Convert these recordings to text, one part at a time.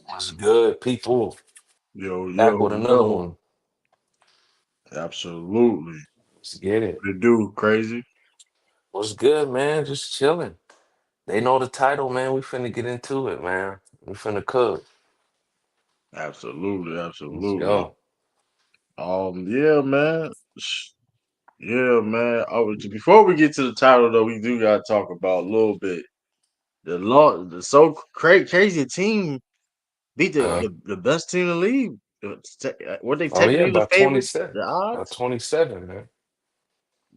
What's good, people? Yo, Back yo, with another yo. one. Absolutely. Let's get it. What it do, crazy? What's good, man? Just chilling. They know the title, man. We finna get into it, man. We finna cook. Absolutely, Let's absolutely. go. Yeah, man. Yeah, man. Before we get to the title though, we do gotta talk about a little bit. The crazy team beat Uh, the best team in the league. Were they oh yeah, technically the by favorite? 27. The By odds? 27, man.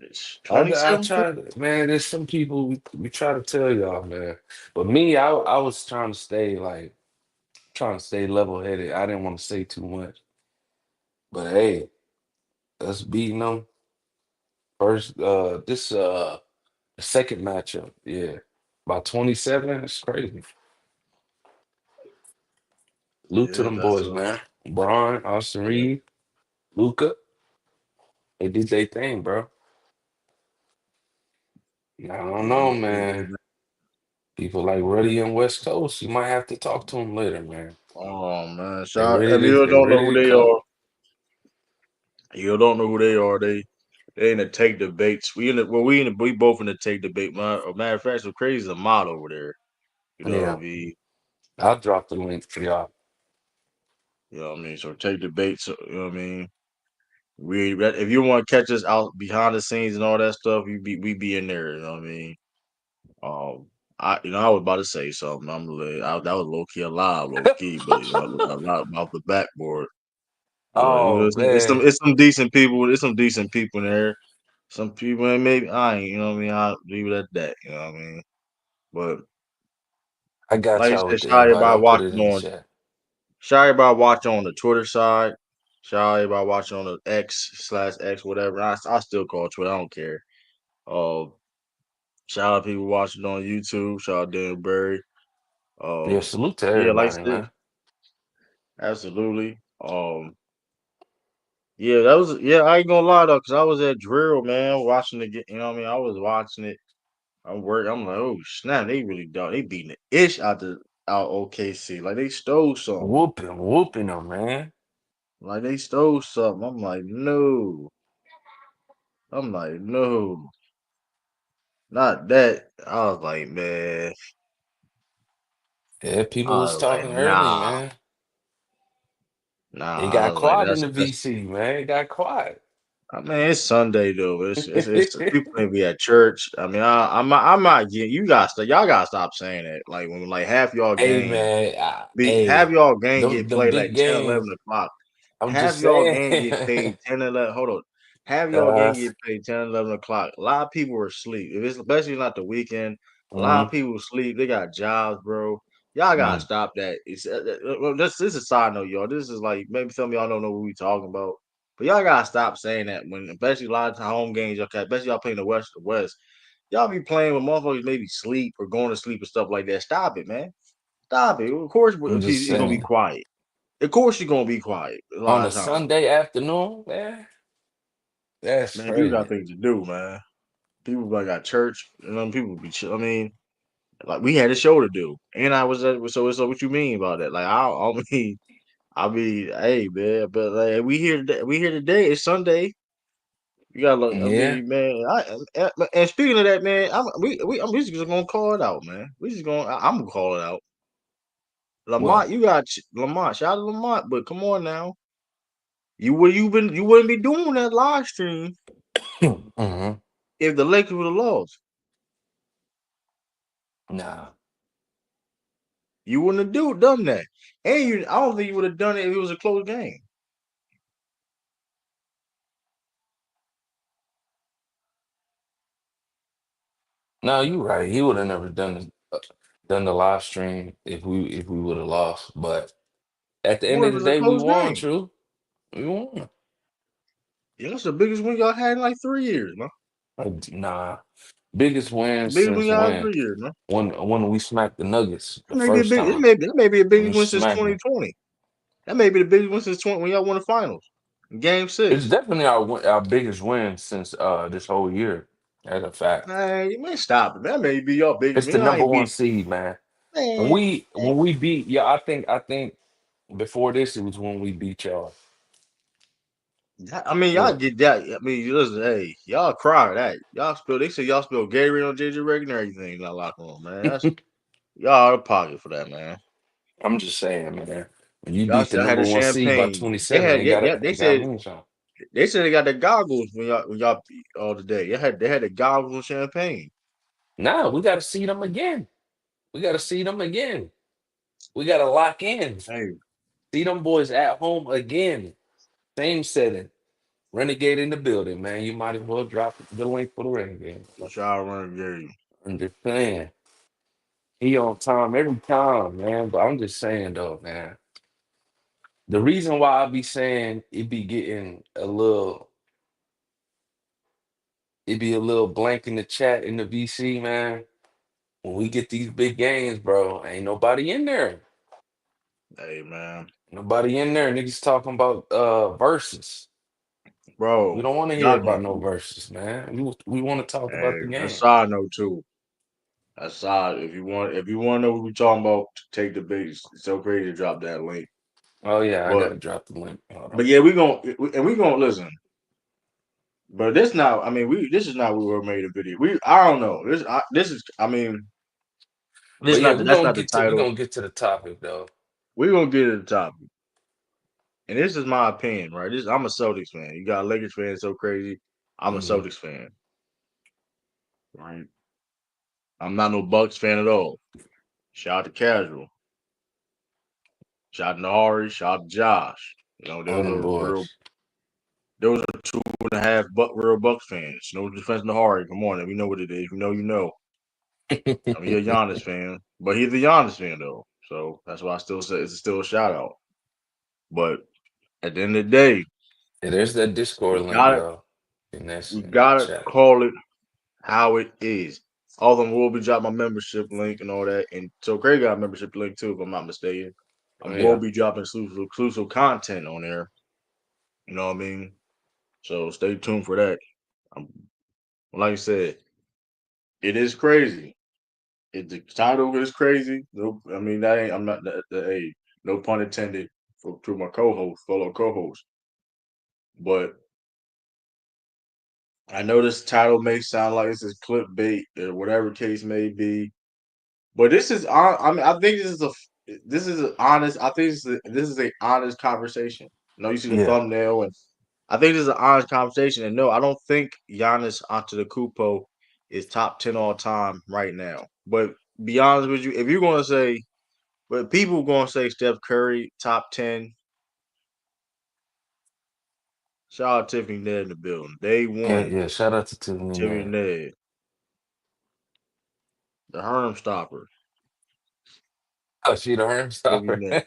It's I 27 try to, man. There's some people we try to tell y'all, man. But me, I was trying to stay trying to stay level headed. I didn't want to say too much. But hey, us beating them first. The second matchup, yeah, by 27. It's crazy. Luke to Yeah, them that's boys, man. Braun, Austin yeah, Reed, Luca, they did their thing, bro. I don't know, man. yeah. People like Ruddy and West Coast, you might have to talk to them later, man. Oh man, They shout ready if to you they don't know who ready to they cook. are, you don't know who they are. They in the take debates. We both in the take debate. Matter of fact, so crazy is a mod over there. You know what Yeah, I mean? I'll drop the link for y'all. You know what I mean? So take debates. You know what I mean? If you want to catch us out behind the scenes and all that stuff, we be in there. You know what I mean? Um, I was about to say something. That was low key a lie, low key, but a lot about the backboard. But Oh man, it's some decent people. There's some decent people in there. Some people and maybe I ain't. You know what I mean? I'll leave it at that. You know what I mean? But I got like you y'all said, with the invite. I'll put it in the chat. shy about watching on the Twitter side, shy about watching on the X/X whatever. I still call it Twitter. I don't care. Uh, shout out people watching on YouTube. Shout out Dan Berry. Yeah, Um, salute to yeah, like everybody, I said, man. absolutely. Yeah, that was yeah. I ain't gonna lie though, cause I was at drill, man, watching the. You know what I mean? I was watching it. I'm like, oh snap! They really done. They beating the ish out OKC. Like they stole something. Whooping them, man. Like they stole something. I'm like, no. I'm like, no, not that. I was like, man. Yeah, people I was was like, talking early, nah, man. It nah. I got was like, quiet in the that's. VC, man. It got quiet. I mean, it's Sunday though. It's people may be at church. I mean, I'm not getting. Y'all gotta stop saying that. Like when like half y'all Hey game man, half hey, y'all game get them played big like 10, 11 games. o'clock. I'm Half just y'all saying. game get played 10, 11. Hold on. Half y'all uh, game get played 10, 11 o'clock. A lot of people are asleep. If it's especially not the weekend, a lot of mhm, people sleep. They got jobs, bro. Y'all gotta mm. stop that. Well, this is a side note, y'all. This is like maybe some of y'all don't know what we talking about. But y'all gotta stop saying that when, especially a lot of time home games, y'all especially y'all playing the West. Y'all be playing with motherfuckers maybe sleep or going to sleep and stuff like that. Stop it, man. Stop it. Of course, I'm just it's gonna be saying. quiet. Of course, you're gonna be quiet a On lot a of times. Sunday afternoon, man, that's Man, people got crazy. things to do, man. People like got church, and then people be chill. I mean, like we had a show to do, and I was at. So what you mean about that? Like I mean, hey man, but like we here today. It's Sunday. You gotta look. I Yeah, mean, man. And speaking of that, man, we just gonna call it out, man. We just gonna. I'm gonna call it out. what? Lamont, you got Lamont. Shout out to Lamont, but come on now. You wouldn't be doing that live stream hmm if the Lakers would have lost. Nah, You wouldn't have done that. And I don't think you would have done it if it was a close game. no, you right. He would have never done the live stream if we would have lost. But at the end What of if it the was a day, we close won. game? True, we won. Yeah, that's the biggest win y'all had in like 3 years, man. Nah, biggest win The biggest win since y'all had in when? 3 years, man. When we smacked the Nuggets the That may be a first big. time. That may be the We biggest win since smacked them. 2020. That may be the biggest win since 20 when y'all won the finals, Game It's 6. definitely our biggest win since this whole year. As a fact, Man, stop it. Man. That may be your biggest it's the win. Y'all number ain't one beat. seed, man. And Man, we when we beat yeah, I think before this it was when we beat y'all. I mean, y'all Was get that. I mean, listen, hey, y'all cry that. Y'all spill. They say y'all spill Gatorade on JJ Redick and everything in that locker room, man. That's y'all out of pocket for that, man. I'm just saying, man. When you Y'all beat the still had number the one seed by champagne. They 27, had, it yeah, gotta yeah. it gotta mean something. They said they got the goggles when y'all beat all today. They had the goggles and champagne. Nah, we gotta see them again. We gotta see them again. We gotta lock in. Hey, See them boys at home again. Same setting. Renegade in the building, man. You might as well drop the link for the Renegade. what y'all run game? I'm just saying. He on time every time, man. But I'm just saying though, man. The reason why I be saying it be a little blank in the chat in the VC, man. When we get these big games, bro, ain't nobody in there. Hey, man, Nobody in there. Niggas talking about verses. We bro, don't want to hear y'all about can. no verses, man. We want to talk about Hey, the a game. side note too. A side, if you want to know what we talking about, take the base. It's so crazy to drop that link, Oh yeah, I but gotta drop the link. Hold on. yeah, we gonna listen. But this not. I mean, we this is not what we were made a video. I don't know. This is. I mean, But yeah, that's not the we title. gonna get to the topic though. We're gonna get to the topic. And this is my opinion, right? I'm a Celtics fan. You got a Lakers fan so crazy. I'm a Hmm. Celtics fan, right? I'm not no Bucks fan at all. Shout out to Casual. Shout out to Nahari. Shout out to Josh. You know, All them boys. those are two and a half real Bucks fans. No defense Nahari. Come on, we know what it is. You know, you know. I mean, you're a Giannis fan, but he's a Giannis fan though. So that's why I still say it's still a shout out. But at the end of the day, Yeah, there's that Discord we link, got y'all. And that's we in the gotta chat. call it how it is. All of them will be dropping my membership link and all that. And so Craig got a membership link too, if I'm not mistaken. I Oh will yeah. be dropping exclusive content on there. You know what I mean? So stay tuned for that. Um, like I said, it is crazy. The title is crazy. No, I mean that ain't. I'm not hey, no pun intended for to my fellow co-host. But I know this title may sound like this is clickbait or whatever case may be. But this is I mean, I think this is an honest. I think this is a honest conversation. No, you see the Yeah. thumbnail, and I think this is an honest conversation. And no, I don't think Giannis Antetokounmpo is top 10 all time right now. But be honest with you, if you're going to say, but people going to say Steph Curry top 10. Shout out Tiffany Ned in the building. Day Yeah, one, yeah. Shout out to Tiffany Tiffany man. Ned, the Herm Stopper. Oh, she the Herm Tiffany stopper. Ned.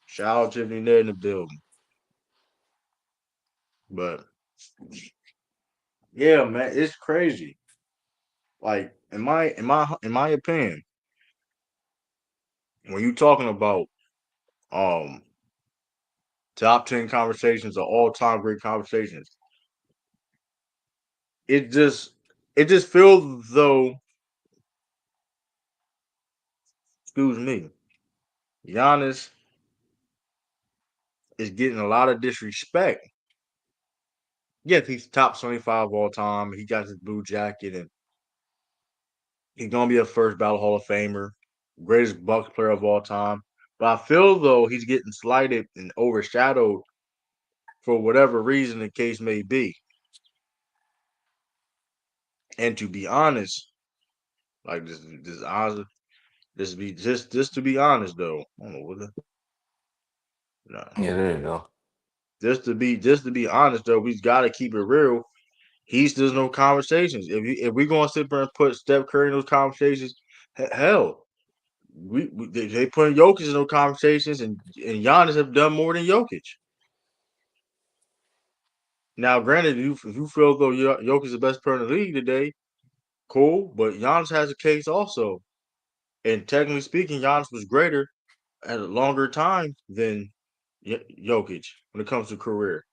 Shout out Tiffany Ned in the building. But yeah, man, it's crazy. Like in my opinion, when you talking about um top 10 conversations or all time great conversations, it just it just feels though, excuse me, Giannis is getting a lot of disrespect. Yes, he's top 25 all time. He got his blue jacket and he's gonna be a first ballot Hall of Famer, greatest Bucks player of all time. But I feel though he's getting slighted and overshadowed for whatever reason the case may be. And to be honest, like this honest, just to be honest though, I don't know what the nah. Yeah, there you go. Just to be honest though, we've got to keep it real. He's there's no conversations. If we gonna sit there and put Steph Curry in those conversations, hell, they put Jokic in those conversations, and Giannis have done more than Jokic. Now, granted, if you feel though Jokic is the best player in the league today, cool. But Giannis has a case also, and technically speaking, Giannis was greater at a longer time than Jokic when it comes to career,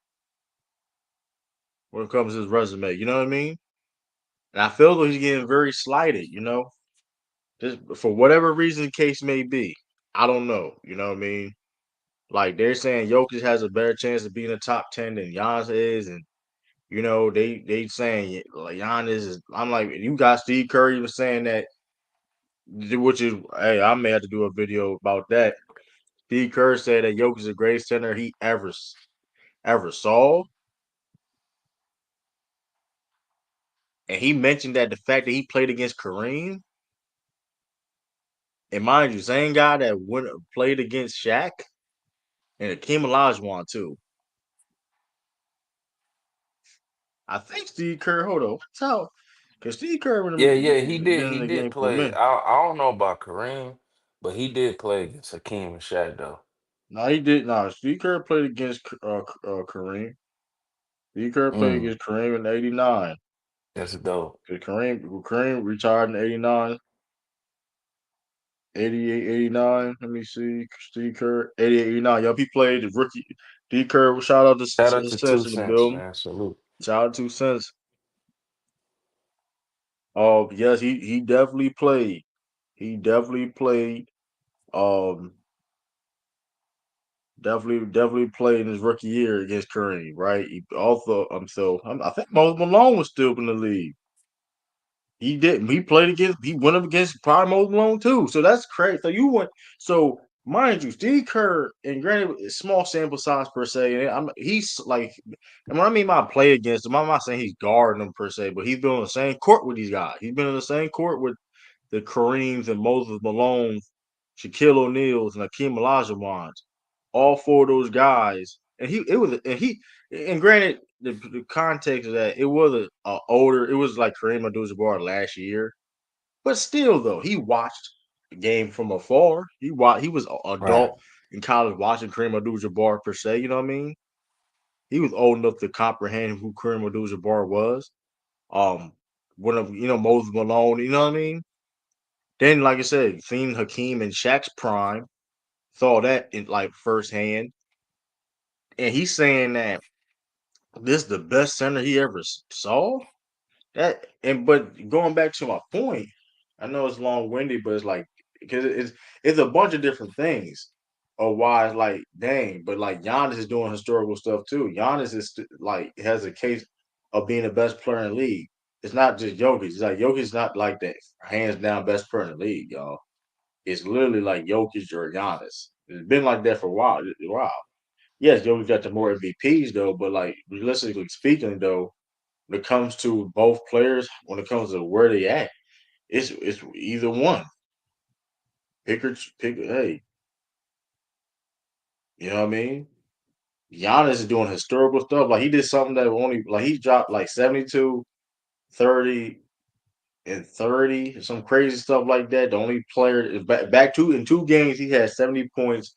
when it comes to his resume. You know what I mean? And I feel though he's getting very slighted, just for whatever reason the case may be. I don't know. You know what I mean? Like they're saying Jokic has a better chance of being a top 10 than Giannis is, and they saying like Giannis is. I'm like, you got Steve Curry was saying that, which is, hey, I may have to do a video about that. Steve Kerr said that Jokic is the greatest center he ever saw, and he mentioned that the fact that he played against Kareem, and mind you, same guy that played against Shaq and Akeem Olajuwon too. I think Steve Kerr. Hold on, what's how? Because Steve Kerr would have Yeah, yeah, been in he the did game for a play. minute. I don't know about Kareem, but he did play against Hakeem and Shaq though. No, he did. No, Steve Kerr played against Kareem. Steve Kerr played Mm, against Kareem in '89. that's dope. Because Kareem retired in '89. 88, 89. Let me see. Steve Kerr, 88, 89. Yup, he played the rookie. D Kerr, shout out to Shout out to Two Sense in the Cents, building. man. Salute. Shout out to Sense. Oh, yes, he definitely played. He definitely played. Um, definitely played in his rookie year against Kareem, right? He also, I think Moses Malone was still in the league. He didn't. He played against. He went up against probably Moses Malone too. So that's crazy. So you went. So mind you, Steve Kerr, and granted, it's small sample size per se. And he's like, and when I mean by play against him, I'm not saying he's guarding them per se, but he's been on the same court with these guys. He's been on the same court with the Kareems and Moses Malones, Shaquille O'Neal's, and Akeem Olajuwon's. All four of those guys, and granted, the context of that, it was a older, it was like Kareem Abdul-Jabbar last year, but still though, he watched the game from afar. He was an Right. adult in college watching Kareem Abdul-Jabbar per se. You know what I mean? He was old enough to comprehend who Kareem Abdul-Jabbar was. One of Moses Malone. You know what I mean? Then, like I said, seen Hakeem and Shaq's prime, saw that in like firsthand, and he's saying that this is the best center he ever saw. But going back to my point, I know it's long winded, but it's like because it's a bunch of different things of why it's like dang, but like Giannis is doing historical stuff too. Giannis is like has a case of being the best player in the league. It's not just Jokic. It's like Jokic's not like that hands down best player in the league, y'all. It's literally like Jokic or Giannis. It's been like that for a while. Wow. Yes, Jokic got the more MVPs though, but like realistically speaking though, when it comes to both players, when it comes to where they at, it's either one. Pick. Hey, you know what I mean? Giannis is doing historical stuff. Like he did something that only like he dropped like 72, 30, and 30, some crazy stuff like that. The only player back to in 2 games he had 70 points,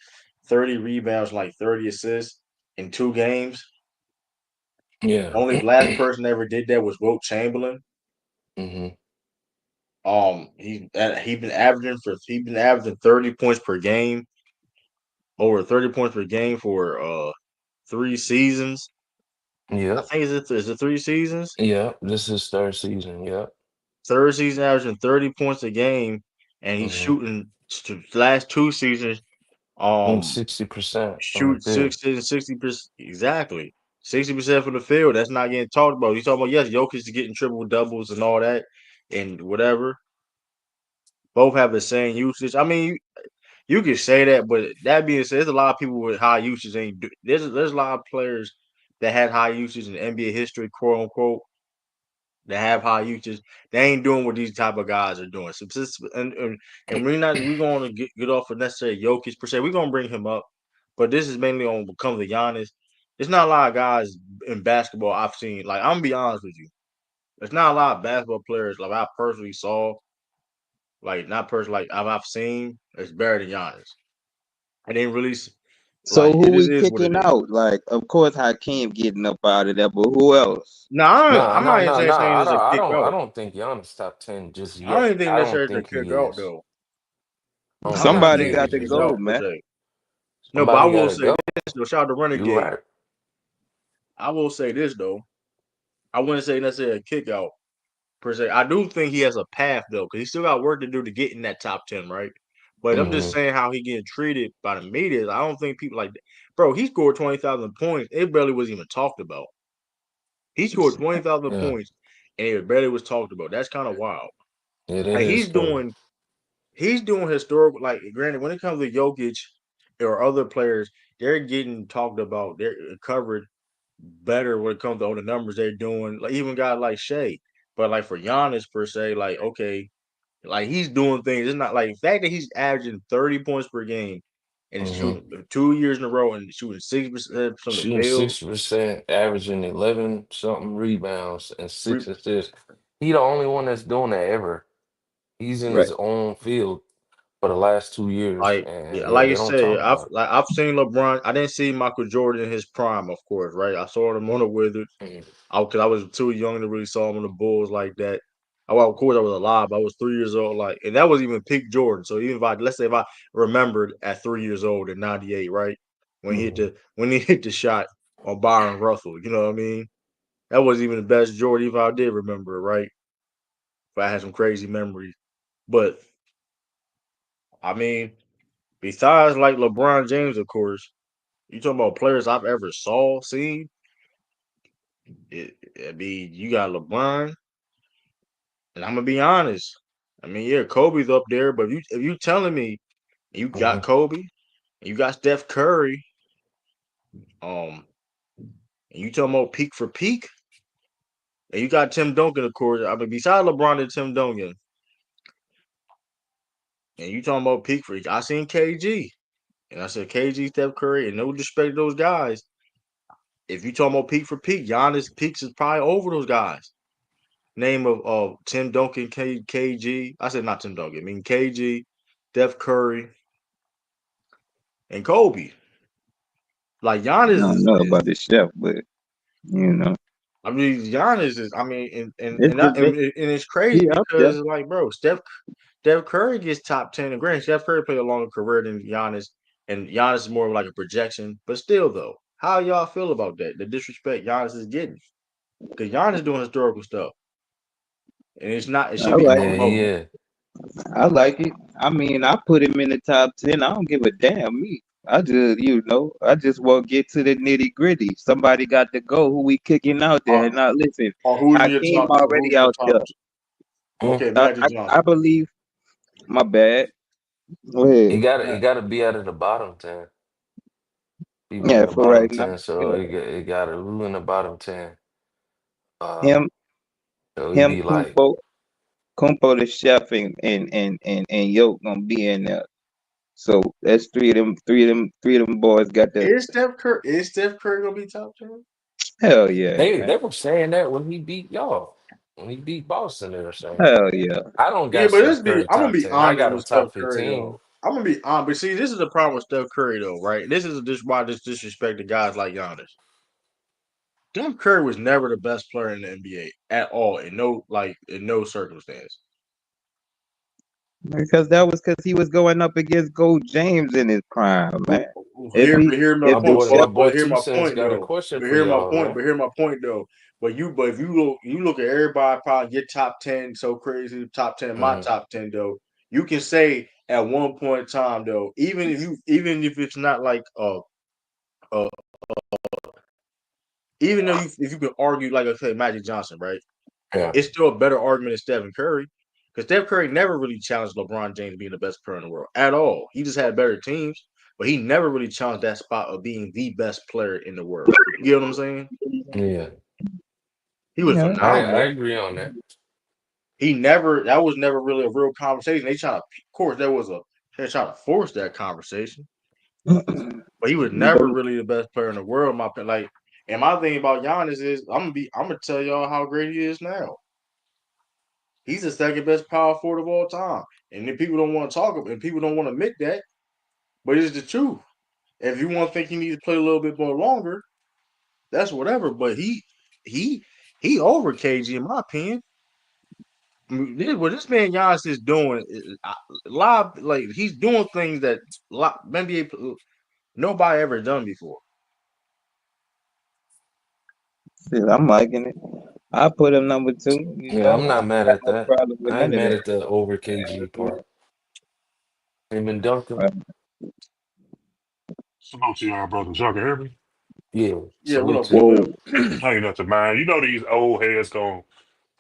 30 rebounds, like 30 assists in 2 games. Yeah. Only last person that ever did that was Wilt Chamberlain. Hmm. He's been averaging 30 points per game, over 30 points per game for 3 seasons. I Yep. think is it 3 seasons? Yep. This is third season. Yep. Third season averaging 30 points a game, and he's Hmm. shooting last 2 seasons. On Um, 60% from the shoot field. 60% exactly. 60% from the field. That's not getting talked about. You talking about yes, Jokic is getting triple doubles and all that, and whatever. Both have the same usage. I mean, you can say that, but that being said, there's a lot of people with high usage. There's a lot of players that had high usage in NBA history, quote unquote, that have high usage. They ain't doing what these type of guys are doing. And we're going to get off of necessarily Jokic per se. We're going to bring him up, but this is mainly on what comes to Giannis. There's not a lot of guys in basketball I've seen. Like I'm gonna be honest with you, there's not a lot of basketball players like I personally saw, like not personally, like I've seen. It's better than Giannis. I didn't really So like who it we is what it kicking is. out? Like, of course, Hakeem getting up out of there, but who else? No, Nah, I'm nah, not even nah, saying nah. this a kick I out. don't think Giannis top 10 just I don't yet. even think I don't necessarily to think kick he out is. though. I don't I'm think not Somebody he saying to got is to kick yet. go, out per man. se. No, but I Somebody will gotta say go. this though. Shout out to You Renegade. right. I will say this though. I wouldn't say necessarily a kick out. per se. I do think he has a path though, because he still got work to do to get in that top 10, right? But I'm just saying how he getting treated by the media. I don't think people like that. Bro, he scored 20,000 points. It barely was even talked about. He scored 20,000 Yeah. points, and it barely was talked about. That's kind of wild. Yeah, that Like is crazy. he's doing historical. Like granted, when it comes to Jokic or other players, they're getting talked about. They're covered better when it comes to all the numbers they're doing. Like even guys like Shea, but like for Giannis per se, like okay, like he's doing things. It's not like the fact that he's averaging 30 points per game and Mm-hmm. shooting 2 years in a row and shooting 60% from the Shooting field. 60%, averaging 11 something rebounds and Re- 6 assists. He the only one that's doing that ever. He's in Right. his own field for the last 2 years, Like yeah, and like they you don't said, talk about I've seen LeBron. I didn't see Michael Jordan in his prime, of course, right? I saw him on the Wizards. it. Because I was too young to really saw him on the Bulls like that. Well, of course, I was alive. I was 3 years old, like, and that was even peak Jordan. So even if let's say if I remembered at 3 years old in '98, right Mhm. when he hit the shot on Byron Russell, you know what I mean? That wasn't even the best Jordan, even if I did remember it, right? If I had some crazy memories, but I mean, besides like LeBron James, of course, you talking about players I've ever seen. I mean, you got LeBron, and I'm gonna be honest. I mean, yeah, Kobe's up there, but if you telling me you got Mhm. Kobe, and you got Steph Curry, um, and you talking about peak for peak, and you got Tim Duncan, of course. I mean, besides LeBron and Tim Duncan, and you talking about peak for, I seen KG, and I said KG, Steph Curry, and no disrespect to those guys. If you talking about peak for peak, Giannis peaks is probably over those guys. Name of Tim Duncan, KG. I said not Tim Duncan. I mean KG, Steph Curry, and Kobe. Like I Giannis don't know about the chef, but you know, I mean, Giannis is. I mean, it's just been, and it's crazy he up there. because like, bro, Steph Curry gets top 10. And granted, Steph Curry played a longer career than Giannis, and Giannis is more of like a projection. But still, though, how y'all feel about that? The disrespect Giannis is getting because Giannis doing historical stuff, and it's not. It I should be like, Yeah, talked about. yeah. I like it. I mean, I put him in the top 10. I don't give a damn. Me, I just, I just want to get to the nitty gritty. Somebody got to go. Who we kicking out there? Or, And now listen, or who's in your Hakeem top? Who's already in your out top? there. Mm. Okay, Magic I Johnson. believe. My bad. Go ahead. It got to be out of the bottom 10. People in Yeah, the for right bottom now. 10, so Yeah. it got to rule in the bottom 10. Uh, Him, so it'd be like, Kumpo the chef, and Yoke gonna be in there. So that's three of them boys got the Is Steph Curry gonna be top 10? hell yeah, they man. were saying that when he beat y'all, when he beat Boston, they were saying. Hell yeah. I don't Yeah, got but Steph Curry I'm gonna top be 10. I honest got him with Steph top Curry 15. though. I'm gonna be honest, but see, this is the problem with Steph Curry though, right? This why this disrespect to guys like Giannis. Steph Curry was never the best player in the NBA at all, in no circumstance. Because that was because he was going up against Gold James in his prime, man. But hear my If he point. My kept boy Hear Two my Cents point got a though. question for y'all, man. But hear my point though. But if you look at everybody probably get top 10 so crazy, top 10, my Hmm. top 10 though. You can say at one point in time though, even if it's not like uh even though if you could argue like I said Magic Johnson, right? Yeah. It's still a better argument than Stephen Curry. Because Steph Curry never really challenged LeBron James being the best player in the world at all. He just had better teams, but he never really challenged that spot of being the best player in the world. You get what I'm saying? Yeah. He was yeah, I phenomenal. agree on that. That was never really a real conversation. Of course, they trying to force that conversation, but he was never really the best player in the world. My like, and my thing about Giannis is I'm gonna tell y'all how great he is now. He's the second best power forward of all time. And then people don't want to talk about and people don't want to admit that, but it's the truth. If you want to think he needs to play a little bit more longer, that's whatever. But he he over KG in my opinion. I mean, what this man Giannis is doing live, like he's doing things that NBA nobody ever done before. shit, I'm liking it. I put him number two. You Yeah, I'm know, not I mad got at no that. problem with I ain't none of mad that. at the over KG part. Him and Duncan. Uh, Salute to y'all, brothers. Y'all can hear me? Yeah, Yeah, what salute up, to you. Big Whoa, L? Ain't nothing, man. You know these old heads gonna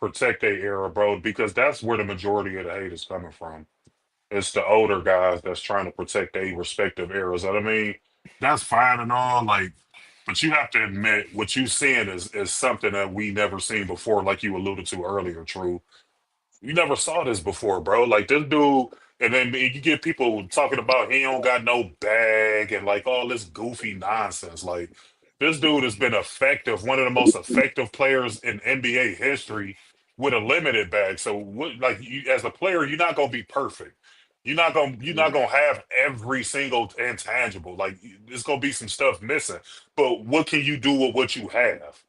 protect their era, bro, because that's where the majority of the hate is coming from. It's the older guys that's trying to protect their respective eras. I mean, that's fine and all, like, but you have to admit what you seeing is something that we never seen before, like you alluded to earlier, True. You never saw this before, bro. Like this dude, and then you get people talking about he don't got no bag and like all this goofy nonsense. Like this dude has been effective, one of the most effective players in NBA history with a limited bag. So, what, like you, as a player, you're not gonna be perfect. You're not Yeah, gonna have every single intangible. Like there's gonna be some stuff missing. But what can you do with what you have?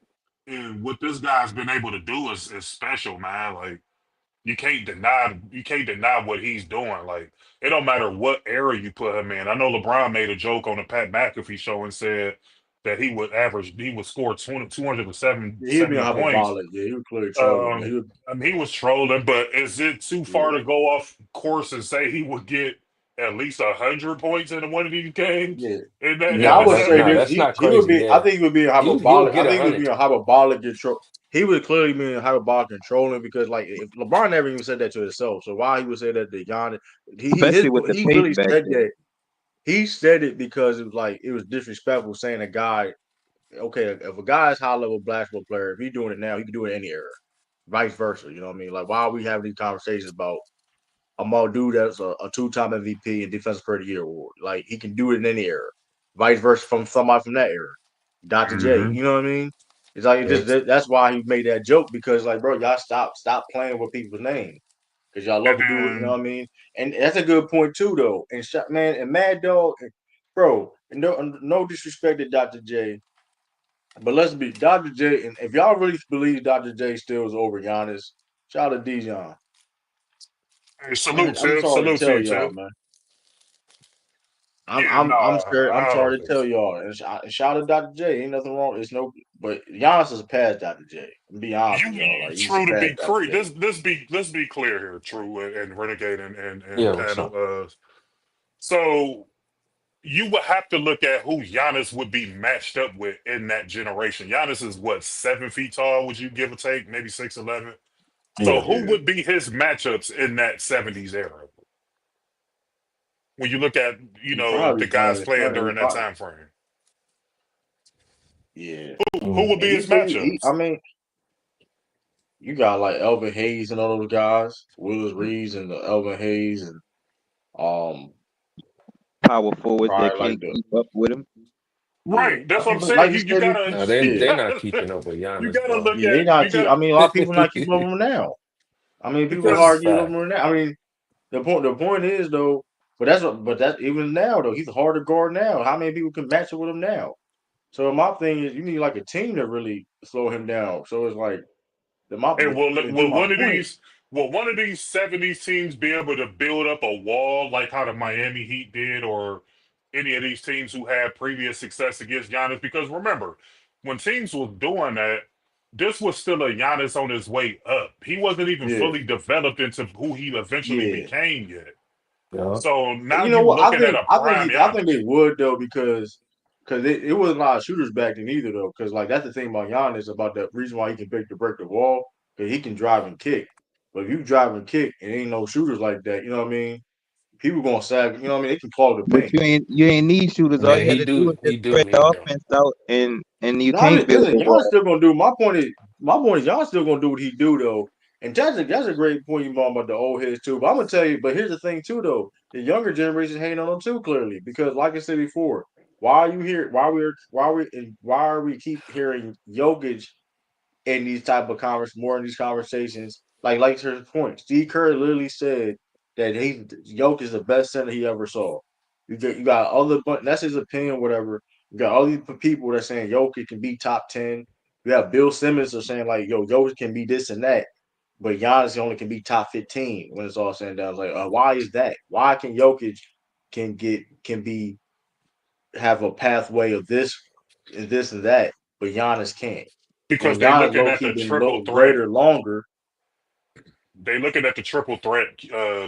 And what this guy's been able to do is special, man. Like you can't deny what he's doing. Like it don't matter what era you put him in. I know LeBron made a joke on the Pat McAfee show and said that he would score 207 yeah, he was being 70 points. hyperbolic. Yeah, he was clearly trolling, but he was. I mean, he was trolling, but is it too far Yeah, to go off course and say he would get at least 100 points in one of these games yeah. in that Yeah, in I Nah, the would that's say nah, this. seventies? that's not He would crazy. be. I Yeah, think he would be he would hyperbolic. I get think he was 100. being hyperbolic control. He was clearly being hyperbolic controlling because, like, if LeBron never even said that to himself, so why he would say that to Giannis? especially with the He pace really back said then. that. He said it because it was like it was disrespectful saying a guy. Okay, if a guy is high level basketball player, if he's doing it now, he can do it any era. Vice versa, you know what I mean? Like, why are we having these conversations about a dude that's a two-time MVP and Defensive Player of the Year award? Like, he can do it in any era. Vice versa from somebody from that era, Dr. J. Hmm. You know what I mean? It's like it just Yes. that's why he made that joke because like, bro, y'all stop playing with people's names because y'all love And to do it. You know then what I mean? And that's a good point too, though. And man, and Mad Dog, bro, and no disrespect to Dr. J, but let's be Dr. J. And if y'all really believe Dr. J still is over Giannis, shout out to Dijon. hey, Man, salute, I'm Tiff. sorry to Salute to tell you, y'all, Tiff. man. Yeah, I'm nah, scared. I'm I sorry don't to think tell so. y'all. And shout out to Dr. J. Ain't nothing wrong. It's no, but Giannis is past Dr. J. I'm be honest with y'all. Like he's True to past be Dr. clear, J. let's be clear here, True and Renegade and Yeah, what's panel. up? So you would have to look at who Giannis would be matched up with in that generation. Giannis is what 7 feet tall? Would you give or take maybe 6'11"? So Yeah. who Yeah, would be his matchups in that '70s era? When you look at the guys playing during that probably time frame, yeah. who Mm. would And be his I matchups? mean, you got like Elvin Hayes and all those guys, Willis Reeves and the Elvin Hayes and um Power forwards that probably like can't the keep up with him. yeah. Right, that's I what I'm mean, like saying. you You said, gotta Nah, you yeah, they not gotta keeping up with you Giannis, gotta bro. look yeah. They at not you keep. gotta I mean, a lot of people not keeping up with him now. I mean, people are That's a because hard to get up fact. with him now. I mean, the point is though, but that even now though, he's hard to guard now. How many people can match up with him now? So my thing is, you need like a team to really slow him down. So it's like And to my point, will one of these '70s teams be able to build up a wall like how the Miami Heat did, or any of these teams who had previous success against Giannis? Because remember, when teams was doing that, this was still a Giannis on his way up. He wasn't even yeah, fully developed into who he eventually yeah. became yet. Yeah. So now You know you what? looking at a prime I think they Giannis. would though because it wasn't a lot of shooters back then either though. Because like that's the thing about Giannis about the reason why he can break the wall because he can drive and kick. But if you drive and kick and ain't no shooters like that, you know what I mean? People gonna sag. You know what I mean? They can clog the But paint. you ain't need shooters. All Yeah, you had to do is he just do spread the need them. offense out, and you No, I can't mean, build listen, a y'all wall. still gonna do. My point is, y'all still gonna do what he do though, and that's a great point you brought about the old heads too. But I'm gonna tell you, but here's the thing too though, the younger generation hating on him too clearly because, like I said before, why are you here? Why are we keep hearing Jokic in these type of more in these conversations? Like his point, Steve Kerr literally said that Jokic is the best center he ever saw. You got other, but that's his opinion, whatever. You got all these people that are saying Jokic can be top 10. You have Bill Simmons are saying like, yo, Jokic can be this and that, but Giannis only can be top 15 when it's all said and done. It's like, why is that? Why can Jokic can be have a pathway of this and that, but Giannis can't? because when they Giannis looking low at key the been triple threat. greater longer. They looking at the triple threat,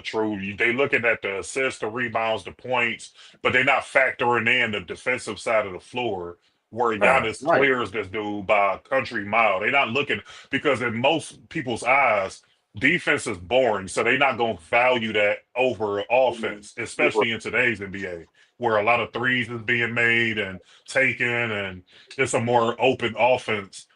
true. They looking at the assists, the rebounds, the points, but they're not factoring in the defensive side of the floor where Right. Giannis Right. clears this dude by a country mile. They're not looking because in most people's eyes, defense is boring, so they're not going to value that over offense, especially in today's NBA, where a lot of threes is being made and taken, and it's a more open offense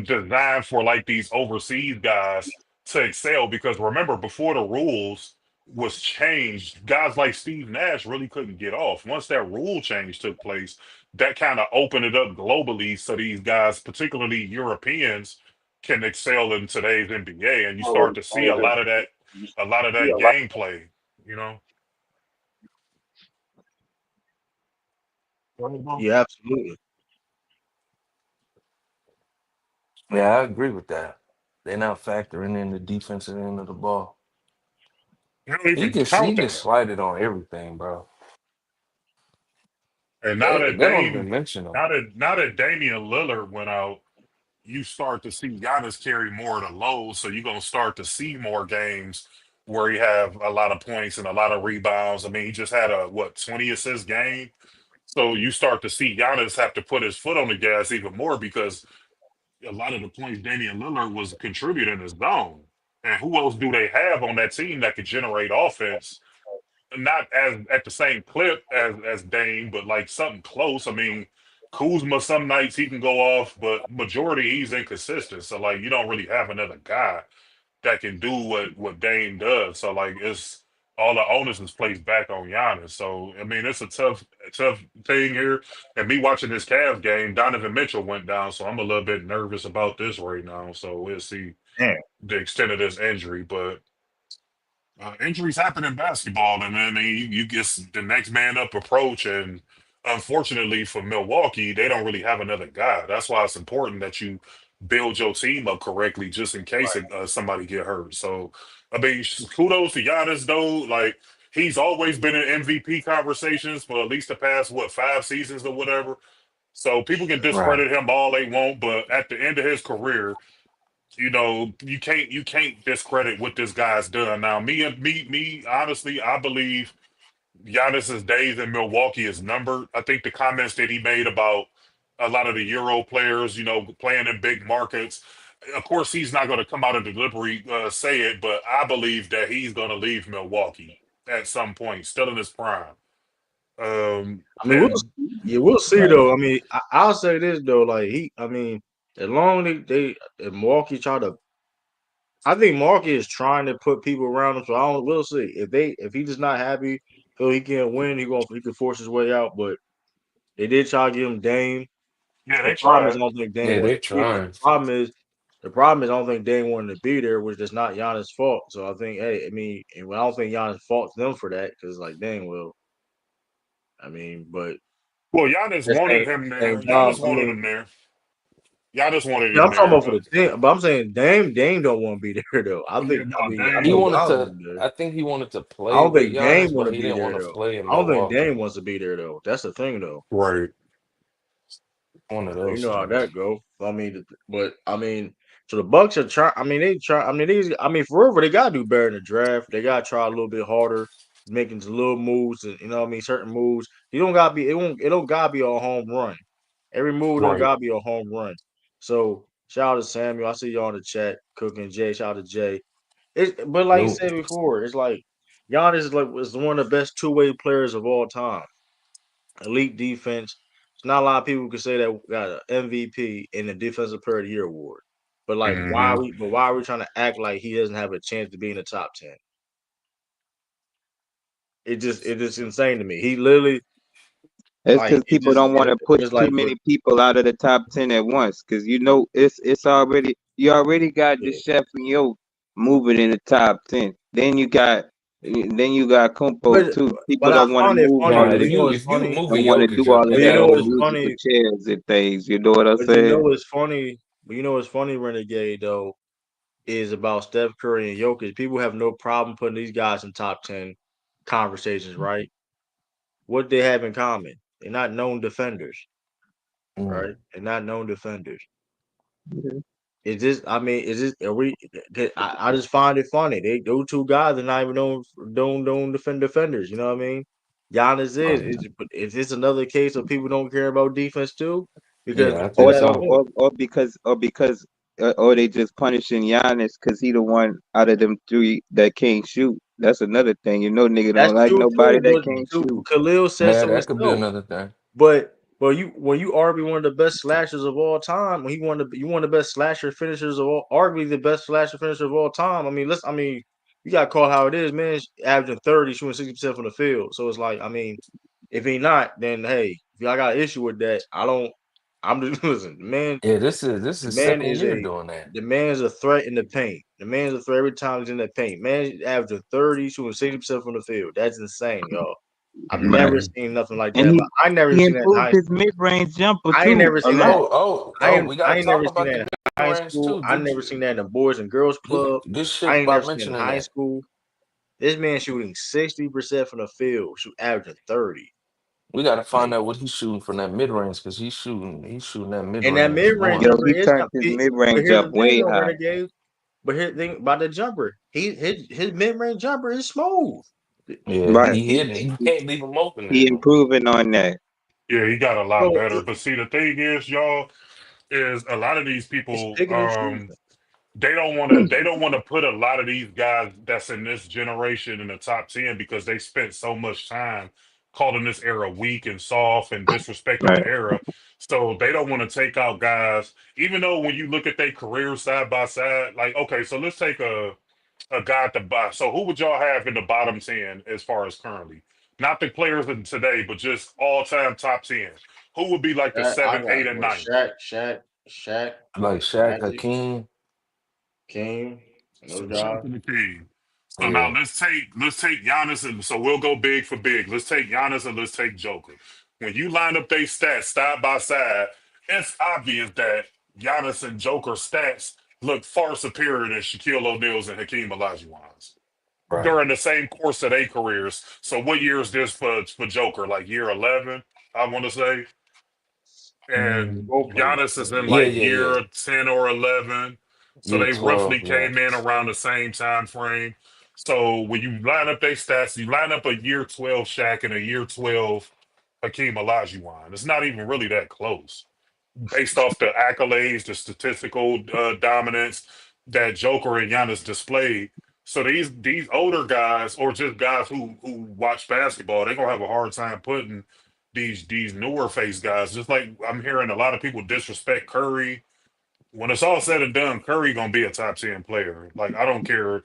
designed for like these overseas guys to excel because remember before the rules was changed, guys like Steve Nash really couldn't get off. Once that rule change took place, that kind of opened it up globally so these guys, particularly Europeans, can excel in today's NBA and you start to see a lot of that gameplay, you know. Yeah, absolutely. Yeah, I agree with that. They're not factoring in the defensive end of the ball. You don't even He count gets that. slighted on everything, bro. And They don't even mention him. now that Damian Lillard went out, you start to see Giannis carry more of the load. So you're gonna start to see more games where he have a lot of points and a lot of rebounds. I mean, he just had a 20 assist game. So you start to see Giannis have to put his foot on the gas even more because a lot of the points Damian Lillard was contributing his zone. And who else do they have on that team that could generate offense? Not as at the same clip as Dame, but like something close. I mean, Kuzma some nights he can go off, but majority he's inconsistent. So like you don't really have another guy that can do what Dame does. So like it's all the onus is placed back on Giannis. So I mean it's a tough thing here. And me watching this Cavs game, Donovan Mitchell went down, so I'm a little bit nervous about this right now. So we'll see Damn. the extent of this injury, but injuries happen in basketball, and then you get the next man up approach. And unfortunately for Milwaukee, they don't really have another guy. That's why it's important that you build your team up correctly, just in case somebody get hurt. So, I mean, kudos to Giannis though. Like he's always been in MVP conversations for at least the past 5 seasons or whatever. So people can Right. discredit him all they want, but at the end of his career, you can't discredit what this guy's done. Now, me, honestly, I believe Giannis's days in Milwaukee is numbered. I think the comments that he made about a lot of the Euro players, playing in big markets. Of course, he's not going to come out and deliberately say it, but I believe that he's going to leave Milwaukee at some point, still in his prime. I mean, And we'll see though. I mean, I'll say this though, like I mean, as long as if Milwaukee try to, I think Milwaukee is trying to put people around him. So we'll see if he's just not happy, so he can't win. He can force his way out. But they did try to give him Dame. yeah, The they problem is, I tried. don't think Dame Yeah, wants they to be there. trying. The problem is, I don't think Dame wanted to be there, which is not Giannis' fault. So I think, hey, I mean, and I don't think Giannis faults them for that because, like, dang, well, I mean, but Well, Giannis at wanted the him same there. time, Giannis I wanted mean, him there. Giannis wanted yeah, him I'm talking there, about for but the team, but I'm saying Dame don't want to be there though. I yeah, think, I no, mean, I He know Dame. wanted Giannis to. want there. I think he wanted to I play don't with think Dame Giannis, want but to he be didn't want there to though. play in I don't think Dame Milwaukee. wants to be there though. That's the thing though. Right. One of You those know how things. that go. I mean, but I mean, so the Bucks are trying. I mean, they try. I mean, I mean, forever they gotta do better in the draft. They gotta try a little bit harder, making some little moves. And, you know what I mean? Certain moves. You don't gotta be. It won't. It don't gotta be a home run. Every move don't Right. gotta be a home run. So shout out to Samuel. I see y'all in the chat. Cooking Jay. Shout out to Jay. But like you Nope. said before, it's like Giannis is one of the best two-way players of all time. Elite defense. It's not a lot of people who can say that got an MVP and a Defensive Player of the Year award. But like, why Hmm. are we? But why are we trying to act like he doesn't have a chance to be in the top 10? It's insane to me. He literally That's like because people don't want to push it's too like, but many people out of the top 10 at once. Because it's already you already got the yeah. chef and yo moving in the top 10. Then you got Kumpo but too. People but I don't want to found it move funny. all Right. But this. If you know you what's if you funny? moving Don't want to do Jokic, all of But you you that gotta know with what's move. musical funny? chairs and things. You know what I'm But you know saying? what's funny? But you know what's funny, Renegade though, is about Steph Curry and Jokic. People have no problem putting these guys in top 10 conversations, right? What they have in common? They're not known defenders, Mm. right? They're not known defenders. Yeah. Is this? I mean, is this? Are we? I just find it funny. Those two guys are not even don't defenders. You know what I mean? Giannis Oh, is this another case of people don't care about defense too? Because yeah, I to think Or that no, so. point, or they just punishing Giannis because he the one out of them three that can't shoot. That's another thing. You know, nigga that's don't like true nobody too. that But can't too, shoot. Khalil said Yeah, so that could be himself. another thing. But you when you argue one of the best slashers of all time, when you one of the best slasher finishers of all, arguably the best slasher finisher of all time. I mean, you got to call how it is, man. He's averaging 30, shooting 60% from the field. So it's like, I mean, if he not, then hey, if y'all got an issue with that, I don't. I'm just listen, Yeah, this is second year doing that. the man is a threat in the paint. The man is a threat every time he's in the paint. Man is averaging 30, shooting 60% from the field. That's insane, y'all. I've never Right. Mhm. seen nothing like And that. I never even he seen that in improved high his school. mid range jumper I ain't too never a seen that. lot. We I gotta ain't never talk seen about that the in high mid-range school. too. I Did never you seen that in the Boys and Girls Club. good I shit ain't by never seen that in mentioning high that. school. This man shooting 60% from the field, shoot averaging 30. We gotta find Like, out what he's shooting from that mid range because he's shooting that mid and that range mid range Yo, one. jumper he is turned not. his mid But range here's up the thing, way though, high. Renegade. But here's the thing about the jumper. His mid range jumper is smooth. Yeah, Right. he hit it. You can't leave him open He there though. improving on that. Yeah, he got a lot So better. But see, the thing is, y'all, is a lot of these it's people, picking and choosing. they don't want to put a lot of these guys that's in this generation in the top 10 because they spent so much time calling this era weak and soft and disrespecting Right. the era. So they don't want to take out guys, even though when you look at their careers side by side, like, okay, so let's take a guy at the bottom. So who would y'all have in the bottom 10 as far as currently? Not the players in today, but just all time top 10. Who would be like the I seventh, eighth, got and what ninth? Shaq, Like Shaq, Magic, Hakeem. King, and So those Shaq guys. and the King. So now Yeah, let's take Giannis and so we'll go big for big. Let's take Giannis and let's take Joker. When you line up their stats side by side, it's obvious that Giannis and Joker stats look far superior than Shaquille O'Neal's and Hakeem Olajuwon's right. during the same course of their careers. So what year is this for Joker? Like year 11, I want to say, They and Mm, both played. Giannis is in yeah, like yeah, yeah. year 10 or 11. So Year they roughly 12, yeah. came in around the same time frame. So when you line up their stats, you line up a year 12 Shaq and a year 12 Hakeem Olajuwon. It's not even really that close based off the accolades, the statistical dominance that Joker and Giannis displayed. So these older guys, or just guys who watch basketball, they're gonna have a hard time putting these newer face guys. Just like I'm hearing a lot of people disrespect Curry. When it's all said and done, Curry gonna be a top 10 player. Like I don't care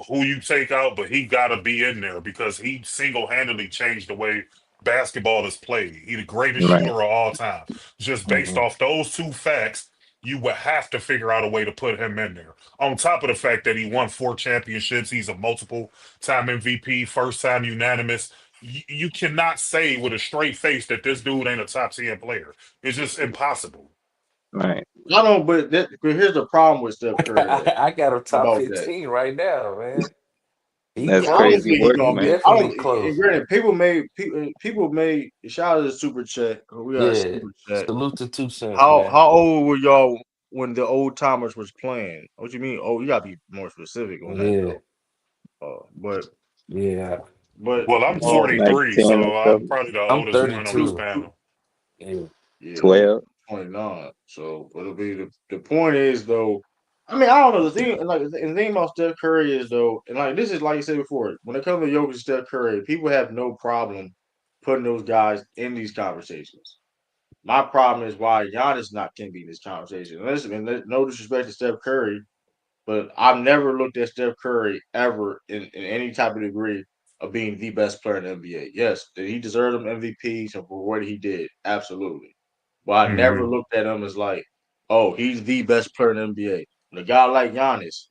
who you take out, but he gotta be in there because he single handedly changed the way basketball is played. He the greatest Right. shooter of all time. Just based Hmm. off those two facts, you would have to figure out a way to put him in there. On top of the fact that he won 4 championships, he's a multiple time MVP, first time unanimous. You cannot say with a straight face that this dude ain't a top 10 player. It's just impossible. Right. I don't, but here's the problem with Steph Curry though. I got a top About that, 15 right now, man. He That's close. crazy obviously he work, He gonna be. man. I don't. definitely And close. granted, people made shout out to Super Chat. We got a Yeah. Super Chat. Salute to 2 cents, man. How old were y'all when the old timers was playing? What you mean? Oh, you gotta be more specific on that Yeah. though. But Yeah. but Well, I'm um Like 43, 10 or so I'm something. probably the I'm oldest one on this 32. panel. Yeah. yeah, I'm 12. 29. So it'll be the point is though. I mean, I don't know the thing. Like the thing about Steph Curry is though, and like this is like you said before. When it comes to Jokic and Steph Curry, people have no problem putting those guys in these conversations. My problem is why Giannis not can be in this conversation. And listen, no disrespect to Steph Curry, but I've never looked at Steph Curry ever in any type of degree of being the best player in the NBA. Yes, did he deserve them MVPs and for what he did? Absolutely. But I never Hmm. looked at him as like, oh, he's the best player in the NBA. And a guy like Giannis,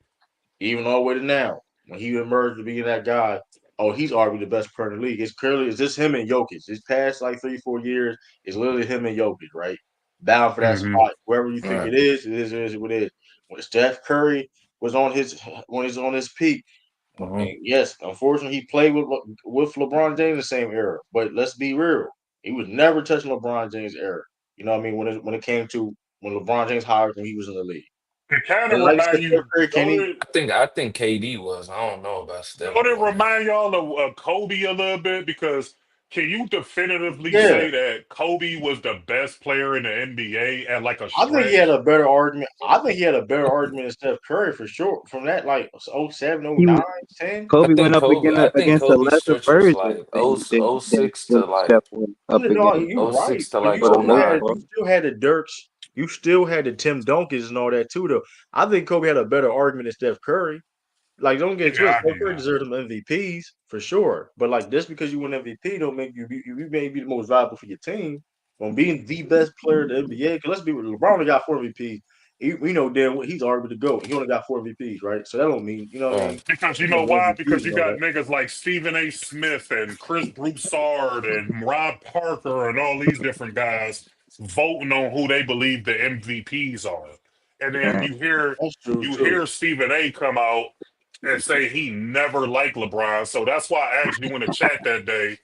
even all the way to now, when he emerged to being that guy, oh, he's arguably the best player in the league. It's just him and Jokic. His past like 3, 4 years is literally him and Jokic, right? Bound for that Hmm. spot. Wherever you think Right. it is what it is. When Steph Curry was on his when he's on his peak, Hmm. and yes, unfortunately he played with LeBron James in the same era. But let's be real. He was never touching LeBron James' era. You know what I mean? When it came to when LeBron James hired when he was in the league. It kind of And like I said, remind Steph you, Curry, can he? I think KD was. I don't know about Steph don't it though. remind y'all of Kobe a little bit? Because can you definitively Yeah, say that Kobe was the best player in the NBA at like a I think he had stretch? a better argument. I think he had a better argument than Steph Curry for sure. From that, like '07, He '09, '10. I Kobe went think up Kobe. I think against a Kobe's lesser stretch was version like oh oh than six to what Steph like went up No, against you're oh right, six to but you like for the oh still most had nine. part. you still had the Dirks, you still had the Tim Duncans and all that too. Though I think Kobe had a better argument than Steph Curry. Like, don't get it Yeah, twisted. I Steph hear Curry that. deserves some MVPs for sure. But like, just because you win MVP don't make you may be the most valuable for your team on being the best player in the NBA. Because let's be real, LeBron only got 4 MVPs. We know damn well he's already to go. He only got 4 MVPs, right? So that don't mean you know what I mean. Because you He's know not why? MVPs Because you and all got that. niggas like Stephen A. Smith and Chris Broussard and Rob Parker and all these different guys voting on who they believe the MVPs are. And then Yeah. That's true you too. hear Stephen A. come out and say he never liked LeBron. So that's why I asked you in the chat that day,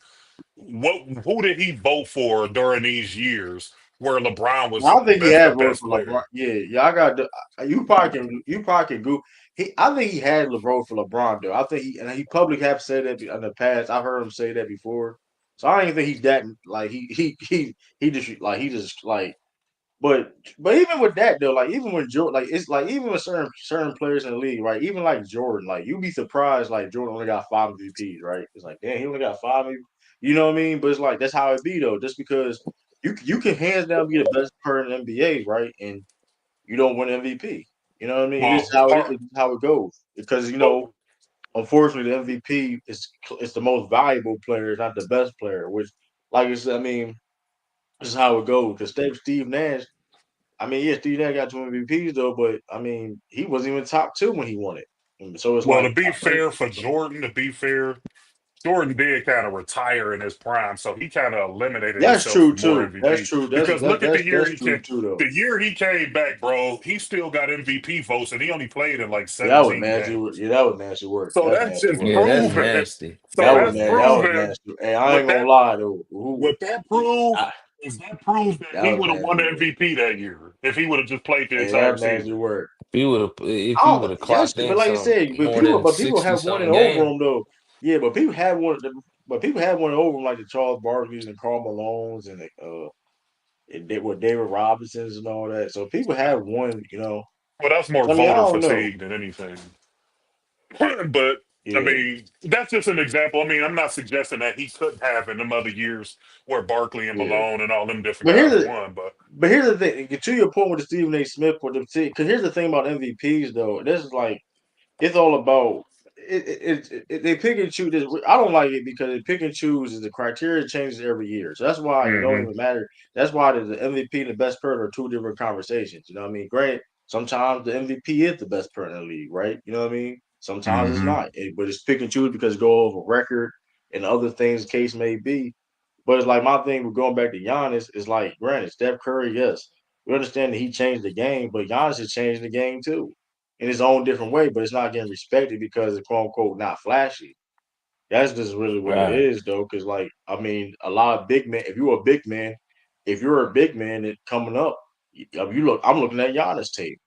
who did he vote for during these years where LeBron I was don't think he the had voted best for LeBron. player? Yeah. I got you probably can go. I think he had LeBron for LeBron though. I think he publicly have said that in the past. I've heard him say that before. So I don't even think he's that like he just like but even with that though, like even when Jordan, like it's like even with certain players in the league, right? Even like Jordan, like you'd be surprised, like Jordan only got 5 MVPs, right? It's like damn, he only got five. You know what I mean? But it's like that's how it be though. Just because you can hands down be the best player in the NBA, right? And you don't win MVP. You know what I mean? It is Well, how it is. part, It's how it goes. Because well, unfortunately, the MVP is the most valuable player, it's not the best player. Which, like I said, I mean, this is how it goes. Because Steve Nash. I mean, yeah, Steve Nash got 2 MVPs though, but I mean, he wasn't even top two when he won it. And so it's well, like, to be fair for Jordan, to be fair, Jordan did kind of retire in his prime, so he kind of eliminated that's himself true from more too. That's MVP. true. Because look at the year That's he true came, too though. the year he came back, bro. He still got MVP votes, and he only played in like Yeah, that was 17 nasty work. games. Yeah, that was nasty work. So That's that's nasty just work. Yeah, that's proving. nasty. So That was that's That was nasty. proving nasty. Hey, I what ain't gonna that lie though. Who, what that proves I, is that proves that that he was would have won nasty the work. MVP that year if he would have just played the Hey, entire that nasty season. work. If I he don't, would have yes, clocked but in like I some said, more than but people 60 have one in something over games. him though. Yeah, but people have one over him like the Charles Barkley's and Karl Malone's and with David Robinsons and all that. So people have one. Well, that's more I mean, I voter don't know. fatigue than anything. But I Yeah, mean, that's just an example. I mean, I'm not suggesting that he couldn't have in them other years where Barkley and yeah. Malone and all them different But guys here's the won. But but here's the thing. To your point with the Stephen A. Smith for the team, because here's the thing about MVPs though. This is like it's all about they pick and choose. I don't like it because they pick and choose is the criteria changes every year. So that's why it don't hmm even matter. That's why the MVP and the best player are two different conversations. You know what I mean? Granted, sometimes the MVP is the best player in the league, right? You know what I mean? Sometimes it's hmm not, but it's pick and choose because it go over record and other things. The case may be. But it's like my thing with going back to Giannis is like, granted, Steph Curry, yes, we understand that he changed the game, but Giannis is changing the game too in his own different way, but it's not getting respected because it's quote unquote not flashy. That's just really what it Right. is though. Cause like, I mean, a lot of big men, if you're a big man that coming up, I'm looking at Giannis tape.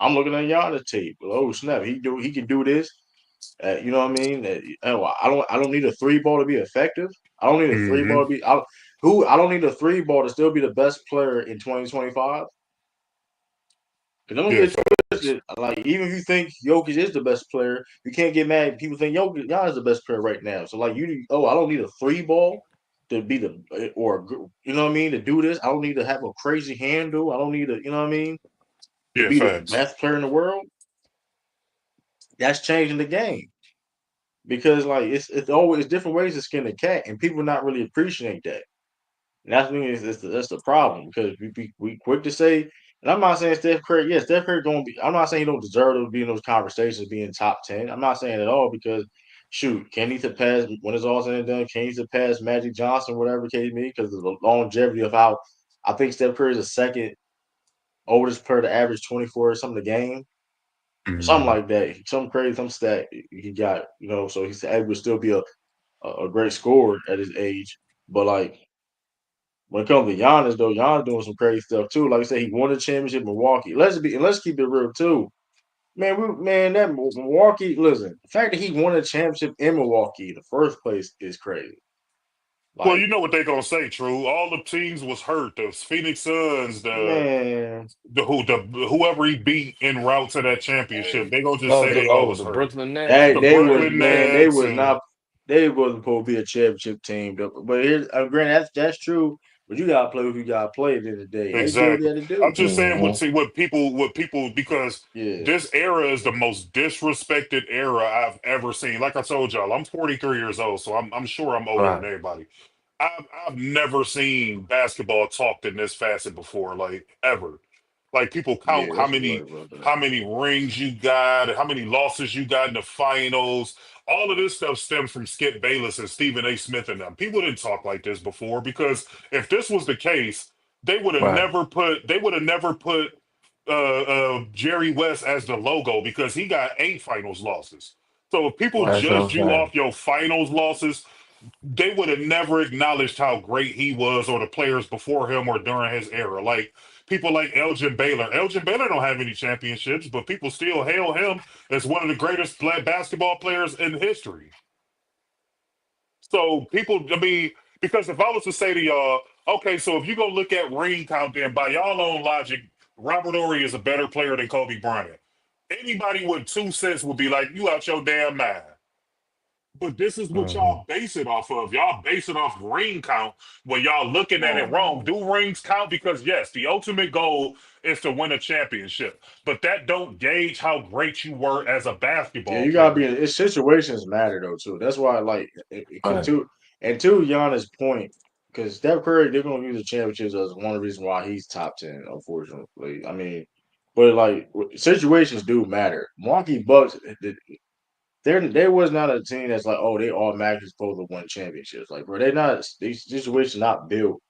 I'm looking at Giannis tape. Oh snap, he can do this. You know what I mean? I don't need a three ball to be effective. I don't need a three hmm ball to be I don't need a three ball to still be the best player in 2025. Because don't Yeah, get facts. twisted. Like even if you think Jokic is the best player, you can't get mad. People think Jokic Giannis is the best player right now. So like I don't need a three ball to be you know what I mean to do this. I don't need to have a crazy handle. I don't need to you know what I mean to Yeah, be the facts. best player in the world. That's changing the game because like it's always different ways to skin a cat, and people not really appreciate that. And that's me. That's the problem because we quick to say, and I'm not saying Steph Curry. Yes, Steph Curry going to be. I'm not saying he don't deserve to be in those conversations, being top 10. I'm not saying at all because shoot, can he surpass when it's all said and done? Can he surpass Magic Johnson, whatever the case may be? Because of the longevity of how I think Steph Curry is the second oldest player to average 24 or something a game, something hmm like that. Some crazy, some stat he got. So he's able to still be a great scorer at his age, but like. when it comes to Giannis, though, Giannis doing some crazy stuff too. Like I said, he won a championship in Milwaukee. Let's keep it real too. Man, that Milwaukee. Listen, the fact that he won a championship in Milwaukee in the first place is crazy. Well, you Like, know what they're gonna say, True. All the teams was hurt. The Phoenix Suns, man, the whoever he beat en route to that championship, hey, they gonna just Oh, say they all was the hurt. Brooklyn Nets. that The they was Brooklyn man, they Nets was and not. They wasn't supposed to be a championship team. But here's, granted, that's true. But you gotta play what you gotta play at the end of the day, and they did what they exactly. had to I'm do. just saying Hmm. what people because Yeah, this era is the most disrespected era I've ever seen. Like I told y'all, I'm 43 years old, so I'm sure I'm older than Right. everybody. I've never seen basketball talked in this facet before, like ever. Like people count yeah, that's right, brother. how many rings you got, how many losses you got in the finals. All of this stuff stems from Skip Bayless and Stephen A. Smith and them. People didn't talk like this before because if this was the case, Right. they would have never put Jerry West as the logo because he got 8 finals losses. So if people Right. That's what I'm judged you saying. off your finals losses, they would have never acknowledged how great he was or the players before him or during his era. Like people like Elgin Baylor. Elgin Baylor don't have any championships, but people still hail him as one of the greatest basketball players in history. So people, I mean, because if I was to say to y'all, okay, so if you go look at ring count, then by y'all own logic, Robert Ory is a better player than Kobe Bryant. Anybody with 2 cents would be like, you out your damn mind. But this is what Hmm. y'all base it off of. Y'all base it off ring count when y'all looking at it Oh wrong. man. Do rings count? Because yes, the ultimate goal is to win a championship. But that don't gauge how great you were as a Yeah, basketball you gotta be player. in its situations matter though too. That's why like it Right. to and to Giannis' point, because Steph Curry they're gonna use the championships as one of the reasons why he's top 10. Unfortunately, I mean, but like situations do matter. Milwaukee Bucks, there was not a team that's like, oh, they automatically supposed to win championships. Like, bro, they not these situations not built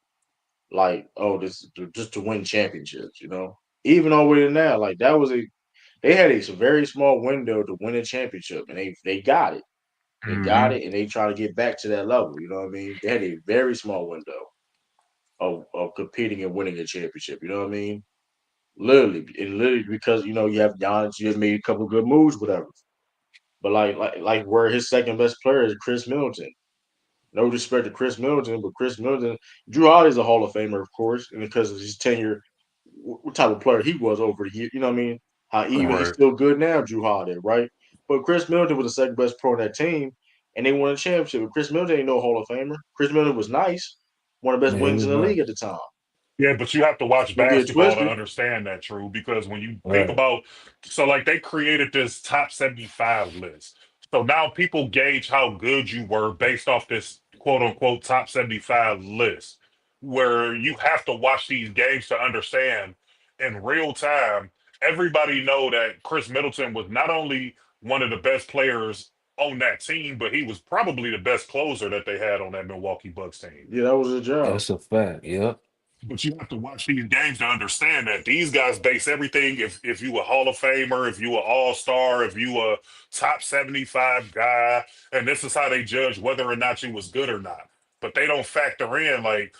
like, oh, this just to win championships. Even all the way to now, like that was a they had a very small window to win a championship, and they got it. They got Hmm. it, and they try to get back to that level. You know what I mean? They had a very small window of competing and winning a championship. You know what I mean? Literally because you have Giannis, you have made a couple good moves, whatever. But like where his second best player is Chris Middleton. No disrespect to Chris Middleton, but Chris Middleton, Drew Holiday is a Hall of Famer, of course, and because of his tenure, what type of player he was over the year. You know what I mean? How even he's Right. still good now, Drew Holiday, right? But Chris Middleton was the second best pro on that team, and they won a championship. But Chris Middleton ain't no Hall of Famer. Chris Middleton was nice, one of the best Yeah, he wings was in the league at nice. the time. Yeah, but you have to watch Don't get it basketball to twisted. understand that, True, because when you think Right. about, so like they created this top 75 list. So now people gauge how good you were based off this quote unquote top 75 list, where you have to watch these games to understand in real time. Everybody know that Chris Middleton was not only one of the best players on that team, but he was probably the best closer that they had on that Milwaukee Bucks team. Yeah, that was his job. That's a fact. Yep. But you have to watch these games to understand that these guys base everything. If you a Hall of Famer, if you a All Star, if you a top 75 guy, and this is how they judge whether or not you was good or not. But they don't factor in like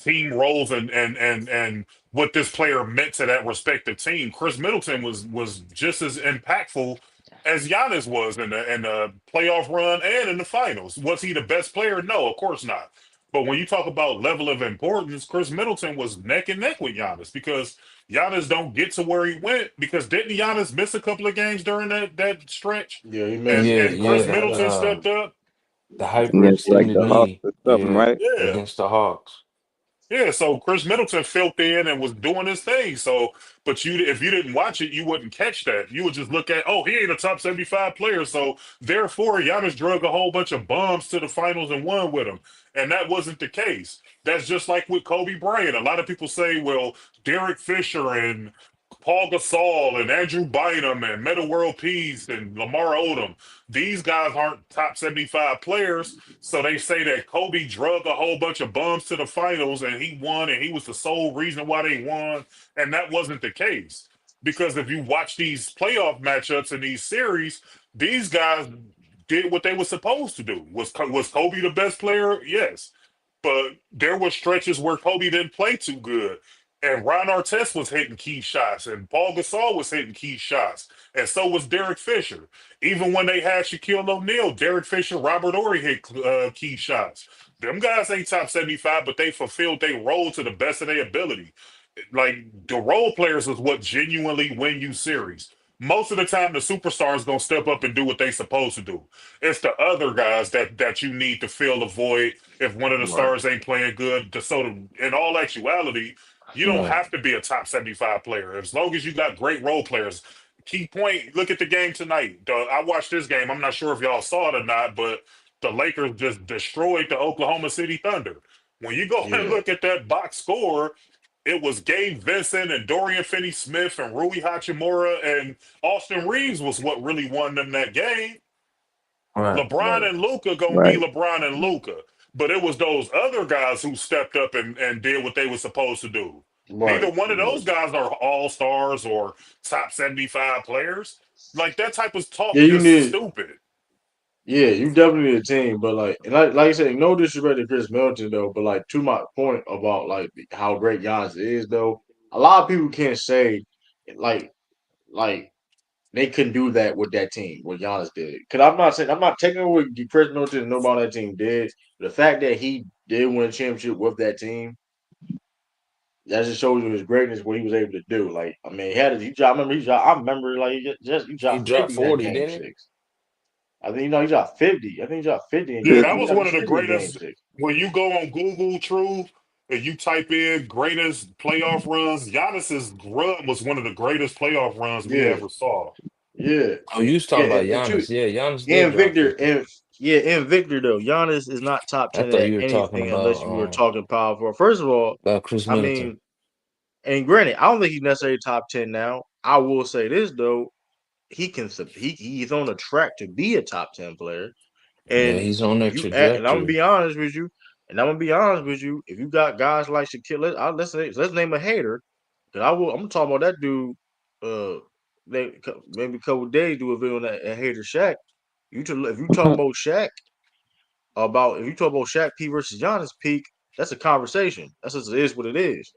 team roles and what this player meant to that respective team. Chris Middleton was just as impactful as Giannis was in the playoff run and in the finals. Was he the best player? No, of course not. But when you talk about level of importance, Chris Middleton was neck and neck with Giannis because Giannis don't get to where he went because didn't Giannis miss a couple of games during that stretch? Yeah, he And missed. Yeah, and yeah. Chris That Middleton stepped up. the Against like hyperextended the Hawks knee. or something, Yeah, right? Yeah. against the Hawks. Yeah, so Chris Middleton filled in and was doing his thing. So, but if you didn't watch it, you wouldn't catch that. You would just look at, oh, he ain't a top 75 player. So therefore, Giannis drug a whole bunch of bombs to the finals and won with him. And that wasn't the case. That's just like with Kobe Bryant. A lot of people say, well, Derek Fisher and Paul Gasol and Andrew Bynum and Metta World Peace and Lamar Odom. These guys aren't top 75 players. So they say that Kobe drug a whole bunch of bums to the finals and he won and he was the sole reason why they won. And that wasn't the case. Because if you watch these playoff matchups in these series, these guys did what they were supposed to do. Was Kobe the best player? Yes. but there were stretches where Kobe didn't play too good. And Ron Artest was hitting key shots, and Paul Gasol was hitting key shots, and so was Derek Fisher. Even when they had Shaquille O'Neal, Derek Fisher, Robert Horry hit key shots. Them guys ain't top 75, but they fulfilled their role to the best of their ability. Like the role players is what genuinely win you series. Most of the time, the superstars gonna step up and do what they supposed to do. It's the other guys that you need to fill the void if one of the Right. stars ain't playing good. In all actuality, you don't Right. have to be a top 75 player as long as you got great role players. Key point: look at the game tonight. I watched this game. I'm not sure if y'all saw it or not, but the Lakers just destroyed the Oklahoma City Thunder. When you go and Yeah. look at that box score, it was Gabe Vincent and Dorian Finney-Smith and Rui Hachimura and Austin Reeves was what really won them that game. Right. LeBron Right. and Luca gonna be Right. LeBron and Luca, but it was those other guys who stepped up and did what they were supposed to do. Neither Right. one of Right. those guys are all stars or top 75 players. Like that type of talk Yeah, you just need. stupid. Yeah, you definitely need a team, but like I said, no disrespect to Chris Middleton though, but like to my point about like how great Giannis is though, a lot of people can't say like like they couldn't do that with that team what Giannis did. Cause I'm not taking away what Chris Middleton and nobody on that team did. The fact that he did win a championship with that team, that just shows you his greatness, what he was able to do. Like I mean, he had he dropped. I remember like he He dropped dropped 50 in that 40, game didn't six. I think he dropped 50. I think he dropped 50 in Yeah, game. that He was dropped one of the 50 in game greatest. six. When you go on Google Truth and you type in greatest playoff runs, Giannis's run was one of the greatest playoff runs we Yeah, ever saw. yeah, he? Oh, you was talking yeah. about And two, Giannis. Yeah, Giannis did and drop Victor, 50. and yeah, and Victor though. Giannis is not top I 10 thought at you were talking anything unless you were talking power forward. First of all, about Chris I Middleton. mean, and granted, I don't think he's necessarily top 10 now. I will say this though, he's on a track to be a top 10 player. Yeah, And he's on that and I'm gonna trajectory. be honest with you, if you got guys like Shaquille, let's name a hater. Cause I'm gonna talk about that dude. Uh, maybe a couple days do a video on that hater Shaq. If you talking about Shaq, if you talk about Shaq P versus Giannis peak, that's a conversation. That's just it is what it is.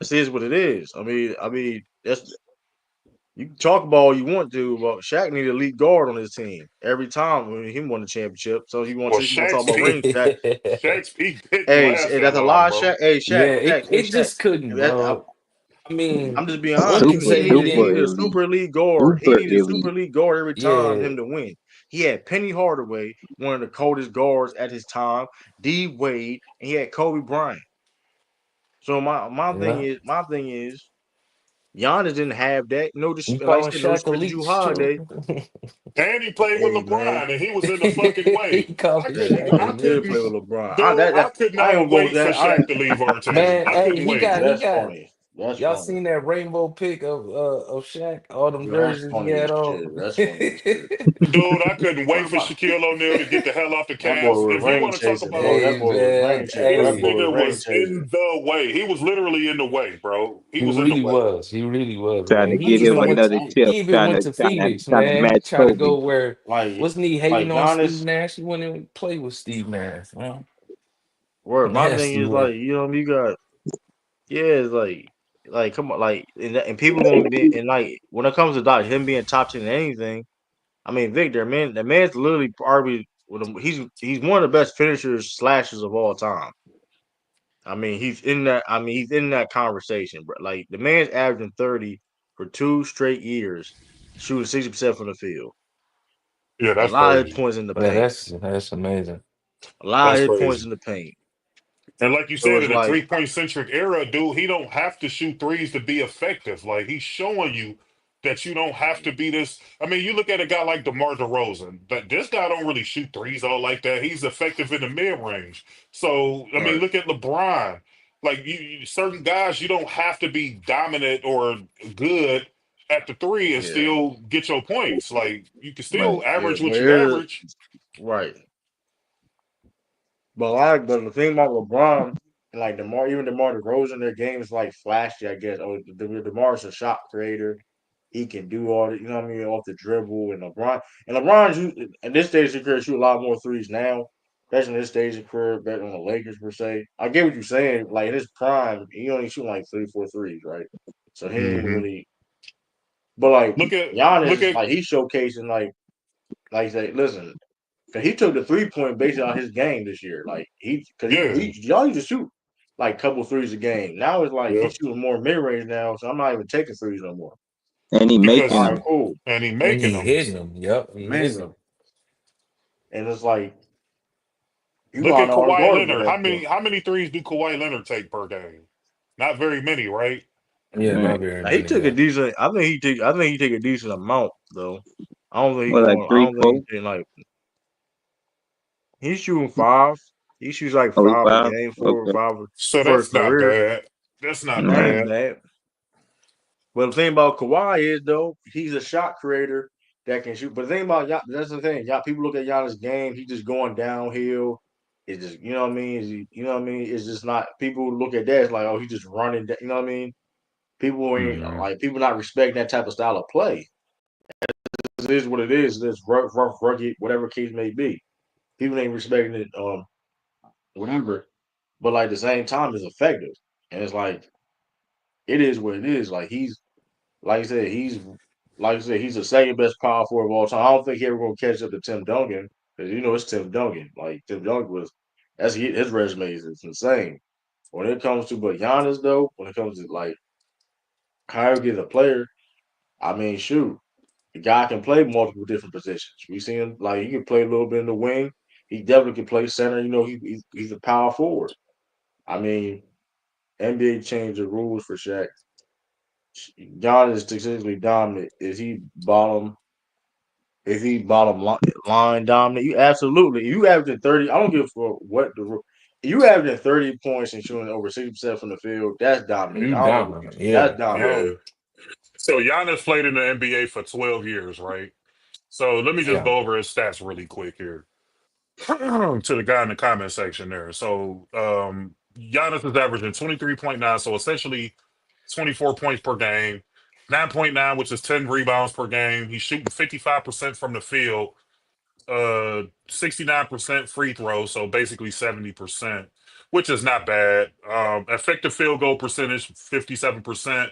This is what it is. I mean that's you can talk about all you want to, but Shaq need a elite guard on his team every time when he won the championship. So Well, you want to talk about rings, Shaq. Shaq's peak didn't Hey, last that that's a long, lot, bro. Shaq. Hey, Shaq, Yeah, Shaq, hey, it Shaq. just couldn't, bro. I mean, I'm just being one honest. can Super, say he He super didn't. needed a elite. super elite guard. He Super needed a super elite. elite guard every time Yeah, him to win. He had Penny Hardaway, one of the coldest guards at his time, D Wade, and he had Kobe Bryant. So yeah. my thing is, Giannis didn't have that. You Like I calling said, no Shaq disrespect to elite Drew too? Holiday. And he played with Hey man, LeBron, and he was in the fucking way. He calling yeah, Shaq he I did elite. play couldn't, with LeBron. dude. I could I ain't not gonna go wait for that. I Shaq to leave our team. Man, I hey, couldn't he wait. got he That's got funny. That's y'all funny. seen that rainbow pic of Shaq, all them Yo, that's jerseys he funny had as shit. on. That's funny as shit. Dude, I couldn't What wait for about Shaquille O'Neal to get the hell off the that boy Cavs. was If you ring want to talk chasing, bro? about That Hey boy was ring man, chasing. this That hey, boy was nigga ring was chasing. in the way. He was literally in the way, bro. He he was in the really way. was. He really was, Trying man. to He get him even went another to I'm chip. he even Trying went to to trying to Phoenix, trying to man. match Try to Kobe. go where like wasn't he like hating on Steve Giannis. Nash? He wouldn't even play with Steve Nash, man. Word. My thing Nasty is work. like you got it's like come on and people gonna be and like when it comes to him being top 10 in anything. I mean Victor, man, the man's literally probably he's one of the best finishers slashers of all time. I mean, he's in that conversation, bro. Like the man's averaging 30 for 2 straight years, shooting 60% from the field. Yeah, A that's lot of his crazy. points in the Yeah, paint. that's amazing. A lot That's of his points crazy. in the paint. And like you So said, it's in a like, 3 point centric era, dude, he don't have to shoot threes to be effective. Like he's showing you that you don't have to be this. I mean, you look at a guy like DeMar DeRozan, that this guy don't really shoot threes all like that. He's effective in the mid range. So I mean, right, look at LeBron. Like certain guys, you don't have to be dominant or good at the three and yeah, still get your points. Like you can Right. still yeah. average But what you average. right. But the thing about LeBron, like even DeMar DeRozan, their game is like flashy. I guess. Oh, DeMar's a shot creator. He can do all the, you know what I mean, off the dribble. And LeBron, at this stage of his career, shoot a lot more threes now. especially in this stage of career, better than the Lakers per se. I get what you're saying. Like in his prime, he only shooting like 3, 4 threes, right? So he ain't Hmm. really. But like Look Giannis, at like he's showcasing like say, listen, because he took the 3 point based on his game this year. Like because yeah, y'all used to shoot like a couple threes a game. Now it's like yeah, he's shooting more mid range now, so I'm not even taking threes no more. And he making All because right, them. cool, and he And making he them. hitting them. Yep, he hitting amazing. them. And it's like you Look are at not Kawhi guarding for Leonard. that stuff. How many threes do Kawhi Leonard take per game? Not very many, right? Yeah, Right. not very Now, he many. took a Yeah, decent. I think he take a decent amount though. I don't think he Well, like going. I three, don't think four. he's taking like he's shooting five. He shoots like Oh, he 5 a five. game, 4 or 5 So for his that's not career. bad. That's not That Right. ain't bad. bad. But the thing about Kawhi is though, he's a shot creator that can shoot. But the thing about that's the thing. Y'all people look at Giannis' game, he's just going downhill. It's just you know what I mean. You know what I mean. It's just not. People look at that. It's like oh, he's just running. You know what I mean. People ain't Hmm. like people not respecting that type of style of play. It is what it is. It's rough, rugged, whatever case may be. People ain't respecting it. Whatever. But like at the same time, it's effective, and it's like it is what it is. Like he's like I said, he's the second best power forward of all time. I don't think he ever gonna catch up to Tim Duncan because you know it's Tim Duncan. Like Tim Duncan was that's his resume is it's insane. When it comes to but Giannis though, when it comes to like Kyrie as a player, I mean shoot, the guy can play multiple different positions. We seen him like he can play a little bit in the wing. He definitely can play center. You know he's a power forward. I mean NBA changed the rules for Shaq. Giannis is statistically dominant. Is he line dominant? You absolutely. You averaging 30. I don't give a fuck what the you averaging 30 points and shooting over 60% from the field. That's dominant. you I don't know what you. dominant. Yeah, That's dominant. Yeah. So Giannis played in the NBA for 12 years, right? So let me just yeah. go over his stats really quick here. To the guy in the comment section there. So Giannis is averaging 23.9, so essentially 24 points per game, 9.9, which is 10 rebounds per game. He's shooting 55% from the field, 69% free throw, so basically 70%, which is not bad. Effective field goal percentage, 57%.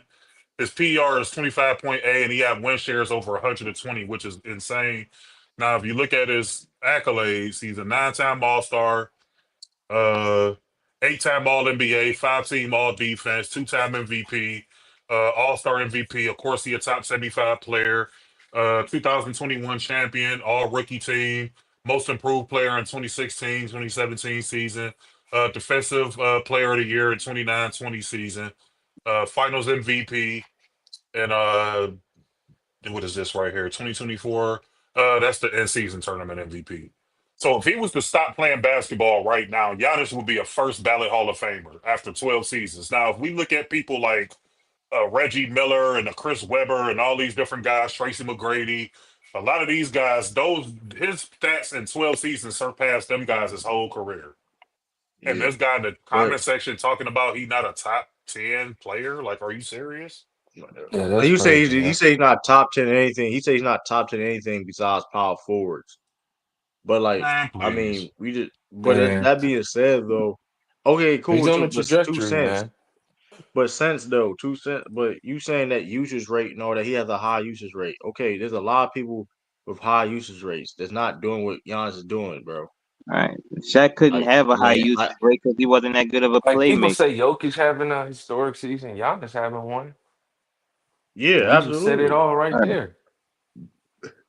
His PR is 25.8, and he had win shares over 120, which is insane. Now, if you look at his accolades, he's a 9-time All Star, uh, 8-time All NBA, 5-team All Defense, 2-time MVP, All Star MVP. Of course, he a top 75 player, 2021 champion, All Rookie Team, Most Improved Player in 2016, 2017 season, Defensive Player of the Year in 29-20 season, Finals MVP, and what is this right here? 2024. That's the end season tournament MVP. So if he was to stop playing basketball right now, Giannis would be a first ballot Hall of Famer after 12 seasons. Now, if we look at people like Reggie Miller and Chris Webber and all these different guys, Tracy McGrady, a lot of these guys, those his stats in 12 seasons surpassed them guys his whole career. And Yeah, this guy in the but comment section talking about he not a top 10 player. Like, are you serious? Yeah, that's you say crazy. he Yeah. say he's not top 10 in anything. He say he's not top 10 in anything besides power forwards. But like, Man, I please. mean, we just. But Man, that being said, though, okay, he's cool. on the But 2 cents. trajectory, man. But cents though, 2 cents. But you saying that usage rate and all that he has a high usage rate. Okay, there's a lot of people with high usage rates that's not doing what Giannis is doing, bro. Right. Shaq couldn't Like, have a high like, usage rate because he wasn't that good of a Like people playmaker. say, Jokic having a historic season. Giannis having one. yeah, You just said it absolutely. all right Right. there.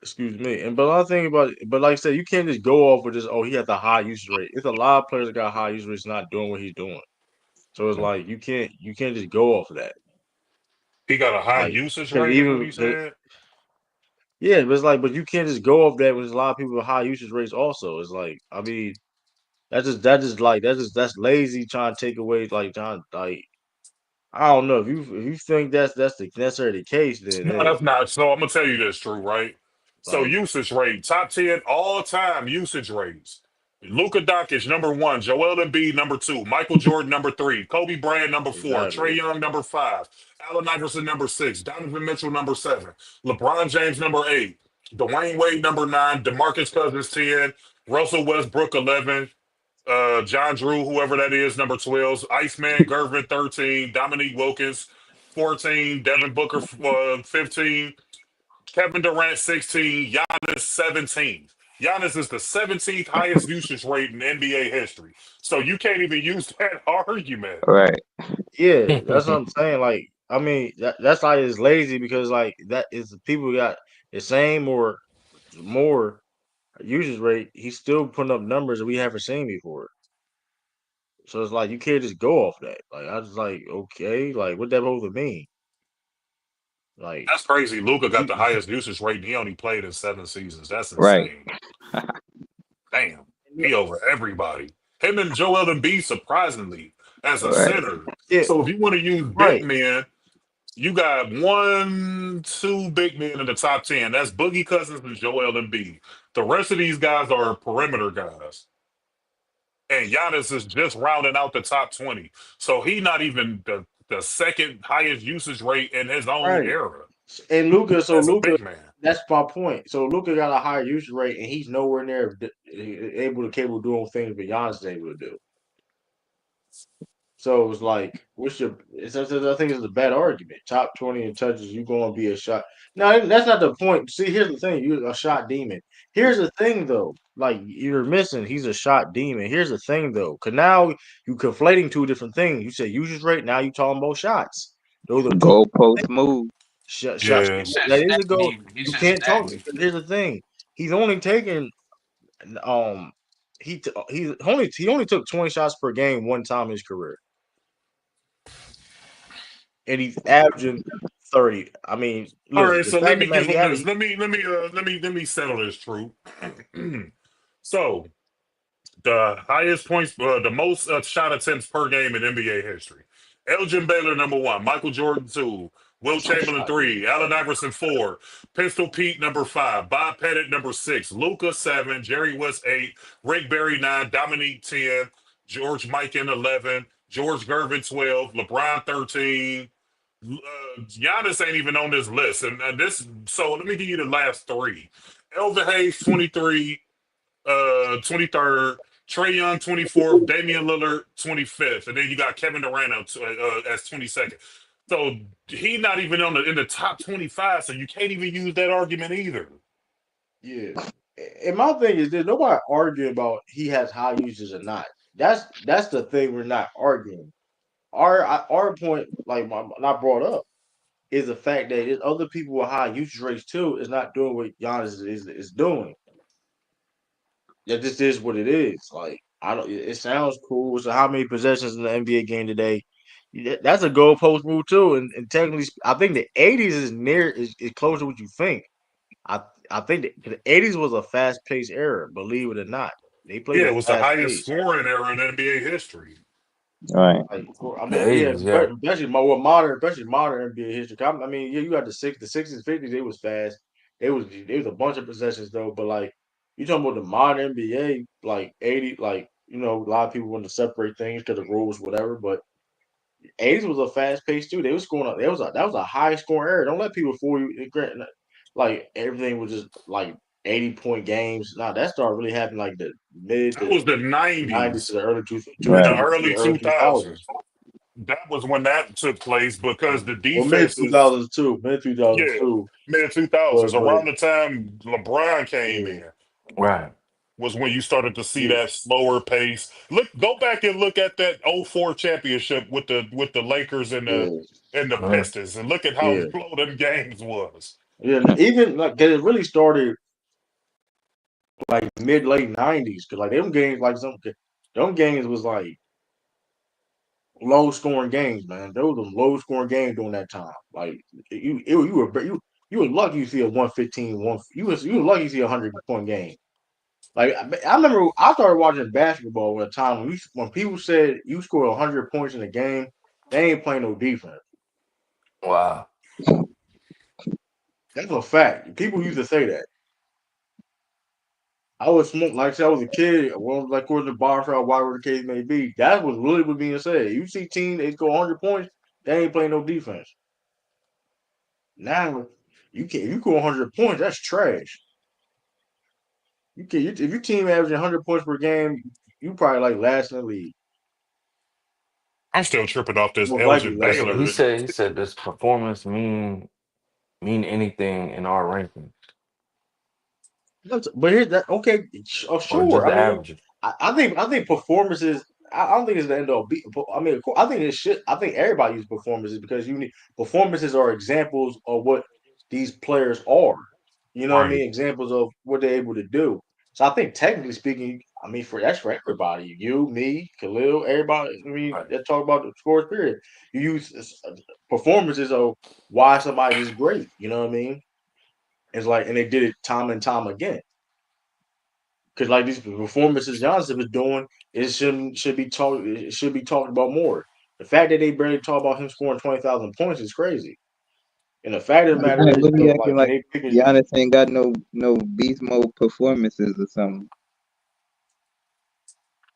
Excuse me. And but I think about it, but like I said, you can't just go off with just he has a high usage rate. It's a lot of players that got high usage rates not doing what he's doing. So it's Yeah. like you can't just go off of that. He got a high Like usage because rate, is what even he said. yeah, but it's like but you can't just go off that when there's a lot of people with high usage rates also. It's like I mean that's lazy trying to take away like trying like I don't know if you think that's the necessarily the case then No, hey that's not. So I'm gonna tell you this, True, right? So like usage rate, top 10 all time usage rates. Luka Doncic number one, Joel Embiid number two, Michael Jordan number three, Kobe Bryant number four, Trey exactly Young number five, Allen Iverson number six, Donovan Mitchell number seven, LeBron James number eight, Dwayne Wade number nine, DeMarcus Cousins 10, Russell Westbrook 11. John Drew, whoever that is, number 12. Iceman Gervin, 13. Dominique Wilkins, 14. Devin Booker, 15. Kevin Durant, 16. Giannis, 17. Giannis is the 17th highest usage rate in NBA history. So you can't even use that argument. Right. Yeah, that's what I'm saying. Like, I mean, that's like it's lazy because like that is the people got the same or more usage rate. He's still putting up numbers that we haven't seen before. So it's like you can't just go off that. Like I was like, okay, like what that supposed to mean? Like That's crazy. Luca got the you, highest usage rate, and he only played in 7 seasons. That's Right. insane. Damn, he over everybody. Him and Joel Embiid, surprisingly, as a Right. center. yeah, So if you want to use big right. men, you got one, two big men in the top 10. That's Boogie Cousins and Joel Embiid. The rest of these guys are perimeter guys. And Giannis is just rounding out the top 20. So he not even the second highest usage rate in his own Right. era And Luca, so as a Luca, big man. that's my point. So Luca got a higher usage rate, and he's nowhere near capable of doing things that Giannis is able to do. So it's like, I think it's a bad argument. Top 20 in touches, you going to be a shot. No, that's not the point. See, here's the thing: you're a shot demon. Here's the thing, though. Like you're missing, he's a shot demon. Here's the thing, though, because now you conflating two different things. You say usage rate, now you talking about shots. Those are two Goalpost move. shots. Yeah. That is a goal. He's You just can't talk. stagnant. Here's the thing: he's only taking he only took 20 shots per game one time in his career, and he's averaging 30. I mean, All listen, right, the so let fact me of the matter, give he him had this. Let me settle this truth. So the highest points, the most shot attempts per game in NBA history. Elgin Baylor, number one. Michael Jordan, two. Will Chamberlain, shot demon. three. Allen Iverson, four. Pistol Pete, number five. Bob Pettit, number six. Luca, seven. Jerry West, eight. Rick Barry, nine. Dominique, 10. George Mikan, 11. George Gervin, 12. LeBron, 13. Giannis ain't even on this list. And this, so let me give you the last three. Elvin Hayes, 23. 23rd, Trey Young 24th, Damian Lillard 25th, and then you got Kevin Durant as 22nd. So he not even on in the top 25, so you can't even use that argument either. Yeah. And my thing is this: nobody arguing about he has high usage or not. That's the thing we're not arguing. Our point, like not brought up, is the fact that there's other people with high usage rates too is not doing what Giannis is doing. That just is what it is. Like I don't. It sounds cool. So how many possessions in the NBA game today? That's a goalpost move too. And technically, I think the '80s is close to what you think. I I think the '80s was a fast paced era. Believe it or not, they played Yeah, a it was the fast highest pace. scoring era in NBA history. Right. Like I The mean, yeah, 80s, yeah. but especially modern NBA history. I mean, yeah, you got the '60s, '50s. They was fast. They was a bunch of possessions though. But like you talking about the modern NBA, like '80, like a lot of people want to separate things because the rules, whatever. But '80s was a fast pace too. They was scoring. That was a high scoring era. Don't let people fool you. Like everything was just like 80-point games. Now that started really happening like the mid That to was the '90s to 90s the early and the Right. to the early early 2000s. 2000s. That was when that took place because the Well, mid two defenses, thousands too. Mid two thousands yeah, too. mid 2000s, But around the time LeBron came yeah, in, Right. was when you started to see yeah, that slower pace. Go back and look at that '04 championship with the Lakers yeah, and the Right. Pistons, and look at how yeah, slow them games was. yeah. Even like 'cause it really started like mid late '90s because like them games them games was like low scoring games, man. Those were low scoring games during that time. Like you were lucky to see a 115 one. You were lucky to see a 100-point game. Like I remember, I started watching basketball at a time when people said you score 100 points in a game, they ain't playing no defense. Wow. That's a fact. People used to say that. I was smoke like I said, I was a kid. Well, like going to the bar for whatever the case may be. That was really what being said. You see teams they score 100 points, they ain't playing no defense. Now you can't. You score 100 points, that's trash. You can if your team averaging 100 points per game. you probably like last in the league. I'm still tripping off this Most likely Elgin last in the Baylor. league. He said does performance mean anything in our rankings But here's that. Okay, or just sure. the I mean, averages? I think performances. I don't think it's the end all. I mean, I think it should. I think everybody uses performances because you need performances are examples of what these players are. You know what I Right. mean? Examples of what they're able to do. So I think technically speaking, I mean, that's for everybody. You, me, Khalil, everybody. I mean, Right. let's talk about the scores. Period. You use performances of why somebody is great. You know what I mean? It's like, and they did it time and time again. Because like these performances Giannis was doing, it should be talked about more. The fact that they barely talk about him scoring 20,000 points is crazy. And the fact of the matter Like, is, what are you like acting when like they pick it, Giannis ain't got no beast mode performances or something?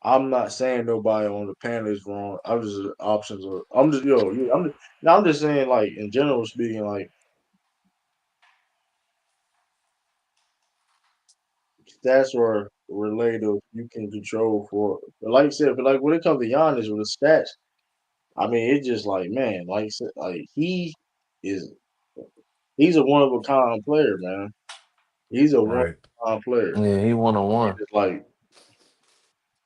I'm not saying nobody on the panel is wrong. I'm just options are. I'm just I'm just saying like in general speaking, like stats are relative. You can control for, but like I said, but like when it comes to Giannis with the stats, I mean it's just like man, like I said, like is he's a one of a kind player, man. He's a one of Right. a kind player. Yeah, he 1-on-1. It's like,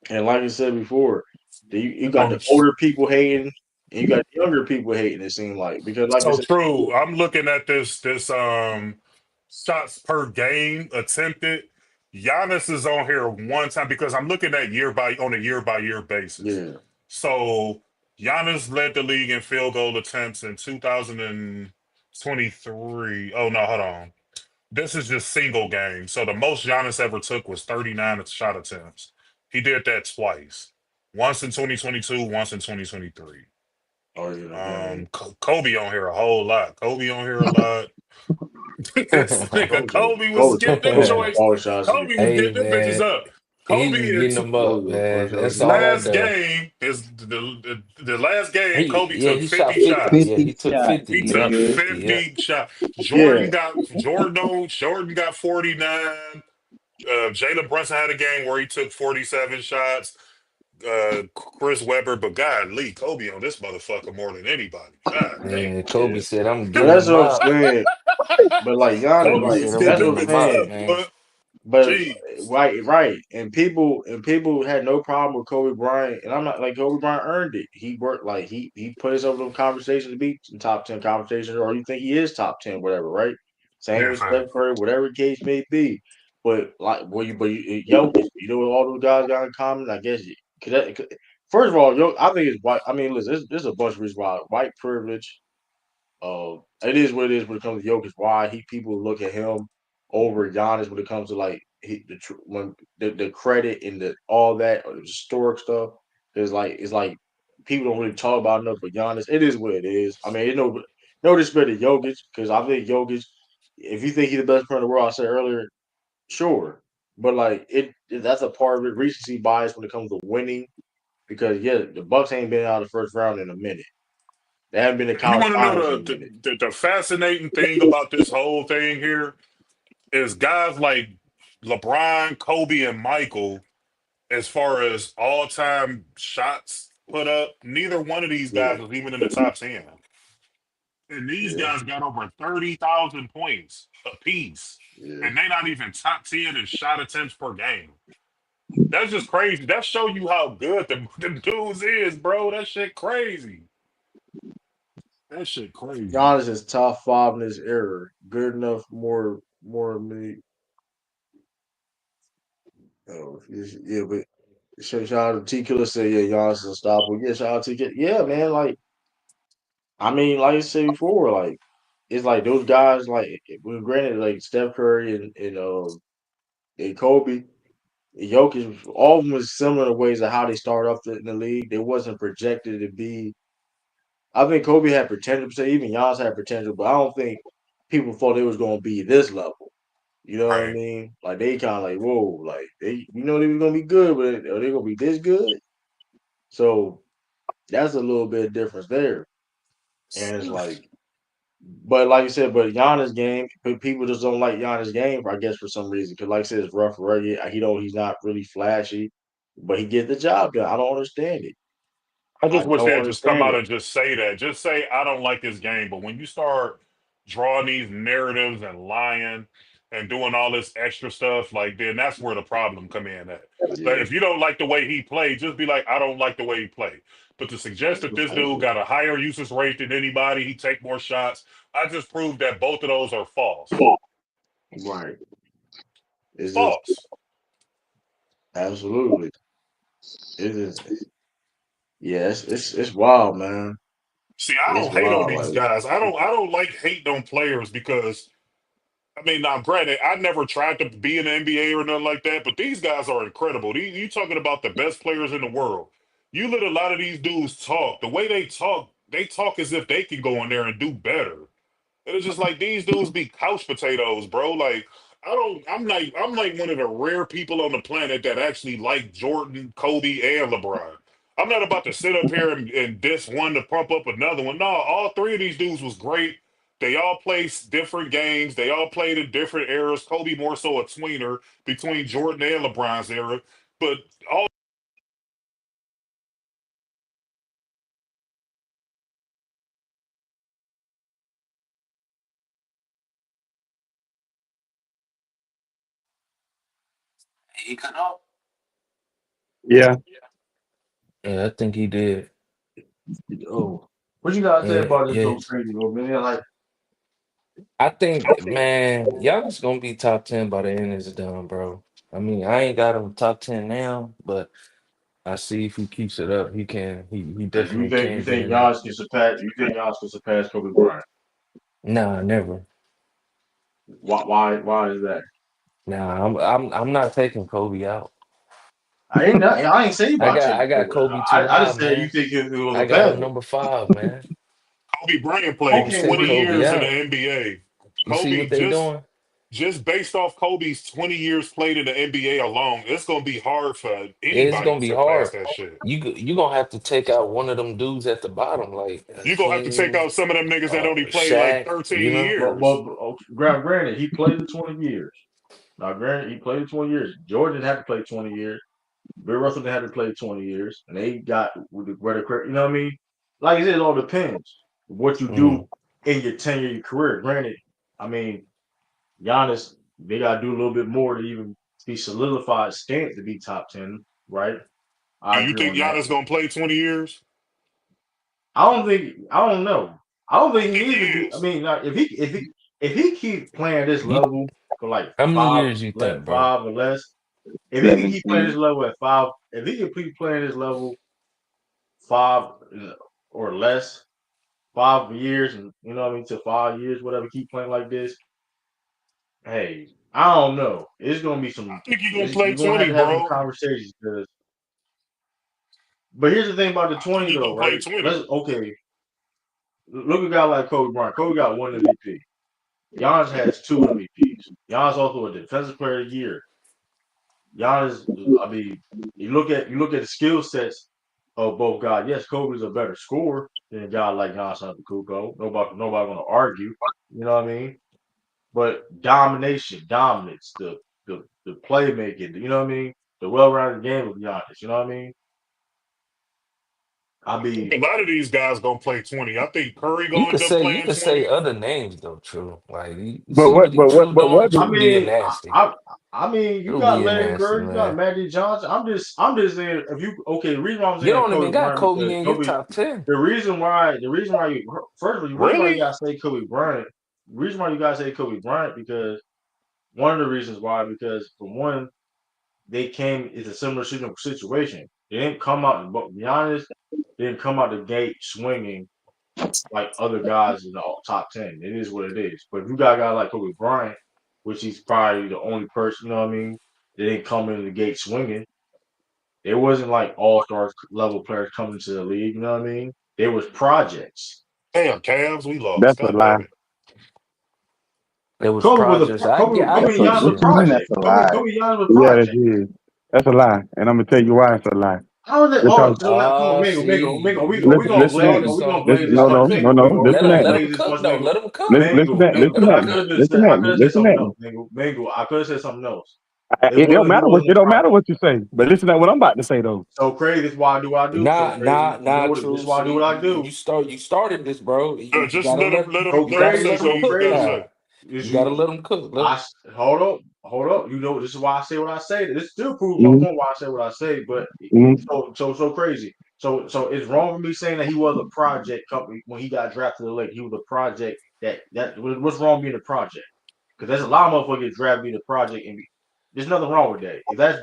and like I said before, you got Um, the older people hating, and you got the younger people hating. It seemed like because, like I so said true. before, I'm looking at this shots per game attempted. Giannis is on here one time because I'm looking at year by year basis. yeah, So Giannis led the league in field goal attempts in 2023. Oh no, hold on. This is just single game. So the most Giannis ever took was 39 shot attempts. He did that twice. Once in 2022, once in 2023. oh yeah, man, Kobe on here a whole lot. Kobe on here a lot. This nigga Kobe was getting them Kobe took joints. all the shots. Kobe was Hey getting them bitches man, up. he Kobe was getting is them up, Kobe was man. first shot. That's He all that last does. game is the last game. Kobe took He shot 50 50. Yeah, shots. Fifty he took shots, 50. He Yeah, took nigga. 50. Yeah. 50 shots. Yeah, Jordan got 49. Jalen Brunson had a game where he took 47 shots. Chris Webber, but God, Lee Kobe on this motherfucker more than anybody. God damn. Man, Kobe yeah. said I'm But getting that's them what I'm up. saying. But like Giannis, Kobe like said Kobe's I'm that's getting what them getting I'm them bitches up, saying. up, man. boy. But Jeez. right, and people had no problem with Kobe Bryant, and I'm not like Kobe Bryant earned it. He worked like he put himself in conversations to be in top 10 conversations, or you think he is top 10, whatever, right? Same Yeah, with fam. Steph Curry, whatever the case may be. But like, Jokic, you know what all those guys got in common? I guess first of all, I think it's white. I mean, listen, there's a bunch of reasons why white privilege. It is what it is when it comes to Jokic. Why people look at him over Giannis when it comes to like when the credit and the all that or the historic stuff is like it's like people don't really talk about enough. But Giannis, it is what it is. I mean, no disrespect to Jokic because I think Jokic. If you think he's the best player in the world, I said earlier, sure. But like that's a part of it. Recency bias when it comes to winning because yeah, the Bucks ain't been out of the first round in a minute. They haven't been in You college want to finals in know a minute. the fascinating thing about this whole thing here is guys like LeBron, Kobe, and Michael, as far as all time shots put up, neither one of these Yeah, guys was even in the top 10. And these yeah, guys got over 30,000 points apiece. yeah. And they not even top 10 in shot attempts per game. That's just crazy. That show you how good them dudes is, bro. That shit crazy. That shit crazy. Giannis is top five in this era. Good enough, more than me. Oh, yeah, but shout out to T Killer say yeah, Giannis is unstoppable. Yeah, shout out to T. Yeah, man. Like I mean, like I said before, like it's like those guys. Like well, granted, like Steph Curry and Kobe, and Jokic, all of them was similar in ways of how they started off in the league. They wasn't projected to be. I think Kobe had potential. Say even Giannis had potential, but I don't think people thought it was going to be this level. You know what I Right. mean? Like they kind of like, whoa, like they were gonna be good, but are they gonna be this good? So that's a little bit of difference there. And it's like, but like you said, but Giannis game, people just don't like Giannis game, I guess for some reason. Because like I said, it's rough, rugged. He's not really flashy. but he get the job done. I don't understand it. I I just wish don't they'd just come understand out it. and just say that. Just say I don't like this game. But when you start drawing these narratives and lying and doing all this extra stuff, like then that's where the problem come in at. But Yeah, if you don't like the way he played, just be like, I don't like the way he played. But to suggest that this dude got a higher usage rate than anybody, he take more shots, I just proved that both of those are false. right. It's just False. absolutely. It is. Yeah, it's wild, man. See, I It's don't hate on wild. these Like guys. I don't like hating on players because I mean, now granted, I never tried to be in the NBA or nothing like that, but these guys are incredible. You talking about the best players in the world. You let a lot of these dudes talk. The way they talk as if they can go in there and do better. And it's just like these dudes be couch potatoes, bro. Like I don't. I'm like one of the rare people on the planet that actually like Jordan, Kobe, and LeBron. I'm not about to sit up here and diss one to pump up another one. No, all three of these dudes was great. They all played different games. They all played in different eras. Kobe more so a tweener between Jordan and LeBron's era. But all He cut off. Yeah, Yeah, I think he did. oh, what you gotta say Yeah, about this yeah. so crazy, bro? Man, like I think, man, Giannis gonna be top 10 by the end of the done, bro. I mean, I ain't got him top 10 now, but I see if he keeps it up, he can. He you definitely think you can be think in there. Giannis can surpass? You think Giannis can surpass Kobe Bryant? Nah, never. Why is that? Nah, I'm not taking Kobe out. I ain't saying I about got taking I got Kobe. Kobe too I high, just said you man. think it was I a got him failure. number 5, man. Kobe Bryant played Can't Okay, take 20 but Kobe years in the out. NBA. You see Kobe what they doing? just based off Kobe's 20 years played in the NBA alone, it's gonna be hard for It's anybody gonna to be surpass hard. that shit. You gonna have to take out one of them dudes at the bottom, like You're gonna have to take King, out some of them niggas that only played like Shaq. 13 but years. okay, granted, he played the 20 years. Now, granted, he played 20 years. Jordan had to play 20 years. Bill Russell had to play 20 years, and they got with the where the you know what I mean. Like I said, it all depends what you Mm. do in your tenure, your career. Granted, I mean Giannis, they got to do a little bit more to even be solidified stance to be top 10, right? Do I you agree think on that. Giannis gonna play 20 years? I don't think. I don't know. I don't think I he think needs to he be. I is. mean, like, if he keep playing this You, level for like how many five, years you think, bro? 5 or less, if he can keep playing this 17. level at 5, if he can keep playing this level 5 or less, 5 years, and you know what I mean, to 5 years, whatever, keep playing like this. Hey, I don't know. It's gonna be I some. think he's gonna play You're gonna have 20, to have some bro. conversations. But here's the thing about the I think 20 he's though, gonna play right? 20. Let's okay. Look at a guy like Kobe Bryant. Kobe got one MVP. Giannis has two MVPs. Giannis also a defensive player of the year. Giannis, I mean, you look at the skill sets of both guys. Yes, Kobe's a better scorer than a guy like Giannis Antetokounmpo. Nobody gonna argue. You know what I mean? But domination, dominance, the playmaking, you know what I mean? The well-rounded game of Giannis. You know what I mean? I I think mean, a lot of these guys gonna play 20. I think Curry You gonna could end up say you playing could say 20. other names though, True. Like you But see what? what he But what? True But doing. what? I True mean, being nasty. I mean, you True got being Larry nasty, Bird, you got man. Magic Johnson. I'm just saying if you okay, the reason why I'm You saying don't even Kobe got Bryant Kobe because in your Kobe, top 10. the reason why you first of all, the reason why you Really? gotta say Kobe Bryant, the reason why you gotta say Kobe Bryant because one of the reasons why because for one they came is a similar situation. They didn't come out, but to be honest, they didn't come out the gate swinging like other guys in the top 10. It is what it is. But if you got a guy like Kobe Bryant, which he's probably the only person, you know what I mean, that didn't come into the gate swinging. There wasn't like all star level players coming to the league, you know what I mean? There was projects. Damn, Cavs, we lost. That's a God lie. damn it. It was projects. I That's Kobe a. and give Giannis What were shit. you mean? project. That's a lie. Kobe and Giannis were Yeah, that project. is. That's a lie, and I'm gonna tell you why it's a lie. How is it? Oh, Because so now come on, Mingo, Mingo, See, Mingo. you Are we listen, gonna listen at blaze? started me. Are we gonna something. blaze Listen, this no, Let much, him no, cook. no, Mingo? no. Mingo, are we Let Listen gonna him at let me. him blaze this cook much, though. Mingo? Let him cook. Listen, Mango, listen at, Mango, listen I at could me. have just said, Listen I at could me. have said Listen something at me. else, Mango. Mango, I could have said something else. It It don't wasn't. He matter what wasn't it a don't project. matter what you say. But listen to what I'm about to say though. So crazy. This is why I do what I do. So Nah, crazy. nah, You know nah, what? This is true. why I do what See, I do. you started this, bro. You Just gotta let him So you let him gotta crazy. say let what them So he's cook gotta crazy. say. now. Is You gotta you? let them cook. Hold up, hold up. You know this is why I say what I say. This still proves my Mm-hmm. point. Why I say what I say. But Mm-hmm. so crazy. So it's wrong for me saying that he was a project company when he got drafted to the Lakers. He was a project what's wrong being a project? Because there's a lot of motherfuckers get drafted being a project and there's nothing wrong with that. If that's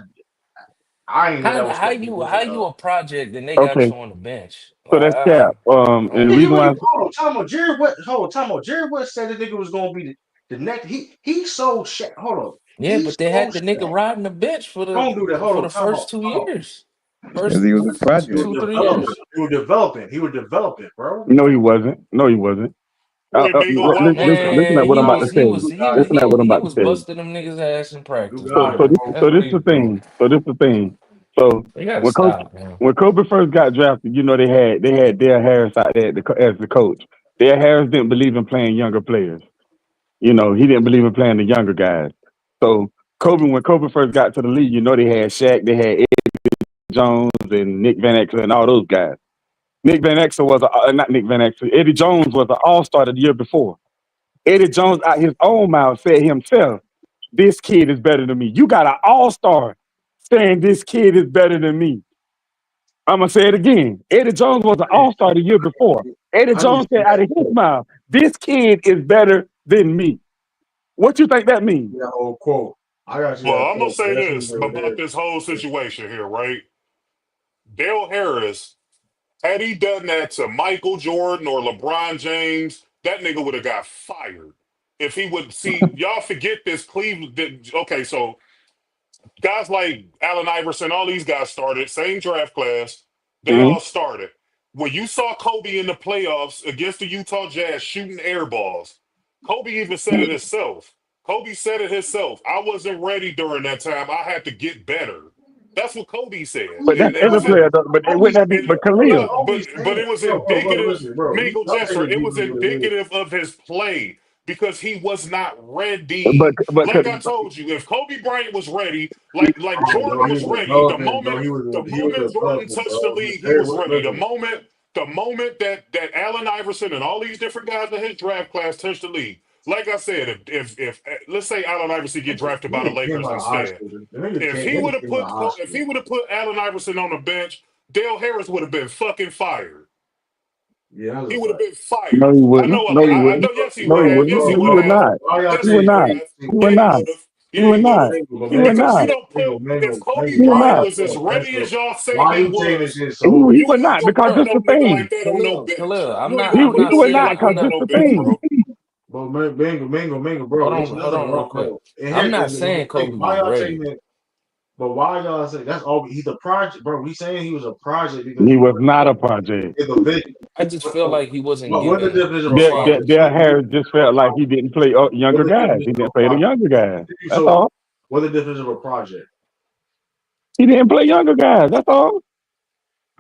I ain't know that was How supposed to be you was how you a project and they got Okay, you on the bench? so Like that's cap. I And the Yeah, don't reason why hold on, time out. Jerry West, hold on, time out. Jerry West said the nigga was gonna be the next. He sold Shaq. Hold on, yeah, he but they sold had the Shaq. nigga riding the bench Don't do that. Hold for on, the time out, first two time out. years. Because First he was a He was project. 2, 3 developing. years. He was developing. He was developing, bro. no he wasn't. No he wasn't. Wait, Mingo, why wasn't he? Listen at Man, what I'm about to say. You got it. Listen at what I'm he about to was say. busting them niggas ass in You practice, got it, man. bro. That's what he The was doing. thing. So this the thing. So They gotta when Kobe stop, man. when Kobe first got drafted, you know they had Dale Harris out there as the coach. Dale Harris didn't believe in playing younger players. You know he didn't believe in playing the younger guys. So when Kobe first got to the league, you know they had Shaq, they had Eddie Jones and Nick Van Exel and all those guys. Nick Van Exel was not Nick Van Exel. Eddie Jones was an All Star the year before. Eddie Jones out his own mouth said himself, "This kid is better than me." You got an All Star saying this kid is better than me. I'm gonna say it again. Eddie Jones was an All Star the year before. Eddie I didn't Jones see said out of his mouth, "This kid is better than me." What you think that means? that old quote. I got to see Well, that I'm gonna quote. say That's what this right about there. this whole situation here, right? Dale Harris, had he done that to Michael Jordan or LeBron James, that nigga would have got fired. If he would see, y'all forget this Cleveland. Okay, so guys like Allen Iverson, all these guys started, same draft class. They Mm-hmm. all started. When you saw Kobe in the playoffs against the Utah Jazz shooting air balls, Kobe even said it himself. Kobe said it himself. I wasn't ready during that time. I had to get better. That's what Kobe said. But that's And every was it player. Though. But it wouldn't Kobe's that be? and But bro, Khalil. no, Kobe's but saying, it was bro, indicative, listen, bro. Mingo Y'all Jester, taking it deep was into what it is. indicative of his play because he was not But ready. but Like I told you, if Kobe Bryant was ready, like Jordan Bro, he was was ready, developing, bro. the He was moment Jordan developing, touched the bro. league, he Hey, was ready. listen, The moment that Allen Iverson and all these different guys in his draft class touched the league. Like I said, if let's say Allen Iverson get drafted by the nigga came Lakers out of high instead, school. The nigga came out of high If school. he would have put Allen Iverson on the bench, Dale Harris would have been fucking fired. Yeah, that's He a would have fact. been no, fired. he I wouldn't. know. No, he I wouldn't. know. Yes, he No, would he have. wouldn't. Yes, he He would would have. not. Why y'all He Yes, would he saying would not. have. He would Yeah, he not. would have. He Yeah, would he would not. have. He would Because you not. don't put. If Kobe He would Bryant not. was as ready as y'all say Why he you saying this was, shit so? He you would wasn't not gonna because put this no the nigga thing. like that on no bench. Khalil, You ain't He gonna I'm put not no would nigga saying not like I'm because that on this not no the bench, thing. bro. But Mingo, bro. hold Listen, on, that's hold a on real real quick. quote. And I'm here, not and the saying thing, Kobe why was y'all saying ready. that? But why y'all saying that's all? He's a project, bro. We saying he was a project because He he was was not a project. in the vision. I just feel like he wasn't What's the given definition of the a project? chance. Dale Harris just felt like he didn't play What's younger the guys. definition He of didn't a play the project? younger guys. That's So, all. what's the definition of a project? He didn't play younger guys. That's all.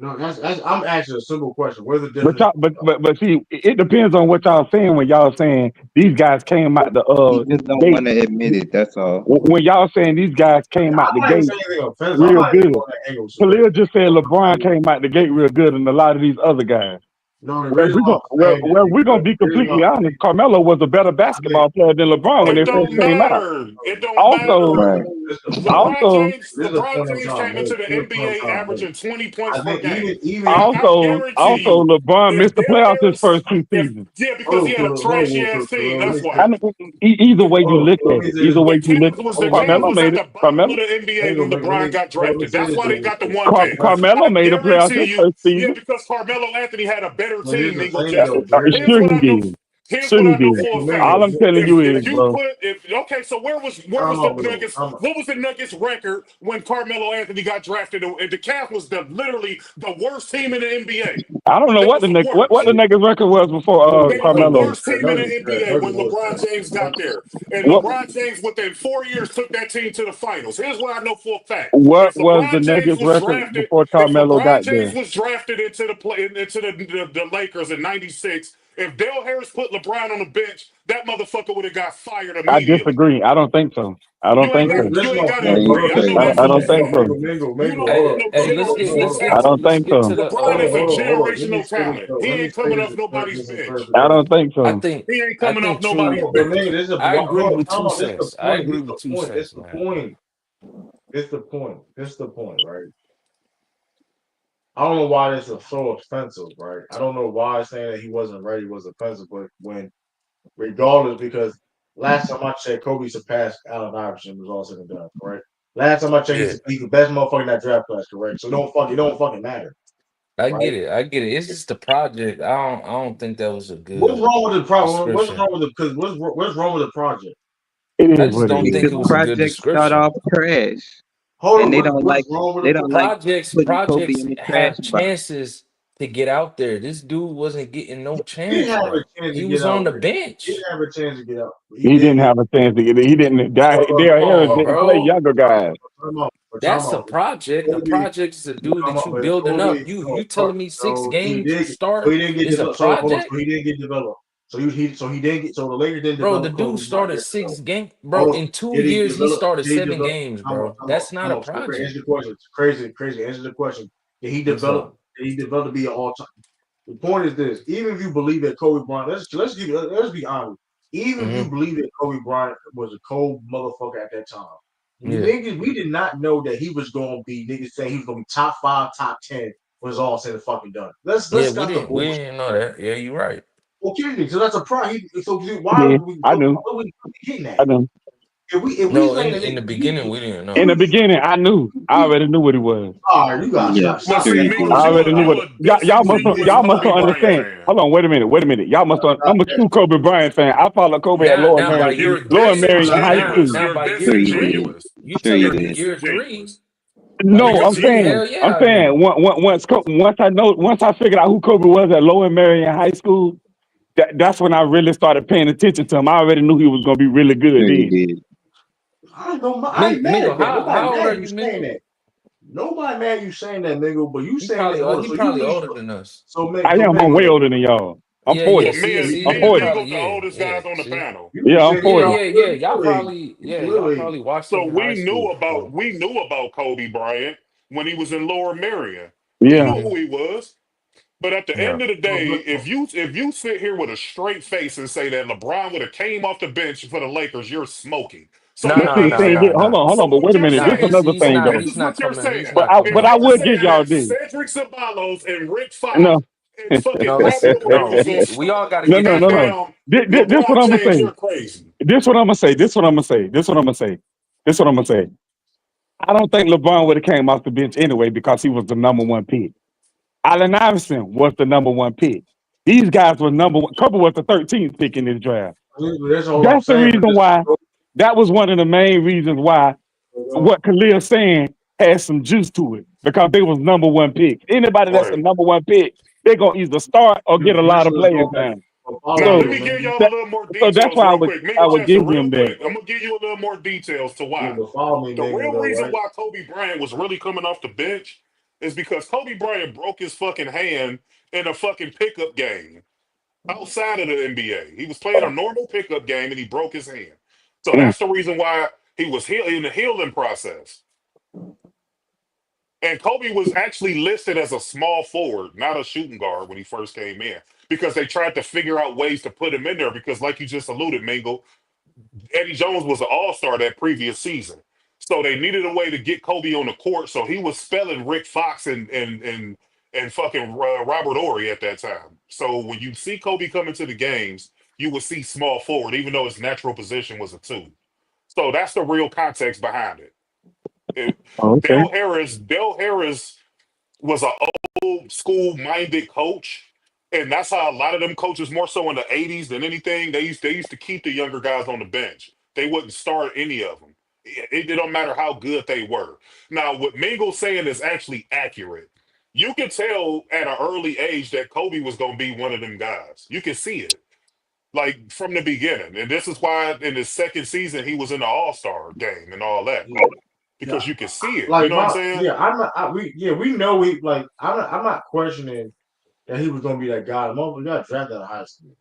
No, that's I'm asking a simple question. What's the But difference? y'all, but see, it depends on what y'all saying when y'all saying these guys came out the He just don't gate. want to admit it. That's all. When y'all saying these guys came out the I'm not even gate saying anything offensive. I'm real not even good. going that angle with Khalil that. just said LeBron came out the gate real good, and a lot of these other guys. No, the Well, if reason we why go, I'm saying this we're gonna because be the reason why completely honest. Carmelo was a better I mean, basketball player than LeBron when It they bro, first don't came out. matter. It don't Also, matter. Right. this is the point. also, This is the LeBron point I'm James trying to came into make. the This is the point I'm NBA trying to make. averaging 20 points I per think game. even And I guarantee also, you, LeBron if missed the Dale playoffs his Harris, first two if seasons. yeah, because he had a hold trashy on, ass team. let That's me why. I mean, either way you look let at me it, say this. either way you look, The Hold Cavs Carmelo was at made it. the bottom of the NBA when on, LeBron got let me drafted. say That's this why they real got the quick. one pick. Carmelo I made the playoffs guarantee his you, first yeah, season. because Carmelo Anthony had a better But here's team, the Mingo thing though, Jester. Dre. Here's Sure what he I know. did. Here's Sure what he I know did. for a All fact. I'm telling you If is, you bro. put if okay, so where was Time the out, bro. Nuggets? What was the Nuggets record when Carmelo Anthony got drafted? And the Cavs was literally the worst team in the NBA. I don't know They what was the the what worst. the Nuggets record was before They was the Carmelo. worst team in the NBA when LeBron James got there. And What LeBron James, within 4 years, took that team to the finals. Here's what I know for a fact. what was the Nuggets record before If Carmelo LeBron got James there? was drafted into the Lakers in '96, if Dale Harris put LeBron on the bench, that motherfucker would have got fired I immediately. disagree. I don't think so. I don't You ain't think got so. This is you ain't my got to point. Man, you Hold agree. on. I This is know my that's I crazy. what don't you point. think say. so. You Mingle. don't Hold Hey, on. no hey, I generational don't let's think get so. to the LeBron is a Hold on. generational Let me finish talent. though. He Let me ain't say coming this. off nobody's This is bench. perfect I though. don't think I so. think He ain't I coming off think nobody's True. No, but bench. man, this is I agree hold with on. two This is the cents. I point. agree This is with the two point. This is cents, the man. point. This is the point. This is the point, right? I don't know why this is so offensive, right? I don't know why saying that he wasn't ready was offensive, but when regardless, because last time I checked, Kobe surpassed Allen Iverson was all said and done, correct? Last time I checked, Yeah, he's the best motherfucker in that draft class, correct? So it don't fucking matter, I right? get it. I get it. It's just the project. I don't think that was a What's good wrong with the problem? What's description. wrong with the because what's wrong with the project? It I is just what it don't think Because it is, was a man. good projects start description. off trash, Hold and on, they don't what's like wrong with they the don't like putting Kobe Projects in the trash have box. chances to get out there. This dude wasn't getting no He didn't chance, have a bro. chance to He get was on out the there. He didn't bench. have a chance to get out. He He did didn't get have a chance to get it. He didn't. Dale Come Harris on, didn't play bro. younger guys. That's a Out. project. A Kobe, project is a dude that you but building Kobe, up. You no, telling me six so he games you did. So start he didn't get is a developed. So hold on. project? So he didn't get developed. So he didn't get. So the Lakers didn't Bro, the develop dude Kobe Bryant. started Yes or no? 6 games. Bro, Hold on. in two Did he years, he develop? started Did he seven develop? games, bro. That's not a Okay, project. answer the question. It's crazy, crazy. Answer the question. Did he What's develop? up? Did he develop to be an all time? The point is this: even if you believe that Kobe Bryant, let's be honest. Even if you Hmm. believe that Kobe Bryant was a cold motherfucker at that time, Yeah. niggas, we did not know that he was going to be niggas saying he was going to be top 5, top 10 when it's all said and fucking done. Yeah, Let's we stop the didn't we bullshit. didn't know that. Yeah, you're right. Okay, so that's a problem. So why Yeah, would we? I What knew. are we getting I at? knew. If we No, saying in that in the beginning we didn't In know. the beginning, I knew. I already knew what he was. all right, you Yeah, gotta But stop sure see, you that. Mingles, did. I already knew what. you a Y'all must. disingenuous Y'all must Kobe don't Bryant understand. fan. Hold on. Wait a minute. Wait a minute. Y'all must. Stop I'm a that. true Kobe Bryant fan. I followed Kobe at Now by You're year Lower Marion Stop High that. disingenuous. School. now You're by Sure year you three, did. disingenuous. you Sure you telling You're me did. year three? disingenuous. No, Because I'm Yeah, saying. hell yeah, I'm I saying. knew. Once I figured out who Kobe was at Lower Marion High School, that's when I really started paying attention to him. I already knew he was gonna be really good Sure you then. did. I ain't mad Mingo, at that. Nobody how old mad are at you you, saying Mingo? that. Nobody mad at you saying that, nigga. But you He saying that. probably Hold on. he So you probably really older than us. I am. I'm way Mingo. older than y'all. I'm Yeah, yeah. 40. Well, See, I'm me see, and he 40. Mingo, probably the yeah, oldest yeah. guys on the See, panel. Yeah, I'm yeah, 40. yeah, yeah. Y'all You probably watched him So in high school. So, we knew about Kobe Bryant when he was in Lower Merion. We Yeah. knew hmm who he was. But at the yeah. end of the day, if you sit here with a straight face and say that LeBron would have came off the bench for the Lakers, you're smoking. So No, But that no, see, means no, thing no, is, no, hold on. so But what wait a you're minute. no. This is saying, another He's thing not. though. this He's is not what you're coming. saying. He's But not coming If I off you're the would give saying bench. y'all that this. Cedric Ceballos and Rick No. Fox and fucking No, Robert listen. Ory No, was gonna we all start got to the get this No. right. goddamn This what LeBron I'm gonna James, say. you're crazy. This what I'm gonna say. This what I'm gonna say. This what I'm gonna say. This what I'm gonna say. I don't think LeBron would have came off the bench anyway because he was the number one pick. Allen Iverson was the number one pick. These guys were number one. Kobe was the 13th pick in this draft. That's all I'm That's the saying. But reason why. That was one of the main reasons why what Khalil's saying has some juice to it because they was number one pick. Anybody that's a Right. number one pick, they're gonna either start or get a lot of let's playing go back. time. Now Follow So let me, me give man. y'all a that little more so that's details why real quick. I Mingo would Chester, give real him that. quick. I'm gonna give you a little more details to Yeah, why. but follow me, The Mingo, real though, reason right? why Kobe Bryant was really coming off the bench is because Kobe Bryant broke his fucking hand in a fucking pickup game outside of the NBA. He was playing a normal pickup game and he broke his hand. So Mm. that's the reason why he was in the healing process. And Kobe was actually listed as a small forward, not a shooting guard when he first came in, because they tried to figure out ways to put him in there. Because, like you just alluded, Mingle, Eddie Jones was an all-star that previous season. So they needed a way to get Kobe on the court. So he was spelling Rick Fox and fucking Robert Ory at that time. So when you see Kobe come into the games, you would see small forward, even though his natural position was a two. So that's the real context behind it. it Okay. Dale Harris was an old school minded coach. And that's how a lot of them coaches, more so in the 80s than anything, they used to keep the younger guys on the bench. They wouldn't start any of them. It don't matter how good they were. Now, what Mingo's saying is actually accurate. You could tell at an early age that Kobe was going to be one of them guys. You can see it, like from the beginning. And this is why in his second season he was in the All-Star game and all that, Yeah. because you can see it. You Like know what I'm saying? I'm not. We know he I'm not questioning that he was gonna be that guy. The moment we got drafted out of high school,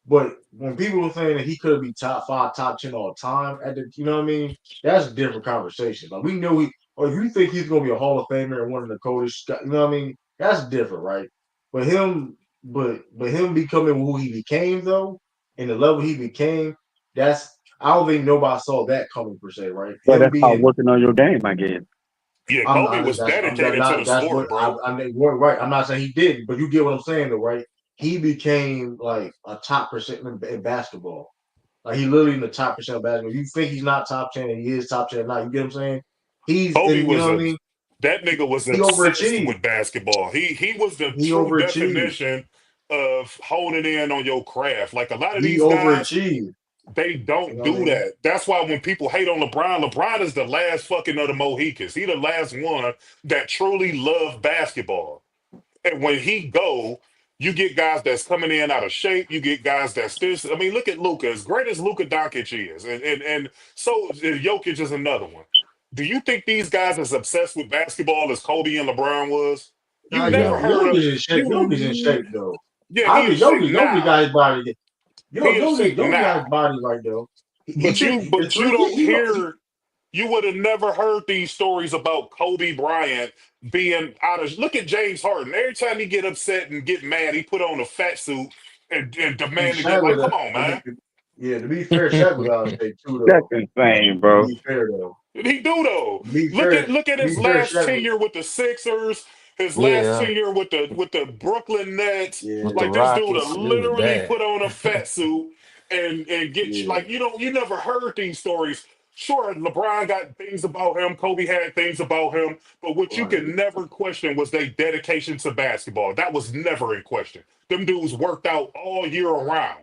But when people were saying that he could be top 5, top 10 all time at the, you know what I mean? That's a different conversation. Like we know or if you think he's gonna be a Hall of Famer and one of the coldest, you know what I mean? That's different, right? But him becoming who he became though, and the level he became, that's I don't think nobody saw that coming per se, right? But Him that's called being working on your game, I guess. Yeah, I'm Kobe not. was I'm not. dedicated to the That's sport, what bro. I mean. Right. I'm not saying he didn't, but you get what I'm saying, though, right? He became like a top percent in basketball. Like he literally in the top percent of basketball. You think he's not top 10, and he is top 10 now. You get what I'm saying? He's Kobe and you was know what I a mean. that nigga was He obsessed overachieved. with basketball. He was the He true overachieved. definition of honing in on your craft. Like a lot of He these guys, overachieved. they You don't know what I do mean? that. That's why when people hate on LeBron, LeBron is the last fucking of the Mohicans. He the last one that truly loved basketball. And when he go, you get guys that's coming in out of shape. You get guys that's this. I mean, look at Luka. As great as Luka Doncic is, and so Jokic is another one. Do you think these guys as obsessed with basketball as Kobe and LeBron was? You Nah, never No. heard of Jokic in shape. Jokic in you. shape though. Yeah, I he in think shape Jokic got now. his body. He in shape Jokic got his now. body right though. He But took you, it's but you 3 years. don't hear. You would have never heard these stories about Kobe Bryant being out of. Look at James Harden. Every time he get upset and get mad, he put on a fat suit and And demand to get Shaq like, was come on, I mean, man. yeah. To be fair, Shaq was out of shape too, That's though. insane, To bro. be fair, though. He do though. To be Look at fair, look at to be his fair, last Shaq was tenure with the Sixers, his last Yeah, tenure with the Brooklyn Nets. yeah, with the Like this dude Rockets, it was literally bad. put on a fat suit and get yeah. like you never heard these stories. Sure, LeBron got things about him, Kobe had things about him, but what you Right. can never question was their dedication to basketball. That was never in question. Them dudes worked out all year around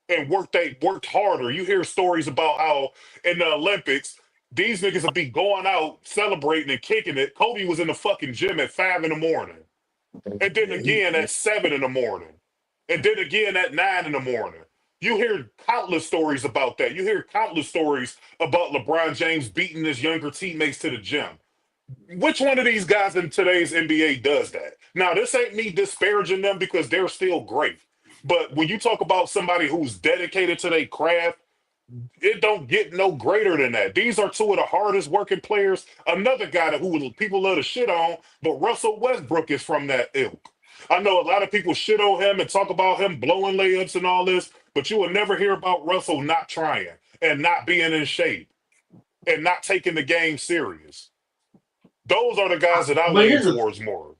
and worked harder. You hear stories about how in the Olympics, these niggas would be going out celebrating and kicking it. Kobe was in the fucking gym at 5 in the morning. And then Yeah, again at 7 in the morning. And then again at 9 in the morning. You hear countless stories about that. You hear countless stories about LeBron James beating his younger teammates to the gym. Which one of these guys in today's NBA does that? Now, this ain't me disparaging them because they're still great. But when you talk about somebody who's dedicated to their craft, it don't get no greater than that. These are two of the hardest working players. Another guy that who people love to shit on, but Russell Westbrook is from that ilk. I know a lot of people shit on him and talk about him blowing layups and all this, but you will never hear about Russell not trying and not being in shape and not taking the game serious. Those are the guys that I but lean here's the towards more.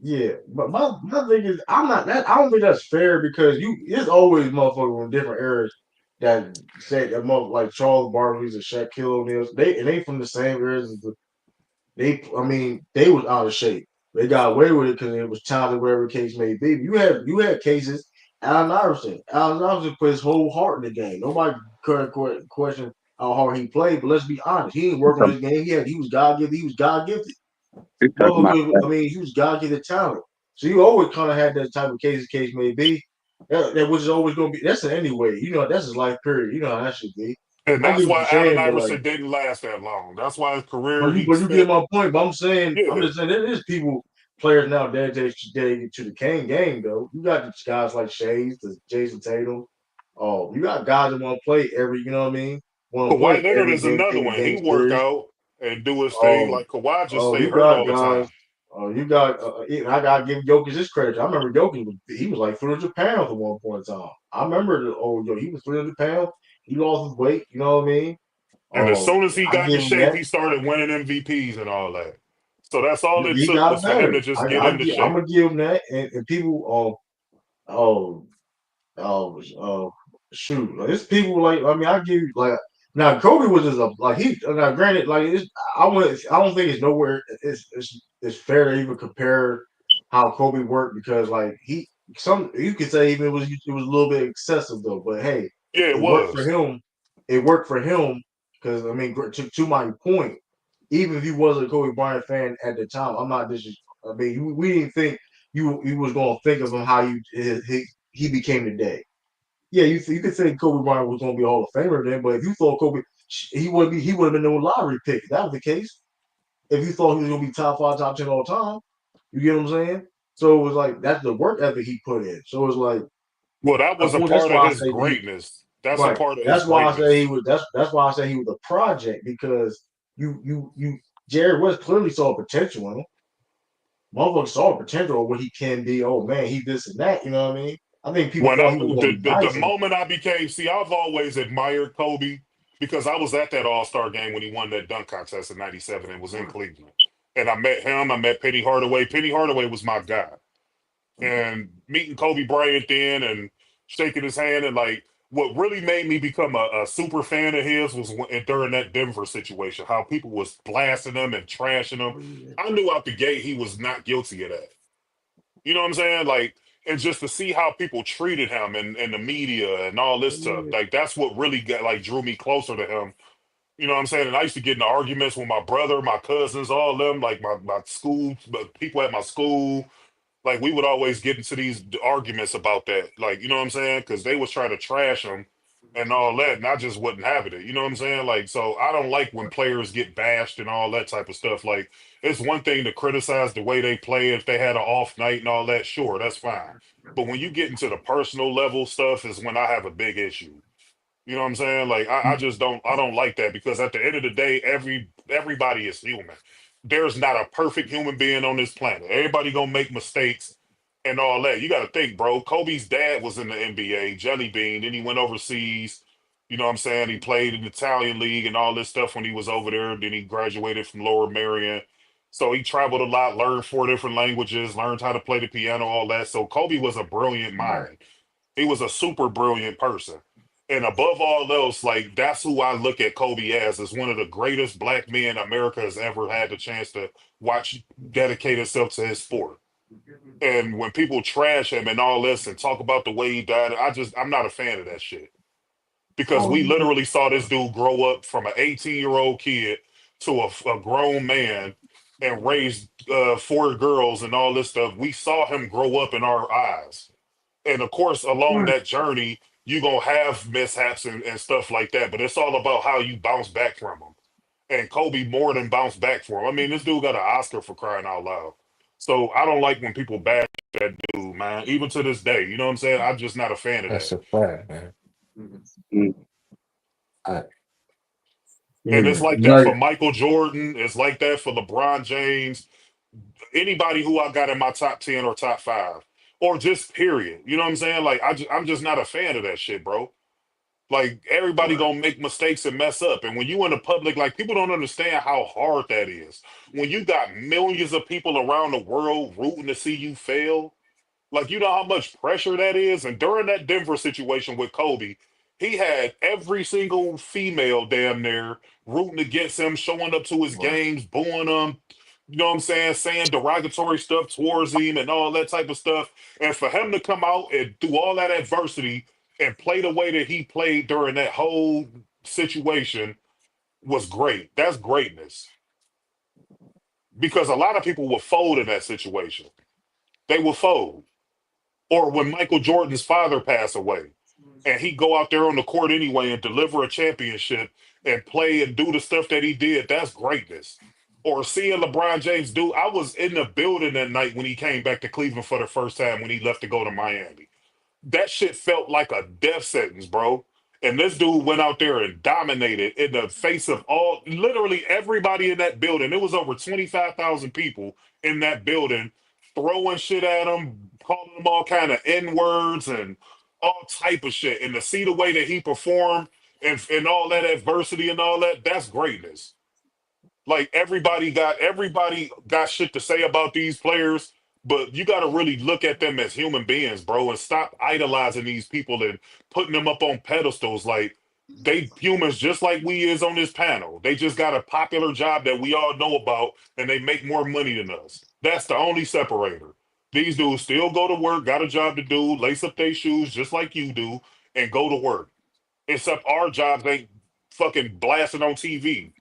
yeah. But my thing is, I'm not that. I don't think that's fair because there's always motherfuckers in different eras that say that like Charles Barkley's and Shaquille O'Neal's. They from the same eras as I mean, they was out of shape. They got away with it because it was talented, whatever the case may be. You had cases. Allen Iverson put his whole heart in the game. Nobody could question how hard he played, but let's be honest, he didn't work on his game. He was God gifted. He was God gifted. He's talking about Motherfucker, I mean, he was God gifted talent. So you always kind of had that type of case may be. That was always going to be. That's it anyway. You know, that's his life period. You know how that should be. And I that's get what why you're Allen saying, but like. Iverson didn't last that long. That's why his career But you he but you get spent. my point. But I'm Yeah. just saying there is people players now dedicated to the Kane game though. You got these guys like Shays, the Jason Tatum. Oh, you got guys that want to play every, you know what I mean? Want to Kawhi play Leonard every is game, another every one. game He work series. out and do his thing. Oh, Like Kawhi just oh, stay you hurt got all the guys. time. Oh, you got. I gotta give Jokic his credit. I remember Jokic he was like 300 pounds at one point in time. I remember he was 300 pounds. He lost his weight. You know what I mean? And as soon as he I got in give him shape, that. he started winning MVPs and all that. So that's all it He took got was for him better. to just get into I'm shape. gonna give him that. And people, oh, shoot, like, it's people like I mean, I give you like now Kobe was just a like he now granted like I don't think it's nowhere it's fair to even compare how Kobe worked because like you could say even it was a little bit excessive though, but hey, Yeah, it it worked for was. him. It worked for him because I mean to my point, even if you wasn't a Kobe Bryant fan at the time, I'm not this. I mean, we didn't think you was gonna think of him how he became today. Yeah, you could say Kobe Bryant was going to be a Hall of Famer then, but if you thought Kobe, he would have been no lottery pick. If that was the case. If you thought he was going to be top 5, top 10 all time, you get what I'm saying? So it was like that's the work ethic he put in. So it's like Well, that was a That's part of why I his say he greatness. That's a right. part of his That's why I say he greatness. was. That's why I say he was a project because you Jerry West clearly saw potential in him. Motherfucker saw potential of what he can be. Oh man, he this and that. You know what I mean? I think people When I thought he was going to be the nice. And moment I became, see, I've always admired Kobe because I was at that All Star game when he won that dunk contest in '97 and was in Cleveland. And I met him. I met Penny Hardaway. Penny Hardaway was my guy. And meeting Kobe Bryant then and shaking his hand and like what really made me become a super fan of his was during that Denver situation, how people was blasting him and trashing him. I knew out the gate he was not guilty of that. You know what I'm saying? Like, and just to see how people treated him and the media and all this stuff, like that's what really got like drew me closer to him. You know what I'm saying? And I used to get into arguments with my brother, my cousins, all of them, like my school, but people at my school. Like we would always get into these arguments about that. Like, you know what I'm saying? Because they was trying to trash him and all that, and I just wasn't having it. You know what I'm saying? Like, so I don't like when players get bashed and all that type of stuff. Like, it's one thing to criticize the way they play if they had an off night and all that. Sure, that's fine. But when you get into the personal level stuff is when I have a big issue. You know what I'm saying? Like I just don't like that because at the end of the day, everybody is human. There's not a perfect human being on this planet. Everybody gonna make mistakes and all that. You gotta think, bro. Kobe's dad was in the NBA, Jelly Bean, then he went overseas. You know what I'm saying? He played in the Italian league and all this stuff when he was over there. Then he graduated from Lower Merion. So he traveled a lot, learned 4 different languages, learned how to play the piano, all that. So Kobe was a brilliant mind. He was a super brilliant person. And above all else, like that's who I look at Kobe as one of the greatest black men America has ever had the chance to watch dedicate himself to his sport. And when people trash him and all this and talk about the way he died, I'm not a fan of that shit. Because we literally saw this dude grow up from an 18-year-old kid to a grown man and raise 4 girls and all this stuff. We saw him grow up in our eyes. And of course, along that journey, you're gonna have mishaps and stuff like that. But it's all about how you bounce back from them. And Kobe more than bounced back for him. I mean, this dude got an Oscar for crying out loud. So I don't like when people bash that dude, man. Even to this day, you know what I'm saying? I'm just not a fan of That's that. a fact, man. Mm. I, And it's yeah, like that like for Michael Jordan. It's like that for LeBron James. Anybody who I got in my top 10 or top five, or just period. You know what I'm saying? Like I'm just not a fan of that shit, bro. Like everybody right. gonna make mistakes and mess up. And when you in the public, like people don't understand how hard that is. When you got millions of people around the world rooting to see you fail, like, you know how much pressure that is? And during that Denver situation with Kobe, he had every single female damn near rooting against him, showing up to his Right. games, booing him, you know what I'm saying, saying derogatory stuff towards him and all that type of stuff. And for him to come out and through all that adversity and play the way that he played during that whole situation was great. That's greatness. Because a lot of people will fold in that situation. They will fold. Or when Michael Jordan's father passed away and he go out there on the court anyway and deliver a championship and play and do the stuff that he did, that's greatness. Or seeing LeBron James do, I was in the building that night when he came back to Cleveland for the first time when he left to go to Miami. That shit felt like a death sentence, bro. And this dude went out there and dominated in the face of literally everybody in that building. It was over 25,000 people in that building throwing shit at him, calling him all kind of N words and all type of shit. And to see the way that he performed and all that adversity and all that, that's greatness. Like everybody got shit to say about these players, but you got to really look at them as human beings, bro, and stop idolizing these people and putting them up on pedestals. Like they humans just like we is on this panel. They just got a popular job that we all know about, and they make more money than us. That's the only separator. These dudes still go to work, got a job to do, lace up their shoes just like you do, and go to work. Except our jobs ain't fucking blasting on TV.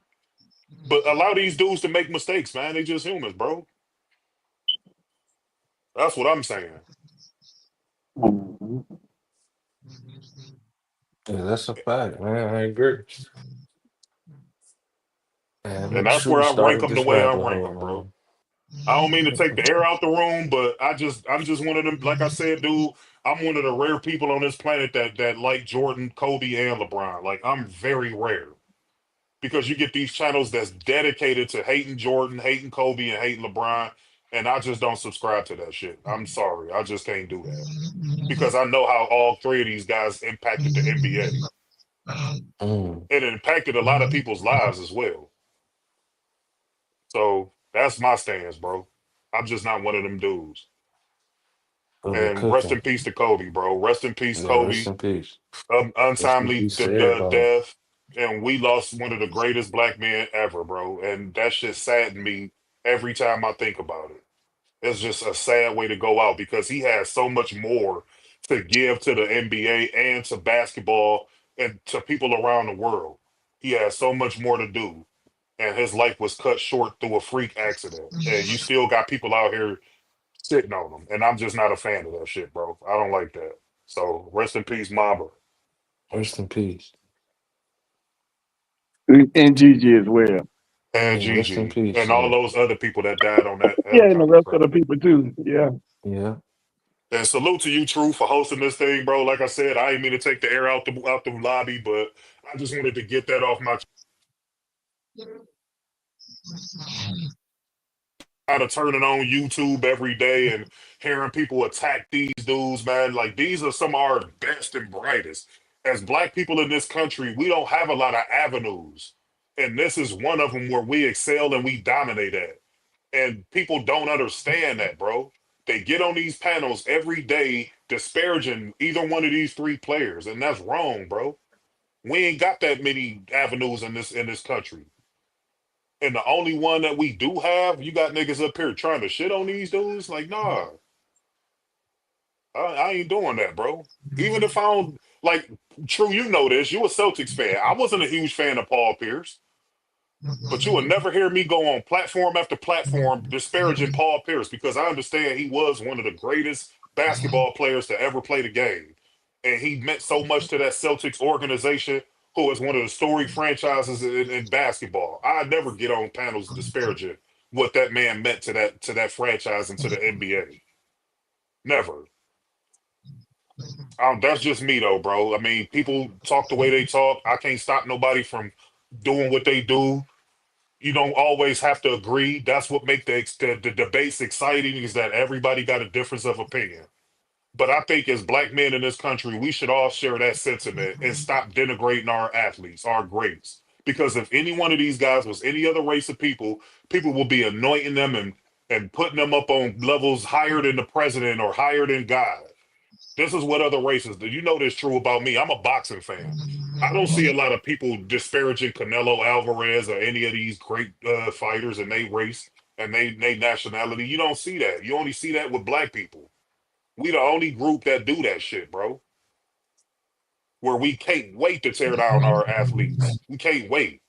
But allow these dudes to make mistakes, man. They just humans, bro. That's what I'm saying. Mhm. yeah, that's a fact, man. I agree. Man, And make that's sure where we I rank started them the this way I rabbit rank hole, them, bro. man. I don't mean to take the air out the room, but I'm just one of them. Like I said, dude, I'm one of the rare people on this planet that like Jordan, Kobe, and LeBron. Like I'm very rare because you get these channels that's dedicated to hating Jordan, hating Kobe, and hating LeBron, and I just don't subscribe to that shit. I'm sorry, I just can't do that because I know how all three of these guys impacted the NBA. Mm. It impacted a lot of people's lives as well. So that's my stance, bro. I'm just not one of them dudes. Brother And rest cooking. in peace to Kobe, bro. Rest in peace, Yeah, rest Kobe. in peace. Rest in Untimely peace to everybody. death, and we lost one of the greatest black men ever, bro. And that shit saddened me every time I think about it. It's just a sad way to go out because he has so much more to give to the NBA and to basketball and to people around the world. He has so much more to do, and his life was cut short through a freak accident. And you still got people out here sitting on him, and I'm just not a fan of that shit, bro. I don't like that. So rest in peace, Mamba Rest in peace. And Gigi as well. and Yeah, rest in Gigi peace. and all Yeah. those other people that died on that Yeah, and the helicopter rest of crash. the people too. Yeah. Yeah. And salute to you, True, for hosting this thing, bro. Like I said, I didn't mean to take the air out the lobby, but I just wanted to get that off my out of turning on YouTube every day and hearing people attack these dudes, man. Like these are some of our best and brightest. As black people in this country, we don't have a lot of avenues. And this is one of them where we excel and we dominate at. And people don't understand that, bro. They get on these panels every day disparaging either one of these three players, and that's wrong, bro. We ain't got that many avenues in this country. And the only one that we do have, you got niggas up here trying to shit on these dudes. Like, nah, I ain't doing that, bro. Even if I don't like True, you know this. You a Celtics fan. I wasn't a huge fan of Paul Pierce. But you will never hear me go on platform after platform disparaging Paul Pierce because I understand he was one of the greatest basketball players to ever play the game. And he meant so much to that Celtics organization, who is one of the storied franchises in basketball. I never get on panels disparaging what that man meant to that franchise and to the NBA. Never. That's just me though, bro. I mean, people talk the way they talk. I can't stop nobody from doing what they do. You don't always have to agree. That's what make the debates exciting is that everybody got a difference of opinion. But I think as black men in this country, we should all share that sentiment and stop denigrating our athletes, our greats. Because if any one of these guys was any other race of people, people will be anointing them and putting them up on levels higher than the president or higher than God. This is what other races do. You know this true about me. I'm a boxing fan. I don't see a lot of people disparaging Canelo Alvarez or any of these great fighters and they race and they nationality. You don't see that. You only see that with black people. We the only group that do that shit, bro. Where we can't wait to tear down our athletes. We can't wait.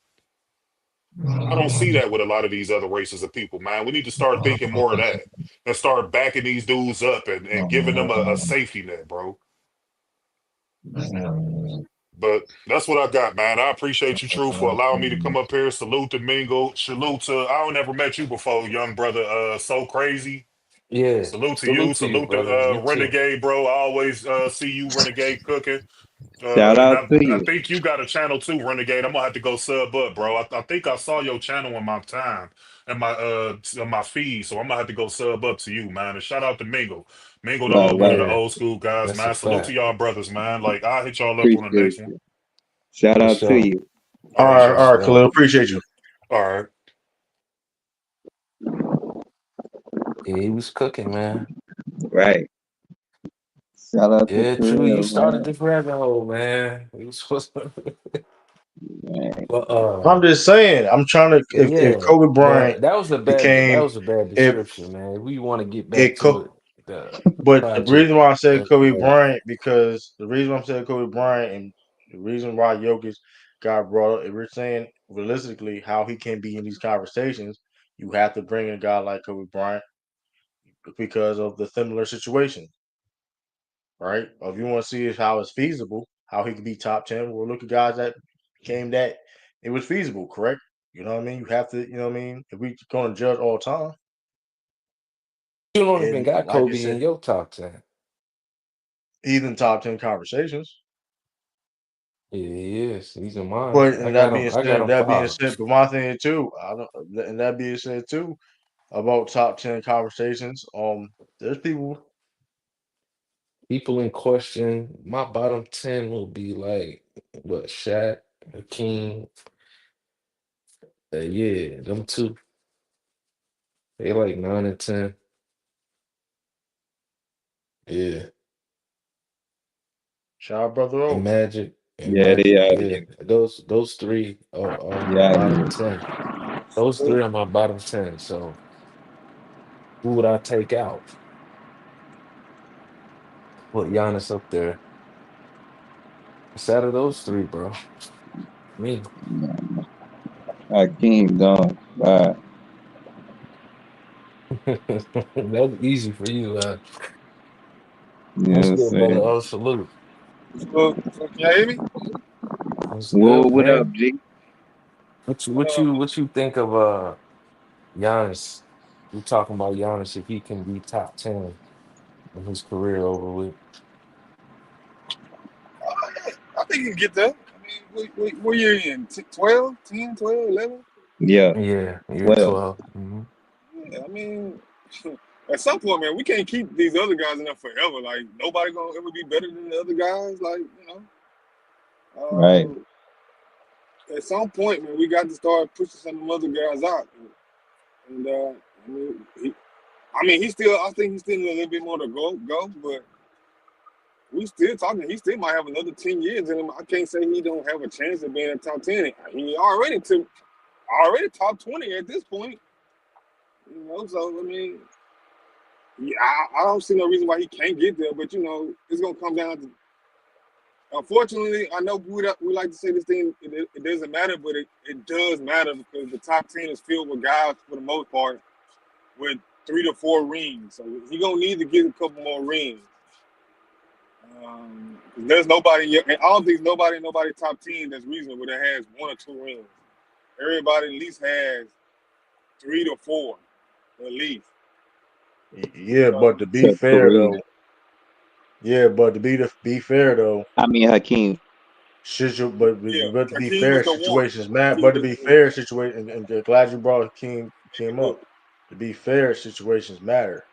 I don't see that with a lot of these other races of people, man. We need to start thinking more of that and start backing these dudes up and giving them a safety net, bro. But that's what I got, man. I appreciate you, True, for allowing me to come up here. Salute to Mingo. Salute to I don't ever met you before, young brother. So crazy. Yeah. Salute to you. Salute to you, Salute to brother. You too. Renegade, bro. I always see you, Renegade, cooking. Shout And out to I you. think you got a channel too, Renegade. I'm gonna have to go sub up, bro. I think I saw your channel in my time and my feed, so I'm gonna have to go sub up to you, man. And shout out to Mingo. Mingo, Right, one of right. the Yeah. old school guys, That's a man. Salute to fact. y'all brothers, man. Like I'll hit y'all up on the Appreciate next one. you. Shout For out to sure. you. All right, For All right, sure. Khalil. Appreciate you. all right. Yeah, he was cooking, man. Right. Shout out to Yeah, true. You Terrell, started man. this rabbit hole, man. You was supposed to, Man. but I'm just saying. I'm trying to. If yeah. Kobe Bryant But that became was a bad if description, man. We want to get back it to it. The but the project. reason why I said And, Kobe Bryant because the reason why I'm saying Kobe Bryant and the reason why Jokic got brought up, if we're saying realistically how he can be in these conversations, you have to bring in a guy like Kobe Bryant because of the similar situation, right? If you want to see how it's feasible, how he could be top 10, we'll look at guys that came that it was feasible, correct? You know what I mean? You have to, you know what I mean? If we're going to judge all time, You don't even And got like you Kobe said, in your top 10. he's in top 10 conversations. Yeah, he is. He's in mine. But I and got him. I got him that being five. said, but my thing too, I don't, and that being said too, about top 10 conversations, there's people. People in question. My bottom 10 will be like what Shaq, Hakeem. Yeah, them two. They like 9 and 10. Yeah, Shout out brother and O. Magic and Yeah, they Magic. are. Yeah, those three are my bottom Yeah, 10. Those three are my bottom 10. So who would I take out? Put Giannis up there. It's out of those three, bro. Me. Hakeem gone. That was easy for you. You know what What's I'm good, brother? saying? Oh, salute. So can you hear me? What's Whoa, good, what up, man? G? What you think of Giannis? We talking about Giannis if he can be top 10 in his career over with. I think you can get there. I mean, what year you in? 12, 10, 12, 11? Yeah, Yeah, year 12. 12. Hmm. Yeah, I mean, at some point, man, we can't keep these other guys in there forever. Like, nobody gonna ever be better than the other guys. Like, Right. at some point, man, we got to start pushing some of them other guys out. And I mean, he still, I think he's still a little bit more to go, but we still talking. He still might have another 10 years in him. I can't say he don't have a chance of being a top 10. He already top 20 at this point. So I mean, yeah, I don't see no reason why he can't get there. But it's gonna come down to. Unfortunately, I know we like to say this thing. It doesn't matter, but it does matter because the top 10 is filled with guys for the most part with 3 to 4 rings. So he gonna need to get a couple more rings. There's nobody, and I don't think nobody top 10 that's reasonable that has 1 or 2 rings. Everybody at least has 3 to 4, at least. Yeah, So but to be So fair career. though, yeah, but to be fair though, I mean, Hakeem. yeah, but to be Hakeem is fair, the one. situations matter. Hakeem But to be is fair, situation, and glad you brought came the up. To be fair, situations matter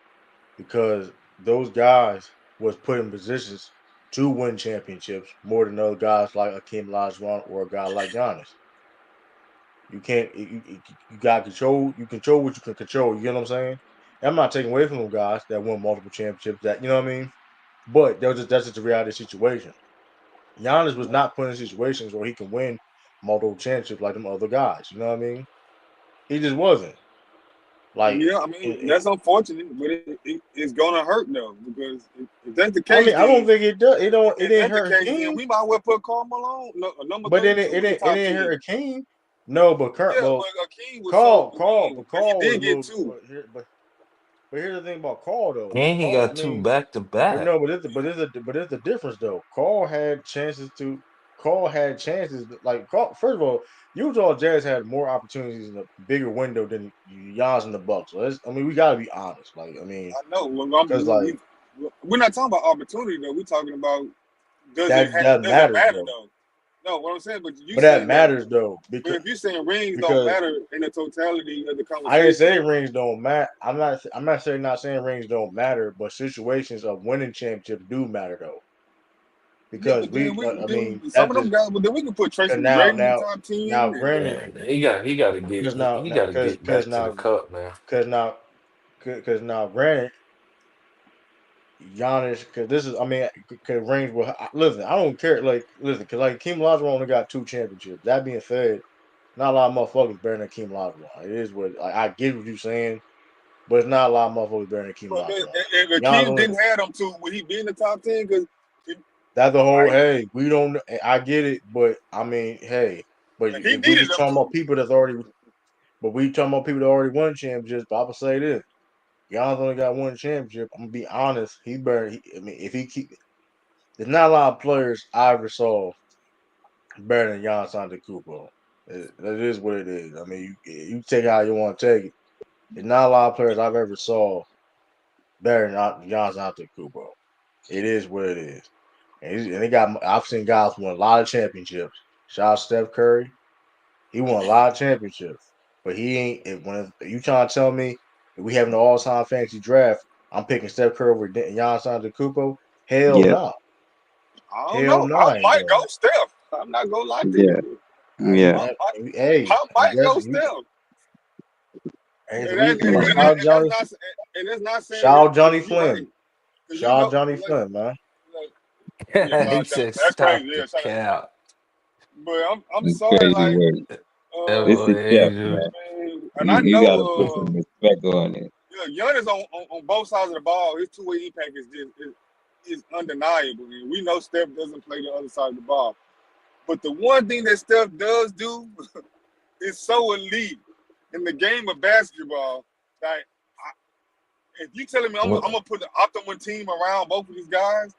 because those guys was put in positions to win championships more than other guys like Akeem Olajuwon or a guy like Giannis. You can't you got control. You control what you can control. You get what I'm saying? And I'm not taking away from those guys that won multiple championships. That you know what I mean. But that's just the reality of the situation. Giannis was not put in situations where he can win multiple championships like them other guys. You know what I mean? He just wasn't. Like, Yeah, I mean that's unfortunate, but it's gonna hurt though because if that's the I case, mean, I don't then think it does. It don't. It if didn't that's the hurt case, then Hakeem, we might well put Karl Malone number but then 32 in the it top didn't 10. hurt Hakeem. No, but Kurt, Yeah, well, but Akeem was so green, but he Carl was a did get little. two. But here's the thing about Carl though. And he Carl, I got two mean, back to but back. no, but it's a difference though. Carl had chances to. Carl had chances like Carl. First of all, Utah Jazz had more opportunities in a bigger window than Giannis and the Bucks. So I mean, we got to be honest. Like, I mean, I know. Well, because like we're not talking about opportunity though. We're talking about that does it matters matter though. though? No, what I'm saying, but you But that saying that. matters though But if you're saying rings don't because matter in the totality of the I didn't say conversation, rings don't matter. I'm not saying not saying rings don't matter, but situations of winning championships do matter though. yeah. Because But then I mean, some that's of them just guys. But then we can put Tracy because McGrady in the top 10, now and granted Man, he gotta get he gotta get back to the cup, man. because now because now granted Giannis because this is I mean because rings will listen I don't care like listen because like Kim Olajuwon only got 2 championships. That being said, not a lot of motherfuckers better than Kim Olajuwon. It is what like, I get what you're saying. But it's not a lot of motherfuckers better than Kim but Olajuwon. if Giannis Akeem only didn't have them two, would he be in the top 10? Because that's the whole like hey, we don't I get it, but I mean, hey, but he if we needed just them talking about two. people that's already but we talking about people that already won championships, but I would say this. Giannis only got 1 championship. I'm gonna be honest, he better I mean if he keep there's not a lot of players I ever saw better than Giannis Antetokounmpo. That is what it is. I mean, you take how you want to take it. There's not a lot of players I've ever saw better than Giannis Antetokounmpo. It is what it is. And they got. I've seen guys win a lot of championships. Shout out Steph Curry. He won a lot of championships, but he ain't. When you trying to tell me if we have an all-time fantasy draft, I'm picking Steph Curry over Giannis Antetokounmpo. Hell Yeah, no. I don't Hell know. no, I I ain't might go doing Steph. I'm not gonna lie to yeah, you. yeah, Hey, I might that's go you. Steph. Hey, And, we that, yeah. shout out Johnny, and that's not saying shout out Johnny you're right. Flynn, Because you shout know, out Johnny Flynn, man. like, yeah, He shout out said, that's crazy. "Stop the Yeah, shout out. cap." But I'm It's sorry, crazy like, work. It's Oh, the chef, Angel. man. and I You gotta put know, some respect on it. Giannis on both sides of the ball, his two-way impact is undeniable. And we know Steph doesn't play the other side of the ball. But the one thing that Steph does do is so elite in the game of basketball. Like, if you telling me I'm gonna put the optimum team around both of these guys,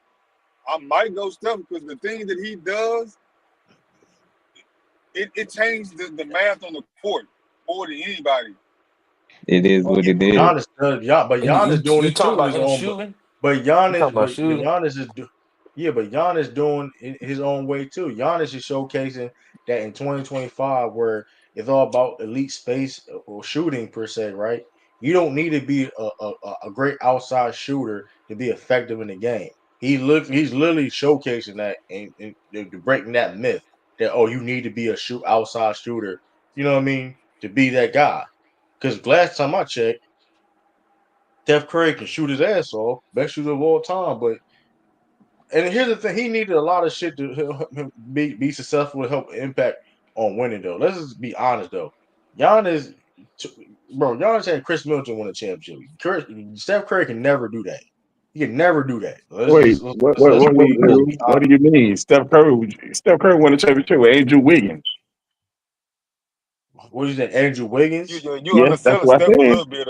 I might go Steph because the thing that he does, it changed the math on the court more than anybody. It is Oh what yeah, it but is. Giannis doing You it talking too in about his him own. shooting? But You talking Giannis, about shooting? yeah, but Giannis doing it his own way too. Giannis is showcasing that in 2025, where it's all about elite space or shooting per se, right? You don't need to be a great outside shooter to be effective in the game. He's literally showcasing that and breaking that myth that you need to be a outside shooter. You know what I mean, to be that guy. Because last time I checked, Steph Curry can shoot his ass off, best shooter of all time. But and here's the thing: he needed a lot of shit to help him be successful to help impact on winning. Though, let's just be honest. Though, Giannis, Giannis had Chris Middleton win a championship. Steph Curry can never do that. He can never do that. Wait, Let's be what honest. do you mean? Steph Curry won a championship with Andrew Wiggins. What is that? Andrew Wiggins. You Yes, that's underselling what I Steph a said. little bit,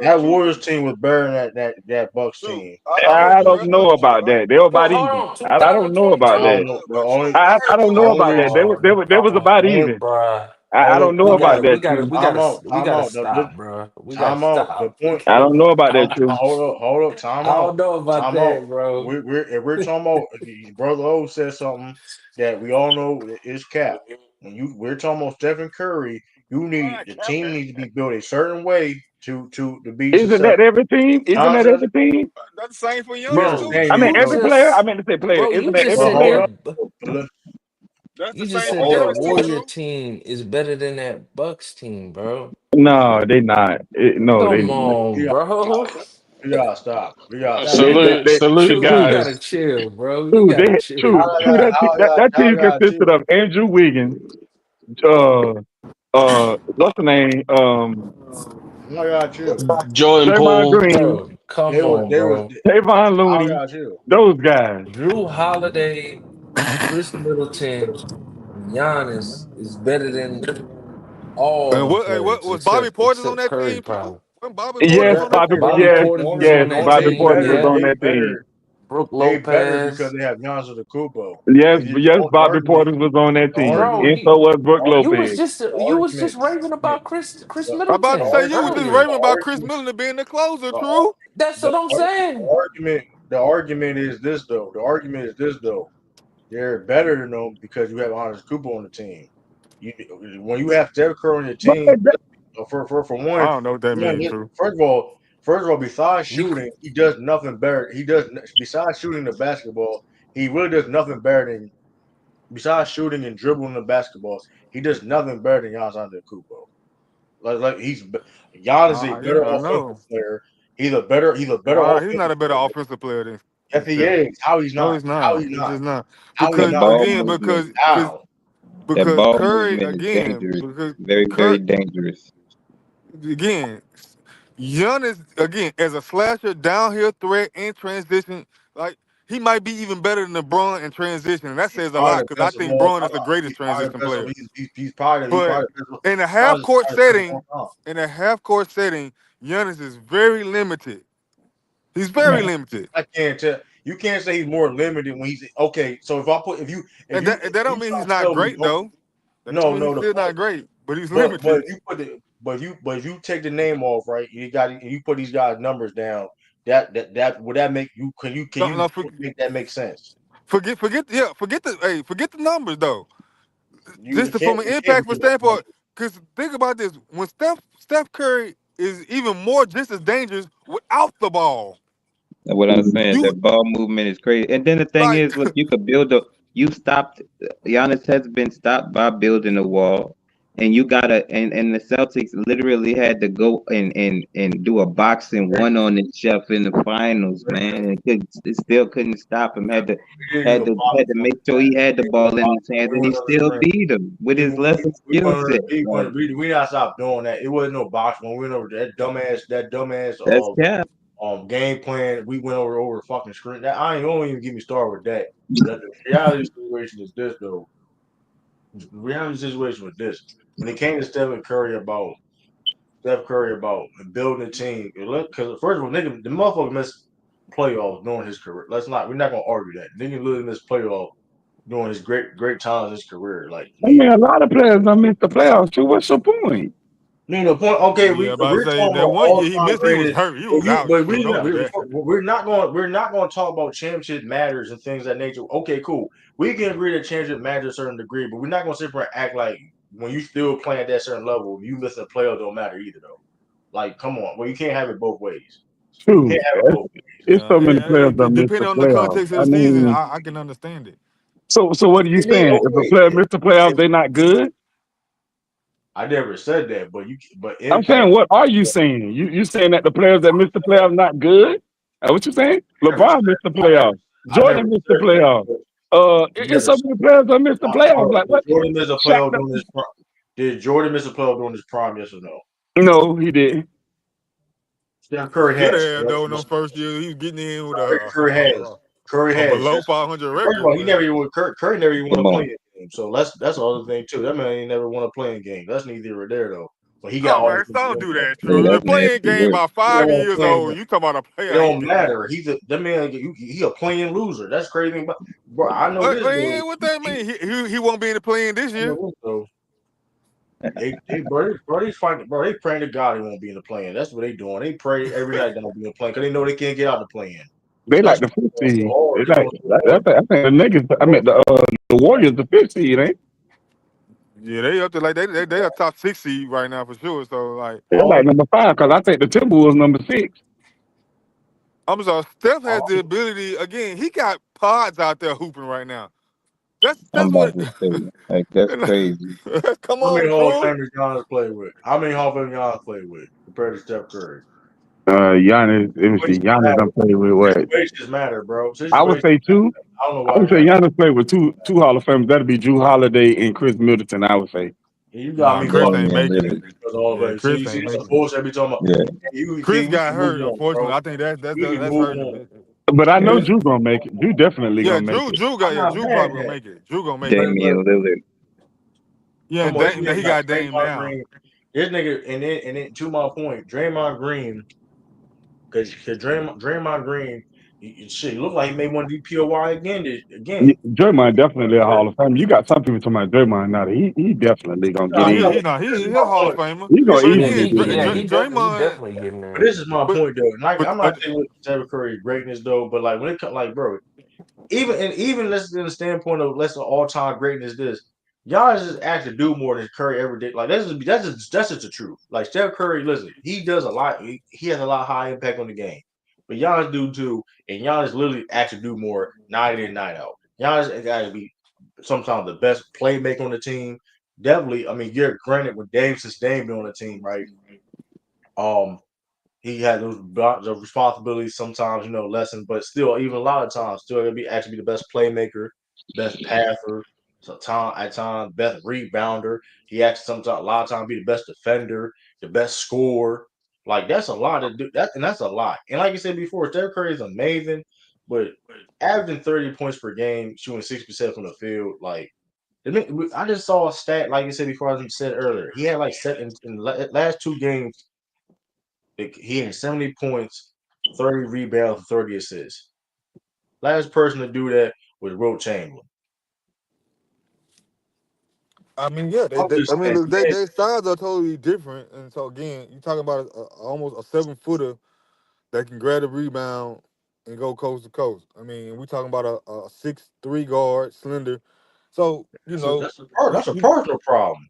That true. Warriors team was better than that Bucks True. team. I I agree. don't That's know 100% about right. that. They were about Hold even. on, I don't know about I don't that.2022. know. But true, I don't know about that. Only They was about even. Bruh. I don't know We about gotta, we that, gotta, too. we gotta, we time gotta out. stop, bro. We gotta Time out. The stop. point. I don't know about that, too. Hold up. Time I out. don't know about Time out. that, bro. We're talking about brother O said something that we all know is cap. We're talking about Stephen Curry. The team needs to be built a certain way to be Isn't successful. that every team? Isn't John that said every team? that's the same for we Giannis Bro, too. understand I mean, that, you every player. I just, meant to say player. bro, Isn't you that just every but said hold player? up. that. That's You the just same But for said hold that up. Giannis too, Warrior true. team is better than that Bucks team, bro. No, they not. No, they. Come on, bro. We gotta stop. We gotta They, stop. they, Salute, they, salute, True, you true, gotta guys. chill, bro. You true, gotta How chill, I true. bro. got how I got That how I team got consisted you. of Andrew Wiggins, what's the name? How I got you. Jordan Draymond Poole. Green, Bro, come on, They was bro. Tavon how I Looney, got you. those guys. Drew Holiday, Chris Middleton, Giannis is better than all And them what players was Bobby Portis on except that Curry, team too? probably. Wasn't Bobby Portis Yes, on That that Bobby. team? Bobby Yes, Portis was yes, on the that only Bobby they team, Porter was better yeah. on they that team. better Brooke they better because Lopez. they have Giannis Antetokounmpo. Yes, The, yes, the Bobby argument Porter was on that the team, Bro, argument and so was the Brooke Lopez. you was argument just raving the, about Chris I'm about to Middleton say you was just argument earlier. raving the about Chris argument Miller being the closer, the, true. That's the, what I'm saying. the argument is this though. The argument is this though. They're better than them because you have Giannis Antetokounmpo on the team. You, when you have Steph Curry on your But team, for I one, don't know what that means, true. first of all, besides You shooting, he does nothing better. Besides shooting the basketball, he really does nothing better than besides shooting and dribbling the basketball. He does nothing better than Giannis Antetokounmpo. Giannis is a better Yeah, I offensive know. player. He's a better He's not offensive a better player. offensive player Yes, than he Steph. is. How he's No, not? he's How not. he's He's not? just not. How he That Because not? ball again, movement, How? that because ball Curry movement is again, dangerous. because Very, very Curry dangerous. again, Giannis again as a slasher, downhill threat in transition, like he might be even better than LeBron in transition, and that He's says a probably lot the because I best of think all Braun time. is the greatest He's probably the transition best of player. he's But probably the best. in a half Giannis is court probably the best of setting, all Giannis is very limited. He's time. very Man, limited, I can't tell. You can't say he's more limited when he's okay. So if and you that don't mean try he's to not tell me great though. That don't no mean he's the still point not great, but he's but limited. if you put it but if you take the name off right you got and you put these guys numbers down That would that make you? Can No, you no, make that make sense? forget forget the numbers though. You Just can't from an you can't impact forget those standpoint, numbers. because think about this: when Steph Curry is even more just as dangerous without the ball. That's what I'm saying. The You ball movement is crazy. And then the thing like, is, look, you could build a. You stopped. Giannis has been stopped by building a wall, and you gotta. And the Celtics literally had to go and do a boxing one on the shelf in the finals, man. And it still couldn't stop him. We didn't even box Had to one. make sure he had the We didn't ball in box his one. hands, We and he went under the still rim. beat him with his lesser We skill went under set. we Like, went we not stop doing that. It wasn't no box when we went over that dumbass that's cap. game plan. We went over fucking screen. That I ain't don't even get me started with that. The reality situation is this though. The reality situation was this. When it came to Steph Curry about building a team, because first of all, nigga, the motherfucker missed playoffs during his career. We're not gonna argue that. Nigga literally missed playoffs during his great times in his career. Like I mean, a lot of players don't miss the playoffs too. What's your point? the point. Okay, yeah, about to we're say talking that about one all year he time missed, he was greatest. hurt, he was out. But We know that. we're not going to talk about championship matters and things of that nature. Okay, cool. We can agree that championship matters to a certain degree, but we're not going to sit there and act like when you still playing at that certain level, you missing a playoff don't matter either though. Like, come on. Well, you can't have it both ways. You can't True. have it both ways. It's Yeah, so many players that miss the depending on the playoffs. context of I the season, mean, I can understand it. so what are you I mean, saying? If a player missed the playoffs, they not good? I never said that, but I'm impact. saying, what are you saying? You saying that the players that missed the playoffs not good? That what you saying? I never LeBron said. missed the playoffs. I never Jordan missed the said that. playoffs. I It's never so many players that missed the playoffs. Like Did what? Jordan miss a Shaq? playoff during his prime? Did Jordan miss a playoff during his prime? Yes or no? No, he didn't. Steph Curry Should has. have though in them first years. He was getting in with Curry has. Curry a has. below 500 First of record, all, he but never even Curry never even won Come a on. playing game. So that's the other thing too. That man ain't never won a playing game. That's neither here or there though. But he got oh all man, the don't do that, Yeah, True. The that's playing nasty game work. about he don't 5 want to years play. old. You talking about a It player? don't matter. That man. He a playing loser. That's crazy. But bro, I know this though. What that mean? He won't be in the playing this I know year. this though. They fighting, bro. They praying to God he won't be in the play-in. That's what they doing. They pray every night they don't be in the play because they know they can't get out the play-in. They like That's the why fifth they're going so seed. hard. They They're like going so hard. I think the niggas. I mean the Warriors the fifth seed, ain't? Yeah, they up to like they a top 6 seed right now for sure. So like, They're like number 5 because I think the Timberwolves number 6. I'm sorry, Steph has Um, the ability. Again, he got pods out there hooping right now. I'm That's about what. to say, like, that's crazy. Come how many on, Hall of True. Famers Giannis play with? How many Hall of Famers Giannis play with compared to Steph Curry? Giannis. Let me see. Situations Giannis matter. done played with what? Situations matter, bro. I would Situations. say two. I don't know I why would you're say not. Giannis played with two Hall of Famers. That'd be Drew Holiday and Chris Middleton. I would say. You got Nah, me Chris Yeah, fucked ain't up. man, making literally. it. Because all of Yeah, that. Chris See, ain't that's a making it. bullshit. Every talking about. Yeah. See, Chris we got can move hurt. on, Unfortunately, bro. I think We can that's move hurting a on. bit. But I know Yeah. Drew gonna make it. Drew definitely Yeah, gonna make it. I'm not Drew mad at probably gonna that. make it. Drew gonna make it. But Damian Lillard. Yeah, come on, this He nigga got got Dame Draymond now. Green. This nigga, and then to my point, Draymond Green, because Draymond Green, shit, he looked like he may want to do POY again. Draymond definitely a Hall of Famer. You got some people talking about Draymond now. He definitely gonna get No, You got in. this is he my a Hall of point. Famer. He This gonna is But Yeah, easily again, get yeah, in. he Draymond. definitely getting but there. this is my But point though. I'm but not saying with Steph Curry greatness though, but like when it comes, like bro, even let's in the standpoint of let's all time greatness, this Giannis just actually do more than Curry ever did. Like that's just the truth. Like Steph Curry, listen, he does a lot. He has a lot high impact on the game, but Giannis do too, and Giannis literally actually do more night in night out. Giannis got to be sometimes the best playmaker on the team. Definitely, I mean, yeah, granted, when since Dame been on the team, right? Um, he had those responsibilities sometimes, lessons, but still, even a lot of times, still gonna be actually be the best playmaker, best passer, so at times best rebounder. He actually sometimes a lot of times be the best defender, the best scorer. Like that's a lot to do. That's a lot. And like you said before, Steph Curry is amazing, but averaging 30 points per game, shooting 6% from the field, like. I just saw a stat, like you said before, I said earlier. He had like in the last 2 games, he had 70 points, 30 rebounds, 30 assists. Last person to do that was Wilt Chamberlain. I mean, yeah, I'm just saying, look, their styles are totally different. And so again, you talking about almost a 7-footer that can grab the rebound and go coast to coast. I mean, we talking about a 6'3" guard, slender. So you know, That's a you personal problem.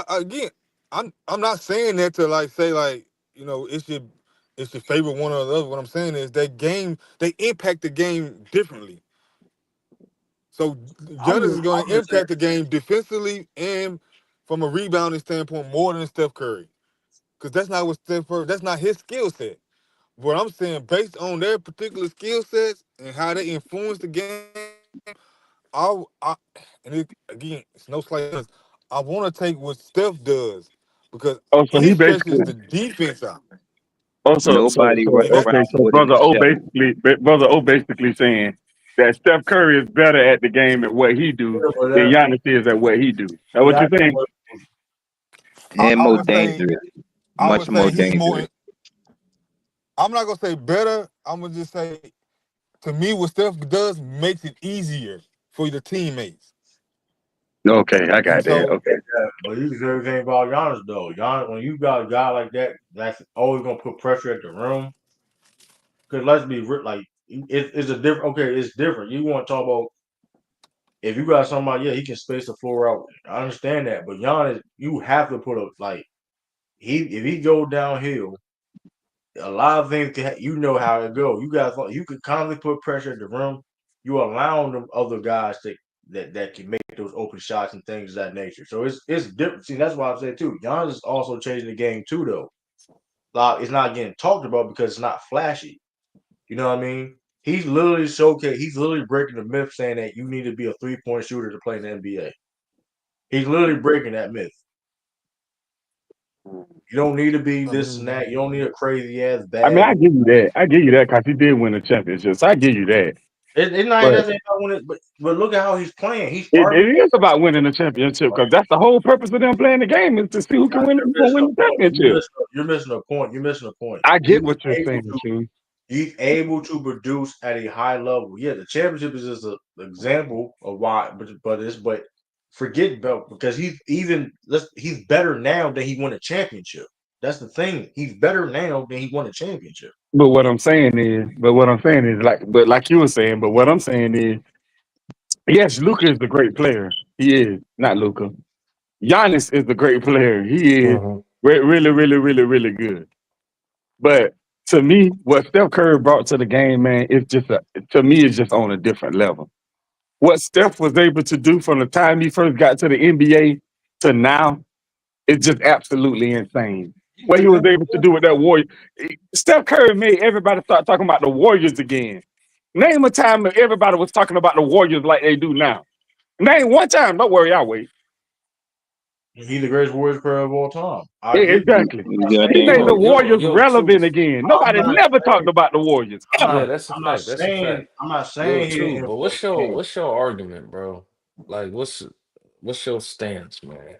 again, I'm not saying that to like say like it's your favorite one or the other. What I'm saying is that game they impact the game differently. So Giannis is going I'm to just saying. impact the game defensively and from a rebounding standpoint more than Steph Curry because that's not what Steph Curry. That's not his skill set. What I'm saying, based on their particular skill sets and how they influence the game, I and again, it's no slight. I want to take what Steph does because Oh, so he he stretches basically. the defense out, Oh, Nobody and that okay. around So more than brother the O chef. basically saying that Steph Curry is better at the game at what he do Yeah, but than Giannis is at what he do. That what you're that's saying? what And I more would say dangerous. I would Much say more he's more. dangerous. I'm not gonna say better. I'm gonna just say to me, what Steph does makes it easier for the teammates. Okay, I And got that. so, Okay. but you can say everything about Giannis though. Giannis, when you got a guy like that, that's always gonna put pressure at the rim. Because let's be like, it's a different. Okay, it's different. You want to talk about if you got somebody, yeah, he can space the floor out. I understand that, but Giannis, you have to put a like he if he go downhill, a lot of things can you know how it go. You guys, you can constantly put pressure at the rim. You allowing them other guys that can make those open shots and things of that nature. So it's different. See, that's why I said too. Giannis is also changing the game too, though. Like it's not getting talked about because it's not flashy. You know what I mean? He's literally showcase. He's literally breaking the myth, saying that you need to be a 3-point shooter to play in the NBA. He's literally breaking that myth. You don't need to be I this and mean, that. You don't need a crazy ass I mean, bag. I give you that. I give you that because he did win a championship. So I give you that. It's not But that's ain't about winning, but look at how he's playing. He's it arguing. is about winning a championship because that's the whole purpose of them playing the game is to see who can win. Who gonna win the championship? You're missing a point. You're missing a point. I get what you're saying, too. He's able to produce at a high level. Yeah, the championship is just an example of why, but forget about because he's better now than he won a championship. That's the thing. He's better now than he won a championship. But what I'm saying is like you were saying. But what I'm saying is, yes, Luca is the great player. He is not Luca. Giannis is the great player. He is Hmm. really, really, really, really good. But to me, what Steph Curry brought to the game, man, to me, it's just on a different level. What Steph was able to do from the time he first got to the NBA to now is just absolutely insane. What he was able to do with that Warrior, Steph Curry made everybody start talking about the Warriors again. Name a time that everybody was talking about the Warriors like they do now. Name one time. Don't worry, I'll wait. He's the greatest Warriors player of all time. I Yeah, give you. exactly. I'm You not He saying goddamn made right. the Warriors Yo, too. relevant again. Nobody I'm not never talked saying about the Warriors I'm ever. Yeah, not that's a I'm not fact. That's a saying fact. I'm not Yo, saying he didn't too. But influence the game. what's your argument, bro? Like, what's your stance, man?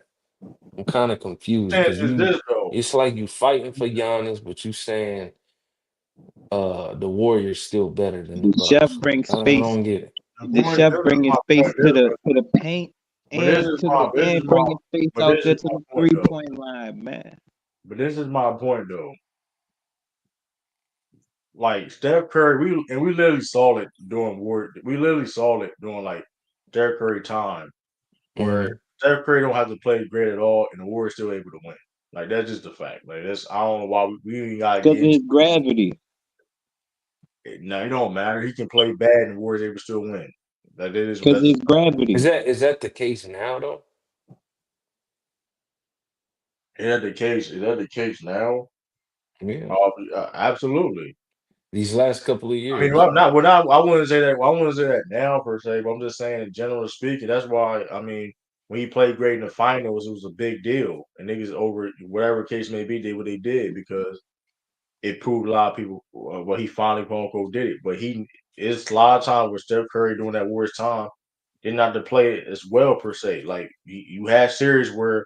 I'm kind of confused Stance because is this though. it's like you fighting for Giannis, but you saying the Warriors still better than the The chef Bucks. brings I space. don't get it. The The point chef this is bringing my space point this to the paint and this is my bringing space but out this there is to my the point though. 3-point line, man. But this is my point though. Like Steph Curry, we literally saw it during war. We literally saw it during like Steph Curry time where Hmm. Steph Curry don't have to play great at all, and the Warriors still able to win. Like that's just a fact. Like that's I don't know why we even gotta Because get of into his gravity. it. No, it don't matter. He can play bad, and the Warriors able to still win. Like that is Because of that's his gravity. Is that the case now though? is that the case? Is that the case now? Yeah. Absolutely. These last couple of I mean, years. well, not well, not I wouldn't say that. Well, I wouldn't say that now per se, but I'm just saying in general speaking. That's why I mean, when he played great in the finals, it was a big deal, and niggas over whatever case may be did what they did because it proved a lot of people what he finally quote unquote did it. But it's a lot of times where Steph Curry during that worst time did not to play it as well per se. Like you had series where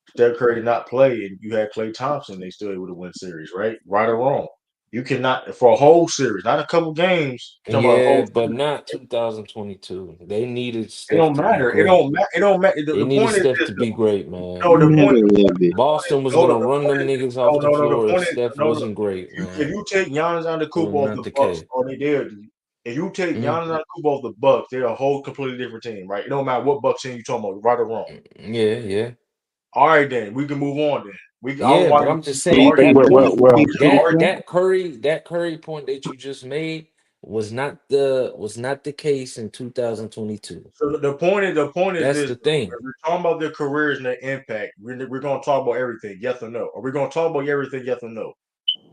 Steph Curry did not play, and you had Klay Thompson, they still able to win series, right or wrong. You cannot for a whole series, not a couple games. You're talking about a Yeah, whole but series. not 2022. They needed It Steph don't to be matter. It great. don't matter. It don't matter. They The needed point is Steph this, to be though. great, man. No, the Never point. will The be. point is. Boston was Hold gonna up. The run point them is. niggas No, off the no, no. The floor if point is. Steph No, no. wasn't great, If man. you take Giannis That was Antetokounmpo off not the the Bucks, case. or they did. If you take Mm, Giannis Antetokounmpo off the Bucks, they're a whole completely different team, right? It don't matter what Bucks team you talking about, right or wrong. yeah, yeah. All right, then we can move on. Then I don't Yeah, but want I'm just to saying argue. that Well, point, well, that Curry point that you just made was not the case in 2022. So the point is That's this: the though. thing. If we're talking about their careers and their impact, we're going to talk about everything, yes or no. Are we going to talk about everything, yes or no?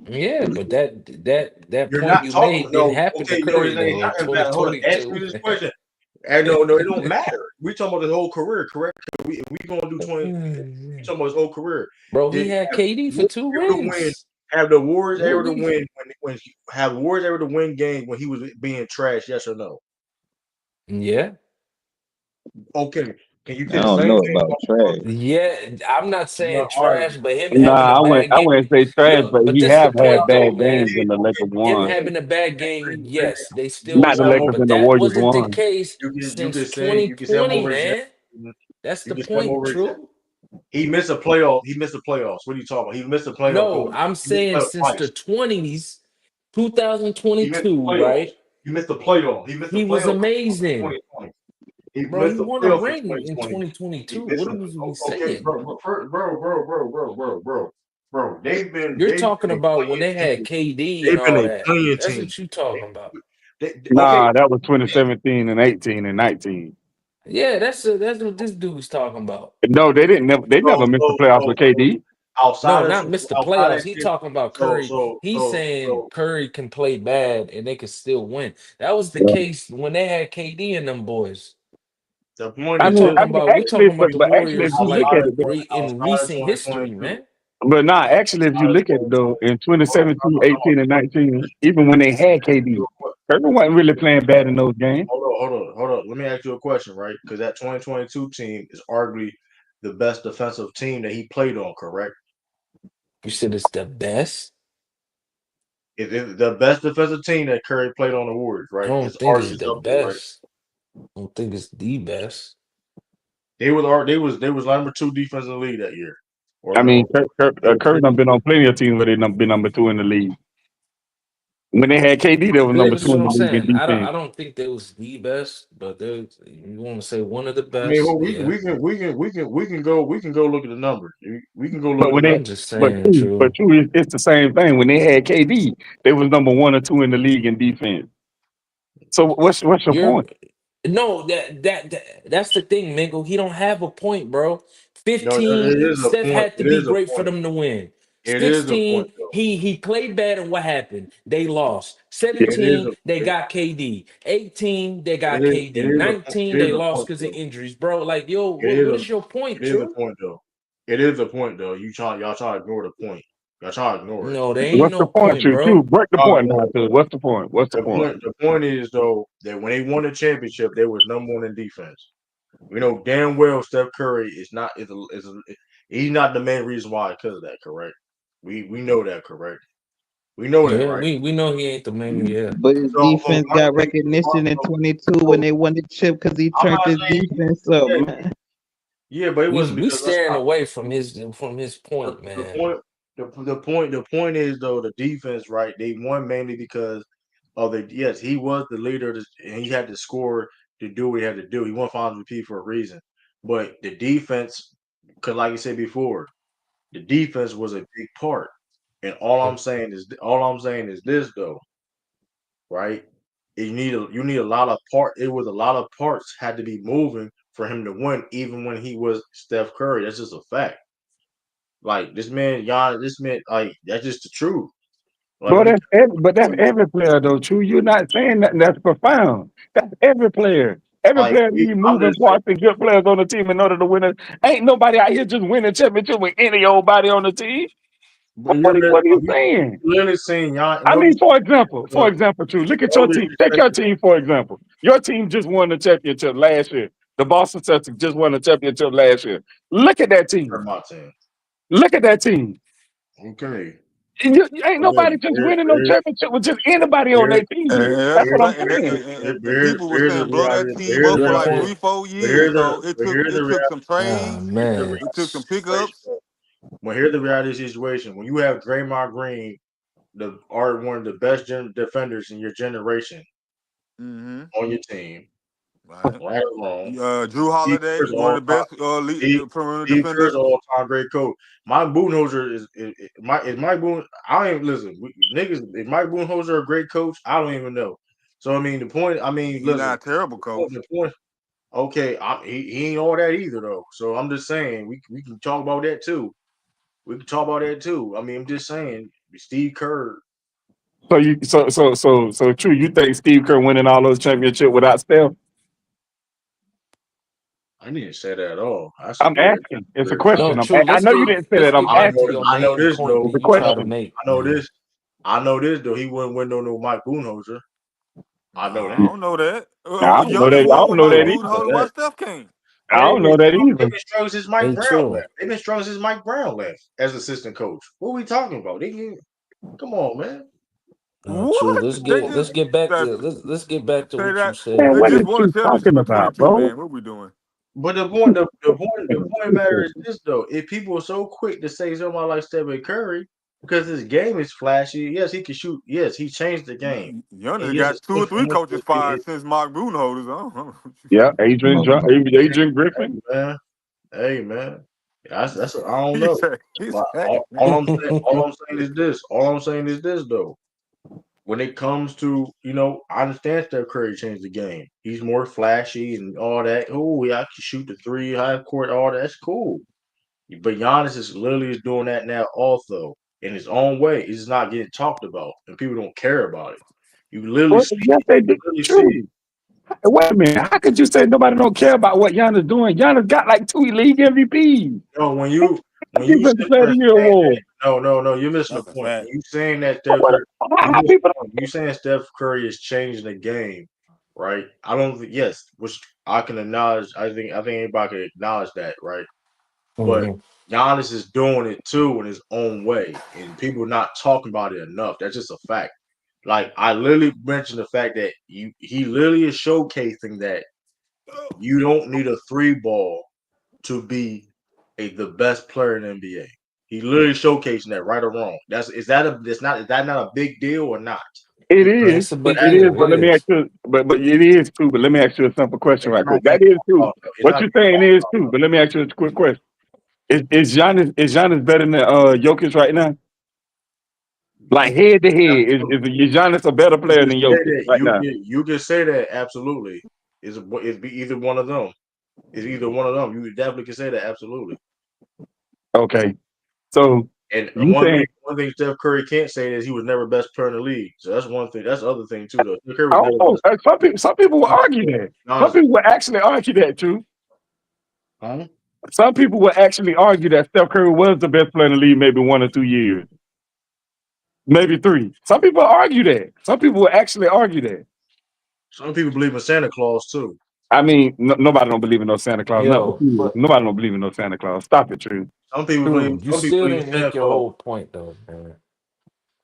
Yeah, but that You're point not you talking. made didn't No, happen to okay, no, Curry it ain't though in not impact. Hold on, ask me 2022. this question. And no, it don't matter. We talking about his whole career, correct? We going to do 20. We talking about his whole career. Bro, he Did had have KD for Warriors 2 able to win? rings. Have the Warriors 2 able at to least. win have Warriors able to win games when he was being trash? Yes or no? Yeah. Okay. Can you I say the don't same know thing about about the trash. Bucks? Yeah, I'm not No, saying all right. trash, but him having a nah, bad I game. wouldn't say trash, Look, but but he this the have had point though, bad man. games Okay, and the okay, Lakers Him won. having a bad okay, game, okay. yes, they You still can Not the say I'm won, Lakers but and the that Warriors wasn't the won. case you since can say I'm 2020, over man. That's the you can say I'm point, over. true. He missed a playoff. He missed the playoffs. What are you talking about? He missed the playoff No, going. I'm He missed the saying playoff since the twice. 20s, He missed the 2022, playoffs. right? He missed the playoff. He missed the He was playoff amazing. in 2020. He Bro, missed he the won a playoff in ring in 2020. He 2022. missed What them. was we Okay, saying? bro. You're They've talking been a about when playing they had team. KD and They've been all a that. playing That's team. what you talking about. Okay, Nah, that was 2017 and 18 and 19. Yeah, that's what this dude's talking about. No, they never missed the playoffs with KD. No, outside of not miss the outside of playoffs. He talking about so Curry. so He's so saying so Curry can play bad and they can still win. That was the Yeah. case when they had KD and them boys. the point I We is mean, this: talking about we actually, talking about the but actually, if Warriors you look like at it, in outside of recent history, 2022. man. but nah, actually, if you Outside of look at it though, 2020. in Hold on, 2017, 18, and 19, even when they had KD, Curry wasn't really playing bad in those games. hold on. Let me ask you a question, right? Because that 2022 team is arguably the best defensive team that he played on, correct? You said it's the best. It's the best defensive team that Curry played on the Warriors, I right? don't It's think it's arguably the up there, right? best. I don't think it's the best. They was number two defense in the league that year, or I mean, no? They were Curry done been on plenty of teams where they done been number two in the league. When they had KD, they was Yeah, number that's two what in the I'm league in saying. defense. I don't think they was the best, but they you want to say one of the I mean, best? well, Yeah. we can go look at the numbers. We can go look But at the when they, I'm numbers. just saying, but true. true, it's the same thing. When they had KD, they was number one or two in the league in defense. So what's your You're point? no that's the thing, Mingle. He don't have a point, bro. No, 15, it is a Steph point. had to It be is a great for point. them to win. It is a point, 16, though. he played bad and what happened? They lost. Yeah. It is 17, a they it, got KD. 18, they it got is it KD. is a 19, it is they a lost point, because of though. injuries, bro. Like, yo, It is what a is your point, it is a true? point, though. It is a point, though. Y'all try to ignore the point. Y'all try to ignore it. No, there ain't What's the no point, point, True? True, bro. break the Y'all point ignore now, it. True. What's the point? What's the point? The point is though that when they won the championship, they was number one in defense. We know damn well Steph Curry he's not the main reason why because of that. Correct? We know that. Correct? We know that, Yeah, right? we know he ain't the main. Yeah, But his So defense my got thing, recognition in so, 22 when so they won the chip because he I'm turned not his saying defense up, yeah, man. yeah, but it wasn't we because let's staring not. away from his The, point, the man. point the point is though the defense, right? They won mainly because of the yes, he was the leader and he had to score to do what he had to do. He won Finals MVP for a reason. But the defense, because like you said before, the defense was a big part. And all I'm saying is this though, right? You need a lot of part. It was a lot of parts had to be moving for him to win, even when he was Steph Curry. That's just a fact. Like this man, y'all, this man, like that's just the truth. Like Bro, when he, but that's every player though, True. You're not saying nothing that's profound. That's every player. Every player needs I'm moving just saying, parts and good players on the team in order to win it. Ain't nobody out here just winning championship with any old body on the team. but What are you saying? you're literally saying y'all, I no mean, for disrespect, example, True. Look at no your team. Take disrespect your team for example. Your team just won the championship last year. The Boston Celtics just won the championship last year. Look at that for team. my team. Look at that team. Okay, Ain't nobody just winning no championship with just anybody on their team. That's what I'm saying. And people were Here's the saying blow that reality. team Here's up the for Good like reality. point. 3-4 But years. So it here's the took some reality. Ah, trades, Here's the man. it took some reality situation. pickups. Well, here's the reality situation. When you have Draymond Green, one of the best defenders in your generation Mm-hmm. on your team, Right. right or wrong, Drew Steve Holiday, Kerr's one of the all time. best perimeter Steve Kerr's defenders. all time great coach. Mike Budenholzer is Mike Boone. I don't even listen. Niggas, is Mike Budenholzer a great coach? I don't even know. So I mean, the point. I mean, He's listen. not a terrible coach. The point. Okay, he ain't all that either though. So I'm just saying we can talk about that too. We can talk about that too. I mean, I'm just saying Steve Kerr. So true. You think Steve Kerr winning all those championships without Steph? I didn't say that at all. I said I'm asking. It's a question. No, true. I know you didn't say that. I'm Let's get back to your asking. I know main this point though. that It's a you try to question. make, I know man. this. I know this though. He wouldn't win no Mike Budenholzer. I know I that. don't know that. I don't know that. Giannis I won don't with know Mike that Oh, either. I know Budenholzer. Why that. Steph came? I Man, don't know that they've either. been struggling since Mike hey, Brown true. left. They've been struggling since Mike Brown left as assistant coach. What are we talking about? Come on, man. True. What? They just Let's get back that to let's get back to say what you that said, Man, they what just is man. won a you talking championship in about, 22, bro? man. What we doing? But the point matter is this though. If people are so quick to say somebody like Stephen Curry because his game is flashy, yes, he can shoot. Yes, he changed the game. And Giannis yes, got it's 2 or 3 coaches fired since Mark Budenholzer. I don't know. Yeah, Adrian hey Griffin. man, hey man. That's I don't he know. said, he But said, all I'm saying is this. All I'm saying is this though. When it comes to, I understand Steph Curry changed the game. He's more flashy and all that. Oh, yeah, I can shoot the three, high court, all that. That's cool. But Giannis is literally doing that now also in his own way. It's just not getting talked about, and people don't care about it. You literally Well, see yes, it. they You did. literally see True. it. Wait a minute. How could you say nobody don't care about what Giannis doing? Giannis got like 2 league MVPs. No, when you Defensive sit Player there of and the Year saying that, award. no, you're missing the that's a point. fact. When you saying that Steph What? Curry, you How missing people? the point. You saying Steph Curry is changing the game, right? I don't think yes, which I can acknowledge. I think anybody can acknowledge that, right? But Hmm. Giannis is doing it too in his own way, and people not talking about it enough. That's just a fact. Like I literally mentioned the fact that he literally is showcasing that you don't need a three ball to be the best player in the NBA. He literally showcasing that right or wrong. Is that not a big deal or not? It He is. It's a but big It that's is. deal. But It let me ask is. you. But it is too. But let me ask you a simple question it's right not quick. That getting is talked too. about. It's What not you're getting saying talked is about. too. But let me ask you a quick question. Is Giannis better than Jokic right now? Like head to head, is Giannis a better You player can than say Jokic that. right now? You can say that absolutely. It's be either one of them. It's either one of them. You definitely can say that absolutely. Okay. So And you saying, one thing Steph Curry can't say is he was never best player in the league. So that's one thing. That's the other thing too, though. Steph Curry was never oh, best. some people will argue that. Some Honestly, people will actually argue that too. huh? Some people will actually argue that Steph Curry was the best player in the league maybe 1 or 2 years, maybe 3. Some people argue that. Some people will actually argue that. Some people believe in Santa Claus too. I mean, nobody don't believe in no Santa Claus. Not but Yo, you. but Nobody don't believe in no Santa Claus. Stop it, True. true. You Some people still believe in didn't Santa make your Claus. whole point though, man.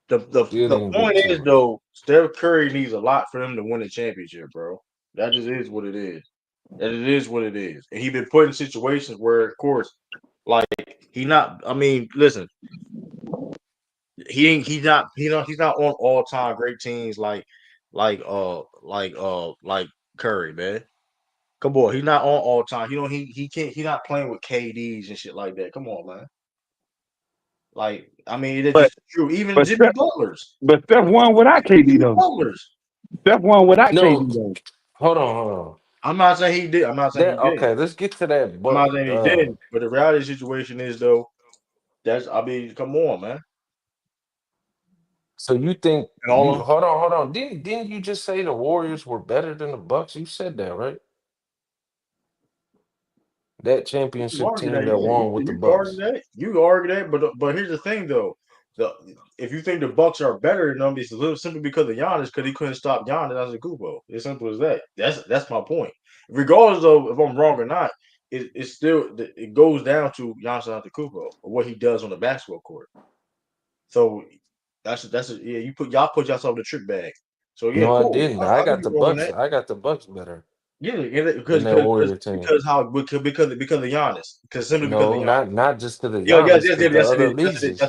Still The didn't get point is to it. though, Steph Curry needs a lot for him to win a championship, bro. That just is what it is. That it is what it is. And he been put in situations where, of course, like he not. I mean, listen, he ain't. He's not. He's not on all time great teams like Curry, man. Come on, he's not on all time. He can't. He's not playing with KDs and shit like that. Come on, man. Like I mean, that's But just true. Even but Jimmy Steph, Butler's. but Steph won without KD Jimmy though. Butler's. Steph won without No, KD though. hold on. I'm not saying he did. I'm not saying he That didn't. okay, let's get to that. I'm But not saying he didn't. But the reality situation is though, I mean, come on, man. so you think And you all of hold on. Didn't you just say the Warriors were better than the Bucks? You said that, right? That you can championship argue team that. that won with the You can argue Bucks. that. You can argue that. But here's the thing though. The if you think the Bucks are better than them, it's a little simply because of Giannis, because he couldn't stop Giannis Antetokounmpo. It's simple as that. That's my point. Regardless of if I'm wrong or not, it goes down to Giannis Antetokounmpo or what he does on the basketball court. So yeah. Y'all put yourself in the trick bag. So yeah, No, I cool. didn't. I can be wrong on that. I got the Bucks better Yeah, than that Warrior team. because of Giannis. Because simply because of No, Giannis. not just because of Yeah, Giannis, because the other pieces.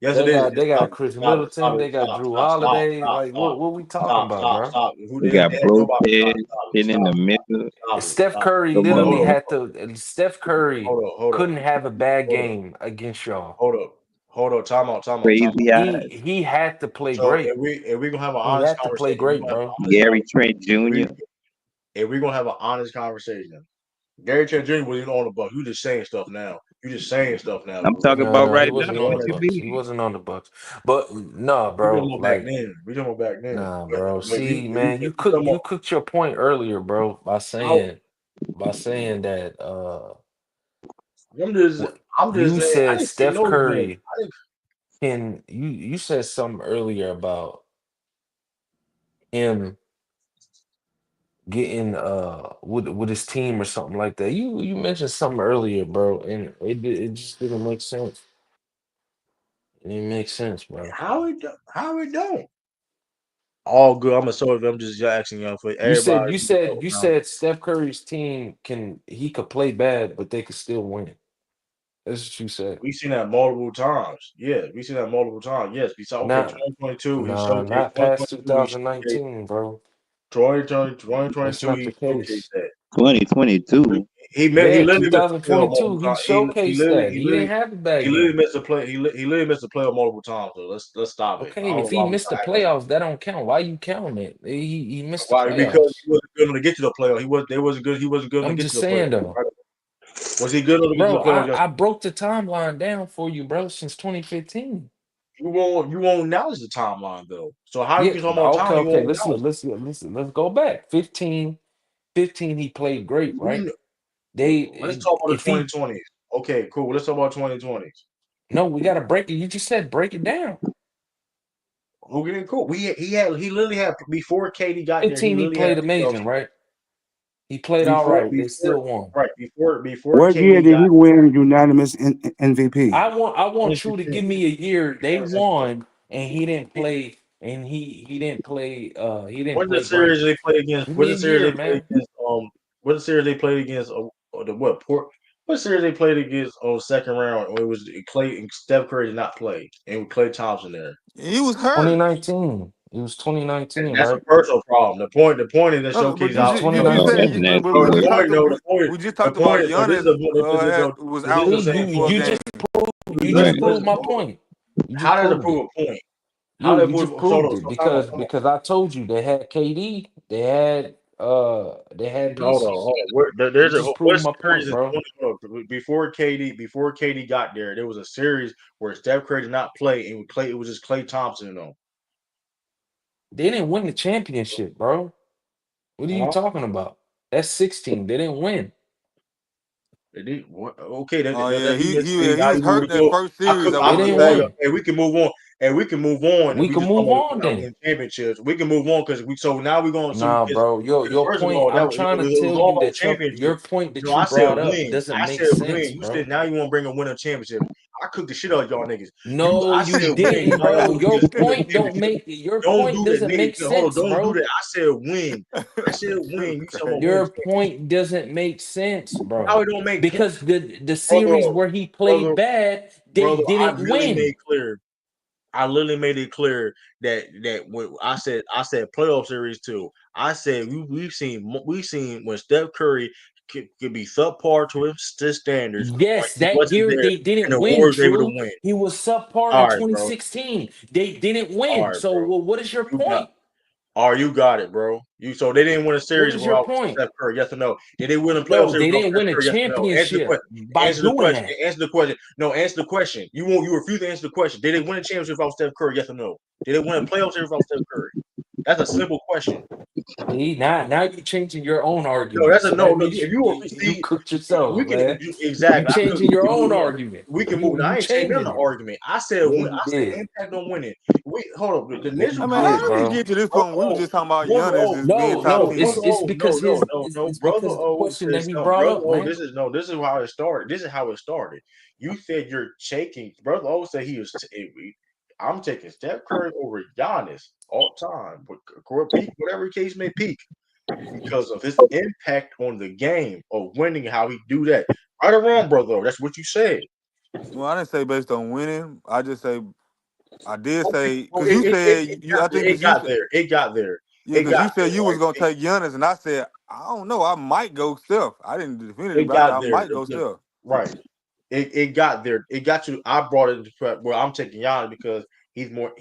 Yes, it is. They got Stop Chris it. Middleton, they got Drew Holiday. Like what we talking about, bro? Who We they got had nobody. Brochez sitting in the middle. Steph Curry Hold on, literally Jamal had to. Steph Curry hold up, couldn't have a bad hold up, game against y'all. hold up. Time out. Crazy eyes. He had to play So great. if we gonna have an He honest had to play conversation, we great, gonna have an bro. honest Gary conversation. Trent Jr. If we gonna have an honest conversation, Gary Trent Jr. wasn't on the Bucks. You just saying stuff now. You just saying stuff now, I'm bro. talking No, about no, he right now. wasn't on the What you Bucks. He mean? wasn't on the Bucks. But no, We talking bro. about back Like, then. We talking about back then. nah, bro. But See, man, if we talking you about cooked your point earlier, bro, how by saying that I'm just I'm just you saying I said didn't say Steph no to him. Curry can you said something earlier about him getting with his team or something like that. You mentioned something earlier, bro, and it just didn't make sense. It didn't make sense, bro. How it don't? All good. I'm a sort of I'm just asking y'all for everybody. You said Steph Curry's team he could play bad, but they could still win. That's what you said. We seen that multiple times. Yeah, we seen that multiple times. Yes, we saw okay, Not 2022, he nah, showcased not past 2022, 2019, bro. 2022, That's not the he showcased case. that. 2022. He Yeah, literally missed the playoff multiple 2022, he times. showcased that. He didn't have a He bad literally game. missed the play. He literally missed the playoff multiple times. So let's stop it. I Okay, don't if know he why we missed the acting like playoffs, that don't count. Why you counting it? He missed the why because playoffs. he wasn't good enough to get to the playoff. They wasn't good. He wasn't good enough to I'm get to just the playoff. saying though. Right? Was he good enough to get to the Bro, playoff? Yes. I broke the timeline down for you, bro, since 2015. You won't acknowledge the timeline though. So how you Yeah, can talk about okay, time? You okay. won't acknowledge Let's go back. 15 he played great, right? it. Let's They talk about the if he 2020s. Okay, cool. Let's talk about 2020s. no, we gotta break it. You just said break it down. Who getting cool? He literally had before KD got there. He 15 he literally had played a playoff amazing, series right? He played all right. They before still won. right before What year KD did got he win unanimous MVP? I want you to 2016. give me a year they 2016. won and he didn't play and he didn't What the play great. series they played against? Give What me a the series they year, played man. against? What the series they played against? The what? What series they played against on second round? When it was Clay and Steph Curry did not play, and with Clay Thompson there. He was hurt. 2019. It was 2019, That's a right? personal problem. The point is that No, but showcase It was how. you just Oh, said, that's 2019. nasty. but No, we the just Oh, point, talked. no, the point, We just the talked about point is, no, this is Giannis a, no, was this is out the See, same before point. you just game. right. proved my point. You just How does it proved it. prove a point? How does it You just prove? So, proved so it time out, because I told you they had KD, they had hold on, pieces. hold on. You There's a just what proved my series point, in bro. 20 before KD got there. There was a series where Steph Curry did not play, and Clay it was just Clay Thompson and them. They didn't win the championship, bro. What are you Huh? talking about? That's 16. They didn't win. They did, what, okay, Oh that yeah, doesn't mean he now was you want hurt to in that go. first series. I They want to didn't say. win. Hey, we can move on, and we can move on, and We we can just talk move about on not then. winning championships. We can move on because we. So now we're going. So Nah, because bro. Your first of point, all, I'm trying to it was tell all you about that your championships. point that No, you I said brought up win. doesn't I make said win. sense, You said bro. now you want to bring a win of championship. I cooked the shit out of y'all niggas. No, I you said win. didn't, Y'all bro. want to Your just spin the point championship. your Don't point do that, doesn't nigga. make No, hold on. sense, Don't do bro. that. I said win. I said This win. You talking about crazy. winning Your championship? point doesn't make sense, How bro. it don't make Because the brother, series where he brother, played bad, they brother. I didn't really win. made clear. I literally made it clear that when I said playoff series too. I said we've seen when Steph Curry could be subpar to his standards when Yes, he that wasn't year there, they and didn't the win, Warriors able to true. win. He was subpar All in right, bro. 2016. They didn't All win. right, So, bro. well, what is your You got. point? Oh, you got it, bro. You so they didn't win a What series is your without point? Steph Curry, yes or no? Did they win a playoff No, series they without didn't Steph win a Curry, yes or no? Answer the question. championship by Answer the doing question. that. Answer the question. No, answer the question. You refuse to answer the question. Did they win a championship without Steph Curry, yes or no? Did they win a playoff series without Steph Curry? That's a simple question. See, now you're changing your own No, argument. that's a So no, that no. means If you you see, cooked yourself, we can man. You exactly. I could. changing your own argument. We can move. You I ain't saying changing nothing it. argument. I said Yeah, when you I said did. impact on winning. We hold up. The Yeah, initial you I mean, how did, did we conversation, bro. get to this brother point? We were O, just talking about brother Giannis O, as being top No, brother 10. it's O, because his no. it's Brother because of the O question said that he something. brought Brother up, O, man. this is how it started. This is how it started. You said you're taking. Brother O said he was. I'm taking Steph Curry over Giannis all time, but peak, whatever case may peak, because of his impact on the game of winning, how he do that. Right or wrong, brother? That's what you said. Well, I didn't say based on winning. I did Okay. say Well, because you said got I there. think It because you got said there. It got there. yeah It because you got there. said you was Right. gonna take Giannis and I said I don't know I might go Steph. I didn't definitively, It but I said got I there. might go Steph. Right. It got there. It got you. I brought it into prep where I'm taking Giannis because he's more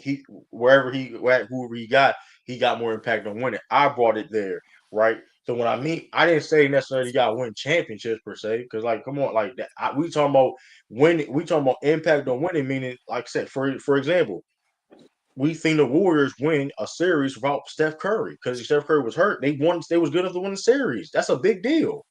whoever he got more impact on winning. I brought it there, right? So when I didn't say necessarily you got to win championships per se, because like come on, like that. We talking about winning. We talking about impact on winning, meaning like I said, for example, we seen the Warriors win a series without Steph Curry because Steph Curry was hurt. They won. They was good enough to win the series. That's a big deal.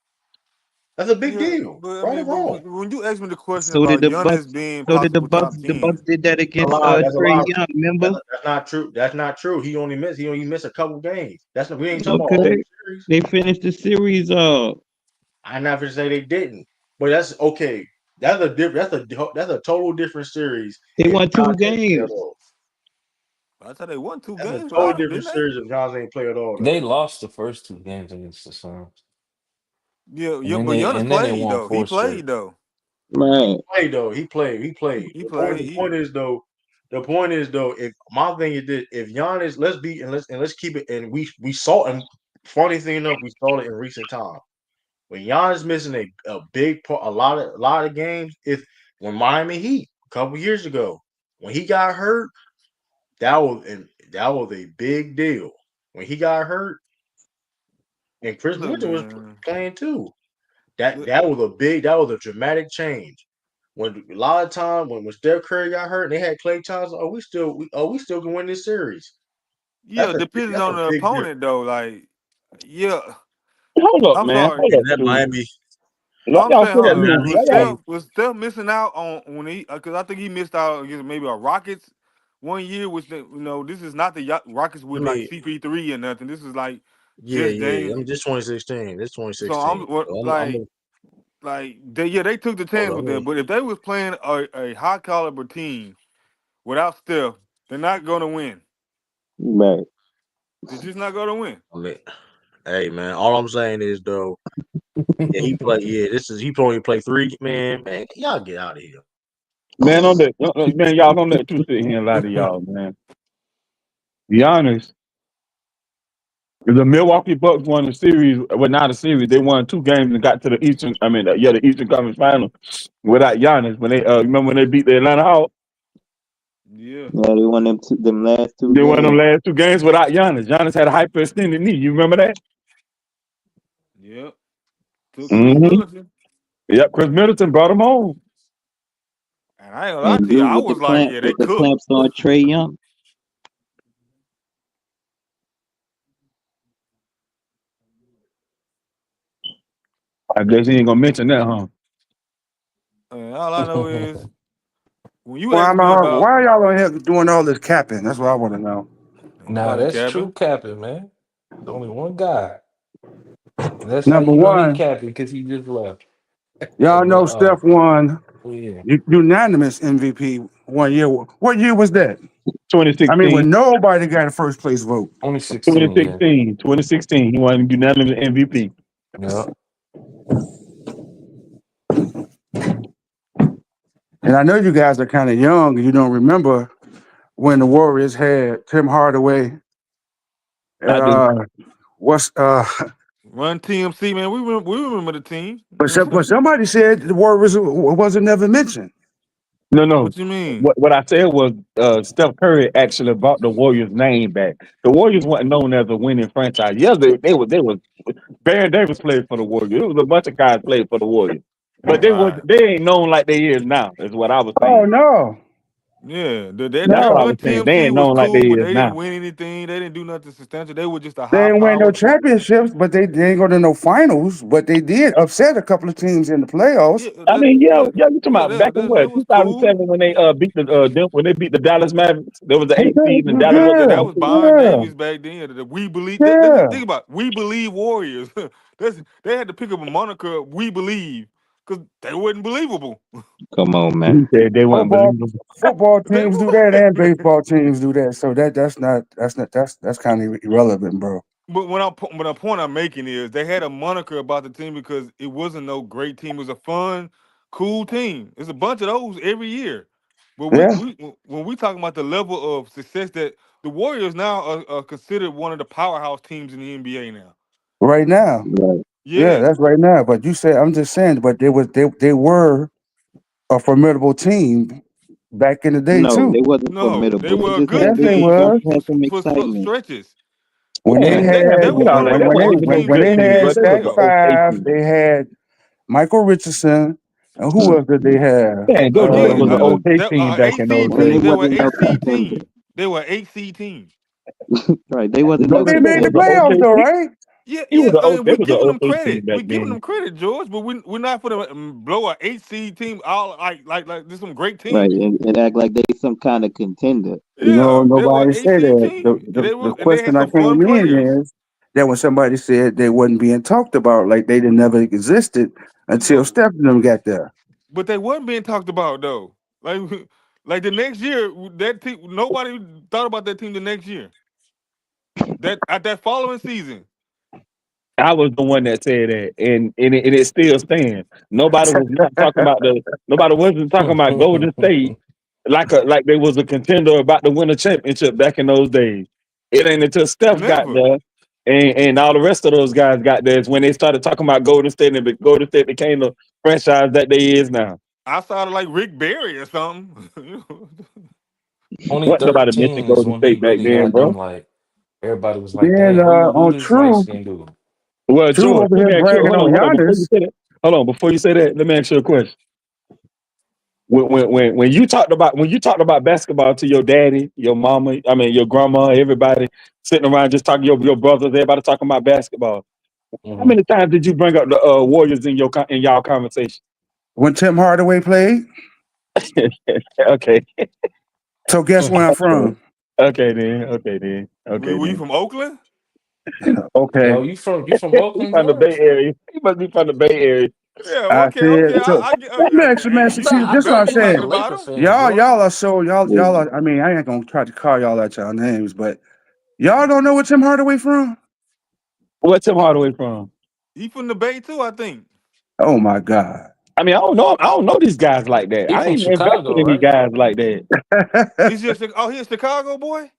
That's a big Yeah, deal. but I Right or mean, but wrong? when you asked me the question So did about the Giannis Bucks. being So did the possible Bucks. top The Bucks 10, did that A against lie. That's a Trey lie. Young. Remember? That's not true. That's not true. He only missed a couple games. That's not, we ain't talking about a whole Okay. series. They finished the series. I never say they didn't, but that's okay. That's a different. That's a total different series. They If won Giannis two ain't play at games. all, I thought they won two that's a games totally without him, different didn't they? series if Giannis ain't play at all. They Though lost the first two games against the Suns, Yeah, and yeah, then but Giannis they played won though. He four straight. played though. Right. played though, he played. He played. He The point. played. The point is though. The point is though. If my thing is this, if Giannis, let's keep it. And we saw. And funny thing enough, we saw it in recent times. When Giannis missing a big part, a lot of games, if when Miami Heat a couple years ago, when he got hurt, that was a big deal. When he got hurt, and Chris Look, Mitchell was man. playing too. Look, That was a dramatic change. When a lot of time when Steph Curry got hurt and they had Klay Thompson, we still can win this series. yeah, depending That's a on the big difference. opponent though. Like, yeah, Hold up, I'm man. sorry. Hold And up, that too. Miami, Why I'm y'all saying, say hold that, on. man? Miami Why Heat. y'all? Was Steph missing out on when he? Because I think he missed out against maybe a Rockets one year, which this is not the Rockets I with like mean, CP3 or nothing. This is like just yeah. I Dame. mean, this 2016. This So 2016. they took the chance Hold with on. that. But if they was playing a high caliber team without Steph, they're not gonna win. Man, They're just not gonna win. I mean, hey man, all I'm saying is though, yeah, he play. Yeah, he only play three. Man, y'all get out of here. man, man, y'all don't let two sit here and lie to y'all, man. Be honest. The Milwaukee Bucks won the series. Well, not a series. They won two games and got to the Eastern. I mean, the Eastern Conference Final without Giannis. When they remember when they beat the Atlanta Hawks, Yeah, Yeah, they won them last two they won them games. last two games without Giannis. Giannis had a hyperextended knee. You remember that? yep. Took Chris Mm-hmm. Middleton, Yep. Chris Middleton brought him home. and I ain't gonna lie And to you. dude I with was like, yeah, they the cooked. clamps on Trey Young. I guess he ain't gonna mention that, huh? All I know is when you Well, ask I'm me about, why are y'all on here doing all this capping? That's what I want to know. ain't Nah, nobody that's capping. true capping, man. There's only one guy. And that's how Number you know he one, capping because he just left. y'all But know Steph won oh yeah, unanimous MVP 1 year. What year was that? I mean, 2016, when nobody got a first place vote. 2016, yeah. 2016, 2016. He won unanimous MVP. Yeah. And I know you guys are kind of young. You don't remember when the Warriors had Tim Hardaway. I do. What's Run TMC, man. We remember the team. but somebody said the Warriors wasn't never mentioned. No, no. What you mean? What I said was Steph Curry actually brought the Warriors name back. The Warriors weren't known as a winning franchise. Yeah, they was Baron Davis played for the Warriors. It was a bunch of guys played for the Warriors. But Right. they ain't known like they is now, is what I was Oh saying. no. Yeah, That's that what I No, was one saying. They TMC ain't was known like they cool, but is they didn't now. win anything. They didn't do nothing substantial. They were just a they high didn't win no powered. championships, but they ain't go to no finals. But they did upset a couple of teams in the playoffs. Yeah, I mean, yeah, yeah, yeah. You talking yeah. about back in They what was cool. 2007 when they beat the when they beat the Dallas Mavericks? There was the eight seed and Dallas was the That Yeah, one was seed. Bond yeah, Davis back then. The We Believe. yeah. Think about it. We Believe Warriors. They had to pick up a moniker. We Believe because they wasn't believable. Come on, man. He said they weren't Football believable. football They teams do that and baseball teams do that. So that's kind of irrelevant, bro. But when the point I'm making is they had a moniker about the team because it wasn't no great team. It was a fun, cool team. It's a bunch of those every year. But Yeah, when we talking about the level of success that the Warriors now are considered one of the powerhouse teams in the NBA now. right now. Right. Yeah, Yeah. that's right now. But you said I'm just saying. But they were a formidable team back in the day No, too. they wasn't No, they formidable. They were a just good Yes, had they they team was. had some for excitement. stretches. When they Man, That had forget was all one of that. the That when wasn't greatest even a teams when in good they the team, had bro. NBA They was Shaq an too. okay 5, team. they had Michael Richardson, and who else did they have? Man, those Warriors Again, was an Uh, okay that team back in those And they days. They were wasn't no AC contender. team. They were AC team. Right. They wasn't but no Golden they made State the was an contender. playoffs okay though, team. right? Yeah, He was yeah. I mean, they we're was an giving them okay team credit. back We're giving then. them credit, George. But we're not for to blow a AC team all like there's some great Right. teams. And act like they some kind of contender. No, Yeah, they were nobody said AC that. team. The And they question had I some fun came players. in is that when somebody said they wasn't being talked about, like they didn't never existed until No, Steph and them got there. but they wasn't being talked about though. Like like the next year, that team nobody thought about that team the next year. That at that following season. I was the one that said that, and it still stands. Nobody was not talking about the. Nobody wasn't talking about Golden State like they was a contender about to win a championship back in those days. It ain't until Steph got Never. there and all the rest of those guys got there is when they started talking about Golden State and Golden State became the franchise that they is now. I sounded like Rick Barry or something. Wasn't nobody mentioning 2013 is Golden when he State back really then, had bro. them like everybody was like, Then dang, who on this light True, skinned dude? Well, True George, over let here me ask you. bragging on Hold on. Before you Giannis. say that, hold on. Before you say that, let me ask you a question. When you talked about basketball to your daddy, your mama, I mean your grandma, everybody sitting around just talking your brothers, everybody talking about basketball. How Hmm. many times did you bring up the Warriors in in y'all conversation? When Tim Hardaway played. Okay, So guess where I'm from? okay then, okay then, okay Were you then. from Oakland? Okay. Yo, you from He Oakland, from the Bay George? Area. He must be from the Bay Area. Yeah, I okay, said okay. so. I get. Let me ask you, man. Hey, See, Nah, I this is what thought I'm you was a talking saying. about Laker him. fan, George. Y'all are so y'all are. I mean, I ain't gonna try to call y'all out y'all names, but y'all don't know where Tim Hardaway from? What's Tim Hardaway from? He from the Bay too, I think. Oh my God. I mean, I don't know. I don't know these guys like that. He I from ain't invested Chicago, in these right? guys like that. He's just he a Chicago boy.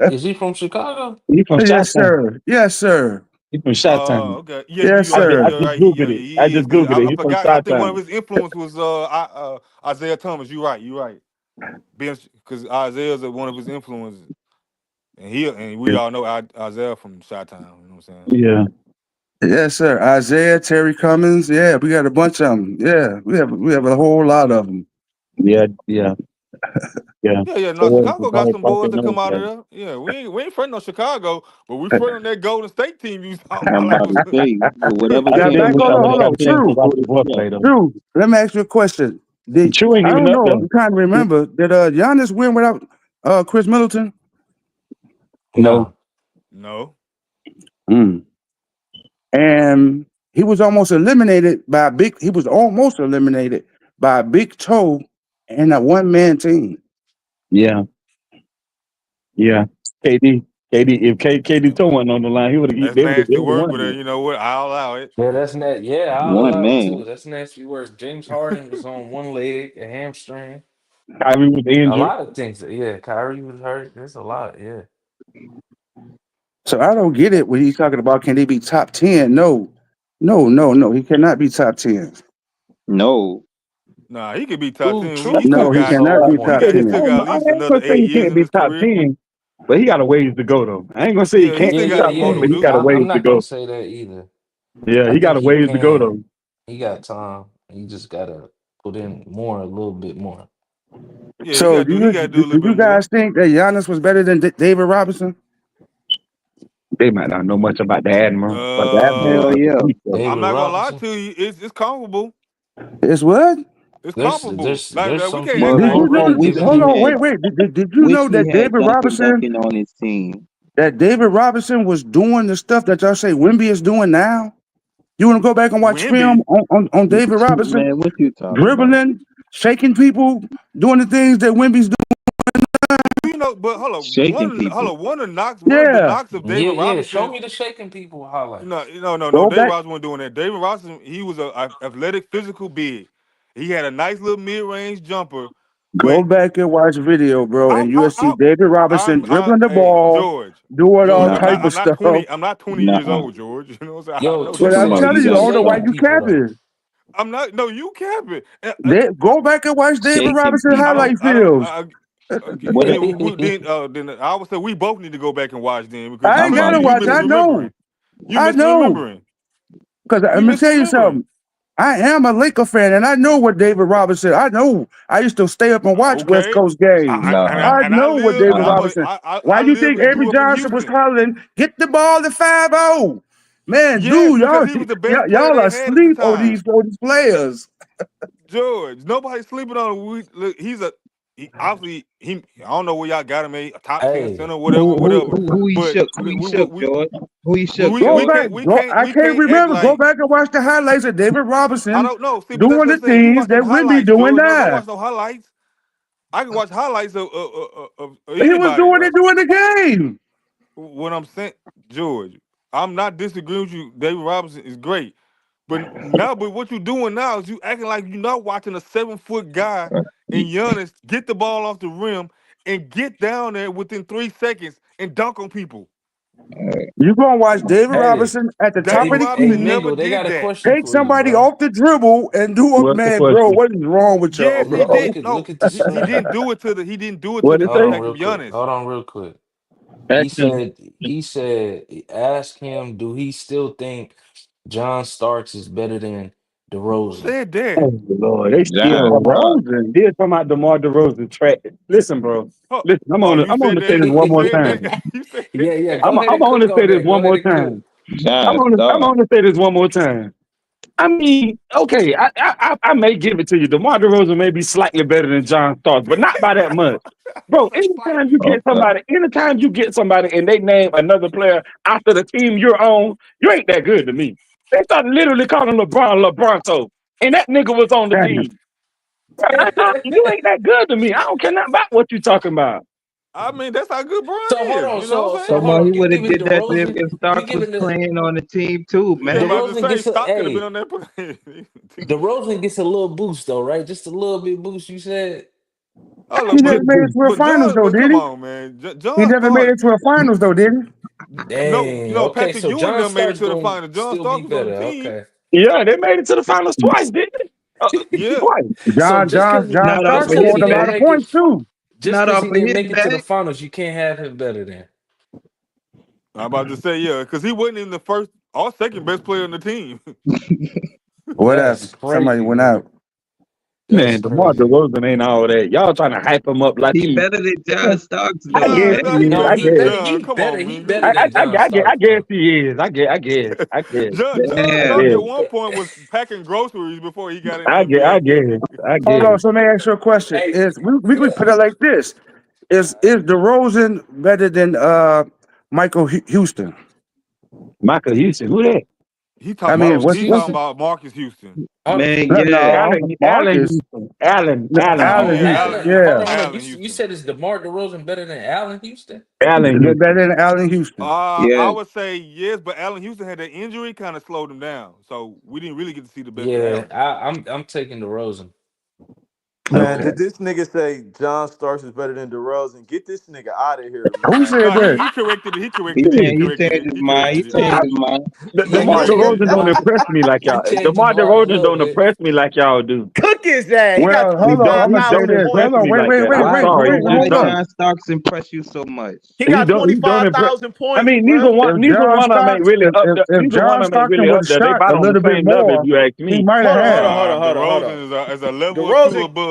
Is he from Chicago? He from Shot Yes, Town. sir. Yes, sir. He from Shot Town. Okay. Yeah, Yes, you right. I sir. You're just right. googled it. I He just is good. googled it. I He from forgot. I Shot think one of Town. his influence was Isaiah Thomas. You right. You right. Being because Isaiah's one of his influences, and we all know Isaiah from Chi Town. You know what I'm saying? Yeah, Yes, sir. Isaiah, Terry Cummins. Yeah, we got a bunch of them. Yeah, we have a whole lot of them. yeah, yeah, yeah. Yeah, yeah. The No, Warriors was Chicago got all some boys talking that those come out of guys. there. Yeah, we ain't fronting on Chicago, but we front on that Golden State team you was talking about. I'm Like about was to say, whatever I Now team still back you wish on I the would talking have hold got on. a about, chance to True, watch the yeah. boy play though. true. Let me ask you a question. True ain't I even don't up know. there. I'm trying to remember. Did Giannis win without Chris Middleton? No, No. no. Mm. And he was almost eliminated by a big. He was almost eliminated by a big toe and a one man team. yeah, yeah. KD, if KD two wasn't on the line, That's they would nasty have work, won but that. you know what? I'll allow it. Yeah, that's net. Yeah, I'll One allow it too. man. That's nasty work. James Harden was on one leg, a hamstring. Kyrie was A injured. lot of things. Yeah, Kyrie was hurt. There's a lot. Yeah. So I don't get it when he's talking about can they be top 10? No, no, no, no. He cannot be top 10. No. Nah, he could be top True, 10. true He still No, he could got cannot solve be he one. top got he I still 10. got don't at know. I least ain't another gonna say 8 he years can't in be his top career. 10, but he got a ways to go though. I ain't gonna say he Yeah, he can't still Yeah, be got yeah, top some more 10, to yeah. but he do. got a ways I'm to not gonna go. say that either. Yeah, I he got think a he ways to go can. though. He got time. He just gotta put in more, a little bit more. Yeah, So he gotta do a do little you bit more. guys think that Giannis was better than David Robinson? They might not know much about the Admiral, but the Admiral Hell Uh, is a yeah. beast, though. I'm David not gonna lie Robinson. to you. It's comparable. It's what? It's There's comparable. there's Like, there's we some can't act people But Did like you over I know? him wish giving Hold he him. on, had wait. Did you wish know he that had David Duncan Robinson? Duncan on his team. That David Robinson was doing the stuff that y'all say Wemby is doing now. You want to go back and watch film Wimby. on David Robinson Man, what you talking about? dribbling, shaking people, doing the things that Wemby's doing? You know, but hold on. Shaking people. One of the Yeah, knocks of Yeah, David yeah. Show Robinson. me the shaking people highlights. No. go David back, Robinson wasn't doing that. David Robinson, he was a athletic, physical big. He had a nice little mid range jumper, go but back and watch video, bro, and you'll see David Robinson dribbling the hey, ball, doing all George, Nah, type of stuff. I'm not 20 years nah. old, George. You know what I'm saying? I Yo, know two But this I'm Come stuff. on, said you telling you, I gotta don't know why shaking stop. you people though. capping. I'm not. No, you capping. Go back and watch David Shaking Robinson people. highlight films. Okay, What? then I would say we both need to go back and watch then because I How ain't about gotta you watch. I know. misremembering. You I know. misremembering. Because You I'm gonna tell you misremembering. something. I am a Laker fan, and I know what David Robinson. I know. I used to stay up and watch West Okay. Coast games. Nah, I know what David Robinson. Why I you live think and Avery grew up in Johnson was Houston. hollering, "Get the ball to 5-0"? Man, Yes, dude, because he was the best player y'all they are had at the asleep on time. these players. George, nobody's sleeping on him. Look, obviously he. I don't know where y'all got him a top 10 Hey, center, whatever. But who he shook, George? Who he shook, Go George? back. I we can't can't act remember. Go like back and watch the highlights of David I Robinson don't know. See, but doing that's the what I'm saying. You things watch them that Wemby highlights, doing George. No, don't now. watch no highlights. I can watch highlights of He was anybody, doing right? it during the game. What I'm saying, George, I'm not disagreeing with you. David Robinson is great. But what you doing now is you acting like you're not watching a 7-foot guy in Giannis get the ball off the rim and get down there within 3 seconds and dunk on people. You gonna watch David hey, Robinson at the top David of the hey, Robinson key, never Mingle, they got did a that. question take for you, somebody bro. off the dribble and do a What's the man, bro. question? What is wrong with y'all, Yes, he bro? did. Look No, at the he didn't do it to What the it hold say? on effect of real quick. Giannis. Hold on real quick. He Ask him. said ask him, do he still think John Starks is better than Who DeRozan? said that? Oh Lord, they still John talking about. Stark. DeRozan. They're talking about DeMar DeRozan track. Listen, bro. Oh, Listen, oh, you I'm said gonna say that. this one You more said time. that. You said Yeah, yeah. that. Go ahead I'm and gonna cook say on this that. Go one ahead more and cook. time. John I'm Stark. gonna say this one more time. I mean, okay, I may give it to you. DeMar DeRozan may be slightly better than John Starks, but not by that much. Bro, Okay. anytime you get somebody and they name another player after the team you're on, you ain't that good to me. They started literally calling LeBronto, and that nigga was on the Damn. team. Bro, you ain't that good to me. I don't care nothing about what you talking about. I mean, that's how good Bron So hold is. on. You know what I'm So saying? Come hold on, he on. You would have giving did that DeRozan? if You Stark was giving the playing on the team too, Yeah, man. about to DeRozan say gets a Stock could have been hey? on that play. DeRozan gets a little boost though, right? Just a little bit boost. You said. Hold He up, never made it to a finals though, but did come he? on, man. He John never made Stark. it to a finals though, did he? No, Dang. no, Okay. Patrick So Ewing John never made it Starks to the gonna final. John still Stark be was on the better. team. Okay. Yeah, they made it to the finals twice, didn't they? Yeah. Twice. So John Not off Stark just of because his scored he a didn't lot back. of make it, points too. just Not because off he of didn't his make it to the back. finals, you can't have him better than. I'm about to say, yeah, because he wasn't even the first or second best player on the team. What That's happened? Somebody crazy went work. out. That's Man, DeMar crazy. DeRozan ain't all that. Y'all trying to hype him up like He he. better than John Starks I though, guess Nah, man. he nah, he is. No, better I he than guess. better. John. He Come better. on, He man. Give better me than that. John I Starks, guess bro. he is. I guess. John I Stark Damn. guess. at one point was packing groceries before he got in the I guess. I NBA. guess. I Hold on, guess. so let me ask you a question. Hey, Is we could put it like this. Is DeRozan better than Michael Houston? Michael Houston. Who that? I mean, Marcus what's He talking Houston. about Marcus Houston. Hold on. Man, no, yeah. Allen Marcus, Houston. Allen. Oh Allen yeah, Houston, Allen yeah, Hold on. Hold on. Allen You Houston. said it's DeMar DeRozan better than Allen Houston? Allen they're Houston. better than Allen Houston. Yeah. I would say yes, but Allen Houston had that injury, kind of slowed him down, so we didn't really get to see the best of Yeah, Allen. I'm taking DeRozan. Man, Okay, did this nigga say John Starks is better than DeRozan? Get this nigga out of here, who man. said No, that? he corrected it. He He corrected it. He changed. He corrected changed it. his He mind. He corrected it. changed his mind. Yeah, DeMar he changed his DeRozan don't mind. impress me like He y'all. changed his DeMar mind a DeRozan little don't bit. impress me like y'all do. Cook his ass. He got Well, He hold on. don't. I'm He gonna say don't 25,000 this. impress Hold points. on. me like that. I'm Why sorry. why He just why Hold up. don't. John Starks impress you so much? He He got don't. He don't impress. 25,000 I points, mean, bruh. neither one of them ain't really up there. If Neither one John of them ain't Stockton really would up have there. They shot about a on the little bit same level, if more, you ask he me. might have Hold on, had hold it. on, hold on, hold on, hold DeRozan on. is a level or two DeRozan, above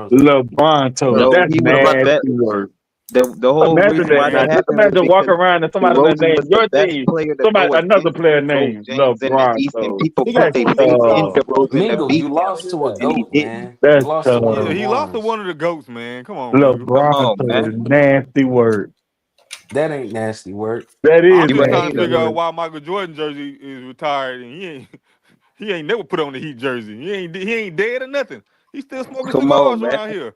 bro. LeBronto. No, That's he was about that. nasty work. The whole Imagine reason that why now. that Just happened was imagine walk because around and somebody gonna DeRozan name was the your best team. player to Somebody go another against player Joe named James in the East, and LeBronto. people He put got That's their 26 faith in tough. rebounds plus DeRozan to Mingo, beat you 11. him, lost to a and he goat, didn't. man. You That's lost to one of Yeah, the tough. he lost to ones. one of the goats, man. Come on, Mingo. Come on, LeBronto man. is nasty work. That ain't nasty work. That I'm is You just a trying to nasty hater, figure out work. why Michael Jordan jersey is retired and he ain't never put on the Heat jersey. He ain't dead or nothing. He's still smoking come on, cigars man. around here.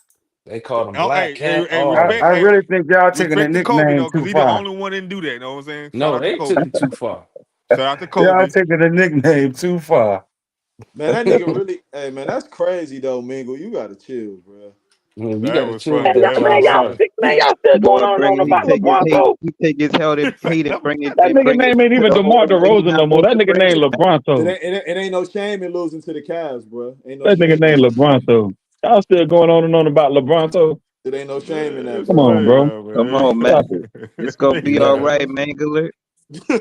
They called him Oh, Black Cat. hey, All respect, I really think y'all taking the respect to Kobe nickname though, because too he the far. only one that didn't do that. You know what I'm saying? Shout no, out to they took Kobe. it too far. Shout out to Y'all Kobe. taking the nickname too far. Man, that nigga really. Hey, man, that's crazy though, Mingle. You gotta chill, bro. Man, you That gotta was chill funny. with Man, that That was Johnson. funny. y'all still going Boy, on he about take his LeBron, hate. though? He take his hate and bring it. That And nigga bring it name ain't to even the DeMar whole way he DeRozan not no more. supposed That to nigga bring named it. LeBronto. It ain't no shame in losing to the Cavs, bro. Ain't no That nigga shame in named that. LeBronto. Y'all still going on and on about LeBronto? It ain't no shame in Man, that, it's Come bro. on, funny bro. though, Come man. on, man. Stop it. It's gonna be all yeah, right, Mangler.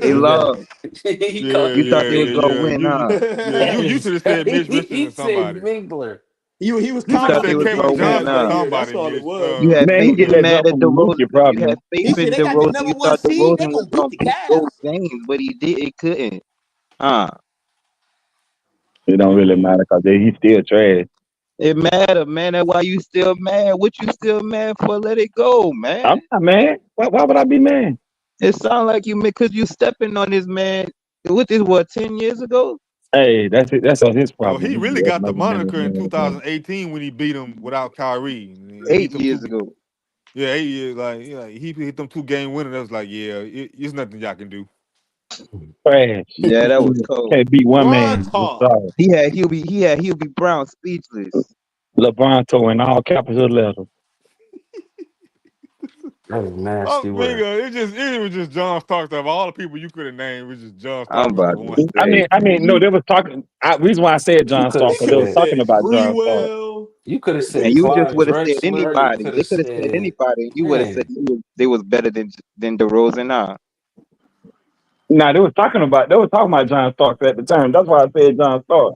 They He got lost. he called yeah, You thought yeah, they was gonna yeah. win, huh? You that should is have said Mitch Richmond he or said somebody. Mingler. He was You You should have thought they confident said was to beat Kevin the gonna win, Cavs Johnson or that huh? year. That's somebody. all it was. You had Man, he faith. get You that mad jump at from Mookie, DeRozan. You had probably. He faith said in they got the DeRozan. number You one thought seed. They DeRozan was gonna beat gonna the beat those Cavs. games, but he did. He couldn't. Huh? It don't really Yeah. matter because he's still trash. It matter, man. That's why you still mad. What you still mad for? Let it go, man. I'm not mad. Why would I be mad? It sound like you because you stepping on this man. What this? What 10 years ago? Hey, that's it. That's his Well, problem. he He really be got acting the like a man, moniker in man, man. 2018 when he beat him without Kyrie. He hit Eight them two. years ago. Yeah, 8 years. Like he hit them 2 game winners. That was like, yeah, it's nothing y'all can do. Trash. Yeah, that was cold. Can't beat one Bron man. I'm talk. sorry. He had Hubie Brown speechless. LeBronto in all capital letters. That was Oh, nasty word. nigga, it was just John Stark stuff. All the people you could have named, it was just John I'm Stark was the about to one. say, I mean, no, you they was talking. Reason why I said You John could have Stark He because they could have was said talking said about John Stark. Freewell. you could have and said you just Clyde would have said Drexler. You anybody. could They have could have said said anybody, and you would have said man. they was better than DeRozan. Huh? Nah, they was talking about John Stark at the time. That's why I said John Stark.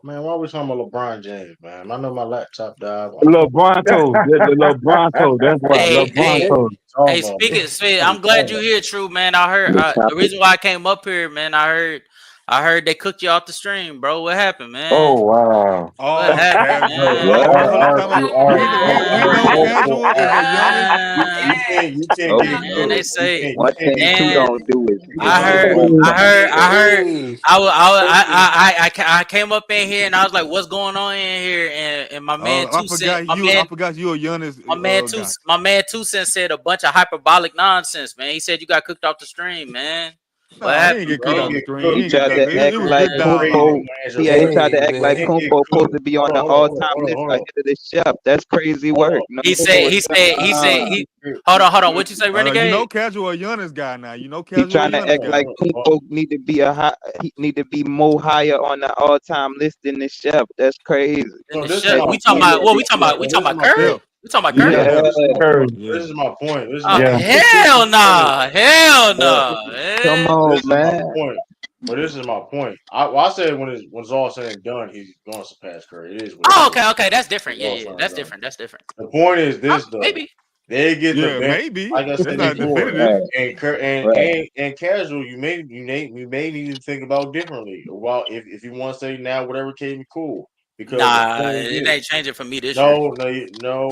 Man, why we talking about LeBron James, man? I know my laptop died. LeBronto, the LeBronto. That's why Hey, hey, LeBronto. hey. Talking about, Speaking, what are we I'm glad talking you about? here, True man. I heard The the topic. reason why I came up here, man. I heard they cooked you off the stream, bro. What happened, man? Oh wow. What Oh, happened, casual. What man? Hold on, happened? time out. We know Multiple casual is a Giannis. you can't Oh get Man, they no! cooked. say, One You can't thing get two man. cooked. don't do is This I is lie. heard, my I point. heard, I heard. Hey, I came up in here and I was like, "What's going on in here?" And my man I Two Cent, forgot you. I forgot you a Giannis guy. my man Two Cent said a bunch of hyperbolic nonsense, man. He said you got cooked off the stream, man. What Nah, he ain't happened, get You cooked didn't off bro? the get stream. He cooked. He ain't get tried cooked. to You act It was like good acting crazy Kumpo. dialogue. when you answer He question. tried hey, to act You like man. didn't get Kumpo supposed cooked. to be on Hold the on, hold on, hold all-time on, hold on, list hold on. ahead of the chef. That's crazy Hold work. on. No, He said nah. he. Hold on, hold on. What you say, You know Renegade? casual a Giannis guy now. You know He casual a trying to Giannis act guy. like Kumpo need to be he need to be more higher on the all-time list than the chef. That's crazy. In So the this is shit. my We talking point. about what? We So talking this is about my Curry? point. Steph. We talking about Yeah, Curry? No, Steph. this is my point. Curry. This is my point. This is Oh my Yeah. point. This is hell my point. nah, hell But nah, Come man. on, this is my man. point. But this is my point. I said when it's all said and done, he's going to surpass Curry. It is what it Oh, is. okay, that's It's different. Yeah, all yeah, said and that's done. different. That's different. The point is this though. Maybe. They get the Yeah, bench, maybe. like I It's said not before, definitive. Right, right. and casual. You may need to think about differently. Well, if you want to say now, whatever case be cool. Because the Nah, point is it this. ain't changing for me this year. No.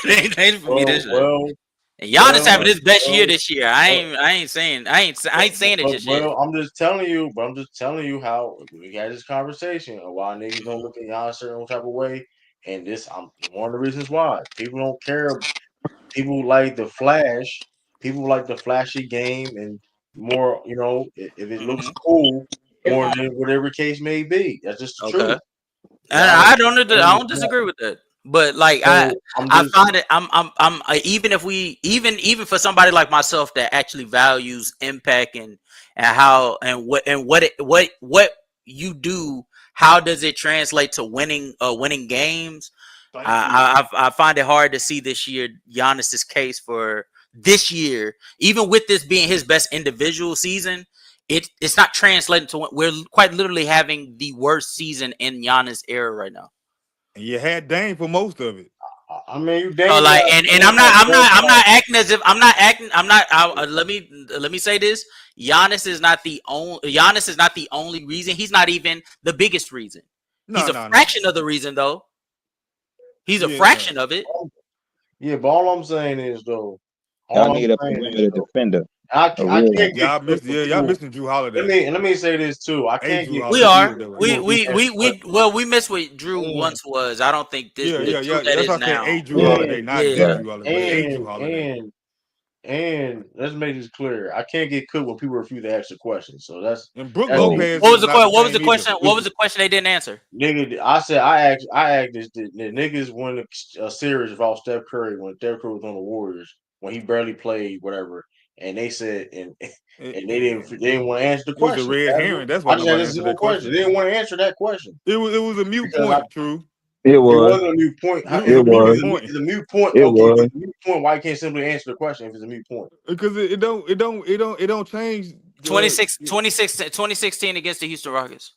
It ain't changing for me this year. Well, And Giannis having his best year well, this year. well. I ain't saying it just yet. Well, I'm just telling you how we had this conversation and why niggas don't look at y'all a certain type of way. And this, I'm one of the reasons why people don't care. People like the flash. People like the flashy game and more. If it looks Hmm. cool, more than whatever case may be. That's just the Okay. truth. And Giannis, I don't disagree with that. But like so I'm I just find it even if we even for somebody like myself that actually values impact and how and what you do, how does it translate to winning games? Thank you. I find it hard to see this year Giannis's case for this year, even with this being his best individual season. It's not translating to we're quite literally having the worst season in Giannis era right now. And you had Dame for most of it. I mean, you So damn like, got and damn got I'm ballpark. not acting as if I'm not acting. I'm not. Let me say this. Giannis is not the only reason. He's not even the biggest reason. He's No, a no, no. fraction of the reason, though. He's a Yeah. fraction of it. Yeah, but all I'm saying is though, Y'all all I'm need a saying is perimeter though, defender, I a I real one. can't get cooked for Y'all cool. missing Drew Let Holiday. me let me say this too. I Hey can't Drew get We Holiday. cooked He are. was there right We now. we and we we well we missed what Drew and once was. I don't think this Yeah, the yeah, Drew yeah. that That's is why I said now. A Drew and Holiday, not Yeah. the Right. Drew Holiday, but A Drew and Holiday. and And let's make this clear. I can't get cooked when people refuse to ask the question. So that's And Brooke that's Oh, me. Lopez What was is the not the what was the same either. question? What was the question they didn't answer? Nigga, I asked this the niggas win a series without Steph Curry when Steph Curry was on the Warriors when he barely played whatever, and they said and It, and they didn't want to answer the it was a question. red herring. That's why I just had nobody a answered simple that question. question. They didn't want to answer that question It was a mute because point. True. it it was. wasn't a mute point. It was It a mute was. point It's a mute point. It Okay, if was. it's a mute point, why you can't simply answer the question if it's a mute point? because it don't change. 2016 against the Houston Rockets.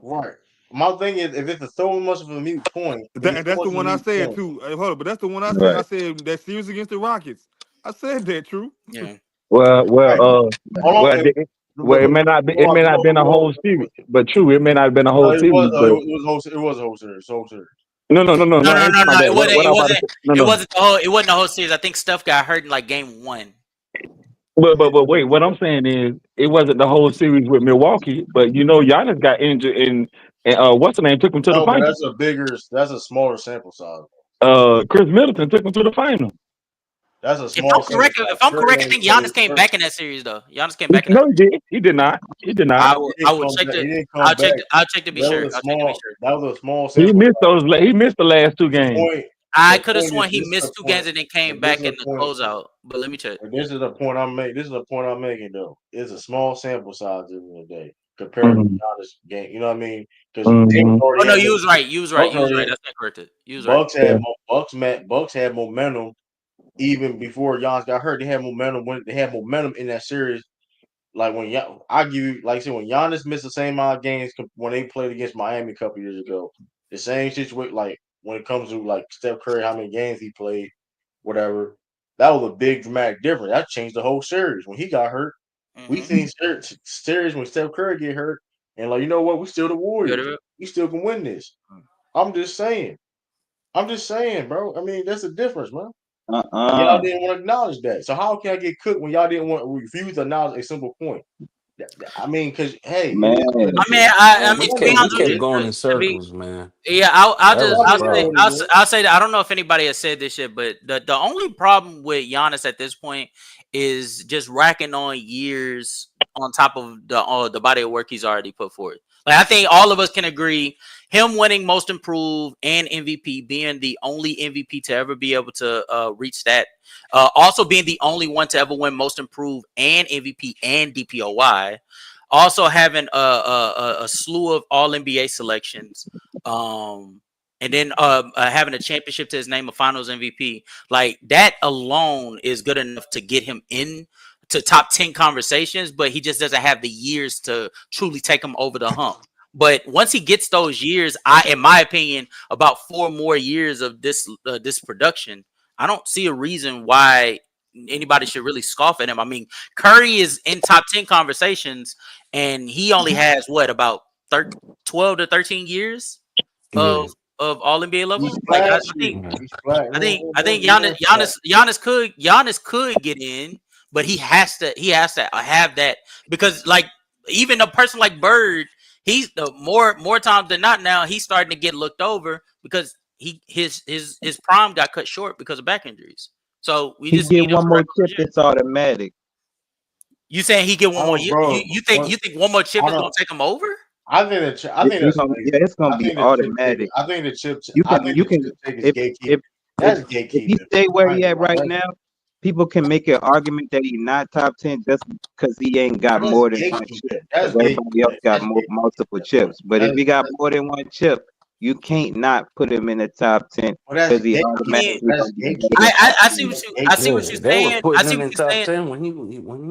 Right. My thing is, if it's so much of a mute point, if it's so That's the much of a one I mute said point, too. Hey, hold on, but that's the one I said. I Right. said that series against the Rockets. I said that. True. Yeah. Well, right? Hold on, well, it may not be. It may not have been a whole series, but true, it may not have been a whole it was. series. But It was a whole series. Whole series. no, No, I no, ain't no, talking no. about that. It wasn't. What It I'm about to wasn't. say, no, It no. wasn't the whole. It wasn't the whole series. I think Steph got hurt in like game 1. But wait, what I'm saying is it wasn't the whole series with Milwaukee, but you know Giannis got injured and what's the name took him to the No, but final. that's a smaller sample size. Chris Middleton took him to the final. That's a If small I'm sample correct, size. I Curry think only Giannis played. came back in that series though. Giannis came back in that. No, he did. He did not. He did not. I will Come check back. the. He didn't come back. I'll check to be sure. I'll check to be sure. That was a small He sample missed size. those. He missed the last two games. Point. I The could have point is, sworn he this is the missed 2 point. games and then came But this back is in the the point. closeout. But let me check. But this is the point I'm making. This is the point I'm making though. It's a small sample size at the end of the day compared to Mm-hmm. Giannis game. You know what I mean? Because Mm-hmm. Oh no, you was right. You was right. Bucks You was right. already That's not corrected. You was right. Bucks had Bucks had momentum even before Giannis got hurt. They had momentum in that series. Like when I give you like I said when Giannis missed the same amount of games when they played against Miami a couple years ago. The same situation like when it comes to like Steph Curry, how many games he played, whatever. That was a big dramatic difference. That changed the whole series. When he got hurt, we seen series when Steph Curry get hurt, and like you know what, we still the Warriors. We still can win this. I'm just saying. Bro. I mean, that's the difference, man. And y'all didn't want to acknowledge that. So how can I get cooked when y'all didn't want to refuse to acknowledge a simple point? I mean, because hey, Man, I Man, mean, we to be honest with kept you, going in to be circles, man. yeah, That was the problem. I'll say that I don't know if anybody has said this yet, but the only problem with Giannis at this point is just racking on years on top of the body of work he's already put forth. Like I think all of us can agree, him winning Most Improved and MVP, being the only MVP to ever be able to reach that, also being the only one to ever win Most Improved and MVP and DPOY. Also having a slew of all NBA selections, and then having a championship to his name, a Finals MVP, like that alone is good enough to get him in to top 10 conversations. But he just doesn't have the years to truly take him over the hump. But once he gets those years, in my opinion, about 4 more years of this production, I don't see a reason why anybody should really scoff at him. I mean, Curry is in top 10 conversations, and he only has about 12 to 13 years Yeah. of all NBA level. he's Like I flashy. think He's flashy. I think Giannis could get in, but he has to have that, because like even a person like Bird, he's the more times than not now he's starting to get looked over because his prime got cut short because of back injuries. So we he just get need him one to more wrap up chip. the year. It's automatic. You saying he get one more? bro. You think one more chip is gonna take him over? I think that's It's gonna be automatic. I think the chip. You I can think you the can chip take is if gatekeeping. if That's if gatekeeping. he stay where he at right That's- now, people can make an argument that he's not top 10 just because he ain't got more than one chip. That's Everybody else got That's multiple chips. But if That's he got more than one chip, you can't not put him in the top 10 because he automatically gonna be better than I see what you're They were saying. I putting see him what in you're top saying. 10 when he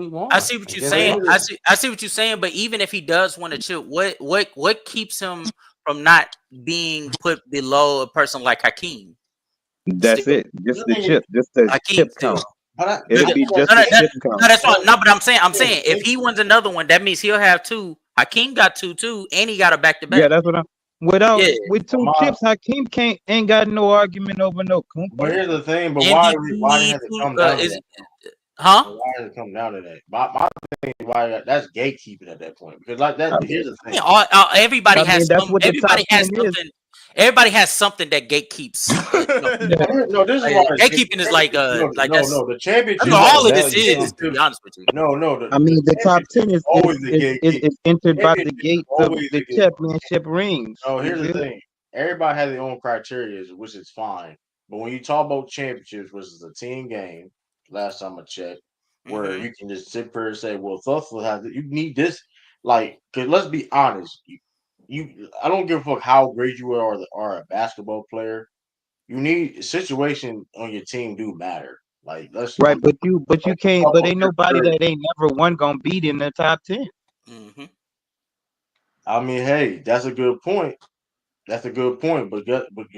won. I see what you're saying. I see what you're saying. But even if he does want to chip, what keeps him from not being put below a person like Hakeem? That's Still. it. Just the chip. Just the Hakeem chip still. count. It'll be just the chip count. No, that's fine. No, but I'm saying if he wins another one, that means he'll have 2. Hakeem got 2 too, and he got a back-to-back. Yeah, that's what I'm. With 2 chips, Hakeem ain't got no argument over no Kumpo. But here's the thing. But why did it have to come down to that? Huh? Why does it come down to that? My thing is why that's gatekeeping at that point. Because like I that, here's the I mean, thing. everybody mean, has that's some. what the top Everybody 10 has is. something. Everybody has something that gatekeeps. Yeah. No, this is why it's Gatekeeping is like no, the that's You championships, gotta all of this value is. To be something. honest with you. no, I mean, the the top 10 championship is always the gatekeeper. is entered by the Championship is gates of always the the gatekeeper. championship rings. No, You here's the feel? thing. Everybody has their own criteria, which is fine. But when you talk about championships, which is a team game, last time I checked, where Mm-hmm. you can just sit there and say, "Well, Thussle has it. You need this." Like, cause let's be honest, I don't give a fuck how great you are a basketball player. You need a situation on your team do matter. Like, Right, but you can't. talk But about ain't Steph nobody Curry. that ain't never one gonna beat in the top 10. Mm-hmm. I mean, hey, that's a good point. That's a good point, but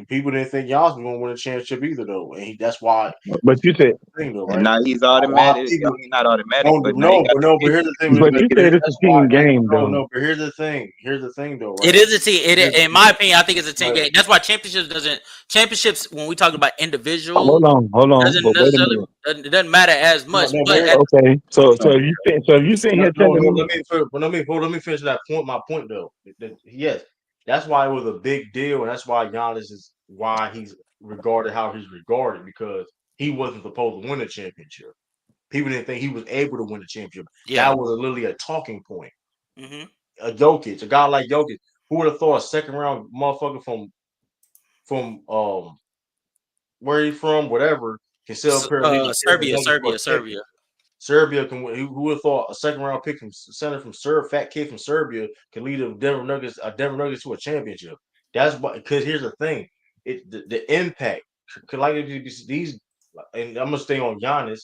people didn't think Giannis was gonna win a championship either, though, and that's why. But you said, Thing though, And right? now he's A lot of automatic. I people mean, not automatic, no, but now he no, got but the no, but ticket. here's the thing. but you said it's That's a why. team game though. No, but here's the thing. Here's the thing, though, It right? is a team. In my opinion, I think it's a team But game. That's why championships when we talk about individual Hold on. doesn't But wait a necessarily minute. it doesn't matter as no, much. no, but But here, at, Okay, no, so if you sitting here telling me, let me finish that point. My point, though. Yes, that's why it was a big deal, and that's why Giannis is why he's regarded how he's regarded because he wasn't supposed to win a championship. People didn't think he was able to win a championship. yeah. That was literally a talking point. Mm-hmm. A guy like Jokic, who would have thought a second round motherfucker from where he from, whatever, can still appear lead different numbers for a Serbia. championship. Serbia can win. Who would have thought a second round pick from center from Serbia, fat kid from Serbia, can lead a Denver Nuggets to a championship? That's what. Because here's the thing, the impact. Cause like these, and I'm gonna stay on Giannis.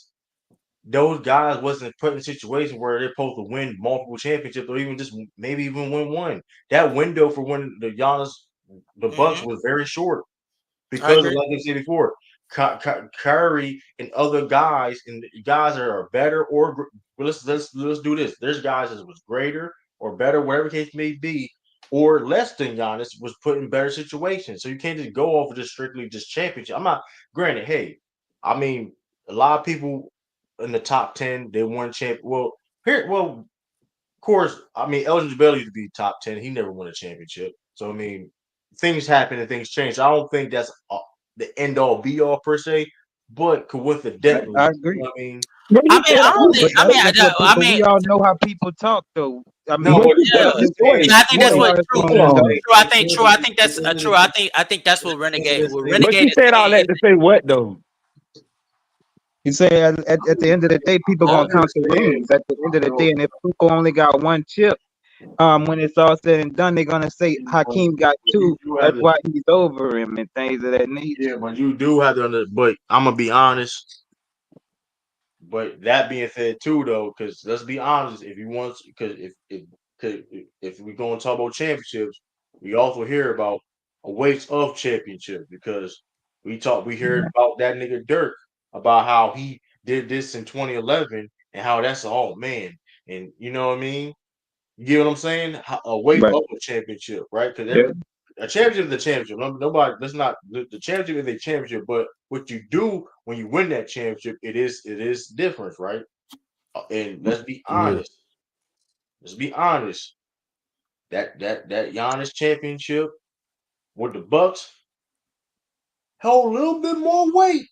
Those guys wasn't put in a situation where they're supposed to win multiple championships or even just maybe even win one. That window for when the Bucks Mm-hmm. was very short I because of agree. like I said before, Curry and other guys and guys that are better let's do this. There's guys that was greater or better, whatever case may be, or less than Giannis was put in better situations. So you can't just go off of just strictly just championship. I'm not granted. Hey, I mean, a lot of people in the top 10 they won champ. Of course, I mean Elgin Baylor used to be top 10. He never won a championship. So I mean, things happen and things change. I don't think that's the end all be all per se, but coincidentally, I you agree. know what I mean? but I you mean, said I don't all think. But that. I mean, but we all know how people talk, though. I No, mean, But but yeah, I'm just saying. wait, yeah. I think At that's the we wait, what are true. end hold of the on. day, True. I at think the true. end I of think the, at that's the end of true. the, I think that's at what the end of this thing, But you Renegade is said all saying. that to say what though? you say at the end of the day, people I gonna count the understand. rings at the end of the day, No, and if people only got one chip, when it's all said and done, they're gonna say but Hakeem got you two. do have That's to. why he's over him and things of that Yeah, nature. but you do have to. But I'm gonna be honest. But that being said, too, though, because let's be honest, if you want, because if we go and talk about championships, we also hear about a waste of championships because we heard about that nigga Dirk about how he did this in 2011 and how that's oh man, and you know what I mean. You get what I'm saying? A waste Right. of a championship, right? Because Yeah. a championship is a championship. Nobody, let's not. The championship is a championship, but what you do when you win that championship, it is different, right? And let's be Yeah. honest. Let's be honest. That Giannis championship with the Bucks held a little bit more weight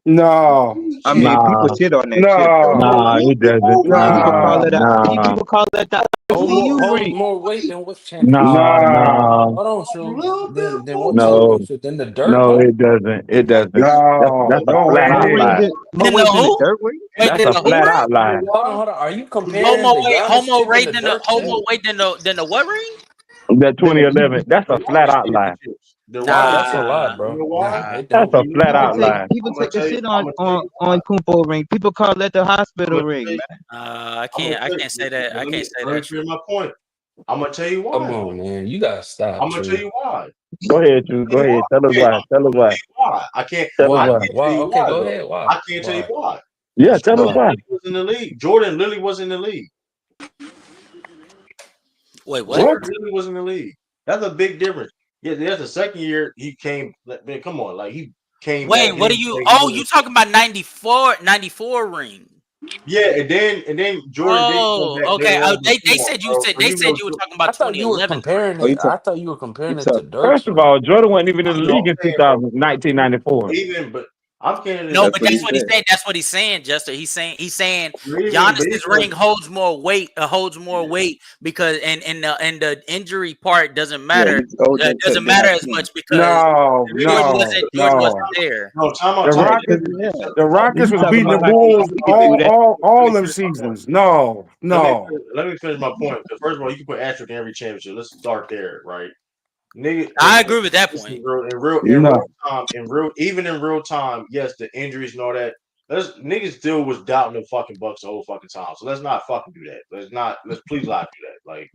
than No, these I mean, people Nah, championships. shit on that chip, though. Held a no, little it bit doesn't. more weight. People call no, it Nah, people call it the ICU Hold ring. more weight than what championship? nah, no, nah. Hold on, A True. little bit Then more what weight. No, championship? Then the dirt no, one? it doesn't. It doesn't. no. That's a Don't flat More out weight wait. lie. than more Then the weight than the who? dirt ring. Wait, That's then a the who flat ring? out lie. Hold on. Are you comparing Homo the weight, Giannis homo chip and rate the than the dirt homo chip? weight than the what ring? That Then 2011. That's the a flat Giannis out lie. championships. The Nah, Giannis that's a lie, Nah, championships. You bro. know why? Nah, nah. it That's don't. a You know flat People out why? take lie. people I'm gonna take the tell you. shit I'm gonna tell you why. on Kumpo ring. People call that the I'm hospital gonna ring, tell you. man. I I'm gonna can't. I tell you. can't say that. But I can't say let me that. finish True. my point. I'm gonna tell you Come why though. on, man. You gotta stop, I'm gonna tell True. you why. Go ahead, Drew. Go Tell you why. ahead. Tell us Okay, why. Tell us I'm gonna tell why. you why. I can't. Tell us I why. Why? can't tell Why? you Okay, why go though. ahead. Why? I can't tell you Why? why. Yeah, tell us Why? why. Jordan was in the league. Jordan Lilly was in the league. Wait, what? What? Jordan Lilly was in the league. That's a big difference. Yeah, that's the second year he came. Man, come on, like he came Wait, back what in. are you? Like, he Oh, you was talking about 94 ring? Yeah, and then Jordan did come Oh, back okay. later on They before, said bro. So they you said know, you were talking I about thought you were 2011 though. comparing Oh, you it. talk, I thought you were you comparing it talk. to Dirk's First of run. all, Jordan wasn't even in the no, league I'm in saying, bro. 1994. Even, but I'm saying No, this. That's but what he that's what he's said. saying. That's what he's saying, Justin. He's saying But Giannis's even, ring holds more weight because and the injury part Yeah, he's older doesn't than matter as Hakeem. much because No, even, Jordan no, wasn't no. there. no, time The out, time out. Rockets, Yeah, the Rockets you was talking beating the about Bulls Hakeem? We can do that. Let all me them finish my point. seasons. No, no. Let me finish my point. Because first of all, you can put asterisk in every championship. Let's start there, right? Nigga, I agree with that point. No. even in real time, yes, the injuries and all that. Niggas still was doubting the fucking Bucks the whole fucking time. So let's not fucking do that. Let's please not do that. Like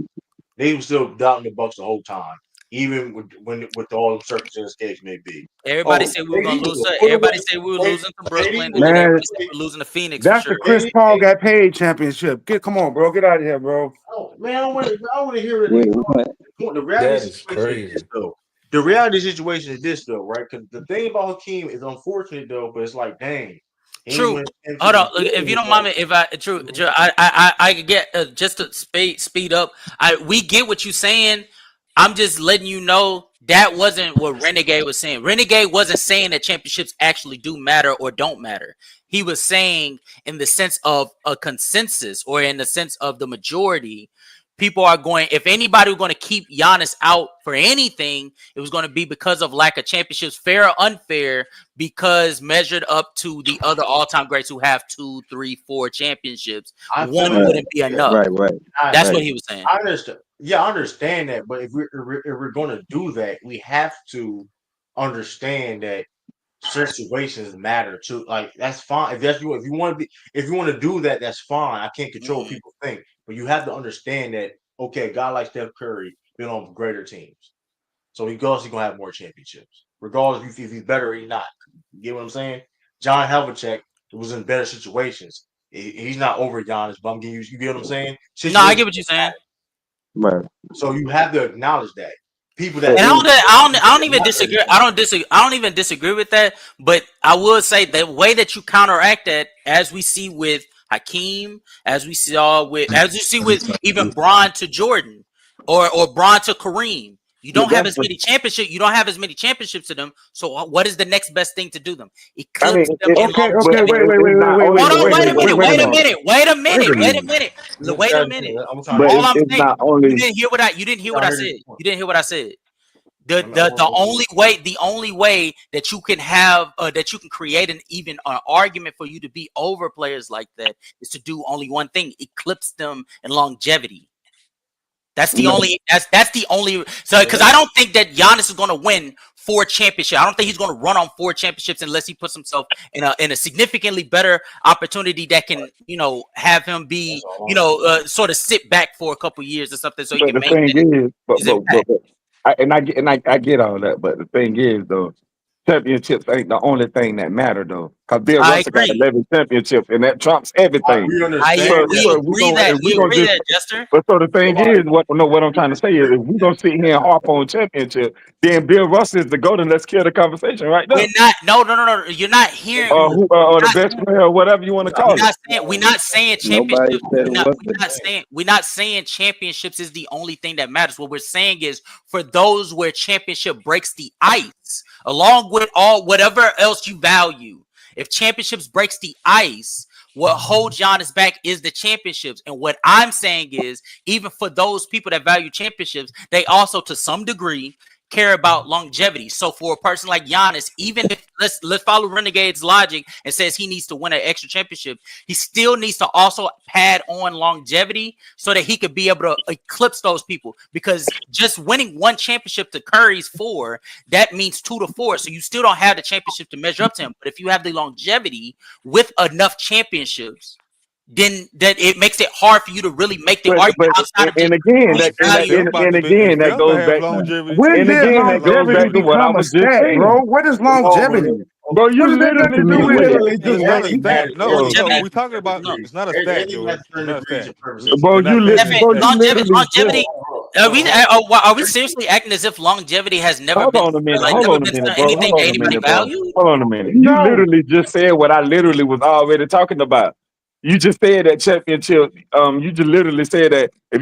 they were still doubting the Bucks the whole time, even with all the circumstances case may be. Everybody Oh, said we were gonna KD lose was to. a foot Everybody away. said we were K- losing to KD Brooklyn, and was then a Man, everybody foot said away. we were losing to Phoenix for that's the sure. Chris Paul got paid championship. Come on, bro. Get out of here, bro. Oh, man, I want to hear it. Wait, what? The reality That is situation is this crazy. though. The reality situation is this though, right? Because the thing about Hakeem is unfortunate though, but it's like, dang, he ain't True. win Hold championship. on. And Look, if Jordan you was don't mind like, me, if I true, I could get just to speed up. We get what you're saying. I'm just letting you know that wasn't what Renegade was saying. Renegade wasn't saying that championships actually do matter or don't matter. He was saying in the sense of a consensus or in the sense of the majority, people are going. If anybody was going to keep Giannis out for anything, it was going to be because of lack of championships, fair or unfair, because measured up to the other all-time greats who have 2, 3, 4 championships, I feel one you. Right, wouldn't be Yeah, enough. right. I, That's what Right. he was saying. I understand. Yeah, I understand that. But if we're going to do that, we have to understand that situations matter too. Like that's fine. If you want to be if you want to do that, that's fine. I can't control what Mhm. people think, but you have to understand that okay, a guy like Steph Curry been on greater teams, so he's gonna have more championships, regardless if he's better or he's not. You get what I'm saying? John Havlicek was in better situations. He's not over Giannis, but I'm getting you. You get what I'm saying? No, I get Situations what you're saying. Right. so you have to acknowledge that people So And that I don't even disagree. I don't even disagree with that. But I would say the way that you counteract that, as we see with Hakeem, as you see with even Bron to Jordan, or Bron to Kareem, you Yeah, don't have that's as the. many championships. You don't have as many championships to them. So what is the next best thing to do them? I mean, Eclipse them in Okay, but okay. longevity. Wait, wait, it's wait, wait, not wait, only wait, Hold the on, wait, wait a wait, minute, wait, wait a wait a minute. minute, wait a Wait minute, a wait a minute. minute, look wait a at minute. I'm trying to but hear All this. I'm it's saying, not only. you didn't hear what I Trying to hear said. this point. You didn't hear what I said. I The want only way that you can create an argument for you to be over players like that is to do only one thing: eclipse them in longevity. That's the No, only. That's the only. So because to. I don't think that Giannis is going to win 4 championships. I don't think he's going to run on 4 championships unless he puts himself in a significantly better opportunity that can have him That's be all I'm saying. sort of sit back for a couple years or something so he But can the thing maintain is, his impact. I get all that. But the thing is, though, championships ain't the only thing that matter, though. Because Bill I Russell got agree. 11 championships, and that trumps everything. We I understand we that. agree that If we we gonna agree just, that Jester. but so the thing Nobody. is, what I'm trying to say is, if we gonna sit here and harp on championship, then Bill Russell is the golden. Let's kill the conversation right We're there. not. No. You're not hearing. Or We're the not. best player, or whatever you want to We're call it. not saying. We're not saying nobody championships. said it We're not. wasn't. We're not saying. We're not saying championships is the only thing that matters. What we're saying is for those where championship breaks the ice, along with all whatever else you value. If championships breaks the ice, what holds Giannis back is the championships. And what I'm saying is, even for those people that value championships, they also, to some degree, care about longevity. So for a person like Giannis, even if let's follow Renegade's logic and says he needs to win an extra championship, he still needs to also pad on longevity so that he could be able to eclipse those people. Because just winning one championship to Curry's 4, that means 2 to 4. So you still don't have the championship to measure up to him. But if you have the longevity with enough championships, then that it makes it hard for you to really make the argument But outside of just and again, face that and, that, value. Steph about and to be if again that Steph to goes have back. longevity When too. And did again, that goes longevity back to what I become a was just stat, saying. bro? What is Hold on, bro. longevity? Bro, What you does that got literally to It do just with said, it? literally And do it's not a everything stat. matters. No, bro, Longevity, we talking about no. it's not a stat, Everything has Joey. to It's turn not a degrees stat. of purposes. It's not Evan, technically a bro, stat. you literally just. longevity. Are we seriously acting as if longevity has never Hold been on a minute. like Hold never on a been minute, bro. anything Hold that on a anybody minute, bro. valued? Hold on a minute. You No. literally just said what I literally was already talking about. You just said that championship. You just literally said that if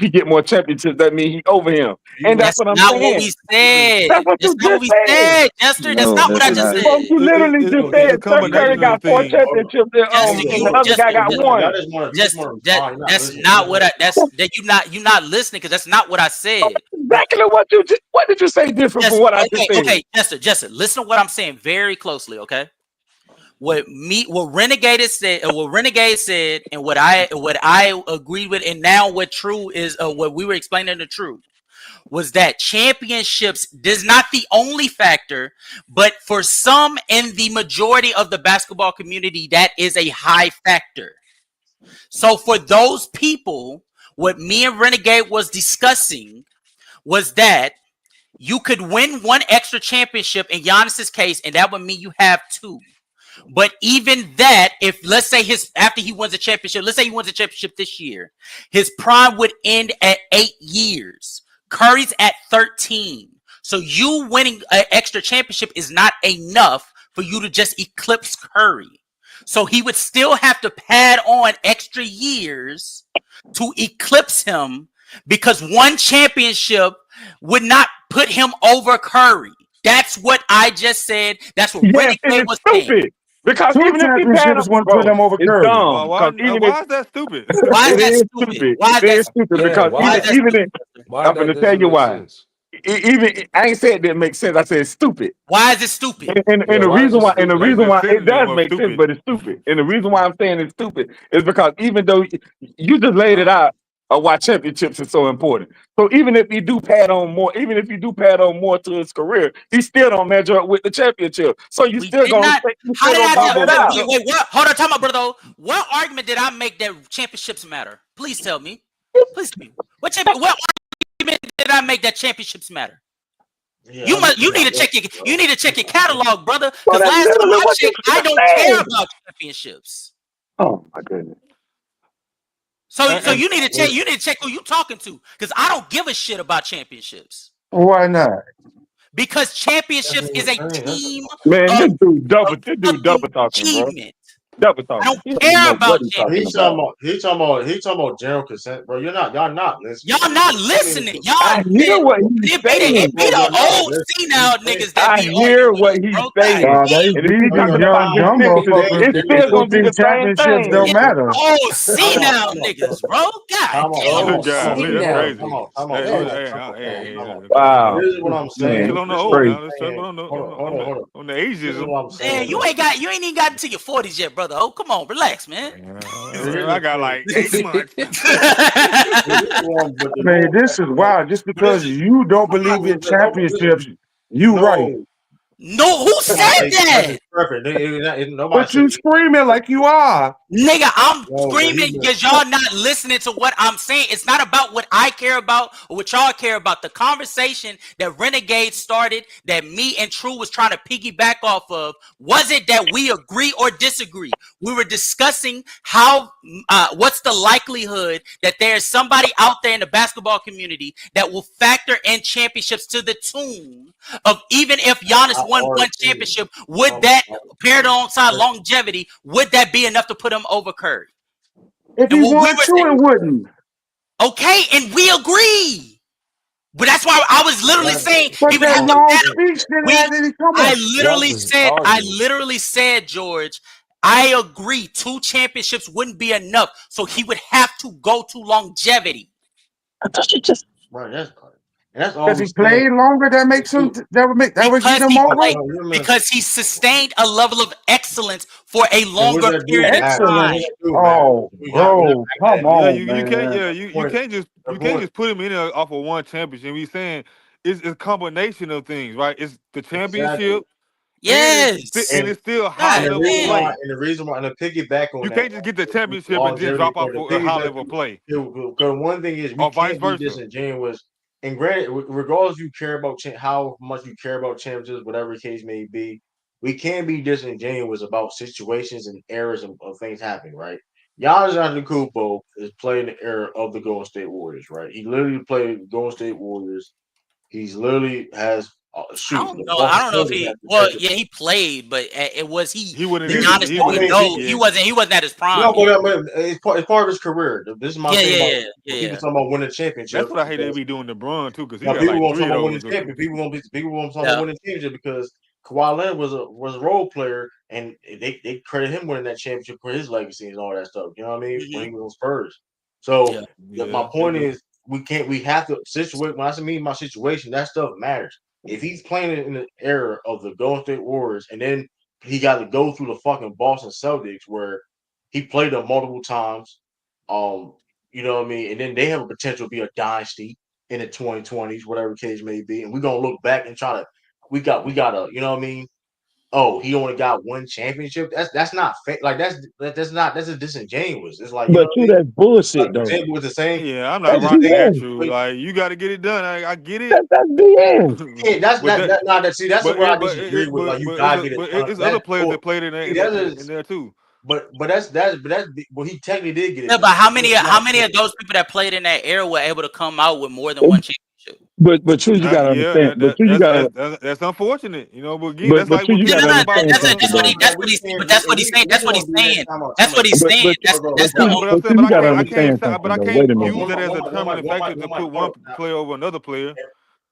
he get more championships, that means he over him. And that's That's what I'm not what saying. we said. That's what That's you not what just we said. said, Jester. That's No, not what that's I Hold just on, not. said. Folks, you literally just It's said a Steph Curry combination got of 4 things. championships Jester, and the you other guy Jester, got Jester, one. Y'all just Jester, want to respond. You're not that's listening. not what I. That you not listening because that's not what I said. Exactly what did you say different from Just what I just okay, said? okay, Jester. Listen to what I'm saying very closely, okay? What Renegade said, what Renegade said, and what I agree with, and now what True is, what we were explaining to True was that championships is not the only factor, but for some in the majority of the basketball community, that is a high factor. So for those people, what me and Renegade was discussing was that you could win one extra championship in Giannis's case, and that would mean you have two. But even that, if let's say after he wins a championship, let's say he wins a championship this year, his prime would end at 8 years. Curry's at 13. So you winning an extra championship is not enough for you to just eclipse Curry. So he would still have to pad on extra years to eclipse him because one championship would not put him over Curry. That's what I just said. That's what Yes, and Renegade it's was saying. stupid. Because 2 even if he had him, championships wouldn't put bro, him over it's Curry. Why? dumb. Why? Because even if Why is that stupid? Why is it that is stupid? stupid, Why is it that is stupid Yeah, because why why is that even stupid? if why I'm that gonna tell doesn't you make why. sense? Even I ain't said it didn't make sense. I said it's stupid. Why is it stupid? Yeah, And the why is reason it why stupid? That's a it synonym does of make sense, stupid. but it's stupid. And the reason why I'm saying it's stupid is because even though you just laid it out of why championships is so important. So even if you do pad on more, even if you do pad on more to his career, he still don't measure up with the championship. So you We still did gonna not. you How still did gonna I point tell? that No, Wait, out. wait, wait. What? Hold on, time out, brother. What argument did I make that championships matter? Please tell me. Please tell me. What argument did I make that championships matter? Yeah, You need to check your catalog, brother. So Because that's last time literally I what you checked, I just don't care said. about championships. Oh my goodness. So and you need to check. You need to check who you talking to. Because I don't give a shit about championships. Why not? Because That's championships what is we're a saying. team Man, of, this dude double talking, bro. achievement. Double I talking. don't He don't even care know what about he's talking He's championships. talking about. about. He's talking about general consent, bro. Y'all not listening. Y'all not listening. Y'all, I man, hear what he's it saying. be Bro, you're the not old listening. senile He's saying, niggas that I be hear arguing with what us, he's bro. God saying. damn. And if he's These talking about young this dumb shit, motherfuckers it's still still gonna be think the same championships don't thing. It's matter. old time out, senile time out, niggas, bro. God time out, damn. time Oh, out, time out, golly, see that's time out, now crazy. time out, niggas. time out, Hey, time Damn. out, hey, time out, time out, hey, time out. Wow. This is what I'm hey, saying. chill Man, on the This is old what crazy. I'm now. Let's chill saying. on on the This is ageism. what I'm Man, saying, you though. you ain't even got into your 40s yet, brother. Oh, come on, relax, man. Here's I the got thing. like 8 months. This is what I'm, but I the mean, going this back is to that. wild. Just But this because is, you don't I'm not believe in listen. championships, you right. No, No, who said like that? that's perfect. Nobody But said you screaming like you are. Nigga, I'm no, but he screaming meant because y'all not listening to what I'm saying. It's not about what I care about or what y'all care about. The conversation that Renegade started, that me and True was trying to piggyback off of, wasn't that we agree or disagree. We were discussing what's the likelihood that there's somebody out there in the basketball community that will factor in championships to the tune of, even if I Giannis won one already championship, would um, that paired alongside listen, longevity, would that be enough to put him over Curry? If And he what we won were two, saying, it wouldn't. okay, and we agree. But that's why I was literally that's saying But he would the have that to wrong long pad him. thing. speech didn't We, have any come on. Y'all just I arguing. literally said, George, I agree. 2 championships wouldn't be enough, so he would have to go to longevity. Right, that's correct. And that's all Because we he saying. played longer, that But makes him you, that would get Because him he over. played, no, you're missing. because he sustained a level of excellence for a And what longer does that do period of matter? What time. does Excellence. that do matter? Oh, We have bro, come that. Yeah, on, you can't. man. Yeah, The you point. can't just The you can't point. just put him in there off of one championship. He's saying it's a combination of things, right? It's the Exactly. championship and Yes. And it's still high God the level reason damn. why, play. and the piggyback on You that can't just get the championship and then longevity drop or off the a high piggyback, level play, because one thing is we or vice can't be versa. disingenuous. And granted, regardless you care about how much you care about championships, whatever the case may be, we can't be disingenuous about situations and errors of things happening, right? Giannis Antetokounmpo is playing the era of the Golden State Warriors, right? He literally played Golden State Warriors. He's literally has I don't know. I don't know if he. Well, yeah, he played, but it was he. He wouldn't. The He, Giannis he that we wouldn't. know, Yeah. he wasn't at his prime No, yet. but it's part of his career. This is my thing about people talking about winning championships. That's what I hate they be doing LeBron too, because he Now, got people like won't 3 talk of about winning those. championship. People won't talk about winning championship because Kawhi Leonard was a role player, and they credit him winning that championship for his legacy and all that stuff. You know what I mean? When he was on Spurs. So my point is, we have to situate. When I mean my situation, that stuff matters. If he's playing in the era of the Golden State Warriors, and then he got to go through the fucking Boston Celtics, where he played them multiple times, you know what I mean, and then they have a potential to be a dynasty in the 2020s, whatever case may be, and we're gonna look back and try to we gotta, you know what I mean? Oh, he only got one championship. That's not like that's a disingenuous. It's like, you know But what I too, mean? that's bullshit Like though. with the same. Yeah, I'm not That's rocking at BS. you. Like you got to get it done. I get it. That's BS. Yeah, that's But not. See, that's where I disagree with. Like, you gotta get it done. it's other players that played in there too. But well, he technically did get it. Yeah, done. but how many of those people that played in that era were able to come out with more than one championship? But true, you gotta understand. But true, you gotta. That's unfortunate, you know. But again, that's like true, you gotta understand something. That's what he's saying. That's what he's saying. That's what he's saying. That's the whole. But you gotta understand something. I though. can't Wait a minute. use that as a determining factor to put one player over another player.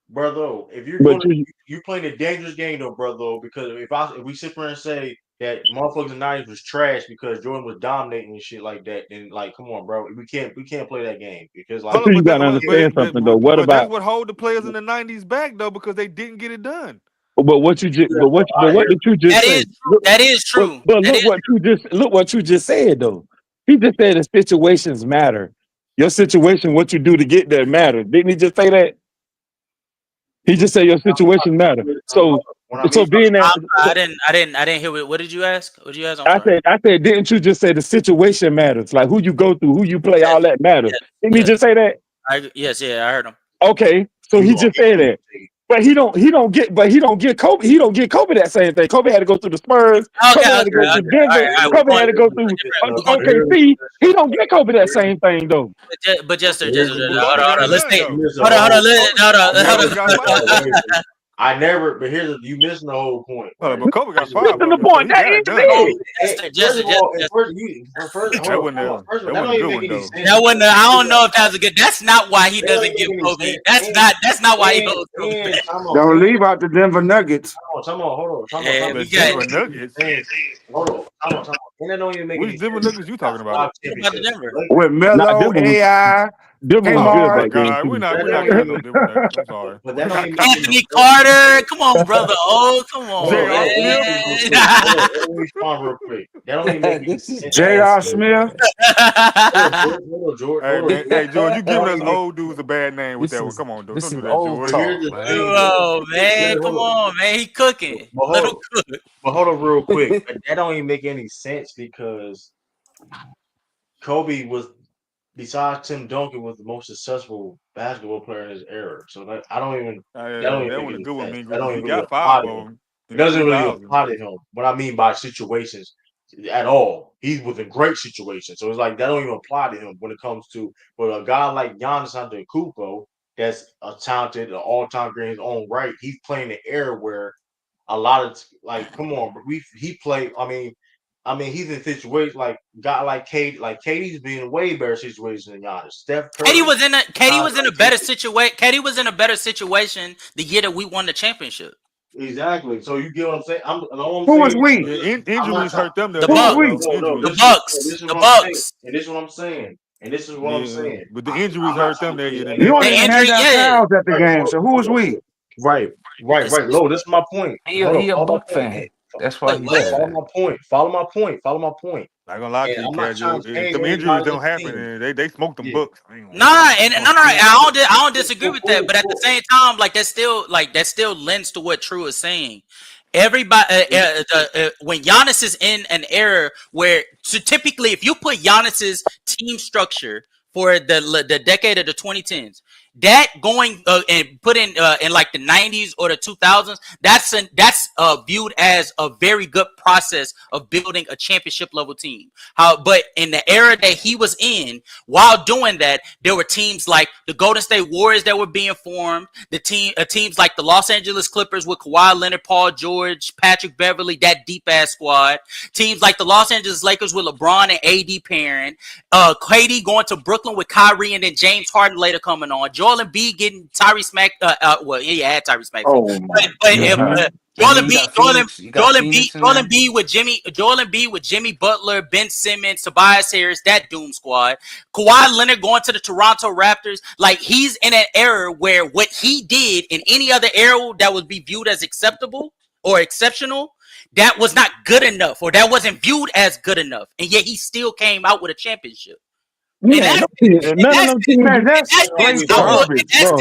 Brother, if you're But you're playing a dangerous game though, brother, because if we sit there and say that motherfuckers in the 90s was trash because Jordan was dominating and shit like that, then like, come on, bro, we can't play that game because like, you gotta understand something though. What But about? that's what hold the players in the 90s back though, because they didn't get it done. But what you just? But what did you just say? That is true. But look what you just said though. He just said the situations matter. Your situation, what you do to get there, matters. Didn't he just say that? He just said your situation matter. So being that I didn't hear what did you ask? What did you ask? I said, didn't you just say the situation matters? Like who you go through, who you play, all that matters. Didn't he just say that? Yes, I heard him. Okay, so he just said that. But he don't get Kobe. He don't get Kobe that same thing. Kobe had to go through the Spurs. Kobe had to go through Denver. Kobe had to go through OKC. He don't get Kobe that same thing though. But just hold on. Let's see. Hold on. I never, but you missing the whole point. Right? But Kobe got 5. Missing the point. That ain't that wasn't. I don't know if that was a good. That's not why he doesn't give Kobe. That's not why he holds Kobe. Don't leave out the Denver Nuggets. Hold on. Denver Nuggets. Hold on. And that don't even make Which Denver Nuggets you talking about? With Melo, AI. Denver was good back then. We're not getting no Denver Nuggets. I'm sorry. But that ain't Anthony Carter, come on, brother. Oh, come on. Real quick. That don't even make sense. J.R. Smith. Hey, George, you giving us old dudes a bad name with that one. Come on, dude. Don't do that, George. Oh, man. Come on, man. He cooking. Let him cook. But hold on real quick. That don't even make any sense because Kobe was, besides Tim Duncan, was the most successful basketball player in his era. So like, I don't even. That was a good one. He got 5 of them. It doesn't really apply to him. What I mean by situations at all. He's with a great situation. So it's like that don't even apply to him when it comes to, but a guy like Giannis Antetokounmpo, that's a talented, all-time great in his own right. He's playing an era where a lot of come on, but he played. I mean, he's in situations like guy like Kate, like KD's being in way better situations than Giannis. Steph Curry. KD was in a better situation. KD was in a better situation the year that we won the championship. Exactly. So you get what I'm saying? Who was weak? Injuries hurt them. The Bucks. And this is what I'm saying. But the injuries hurt them that year. You only had that fouls at the game. So who was weak? Right. Lo, this is my point. He a Buck fan. That's why he does that. Follow my point. Not gonna lie to you, Casual. If them injuries don't happen, they smoke them Bucks. I don't disagree with that. But at the same time, that still lends to what True is saying. Everybody, when Giannis is in an era where, so typically, if you put Giannis's team structure for the decade of the 2010s, that going and put in like the 90s or the 2000s, that's viewed as a very good process of building a championship level team. But in the era that he was in, while doing that, there were teams like the Golden State Warriors that were being formed, teams like the Los Angeles Clippers with Kawhi Leonard, Paul George, Patrick Beverly, that deep ass squad, teams like the Los Angeles Lakers with LeBron and AD pairing, KD going to Brooklyn with Kyrie, and then James Harden later coming on, Joel Embiid getting Tyrese he had Tyrese Maxey, Oh my God. And then you got Phoenix. You got Phoenix in Joel there. Embiid with Jimmy Butler, Ben Simmons, Tobias Harris, that doom squad. Kawhi Leonard going to the Toronto Raptors. Like, he's in an era where what he did in any other era that would be viewed as acceptable or exceptional, that was not good enough, or that wasn't viewed as good enough, and yet he still came out with a championship. Man, none of them teams. Man, that's straight garbage, bro.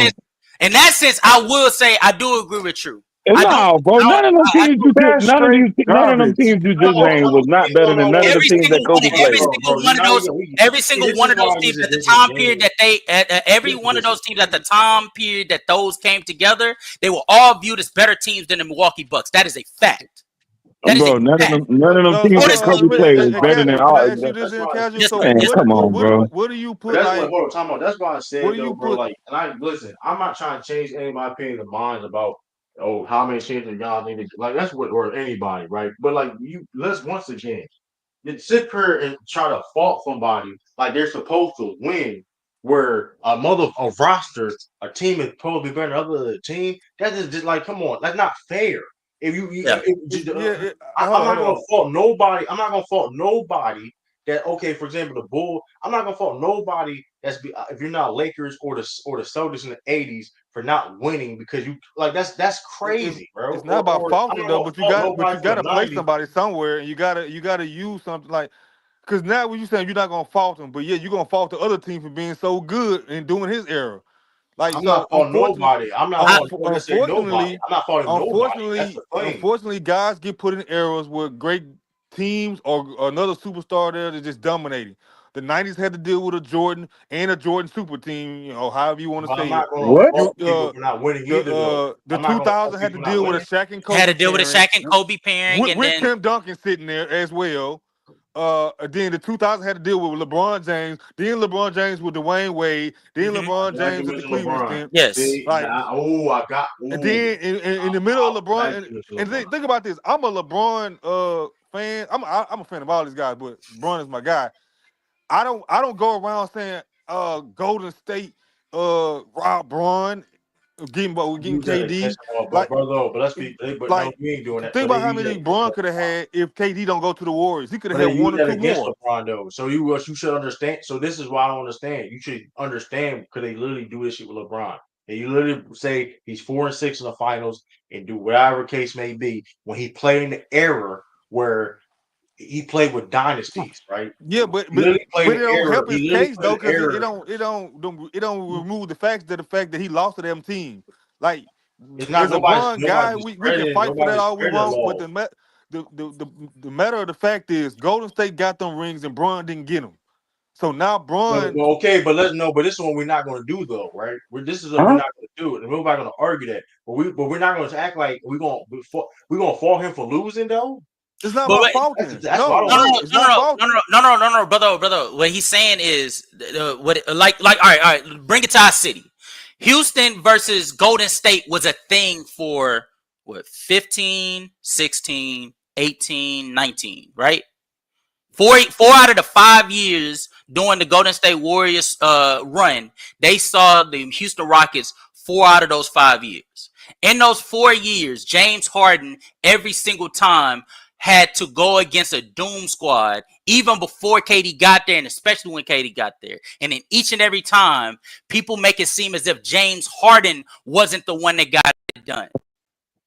In that sense, I will say I do agree with you. No, bro. None of them teams you just none of them teams you just named was not better than none of the teams that Kobe played. Every single one of those teams at the time period that every one of those teams at the time period that those came together, they were all viewed as better teams than the Milwaukee Bucks. That is a fact. Bro, none of them teams that Kobe played was better than all. Man, come on, bro. What do you put? That's why I said, though, bro. Like, and listen. I'm not trying to change anybody's opinion of minds about how many changes y'all need to, like, that's what, or anybody, right? But like, let's once again, you sit here and try to fault somebody like they're supposed to win, where a roster, a team is supposed to be better than other team. That is just like, come on, that's not fair. I'm not gonna fault nobody. I'm not gonna fault nobody that, okay, for example, the Bull. I'm not gonna fault nobody if you're not Lakers or the Celtics in the '80s for not winning, because you, like, that's crazy, bro. It's not about faulting though, but you got to play somebody somewhere, and you gotta use something, like, because now when you saying you're not gonna fault them, but yeah, you're gonna fault the other team for being so good and doing his era. Like, I'm not faulting nobody. I'm not faulting nobody. Unfortunately, guys get put in eras with great teams or another superstar there that just dominating. The 90s had to deal with a Jordan and a Jordan super team, however you want to say it. Not winning either. The 2000 had to deal with a Shaq and Kobe. Had to deal with a Shaq and Kobe pairing, with Tim Duncan sitting there as well. Then the 2000 had to deal with LeBron James. Then LeBron James with Dwayne Wade. Then LeBron James at the Cleveland team. Yes. And then in the middle of LeBron, and think about this. I'm a LeBron fan. I'm a fan of all these guys, but LeBron is my guy. I don't go around saying Golden State Rob Braun getting KD. But let's be. But no, we ain't doing that. Think about how many Braun could have had if KD don't go to the Warriors. He could have had one or two more. LeBron, though. So you should understand. So this is why I don't understand. You should understand, because they literally do this shit with LeBron. And you literally say he's 4-6 in the finals and do whatever case may be, when he played in the era where he played with dynasties, right? Yeah, but it don't help his case though, because it don't remove the fact that he lost to them team. Like, as a one guy, we can fight for that all we want. But the matter of the fact is, Golden State got them rings and Braun didn't get them. So now Braun. Okay, but this is what we're not going to do, though, right? This is what we're not going to do, and we're not going to argue that. But we're not going to act like we're going to fault him for losing, though. It's not about faulting. No, brother. What he's saying is, all right, bring it to our city. Houston versus Golden State was a thing for 15, 16, 18, 19, right? Four out of the 5 years during the Golden State Warriors run, they saw the Houston Rockets 4 out of those 5 years. In those 4 years, James Harden every single time had to go against a doom squad, even before KD got there, and especially when KD got there. And then each and every time, people make it seem as if James Harden wasn't the one that got it done.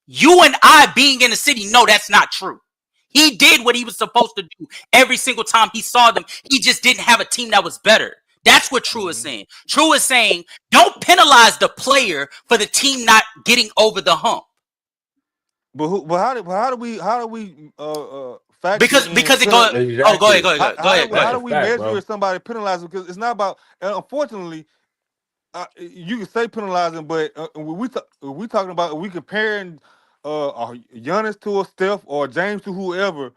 You and I, being in the city, know that's not true. He did what he was supposed to do every single time he saw them. He just didn't have a team that was better. That's what True is saying. True is saying, don't penalize the player for the team not getting over the hump. But how do we factor because it goes. Exactly. Oh, go ahead. How do we measure if somebody penalized? Because it's not about. Unfortunately, you can say penalizing, but we talking about we comparing Giannis to a Steph or James to whoever,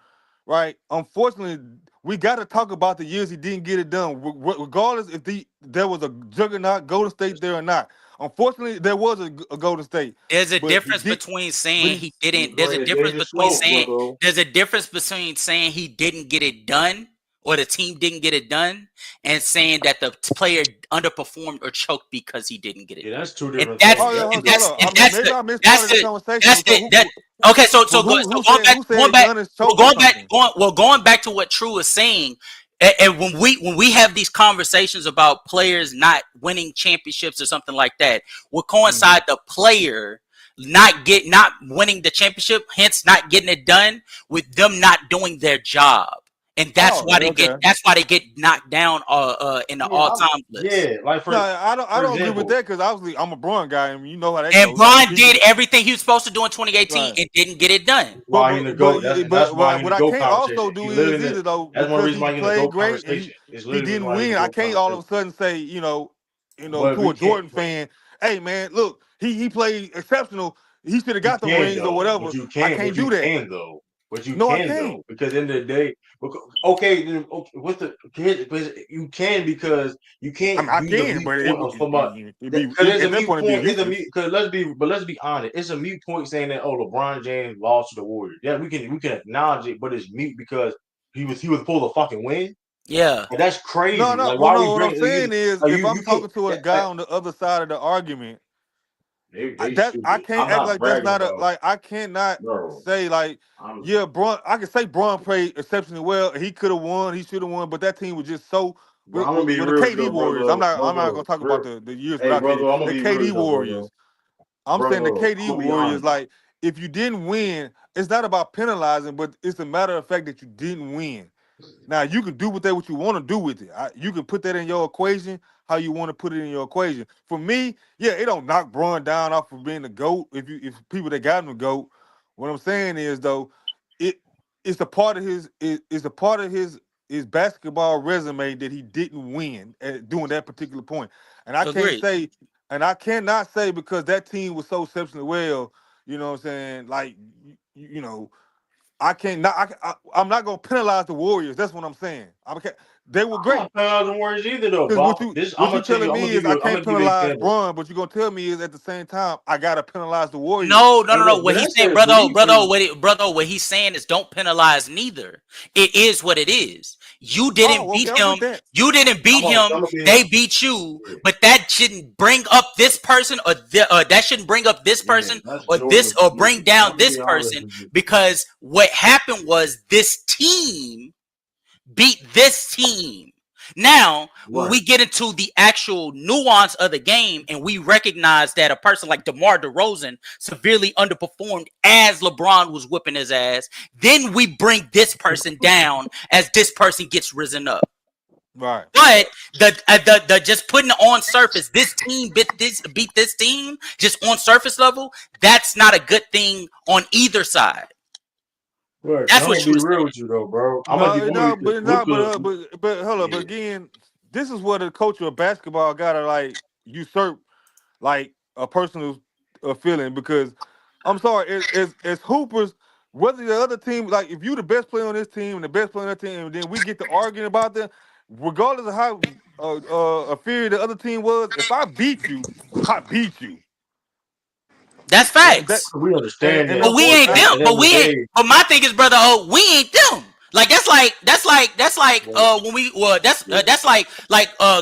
right? Unfortunately, we got to talk about the years he didn't get it done, regardless if there was a juggernaut Golden State there or not. Unfortunately, there was a Golden State, There's a but he difference did. between But saying he, he didn't. There's a difference There's a between smoke, saying bro. there's a difference between saying he didn't get it done or the team didn't get it done and saying that the player underperformed or choked because he didn't get it Yeah, done. that's two And different that's things. oh yeah, That's and two hold that's different on. and I things. mean, that's maybe the I missed part that's of the the conversation. that's So the that okay. So who going said back Giannis choked or something? going back to what True is saying. And when we have these conversations about players not winning championships or something like that, will coincide the player not winning the championship, hence not getting it done, with them not doing their job, and Oh, okay. that's why they get knocked down in the all time list. Like No, for I don't agree with example, that because obviously I'm a Braun guy, and you know how that And goes. Like Bron people, did everything he was supposed to do in 2018 right? and didn't get it done. But why he in the goat. That's why he in what the I goat can't also conversation. do He is literally either though that's one because reason he why he in the played goat great and conversation. It's he literally the reason didn't why he in the win. I goat can't all of conversation. a sudden say But to we a can't. Jordan fan, hey man, look he played exceptional. He should have You got them can rings or though, whatever. I can't do that. but you No, I can can't. though, because in the day, okay, then okay, what's the you can because you I mean, can't I do the can, mute but point of from a because there's a at that mute point it'd be point. It's a useless. mute because let's be honest. It's a mute point saying that LeBron James lost to the Warriors. Yeah, we can acknowledge it, but it's mute because he was supposed to fucking win. Yeah, And that's No, crazy. no. Like Well, why we no. What I'm bring saying is, like if I'm you can't talking to a that, guy on the other side of the argument, they that I stupid. can't I'm act not like that's bragging not a about like I cannot bro. say like I'm yeah, Braun. I can say Braun played exceptionally well. He could have won. He should have won. But that team was just so Bro, I'm gonna be with the real with you KD though, Warriors. brother. I'm not gonna Brother, talk about real. the years Hey, without KD. brother, I'm gonna The be real with KD you though, brother. Warriors. I'm saying the Brother, KD I'm gonna be Warriors. honest. Like if you didn't win, it's not about penalizing, but it's a matter of fact that you didn't win. Now you can do with that what you want to do with it. You can put that in your equation how you want to put it in your equation. For me, yeah, it don't knock Braun down off of being the GOAT. If people that got him the GOAT, what I'm saying is though, it it's a part of it's a part of his basketball resume that he didn't win at doing that particular point. And I can't agreed. say, and I cannot say because that team was so exceptionally well. You know what I'm saying? Like you know. I can't. I'm not gonna penalize the Warriors. That's what I'm saying. They were I'm great. not playing out the Warriors either though, Because Bob. This I'm what you gonna tell you. telling I'm gonna me give is I you. I'm can't gonna give you an penalize example. Braun, but you're gonna tell me is at the same time I gotta penalize the Warriors. No, no, But no, no. that, but What he's that's saying, a belief thing. what he's saying is don't penalize neither. It is what it is. You didn't Oh, okay, beat I'm with him. that. You didn't beat him. I'm gonna be. They beat you. But that shouldn't bring up this person that shouldn't bring up this Yeah, person that's or this Jordan. or bring Listen, down I'm gonna this be honest person with you. because what happened was this team beat this team. Now, when Right. we get into the actual nuance of the game and we recognize that a person like DeMar DeRozan severely underperformed as LeBron was whipping his ass, then we bring this person down as this person gets risen up. Right. But the just putting it on surface, this team beat this team just on surface level, that's not a good thing on either side. Right. And That's I'm what gonna she be was real saying. with you though, bro. I'm gonna give. No, I'm gonna no, be but no, Luca. but hold up. But Yeah. again, this is where the culture of basketball gotta like usurp like a personal feeling because I'm sorry, as hoopers, whether the other team, like if you the best player on this team and the best player on that team, and then we get to arguing about them, regardless of how inferior the other team was, if I beat you, I beat you. That's That facts. We understand and that, But we but ain't unfortunately, at them. the But end of we the ain't. day, But my thing is, brother, we ain't them. Like that's like well, when we well yeah, that's like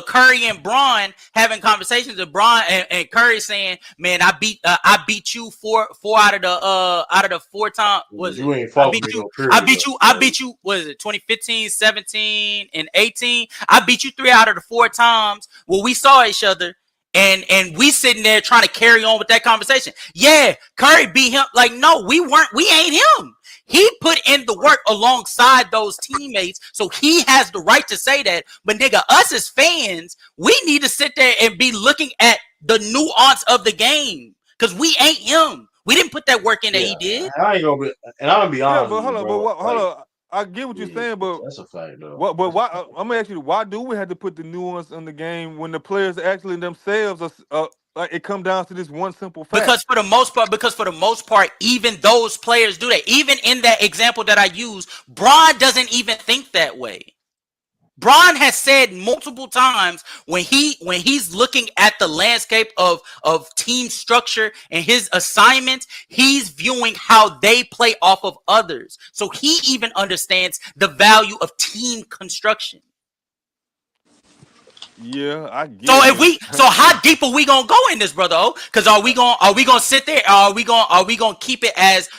Curry and Braun having conversations with Braun and Curry saying, man, I beat you four out of the four times was it you ain't I fought with beat me you no period I though. beat you was it 2015 17 and 18 I beat you 3 out of the 4 times. Well, we saw each other. And we sitting there trying to carry on with that conversation. Yeah, Curry beat him. Like, no, we ain't him. He put in the work alongside those teammates, so he has the right to say that. But nigga, us as fans, we need to sit there and be looking at the nuance of the game because we ain't him. We didn't put that work in that Yeah, he did. and I ain't gonna be, and I'm gonna be yeah, honest but with you, hold up, but bro. what, hold Like, up. I get what you're Yeah, saying, but that's a fact, though. what? But why? I'm gonna ask you, why do we have to put the nuance in the game when the players actually themselves are like it come down to this one simple fact? Because for the most part, even those players do that. Even in that example that I use, Bron doesn't even think that way. Bron has said multiple times when he's looking at the landscape of team structure and his assignments, he's viewing how they play off of others. So he even understands the value of team construction. Yeah, I get So it. so how deep are we gonna go in this, brother? Because are we gonna sit there? Or are we gonna keep it as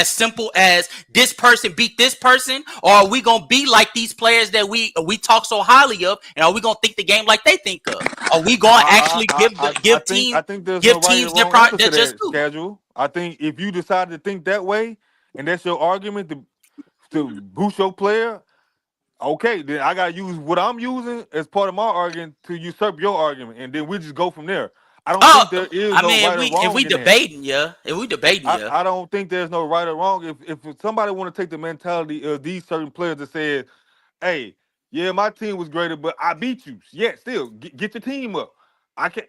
simple as this person beat this person? Or are we gonna be like these players that we talk so highly of? And are we gonna think the game like they think of? Are we gonna actually I think there's no right or teams their wrong answer to just that, do? Schedule. I think if you decide to think that way, and that's your argument to boost your player, okay, then I gotta use what I'm using as part of my argument to usurp your argument, and then we just go from there. I don't think there is I no mean, right or if wrong we in that. debating, yeah, I don't think there's no right or wrong. If somebody want to take the mentality of these certain players that said, "Hey, yeah, my team was greater, but I beat you." Yeah, still get your team up. I can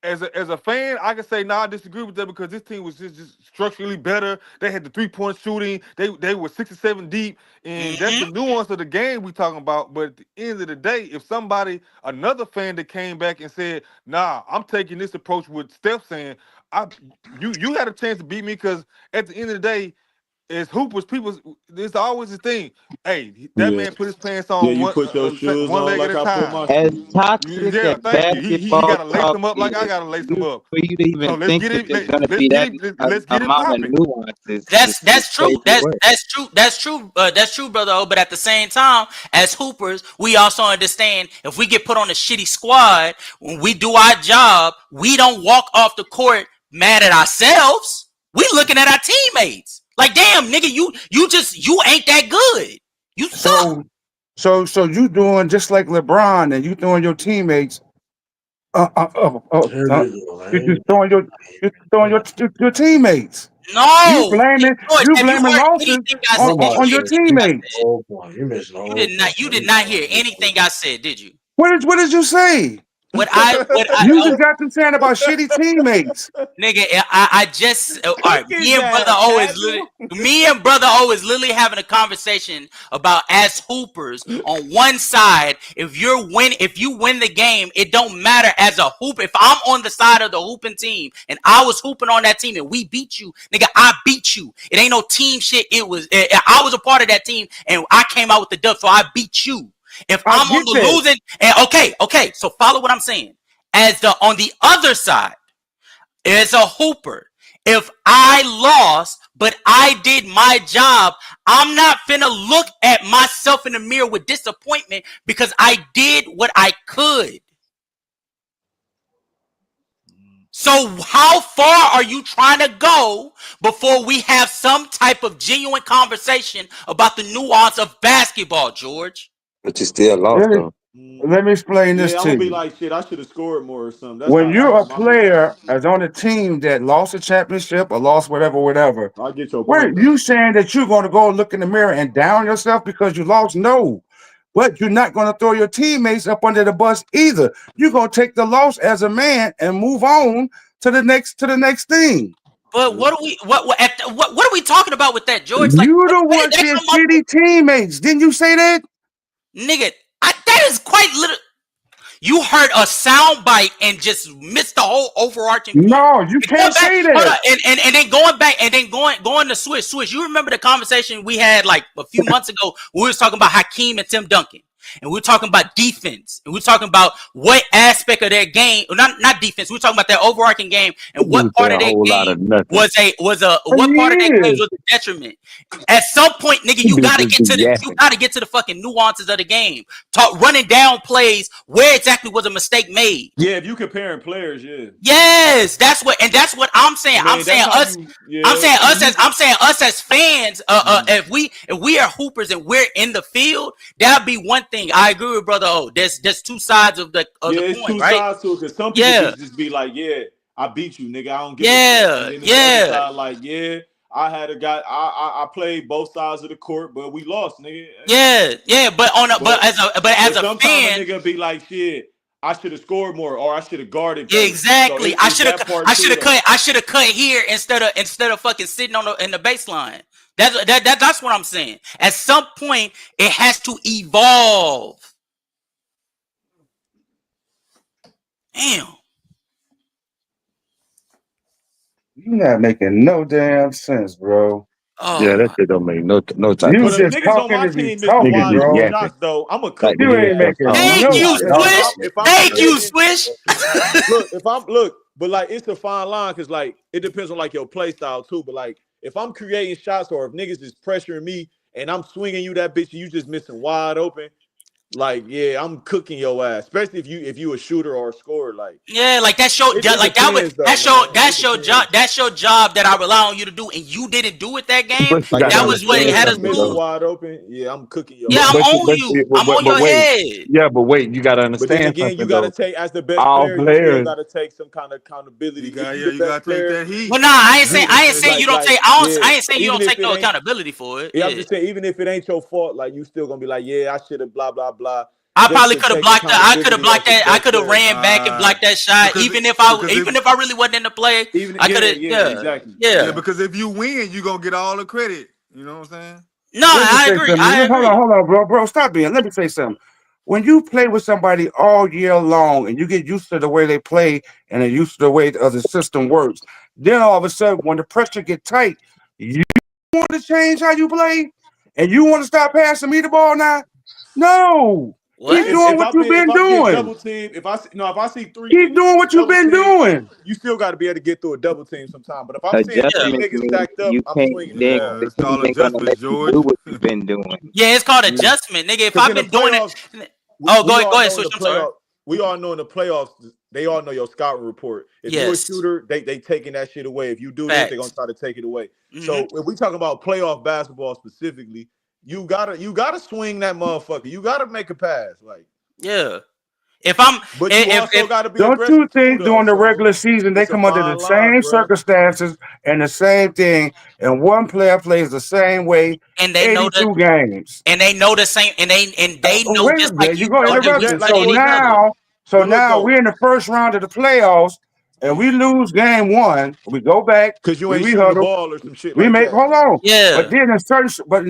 as a fan, I can say, nah, I disagree with that because this team was just structurally better. They had the 3-point shooting. They were 6 or 7 deep, and that's the nuance of the game we talking about. But at the end of the day, if another fan that came back and said, nah, I'm taking this approach with Steph saying, you had a chance to beat me because at the end of the day, as hoopers, there's always a thing. Hey, that Yeah. man put his pants Yeah, on you put your shoes one on leg at like a I put time. my As shoes. toxic Yeah, as thank you. He basketball got to lace talk them up like I is, got to lace them up. for you to So even let's think get that it. there's gonna be Let's get it amount of popping. nuances, is That's true. crazy work. That's true. That's true, brother. O. But at the same time, as hoopers, we also understand if we get put on a shitty squad, when we do our job, we don't walk off the court mad at ourselves. We looking at our teammates like, damn, nigga, you ain't that good. You suck. So you doing just like LeBron and you throwing your teammates. Uh, uh, uh, uh, Here uh, we go, you man. just throwing your teammates. You No, blaming George, you have you blaming heard losses anything I on, said? Oh Did on, you my on hear your shit. anything I teammates. said? Whole point. You missing the You whole did not. point. You Man. did You not talking hear about this anything I said, did you? What did you say? You Oh, just got to saying about shitty teammates. nigga, I just all right. Cook his ass, casual. Me and brother O is literally having a conversation about as hoopers on one side. If you win the game, it don't matter as a hoop. If I'm on the side of the hooping team and I was hooping on that team and we beat you, nigga, I beat you. It ain't no team shit. I was a part of that team and I came out with the dub, so I beat you. If I I'm on get the that. losing, and okay, so follow what I'm saying. On the other side, as a hooper, if I lost, but I did my job, I'm not finna look at myself in the mirror with disappointment because I did what I could. So how far are you trying to go before we have some type of genuine conversation about the nuance of basketball, George? But you still lost Let me though. let me explain this Yeah, I'm to gonna be you. like, shit, I should have scored more or something. That's When how you're a my mentality. player as on a team that lost a championship or lost whatever, I get your were point though. you saying that you're going to go look in the mirror and down yourself because you lost? No. But you're not going to throw your teammates up under the bus either. You're going to take the loss as a man and move on to the next thing. But what are we talking about with that, George? Like, You where the did one that said come up shitty teammates. Didn't you say that? nigga? That is quite little. You heard a sound bite and just missed the whole overarching point. No, you And going can't back, say hold that. on, and then going back and then going to switch. You remember the conversation we had like a few months ago? We was talking about Hakeem and Tim Duncan, and we were talking about defense, and we were talking about what aspect of their game, not defense. We were talking about their overarching game and what You say part of a their whole lot game of nothing. was what part of their game Yes. was a detriment. At some point, nigga, You you bitches gotta be yapping. get to the fucking nuances of the game. Talk running down plays. Where exactly was a mistake made? Yeah, if you comparing players, yeah. Yes, that's what I'm saying. I mean, that's how you. Yeah, when you. I'm saying us as fans. If we are hoopers and we're in the field, that'd be one thing. I agree with brother O. There's two sides of the Yeah, it's coin, two right? sides to it because some people Yeah, can just be like, yeah, I beat you, nigga. I don't give a fuck. And yeah, then there's the other yeah. side, like, yeah, I had a guy. I played both sides of the court, but we lost, nigga. Yeah, but as a sometimes fan, a nigga be like, shit, I should have scored more, or I should have guarded yeah, better. exactly. So I it's should have that part too, though. I should have cut here instead of fucking sitting on in the baseline. That's what I'm saying. At some point, it has to evolve. Damn. You're not making no damn sense, bro. Oh Yeah, that my. shit don't make no type You of But if sense. just niggas on talking my to be team missing talking, Niggas wide just open bro. yapping shots, though, I'm gonna like cook the You your head ain't ass. stuff making talking. Thank no you, sense. If I'm Thank you, creating, Swish. like it's a fine line because like it depends on like your play style too. But like if I'm creating shots or if niggas is pressuring me and I'm swinging you that bitch and you just missing wide open, like yeah, I'm cooking your ass. Especially if you a shooter or a scorer. Like Yeah, like that's your it like that was depends though, man. that's It your job. depends. That's your job that I rely on you to do, and you didn't do it that game. But you Like got if to That I'm was what it swinging understand and had you us something missing though. lose. wide open, yeah, I'm cooking Yeah, your I'm ass. But you, on you. I'm on but your wait, head. yeah, but wait, you got to But then understand again, you something got to though. take as the best All player, you still players, got to take some kind of accountability. You If got you the you best gotta take player, that heat. Well, nah, I ain't You saying gotta take that heat. you don't like take. yeah, I ain't saying you even don't if take it no ain't accountability for it. yeah, I'm Yeah, just saying, even if it ain't your fault, like you still gonna be like, yeah, I should have blah blah blah, I just probably to could have take blocked that. I could have accountability as blocked the that. I best could have player. ran back and blocked that shot. Because Even if I really wasn't in the play, Even I could have. yeah, Yeah, exactly. yeah, yeah. because if you win, you gonna get all the credit. You know what I'm saying? No, Let me I say agree. something. I agree. Hold on, bro. Stop being. Let me say something. When you play with somebody all year long and you get used to the way they play and they're used to the way the system works, then all of a sudden, when the pressure get tight, you want to change how you play and you want to stop passing me the ball now? No, keep What? doing what you've If been I'm getting doing. double teamed, if I see three Keep niggas doing getting what you've double been teamed, doing. you still got to be able to get through a double team sometime. But if I'm seeing Yeah. three Adjustments niggas mean stacked up, you I'm can't. swinging the Then ball. Yeah, the it's called team ain't gonna let adjustments, you do George. what you've been doing. Yeah, it's called Yeah. adjustment, nigga. If Because I've in the been doing it, playoffs, oh, we all go ahead, know in switch. the I'm sorry. playoff, we all know in the playoffs, they all know your scouting report. If you a Yes, shooter, they taking that shit away. If you do this, they're gonna facts. try to take it away. Hmm. So if we talking about playoff basketball specifically, you gotta swing that motherfucker. You gotta make a pass, like, Yeah. If I'm but you also if gotta be Don't you aggressive too, think though. during the So regular season they it's a come under fine the line, same bro. circumstances and the same thing, and one player plays the same way and they know that 82 games? and they know the same and they know Wait, just there like you you go, know that we interruption. Like So study for each other. example, so but look now though, we're in the first round of the playoffs, and we lose game one. We go back, because you we ain't shooting the rehuddle, ball or some shit we like make that. hold on. But Yeah. then in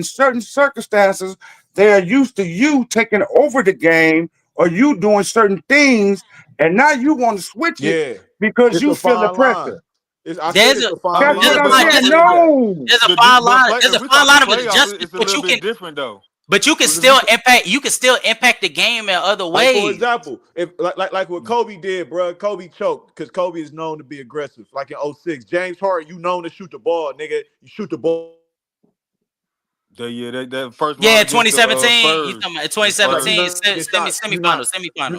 certain circumstances, they are used to you taking over the game or you doing certain things, and now you want to switch it Yeah, because it's you a feel the fine line. pressure. I said There's it's a a I fine That's mean, what there's a line, I'm but fine but I saying. there's a agree with that. No. there's a fine line if we line talking of playoffs, adjustments, it's a little bit different though. but you can Because if we still impact the game in other Like for ways. example, if like what Kobe did, bro. Kobe choked because Kobe is known to be aggressive. Like in '06, James Harden, you known to shoot the ball, nigga. You shoot the ball. that first round Yeah, against the 2017. You Spurs, talking about the Like you 2017 Spurs. know, get shots.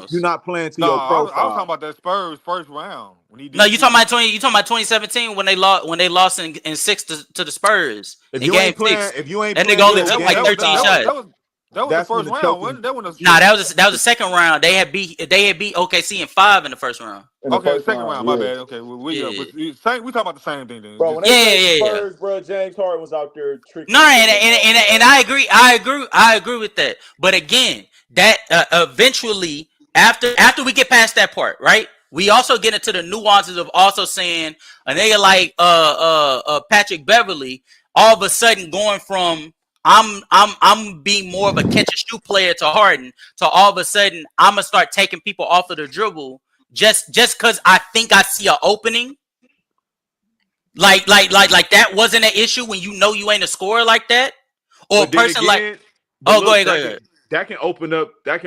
You're semifinals. not playing to No, your I was talking profile. about that Spurs first round when he No, did shit. you talking about 2017 when they lost in six to the Spurs in game six. If you ain't That nigga playing to only Yeah, your took that was like that game was 13 that was style, shots. that was that was the that's when first the round. choking Wasn't that when the Nah, shit? that was the second round. They had beat OKC in 5 in the first round. in the Okay, first second round. round. My Yeah, bad. Okay, well, we Yeah. but same. We talking about the same thing then. bro. When Just they Yeah, played the yeah, yeah, yeah. Spurs, bro, James Harden was out there tricking No, and and, shooting them and, motherfuckers and out. I agree with that. But again, that eventually after we get past that part, right? We also get into the nuances of also saying a nigga like Patrick Beverly all of a sudden going from I'm being more of a catch and shoot player to Harden to all of a sudden I'm gonna start taking people off of the dribble just because I think I see an opening. Like that wasn't an issue when you know you ain't a scorer like that, or a But then person like. again, but Oh, go look, ahead, go ahead. that can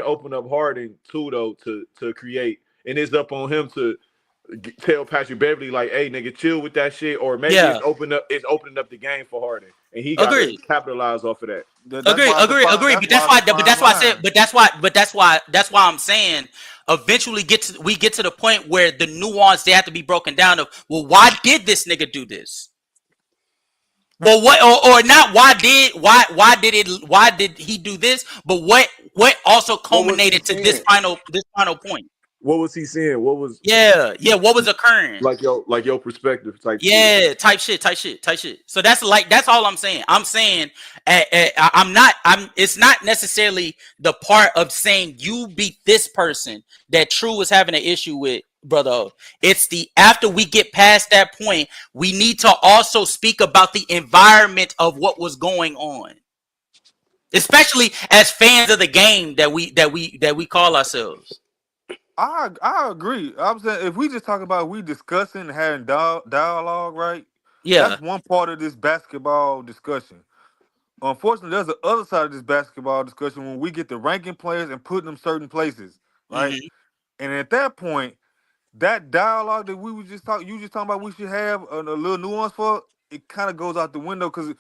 open up Harden too though to create, and it's up on him to tell Patrick Beverly like, hey nigga, chill with that shit, or maybe Yeah, it's opening up the game for Harden, and he got to agree, capitalize off of that. that's why it's a fine. agree. That's why it's a But fine that's why I said. line. That's why I'm saying. Eventually, we get to the point where the nuance they have to be broken down. Of well, why did this nigga do this? Well, what or not? Why did he do this? But what also What was the culminated to intent? this final point? What was he saying? What was Yeah, what was occurring? like your perspective type shit? Yeah, type shit. So that's all I'm saying. I'm saying it's not necessarily the part of saying you beat this person that True was having an issue with, brother. It's the after we get past that point, we need to also speak about the environment of what was going on. Especially as fans of the game that we call ourselves. I agree. I'm saying if we just talk about we discussing and having dialogue, right? Yeah. That's one part of this basketball discussion. Unfortunately, there's the other side of this basketball discussion when we get the ranking players and putting them certain places, right? Mm-hmm. And at that point, that dialogue that we were just talking, you just talking about, we should have a little nuance for. It kind of goes out the window because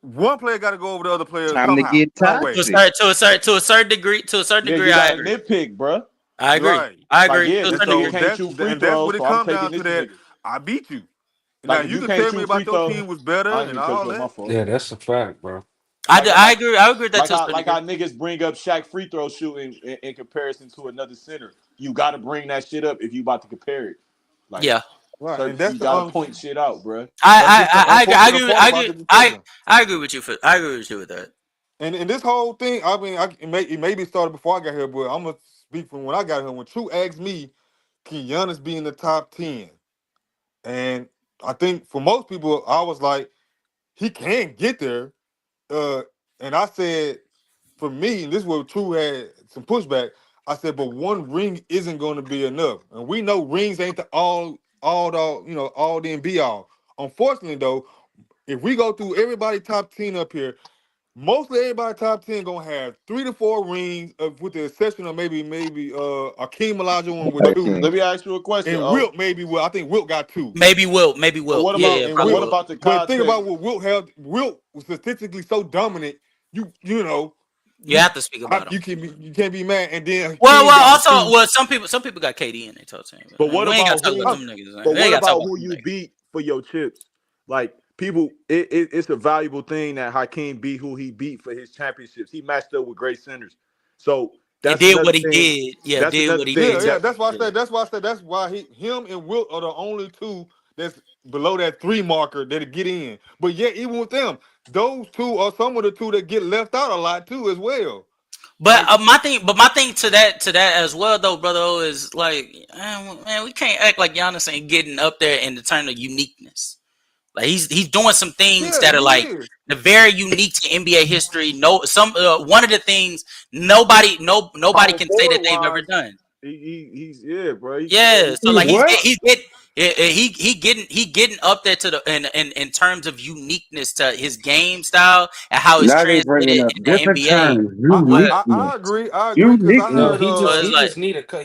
one player got to go over the other player Time to somehow, get some way. toxic. To a certain degree, You I gotta agree. nitpick, bro. I agree. Right. I Like, agree. yeah, To a this certain nigga degree. can't shoot free And that's throws, what it so I'm comes taking down to. this That nigga. I beat you. Like, Now if you you can can't tell me shoot about free your throws, team was better I ain't and mean to cut all you off, my that. fault. Yeah, that's a fact, bro. I agree. I agree with that Like to a how certain like degree. how niggas bring up Shaq free throw shooting in comparison to another center. You got to bring that shit up if you about to compare it. Like, Yeah. Right. certain And shit, you got to point shit out, bro. that's just the unfortunate part about the discussion. I agree with you with that. And this whole thing, I mean, it maybe started before I got here, but I'm gonna speak from when I got here. When True asked me, "Can Giannis be in the top 10?" And I think for most people, I was like, he can get there. And I said, for me, and this is where True had some pushback. I said, but one ring isn't going to be enough, and we know rings ain't the all the and be all. Unfortunately, though, if we go through everybody top 10 up here, mostly everybody top 10 gonna have 3 to 4 rings, with the exception of maybe Akeem Olajuwon with 2, Let me ask you a question. and Oh, Wilt maybe. Well, I think Wilt got 2. Maybe Wilt. but what Yeah, about yeah, And probably what Wilt, Wilt. about the but think context? about what Wilt held. Wilt was statistically so dominant. You know, You you have to speak about him. you can't be mad. And then Well, King got the also, 2. some people got KD in their top 10. But what We ain't got about to talk about who? them niggas. But We ain't what got to talk about about who them you niggas. beat for your chips? Like people, it's a valuable thing that Hakeem beat who he beat for his championships. He matched up with great centers, so And that's did another what he thing. did. Yeah, That's did another what he thing did. Yeah. that That's why I said. That's why him and Wilt are the only 2 that's below that 3 marker that get in. But yet, even with them, those 2 are some of the 2 that get left out a lot too, as well. But Like, my thing to that as well though, brother, is like, man, we can't act like Giannis ain't getting up there in the term of uniqueness. Like he's doing some things yeah, that he are like is. the very unique to NBA history. No, one of the things nobody power can say that forward they've ever wise, done. he's yeah, bro. Yeah, so He's like what? he getting up there to the in terms of uniqueness to his game style and how it's Now they bringing translated up in the different NBA. terms. What? I Uniqueness. agree. I agree because I No, Uniqueness. heard So it's like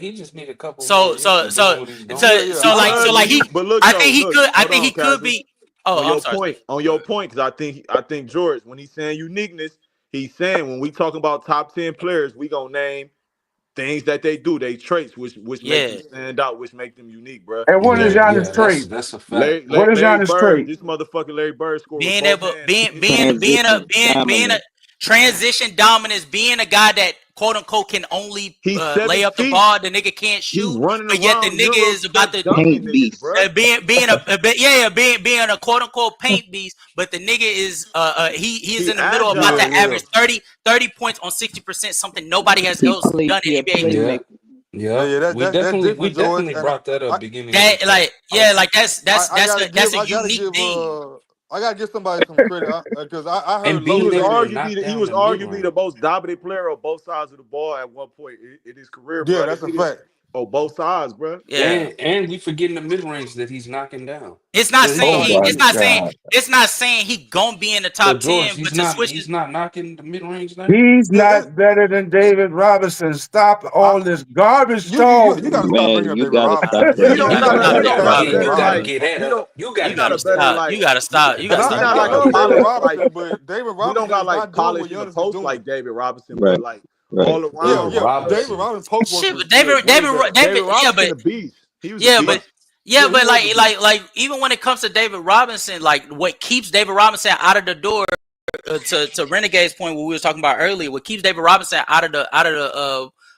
he just need a couple more so years so of so doing what he's so doing. yeah. so He like I so does like when agree. you. But look I though, think he look, could hold on, be. Kazim. On Oh, I'm your sorry. point, because I think George, when he's saying uniqueness, he's saying when we talking about top 10 players, we gonna name things that they do, they traits which make them Yeah, stand out, which make them unique, bro. And what is Yeah, Giannis' yeah, trait? that's a fact. What is Larry Giannis' Bird, trait? this motherfucker Larry Bird scored with being both able hands. Transition being a dominant. transition dominance, being a guy that quote unquote can only He's lay 7 up the feet. ball, the nigga can't He's shoot, running but yet the around nigga Euro is about step to dunking Paint niggas, beast. bro. being a quote unquote paint beast, but the nigga is he is He in the middle about to Yeah, agile. yeah. average 30 points on 60%, something nobody has He else play. done He a in NBA history. Yeah, playmaker. yeah. That's We different, George. definitely And brought that I, up beginning of the show. Like like I gotta that's give a unique thing. I gotta give somebody some credit because I heard And He Low being was say able to this. knock he down was the mid arguably the range. most dominant player on both sides of the ball at one point in his career, Yeah, bro. The that's a nigga fact. on both sides, bro. Yeah. And we forgetting the mid range that he's knocking down. It's not Yeah, he saying Oh knocking my it. God. it's not saying he gonna be in the So top George, 10, but to switch he's not knocking the mid range now. He's Yeah, that's not better than David Robinson. Stop I all this garbage you gotta talking. stop Man, bringing up you David gotta Robinson, stop He man. bringing you don't up gotta got a stop he David David don't got a Again, Robinson. you better got to Robinson. like get that he up. don't You got You to he get got gotta a him that better stop. up. You like gotta stop. You gotta And he stop not I like a love David polished like Robinson, but David he don't Robinson got is like not doing what polish in the Giannis is post doing. like David Robinson, but Right, like right. all Yeah, David around, yeah. bro. David Robinson. Robinson post work shit, was but way better. David Yeah, Robinson but a beast. He was a yeah, beast. yeah, He but was a beast. like even when it comes to David Robinson, like what keeps David Robinson out of the door to Renegade's point, what we was talking about earlier, what keeps David Robinson out of the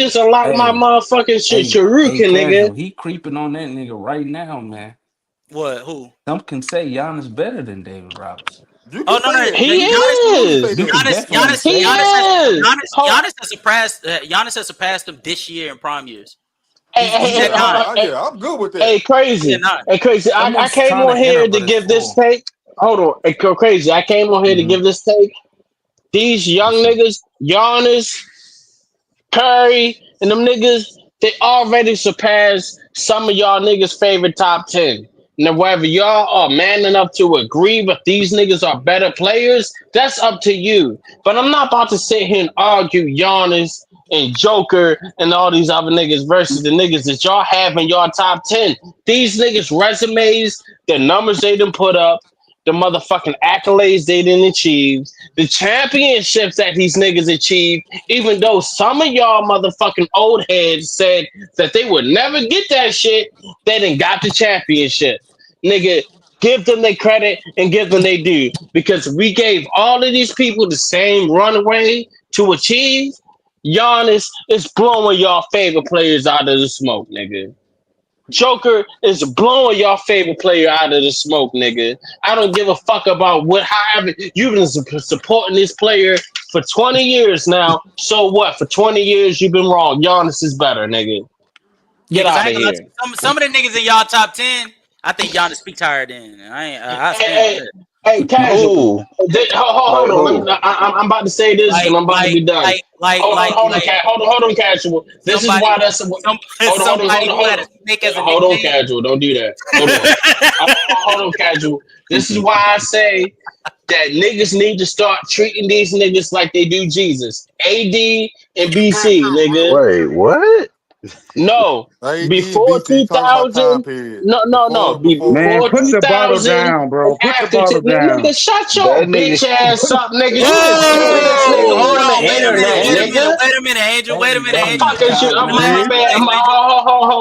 just unlocked my Hey, motherfucking hey, Sharuka, nigga. Casual. He creeping on that nigga right now, man. What? Who? Some can say Giannis better than David Robinson. You Oh can no, say no, it. He Giannis, You can say is. You that. could Giannis, definitely Giannis, He say Giannis it. has is. Giannis has surpassed him this year in prime years. Hey, He's hey, at hey, nine. Yeah, I'm good with hey, that. He's at crazy. nine. Hey, crazy. I Someone's came trying on to enter, here to but it's give this full. take. Hold on. Hey, crazy. I came on here to Mm-hmm. give this take. These young What's up? niggas, Giannis, Curry, and them niggas, they already surpassed some of y'all niggas' favorite top 10. Now, whether y'all are man enough to agree with these niggas are better players, that's up to you. But I'm not about to sit here and argue Giannis and Joker and all these other niggas versus the niggas that y'all have in your top 10. These niggas' resumes, the numbers they done put up, the motherfucking accolades they didn't achieve, the championships that these niggas achieved, even though some of y'all motherfucking old heads said that they would never get that shit, they done got the championship. Nigga, give them their credit and give them their due. Because we gave all of these people the same runway to achieve. Giannis is blowing y'all favorite players out of the smoke, nigga. Joker is blowing your favorite player out of the smoke, nigga. I don't give a fuck about what. However, you've been supporting this player for 20 years now. So what? For 20 years, you've been wrong. Giannis is better, nigga. Yeah, Get because I out of ain't gonna lie to here. you. Some of the niggas in y'all top 10, I think Giannis peaked higher than. I Hey, stand with hey, that. hey, casual. Who? Like Hold on. who? I'm about to say this, and Like, I'm about to like, be done. like, like, like, like Hold on, casual. This is somebody, why that's. some, somebody who had a snake as a Hold on, nickname. casual. Don't do that. Hold on. Hold on, casual. This is why I say that niggas need to start treating these niggas like they do Jesus. AD and BC, nigga. Wait, what? No, AD and before BC talking about time 2000. period. No. Man, Before put the bottle 2000 down, and bro. Put the after. bottle down. Nigga, shut That your nigga. bitch ass up, nigga. You the stupidest nigga Whoa! Hold on on. the Wait a minute. internet, Wait a Hey, minute. nigga. Wait a minute, Angel. Wait a hey, minute, The Angel. hey, fuck is you? Kyle, My man. See? bad. Hey, Angel.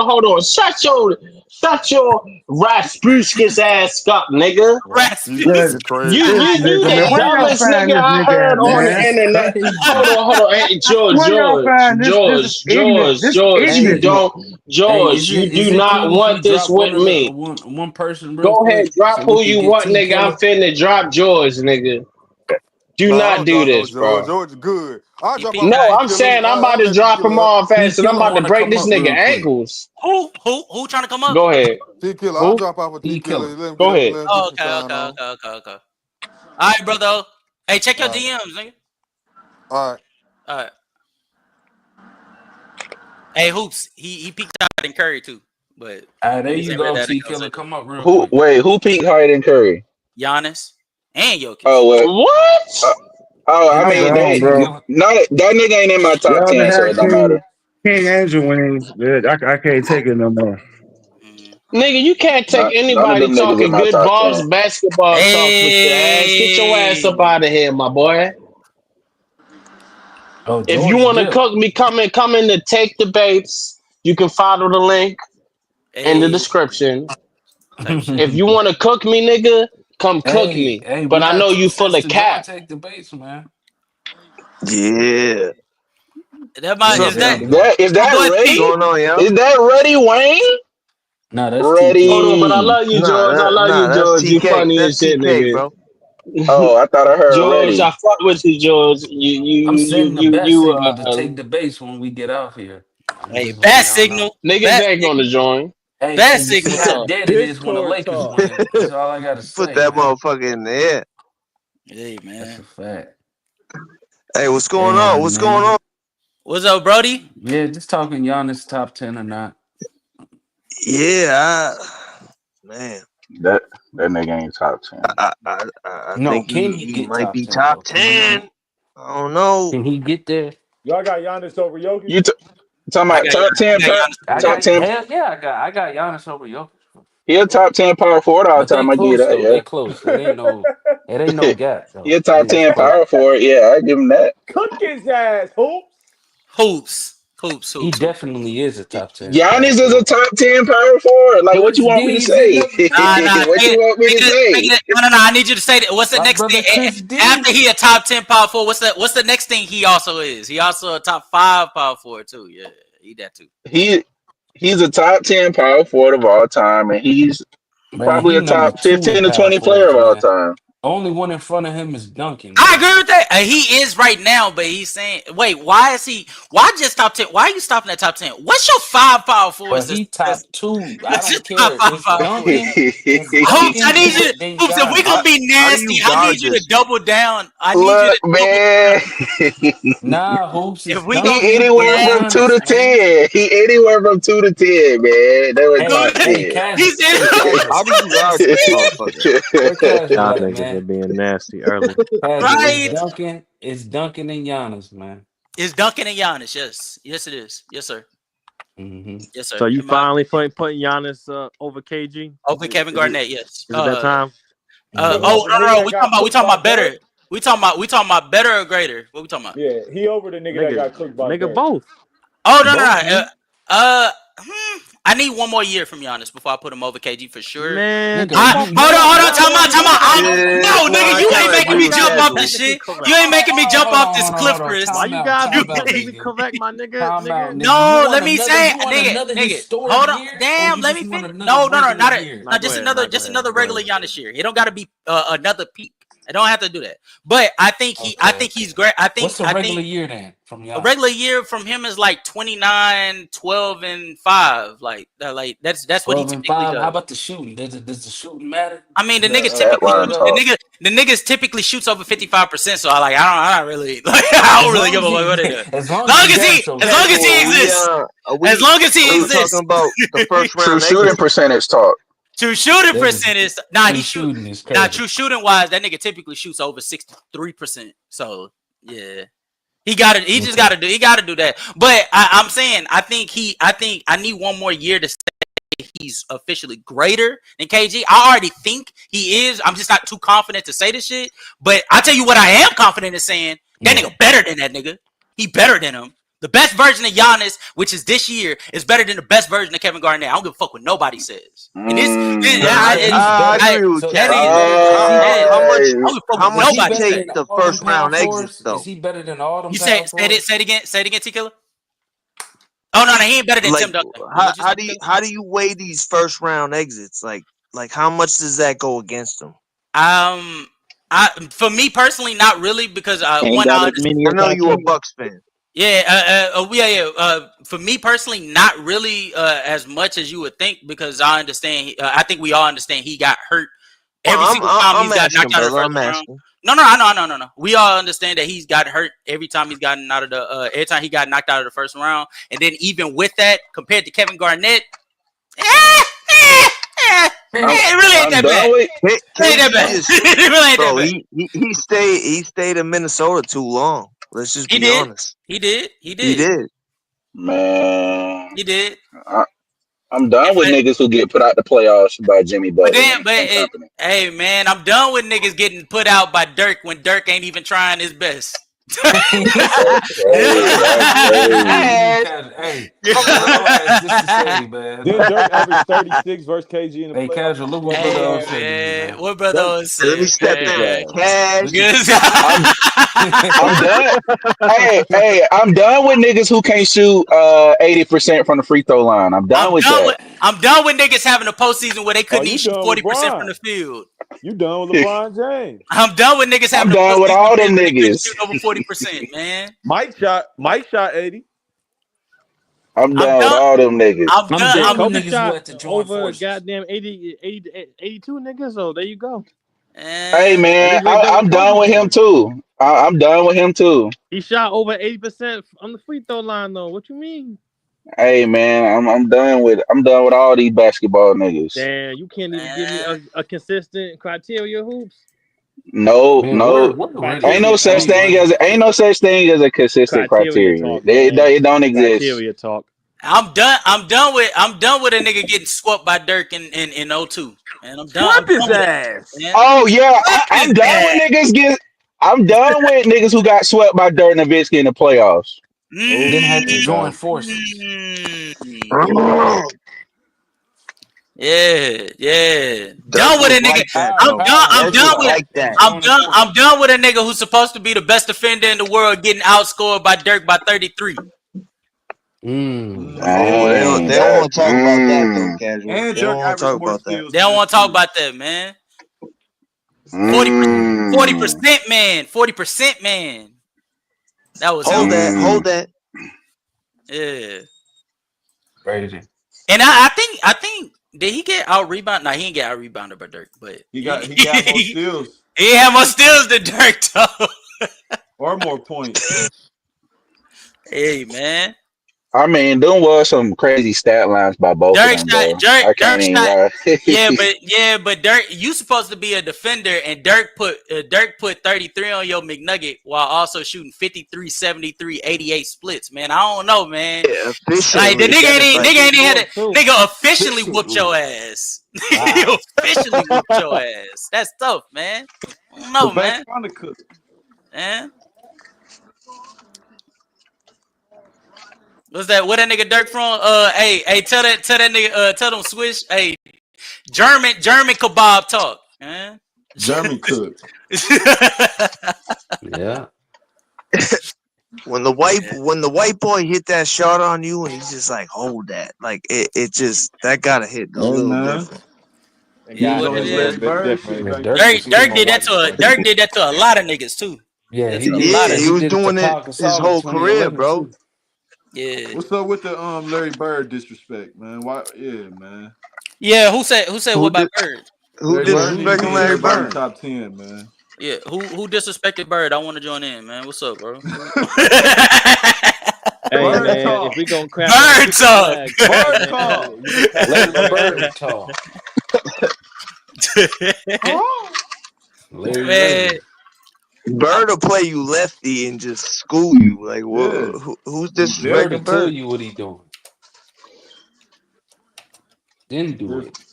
Hold on. Shut your Raspuskis ass up, nigga. You Good. Rasputin. crazy. This You nigga, the man. Where y'all dumbest find nigga this I nigga heard at, on the man? That's internet. crazy. Hold on. Hey, Where y'all find this ignorant, Hey, George, you is do it not cool if we want this drop with me. one person real Go ahead, quick drop so we who could you get want, T nigga. I'm Killer? finna drop George, nigga. Do No, not don't do drop no this, George. bro. George is good. I'll He drop peaked off a No, high. T I'm killer. saying I'm about I'll to let T drop him killer. off T fast, and I'm Killer about to want to break come this up nigga real quick. ankles. Who trying to come up? Go ahead. T killer. I'll Who? drop off a T T killer. Killer. Let him Go ahead. let him get Oh, some shine on. okay. All right, brother. Hey, check your All right. DMs, nigga. All right. All right. Hey, Hoops. He peaked out in Curry too, but There niggas you ain't read go, that. They T gonna say Killer. Come up real Who? quick. Wait, who peaked higher than Curry? Giannis and Jokic. Oh, what? What? I I'm Hey, mean, but gone, they T bro. Killer. not that nigga ain't in my top Y'all done 10, so had it don't matter. King Angel wings. Yeah, I can't take it no more. Mm. Nigga, you can't take None of anybody them niggas in talking my good top balls 10. basketball talk with your ass. Get your ass up Hey, out of here, my boy. Oh, If you George want to Dip. cook me, come in to take debates. You can follow the link in the hey, description. type shit. If you want to cook me, nigga, come cook me. Hey, we But I got know two you full cents of to go and cap. take debates, man. Yeah. What's up, Is that y'all? Is Exactly. that my boy What's ready? P? going on, y'all? Is that ready, Wayne? No, that's T Hold Killer. on, but I Ready. love you, George. I love you, That's George. You TK. funny That's as shit, TK, nigga. bro. Oh, I thought I heard George, I ready. fuck with you, George. I'm sending the bat You signal to take debates when we get off here. I'm Hey, just letting bat y'all know. signal, niggas bat ain't signal, gonna join. bat Hey, you see signal. What's how up? dead it is when the Discord Lakers talk. win. That's all I gotta Put say, that man. motherfucker in the air. Hey, That's man. a fact. Hey, what's going on? And What's going on? man, What's up, Brody? yeah, just talking Giannis top 10 or not. Yeah, man. That nigga ain't top 10. I No, think can he he get might top be 10 top though? Can he get 10. I don't know. can he get there? Y'all got Giannis over Jokic? You talking I about got top Giannis. I 10 got Giannis over I top Jokic. got 10? hell yeah, I got Giannis over Jokic. He a top 10 power forward all But the they time. I give you close that, though. yeah. They close. It ain't no gap He a though. They top just 10 close. power forward. Yeah, I give him that. Cook his ass, Hoops. He Hoops. definitely is a top 10 power Giannis is a forward. top 10 power forward. Like, what you Chris want me to Dean sitting say? up there. Nah. What you want me to say? No. I need you to say that. What's the My next thing brother Chris after D. he a top 10 power forward? What's the next thing he also is? He also a top 5 power forward too. Yeah, he that too. He's a top 10 power forward of all time, and he's Man, Probably he a number top 2 in 15 to power 20 player forwards, of all man. time. Only one in front of him is Duncan, I man. agree with that. He is right now, but he's saying, wait, why is he? Why just top 10? Why are you stopping at top 10? What's your five power But forwards? he top 2. I What's your don't top care. five It's power forwards? Duncan. It's Hoops, I Duncan, need you. then Hoops, if we gonna Giannis. be How do nasty, you I guard need you to this? double down. I need you Look, to double man. down. he Nah, Hoops, it's If we gonna be Duncan anywhere and from 2 Giannis, to man. 10. He anywhere from 2 to 10, man. That was Hey, top nasty, hey, 10. he casual. Hey, said, How casual. do you guard this motherfucker? Where casual Y'all at, niggas are man? being nasty early. Casual. It's right? Duncan. It's Duncan and Giannis, man. It's Duncan and Giannis. Yes, yes, it is. Yes, sir. Mm-hmm. Yes, sir. So you In my finally opinion. putting Giannis over KG? Over Kevin Garnett. Yes. Is it that time? The Mm-hmm. Oh nigga no, that got we cooked talking by about Dirk. better. We talking about better or greater. What we talking about? Yeah, he over the nigga that got cooked by Nigga, Dirk. both. Oh no. Both, man. I need one more year from Giannis before I put him over KG for sure. Man, Nigga, jump off. you Hold on, don't time out. Yeah, No, nigga, I you ain't kind of making agree me with jump Technically, off Casual. this technically shit. correct. You ain't making me jump off this cliff, hold on. Chris. Why Time you out, gotta be time out, technically nigga. correct, my nigga? Time out, Nigga, nigga. No, let me say, You want another nigga. historic Hold on, year, or damn. you Let just me want finish. another No, regular not a, year? no, nah, go ahead. just Go ahead. another Go ahead. regular Giannis year. It don't got to be another peak. I don't have to do that. But I Okay. think he's great. What's a I regular think year then from a regular Giannis? year from him is like 29, 12, and 5. Like that's what he 12 and typically 5. How does. about the shooting? Does the shooting matter? I mean, the Does nigga that Stat typically line add shoot, the up? talk. nigga the niggas typically shoots over 55%. So I don't really like I don't As really long give a as fuck he, what they do. as long as he got him so As long as he Casual. exists, Are as we long as he talking exists. about the first True round shooting exits? percentage talk. True shooting that is percentage. true shooting is crazy. True shooting wise, that nigga typically shoots over 63%. So yeah. He got to. He just got Okay. to do. He got to do that. But I'm saying, I think I need one more year to say he's officially greater than KG. I already think he is. I'm just not too confident to say this shit. But I tell you what, I am confident in saying that Yeah. nigga better than that nigga. He better than him. The best version of Giannis, which is this year, is better than the best version of Kevin Garnett. I don't give a fuck what nobody says. And So he's I better. agree with that Is he nigga, Casual. better? Is he yeah, better How than? much? I don't give a fuck How what much Is he he nobody better says. take than the all them first power round exits forwards? Is though? he better than all them You power said forwards? it again. Say it again, T Killer. Oh no, he ain't better than Like Tim Duncan. What'd you say, T Killer? how do you weigh these first round exits? Like how much does that go against him? For me personally, not really, because Ain't one, got I as understand. many I as know you a Hakeem. Bucks fan. Yeah, for me personally, not really as much as you would think, because I understand. I think we all understand he got hurt Well, every single time I'm he's got asking, knocked out of the brother. first I'm round. asking. No, no. We all understand that he's got hurt every time he's gotten out of the. Every time he got knocked out of the first round, and then even with that, compared to Kevin Garnett, it really ain't I'm that done bad. with. It ain't that KG bad. is It really ain't that bro. bad. He stayed in Minnesota too long. Let's just He be did. honest. He did. He He did. did. Man, He did. I'm done with niggas who get put out the playoffs by Jimmy But Butler then, and company. hey man, I'm done with niggas getting put out by Dirk when Dirk ain't even trying his best. That's crazy. That's crazy. Hey, all right, just to say, man. Then Dirk averaged 36 versus KG in the Hey, playoffs. casual. Look what Swept brother his O Hey ass. said to you, man, man. what brother Dirk was Let me saying, step his in. man? ass. Cash. Look at this. I'm done. Hey, I'm done with niggas who can't shoot 80% from the free throw line. I'm done with that. I'm done with niggas having a postseason where they Oh, couldn't even you shoot done with 40% from Bron? the field. You done with LeBron James? I'm done with niggas I'm having a done with postseason all where them they couldn't niggas. shoot over 40%, man. Mike shot 80. I'm I'm done with done. all them niggas. I'm I'm done. done with Kobe niggas who shot had to join over forces. goddamn 82 niggas. So there you go. Hey At man, least you ain't done I'm what done Kobe with him did. too. I'm done with him too. He shot over 80% on the free throw line though. What you mean? Hey man, I'm done with all these basketball niggas. Damn, you can't even give me a consistent criteria hoops. No, Man, no, we're ready. ain't no Criteria such talk. thing as a consistent Criteria criteria. talk, man. It don't exist. Criteria talk. I'm done. I'm done with a nigga getting swept by Dirk in '02. And I'm done. I'm Swept done his with that, ass. man. Oh yeah, Swept his I'm done ass. with niggas get. I'm done with niggas who got swept by Dirk Nowitzki in the playoffs. Then had to Okay, join dog. forces. Yeah. Dirk Done with was a nigga. like that though. I'm Dirk done was with. like that. Joining I'm forces. done with a nigga who's supposed to be the best defender in the world getting outscored by Dirk by 33. Oh, they don't Dang, they don't Dirk. want to talk about that though, casual. And They don't Dirk want to averaged talk more about that. steals They than don't that want to talk too. about that, man. 40%, 40% man. That was Hold him. that, hold that. Yeah. Crazy. And I think did he get out rebound? No, he didn't get out rebounded by Dirk, but He got more steals he had more steals than Dirk though. or more points. Hey man. I mean, there was some crazy stat lines by both of Dirk them, shot though. I Dirk can't even shot lie. but Dirk, you supposed to be a defender, and Dirk put 33 on your McNugget while also shooting 53, 73, 88 splits, man. I don't know, man. Yeah, Like the efficiently. Got a nigga ain't had board it. too. Nigga officially whooped Efficiently. your ass. He Wow. officially whooped your ass. That's tough, man. I don't know, But back man. on the cook. Man. What's that? Where that nigga Dirk from? Hey, tell that nigga, tell them Swish. Hey, German kebab talk. Man. German cook. Yeah. When the white boy hit that shot on you, and he's just like, hold that. Like it just that gotta hit a Hey little man. different. It He was got What on hit it a his little is. Larry bit Bird different. shit Man, back Dirk then. was Dirk killing did that niggas, to boy. Dirk did that to a lot of niggas too. Yeah, Did he to a did. lot Yeah, of He he was did it to doing it Paul his Gasol in whole career, 2011 bro. too. yeah. What's up with the Larry Bird disrespect, man? Why? Yeah, man. Yeah, who said what Who about did Bird? who Larry Yeah, Bird who need to you be disrespecting in Larry everybody's Bird? disrespecting? top 10, man. Yeah, who disrespected Bird? I want to join in, man. What's up, bro? Hey Bird man, if talk. we gonna crack on Bird chicken talk. flags, hey Bird man, talk. you can crack on Let Larry Bird Bird. talk. Huh? Larry Man, Bird. I, Bird will play you lefty and just school you. Like Yeah. who's He Bird will disrespecting different. tell Bird? you what he doing. Then do it. Different.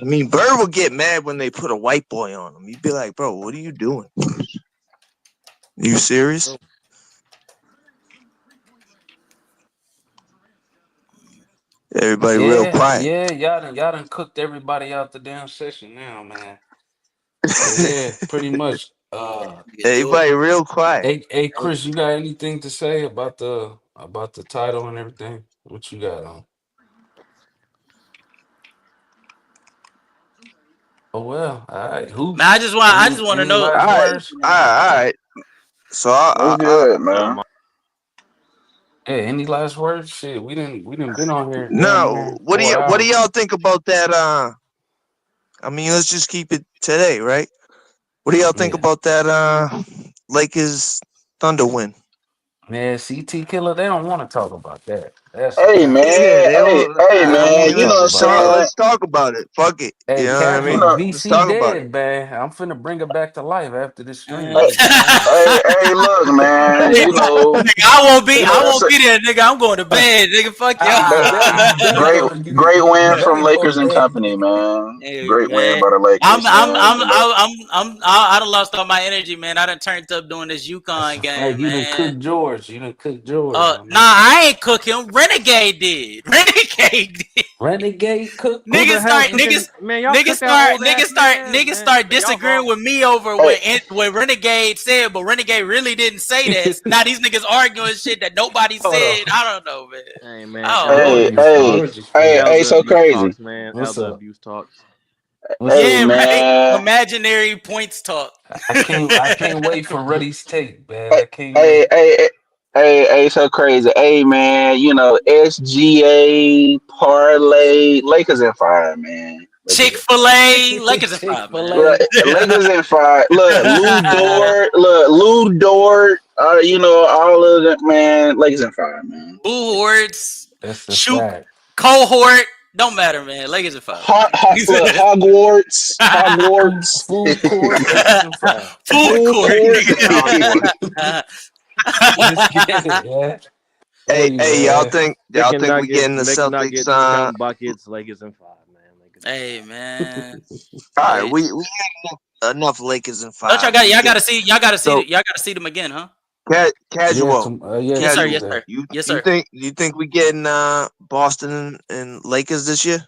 I mean, Bird will get mad when they put a white boy on him. You'd be like, bro, what are you doing? You serious? Everybody real Yeah, quiet. yeah, y'all done cooked everybody out the damn session now, man. So yeah, pretty much. Everybody real quiet. Hey, Chris, you got anything to say about the title and everything? What you got on? Oh well, all right. man, I just want to Any know. All last right, words? all right. So What's good, Oh man? my. Hey, any last words? Shit, we didn't been on here damn no, near 4 what do hours. y'all think about that? I mean, let's just keep it today, right? What do y'all think Yeah. about that? Lakers Thunder win. Man, CT Killer, they don't want to talk about that. That's the Hey, fact. Yeah, man. they don't. Hey, They I don't man. want mean, to You know let's what talk I'm just about talk. that. saying? Let's talk about it. Fuck it. You Hey, know what I casual You mean? know, Let's VC talk about it. dead, man. I'm finna bring it back to life after this stream. hey, I'll be chilling. look, man. Nigga, You know, I that's won't be there, nigga. I'm going to bed, nigga. Fuck y'all. You that better, you better great, go. You, great you win from better go to Lakers and bed. company, man. Hey Great win man, by the Lakers, man. You know, I done lost all my energy, man. I done turned up doing this That's UConn a fact. game, You done man. cooked George. You done cooked George, my Nah, man. I ain't cook him. Renegade did. Renegade did. Renegade cook. Who the hell Niggas cooking? Man, y'all cook that old ass man. niggas Man, start y'all disagreeing wrong. with me over hey, what Renegade said, but Renegade really didn't say that. So now these niggas arguing shit that nobody Hold said. on. I don't know, man. Hey man, I don't know, hey, man. George is hey, George is funny. hey, elder so abuse crazy. talks, man. What's Elder up? abuse talks. What's Hey, up? Yeah, right. man. Imaginary points talk. I can't wait for Ruddy's take, man. Hey, I can't hey, wait. hey, so crazy. Hey, man, you know, SGA parlay, Lakers in fire, man. Lakers in fire. Chick-fil-A, Lakers in five, man. Right, Chick-fil-A. Lakers in fire. Lou Dort, you know, all of that, man. Lakers in fire, man. Boards, That's a shoot, fact. cohort. Don't matter, man. Lakers in five, Hogwarts, Food court, Lakers and Fire. Food food court, court. nigga. Let's get it, man. Hey, Hey, hey, man. y'all Chicken think we getting nuggets, the Celtics? McNuggets, count buckets, Lakers in five, man. Lakers in Hey, man. All right, Hey, we had enough Lakers in don't five. We get so y'all gotta see them again, huh? Yeah, casual, yeah, Yes, sir. Yes, casual. Tuesday. sir. Yes, You sir. think we getting Boston and Lakers this year?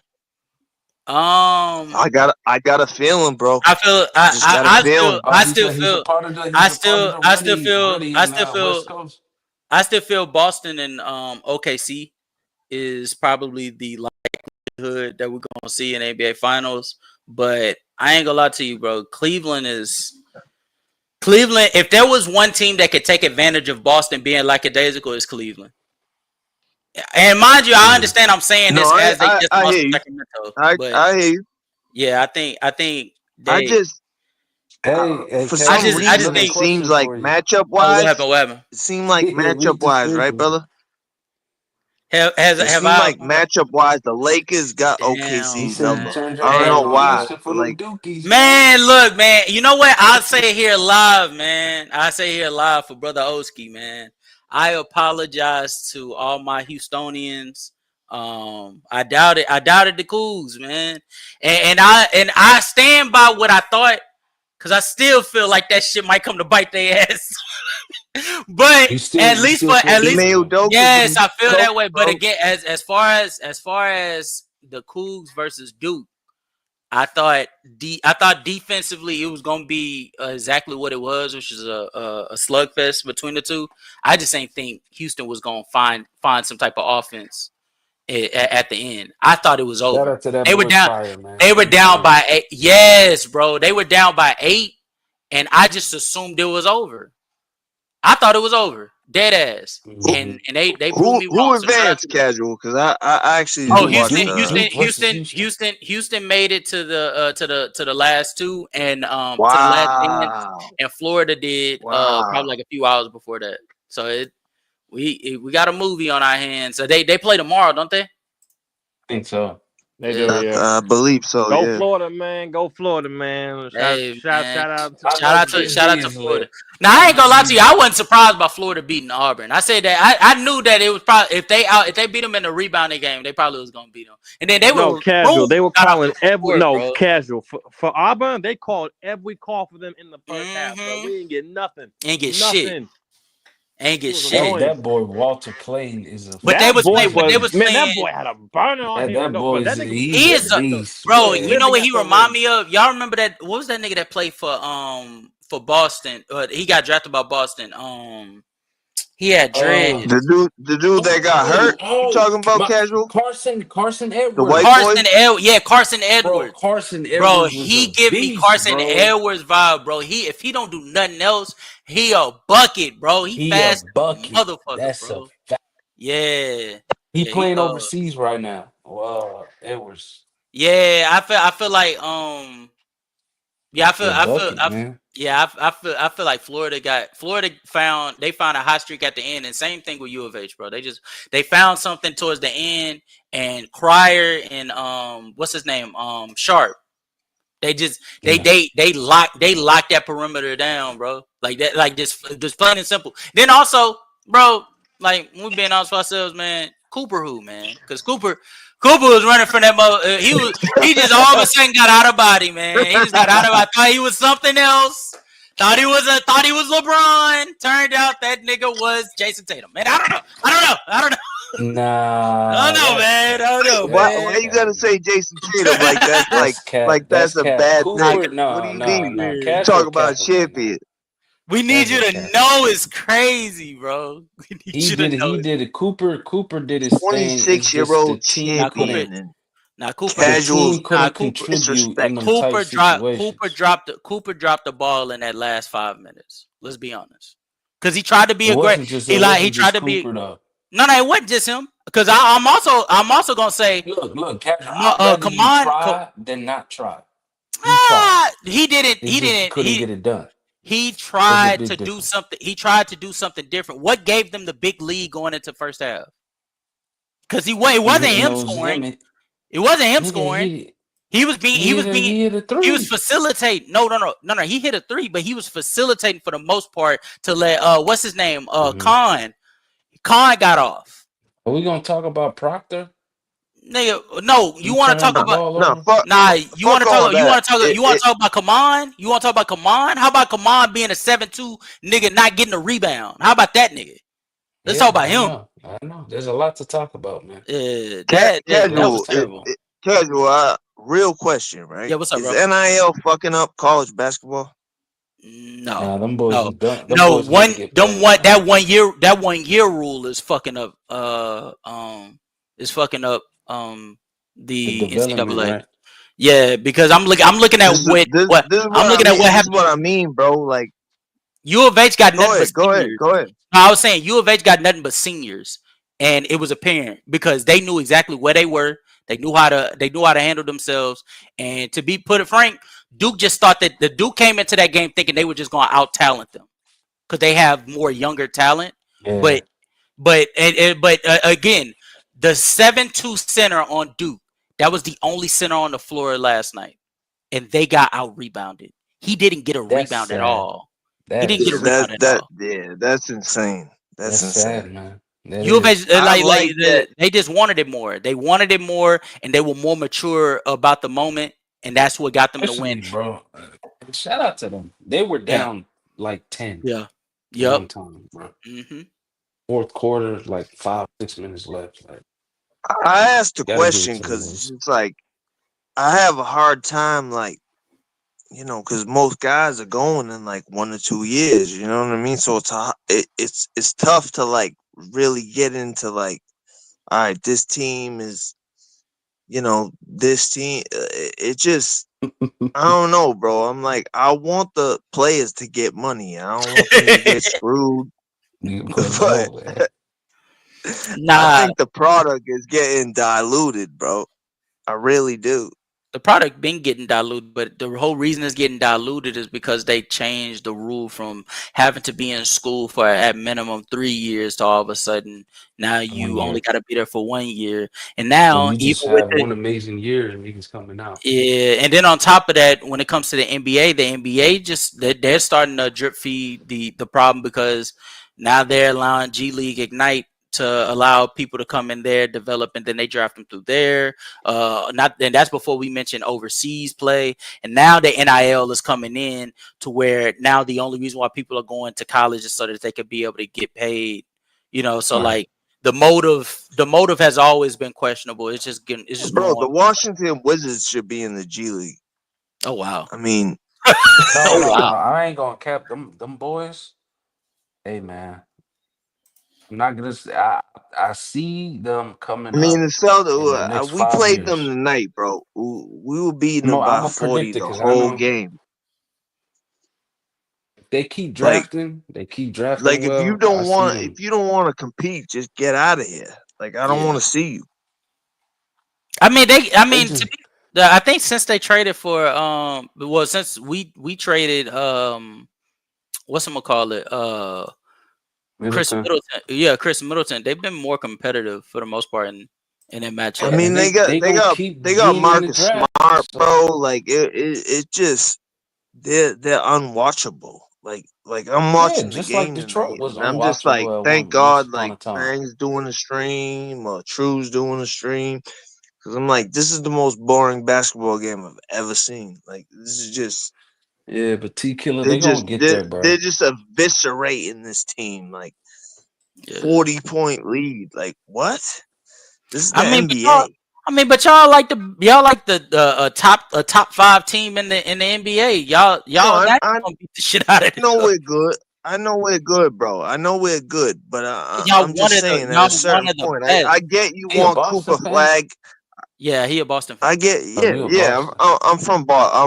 Um, I got a feeling, bro. I feel, Just got a feeling. Oh, he said he's a part of the I still Ruddy feel, and West Coast. I still feel Boston and OKC is probably the likelihood that we're gonna see in NBA Finals. But I ain't gonna lie to you, bro. Cleveland. If there was one team that could take advantage of Boston being lackadaisical, it's Cleveland. And mind you, I understand I'm saying No, this as they just I lost hear to you. Sacramento, but I hear you. yeah, I think I they. just Hey, for I some Casual, we just reason got a it think. seems question like for you. matchup Oh, what wise, happened? What happened? it seemed like Yeah, matchup we wise, right, disagree. brother? Have It seemed I? like matchup wise, the Lakers got He Damn, OKC's said you number. man. turned your I don't back know on Man, why. Houston for them Like, Dookies, man. man, look, man. You know what? I'll say here live, man. I say here live for Brother Oski, man. I apologize to all my Houstonians. I doubted the Cougs, man, and I stand by what I thought because I still feel like that shit might come to bite their ass. But You at still least feel Ime different, huh? Udoka yes, been I feel coach, that way. But bro. again, as far as the Cougs versus Duke. I thought defensively it was gonna be exactly what it was, which is a slugfest between the two. I just ain't think Houston was gonna find some type of offense at the end. I thought it was Shout over. out to that They were boy down. Pryor, man. They were He down playing. by 8. Yes, bro. They were down by 8, and I just assumed it was over. I thought it was over, dead ass, Mm-hmm. and they proved me wrong. Who So shout out advanced to them. Casual? Because I actually Oh, didn't Duke, watch Houston, Duke, the. Houston, Duke versus Houston, Houston. Houston, Houston made it to the last two, and to the last dance, Wow, and Florida did wow. probably like a few hours before that. So we got a movie on our hands. So they play tomorrow, don't they? I think so. They do, Yeah. yeah. I believe so. Go Yeah. Florida, man. Go Florida, man. Hey man, Shout out to I shout know the out to Big Gators. D is Florida. lit. Now I I ain't know gonna lie to you, he's I lit. wasn't surprised by Florida beating Auburn. I said that I knew that it was probably if they beat them in the rebounding game, they probably was gonna beat them. And then they No, were casual. rules They were got off calling the every court, no bro. casual for Auburn. They called every call for them in the first half, bro. Mm-hmm. We didn't get nothing. Ain't get shit. Nothing. Ain't It get was shit. annoying. That boy Walter Clayton is a But they That was boy playing. fucking But they was was man. beast. That playing. boy had a burner on him. That No, bro. boy That is nigga was he's He a is, living at the beast, bro. was man. You know living what at he the remind rim. me of? Y'all remember that? What was that nigga that played for Boston? He got drafted by Boston. He had dread. The dude that got hurt. You talking about My Casual? Carson The white Edwards, boy? Carson bro. Edwards. Carson Bro, Edwards was he a give me beast, Carson bro. Edwards vibe, bro. If he don't do nothing else, he a bucket, bro. He He a fast as a bucket. motherfucker, That's a bro. fact. Yeah. He Yeah, he playing overseas right now. Edwards. yeah, I feel like yeah, He a bucket, man. I feel like Florida found a hot streak at the end, and same thing with U of H, bro. They found something towards the end, and Cryer and what's his name Sharp. They just Yeah. they lock that perimeter down, bro. Like that, like just plain and simple. Then also, bro, like we being honest with ourselves, man. Cooper who, man? Because Cooper was running from that mother. He just all of a sudden got out of body, man. He just got out of. I thought he was something else. Thought he was LeBron. Turned out that nigga was Jason Tatum. Man, I don't know. Nah, I don't know, that's man. I cap. don't know, Why man. you gotta say Jason Tatum like that's That's cap. that's That's a cap. bad thing? Cooper, What do no, you no, mean? no. You Casual talk about capping right now. champion. We need you Casual to capping. know it's crazy, bro. We need He you to did it. know He it. did it. Cooper did his thing. It's just the 26-year-old team couldn't. champion and The casuals team couldn't contribute in them disrespectful. tight situations. Cooper dropped the ball in that last 5 minutes. Let's be honest. Because he tried to be It a great. wasn't just. He It wasn't tried just to be. Cooper though. No, it wasn't just him. Because I'm also gonna say, Look, Casual. I'd rather come you on. try than not try. He tried. He didn't. He just couldn't get it done. He There's a tried big to do difference. something. He tried to do something different. What gave them the big lead going into first half? Because it wasn't Hitting him those scoring. limit. It wasn't him Nigga, scoring. He was hit a he was three. facilitating. No. He hit a 3, but he was facilitating for the most part to let what's his name? Khan got off. Are we gonna talk about Proctor? Nigga, no, you want to talk the about ball No, over? fuck. Nah, you want to all talk that. you want to talk about Kaman? You want to talk about Kaman? How about Kaman being a 7-2 nigga not getting a rebound? How about that nigga? Let's talk about him. I know. There's a lot to talk about, man. That was terrible. Casual. Real question, right? Yeah, what's up, Is bro? NIL fucking up college basketball? No, Them boys no, was done. Them no. boys need to get paid, man. That 1 year rule is fucking up. Is fucking up. The The development, NCAA. right? Yeah, because I'm looking at This is what this is I'm what I looking at mean. what This is what happened. I mean, bro. Like, U of H got go nothing but ahead, go ahead, seniors. go ahead. No, I was saying U of H got nothing but seniors, and it was apparent because they knew exactly where they were. They knew how to handle themselves. And to be put it frank, Duke just thought that the Duke came into that game thinking they were just going to out talent them because they have more younger talent. Yeah, But again, the 7-2 center on Duke, that was the only center on the floor last night, and they got out rebounded. He didn't get a that's rebound at sad. all. He That didn't is get a sad. rebound at all. That's insane. That's That's insane. sad, man. That U of is. H, I like that. they just wanted it more. They wanted it more, and they were more mature about the moment, and that's what got them to win. Especially, bro. Shout out to them. They were Yeah, down like 10 yeah, yep. one time, bro. hmm Fourth quarter, like 5, 6 minutes left. Like, I asked the gotta give it question to the because it's boys. just like I have a hard time, like, because most guys are going in like 1 or 2 years. You know what I mean? So it's tough to like really get into like, all right, this team is, this team. It just, I don't know, bro. I'm like, I want the players to get money. I don't want them to get screwed. But But no, man. I Nah, think the product is getting diluted, bro. I really do. the product been getting diluted, but the whole reason it's getting diluted is because they changed the rule from having to be in school for at minimum 3 years to all of a sudden now 1 you only year. got to be there for 1 year. And So now you even just with have it, one amazing year and he's coming out. yeah, and then on top of that, when it comes to the NBA just they're starting to drip feed the problem because now they're allowing G League Ignite to allow people to come in there, develop, and then they draft them through there. Not and that's before we mentioned overseas play, and now the NIL is coming in to where now the only reason why people are going to college is so that they could be able to get paid. So Right. like the motive has always been questionable. It's just Bro, the growing. Washington Wizards should be in the G League. Oh wow. I mean, No, Oh no, no. wow. I ain't gonna cap them boys. Hey, man. I'm not gonna say I see them coming up the in the Celtics, next we five played them years. tonight, bro. We were beating them I'm by gonna 40 predict it the because I whole know game. if they keep Like, drafting, they keep drafting if you well. I don't see want them. to compete, just get out of here. Like, I don't want Yeah. to see you. I mean They just I think since they traded for since we traded what's I'm gonna call it Chris Middleton. Middleton. Yeah, Chris Middleton. They've been more competitive for the most part in that I matchup. Yeah, mean, and they got they they gonna got keep they got getting in the Marcus draft. Smart, So bro. Like, it just they're unwatchable. Like I'm yeah, watching the just like game Detroit tonight, was and I'm just like, unwatchable at thank once God, upon like a time. Fang's doing a stream or True's doing a stream, because I'm like, this is the most boring basketball game I've ever seen. Like, this is just Yeah, but T Killer, they they gonna just get they're, there, bro. they're just eviscerating this team. Like, Yeah. 40-point lead. Like, what? This is the I mean, but y'all, NBA. y'all like the top five team in the NBA. No, Y'all not I gonna beat the shit out of know them. we're good. I know we're good, bro. I know we're good, but I'm just saying at Y'all a one certain of the point, best. I get you He a want Boston Cooper fan? Flag. Yeah, he a Boston fan. I get, Oh, yeah, you a yeah. Boston I'm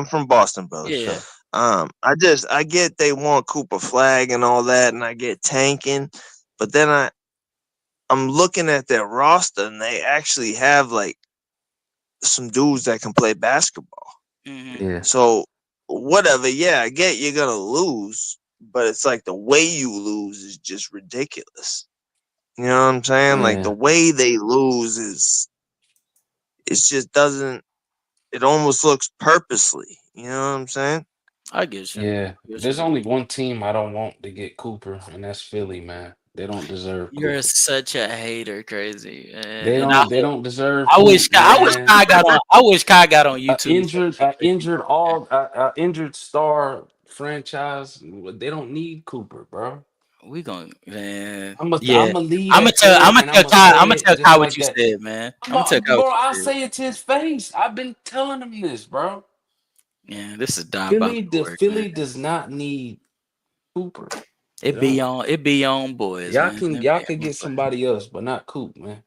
from Boston, brother. for Yeah. sure. I get they want Cooper Flag and all that, and I get tanking, but then I'm looking at their roster, and they actually have like some dudes that can play basketball. hmm Yeah, So whatever, yeah, I get you're gonna lose, but it's like the way you lose is just ridiculous. You know what I'm saying? Like, the yeah, way they lose is it just doesn't. It almost looks purposely. You know what I'm saying? I get you. yeah. I get There's you. only one team I don't want to get Cooper, and that's Philly, man. They don't deserve You're Cooper. such a hater, crazy. And They don't deserve Coop, I wish man. Kai got on YouTube so he could Injured star franchise. They don't need Cooper, bro. we going man. I'm gonna Yeah. leave that there, and I'm gonna I'm say gonna it tell just Kai what like you that. said, man. I'm gonna tell Kai what Bro, you I'll said. say it to his face. I've been telling him this, bro. Yeah, this is Philly, diabolical work, man. Does not need Cooper. It be on boys, Y'all man. can get somebody else, but not Coop, man.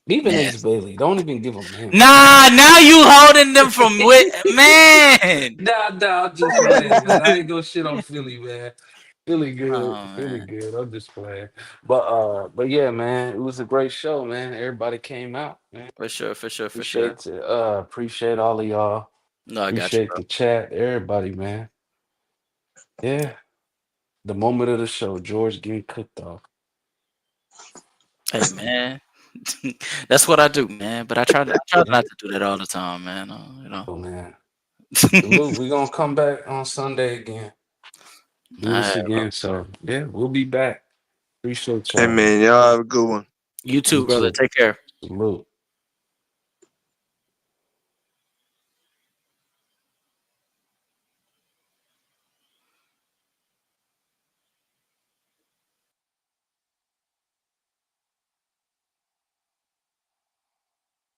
Even Man. Ace Bailey, don't even give him him. Nah, now you holding them from man. Nah, I'm just playing, man. I ain't gonna shit on Philly, man. Philly good. Oh, Philly man. good. I'm just playing. But yeah, man, it was a great show, man. Everybody came out, man. For sure. Appreciate all of y'all. No, I got you, Appreciate bro. the chat, everybody, man. Yeah. The moment of the show, George getting cooked off. Hey, man. That's what I do, man. But I try not to do that all the time, man. You know. Oh, man. Salute. We're gonna come back on Sunday again. Do All this right, bro. again. So yeah, we'll be back. Appreciate Hey y'all. man, y'all have a good one. You You too, brother. too. Take care. Salute.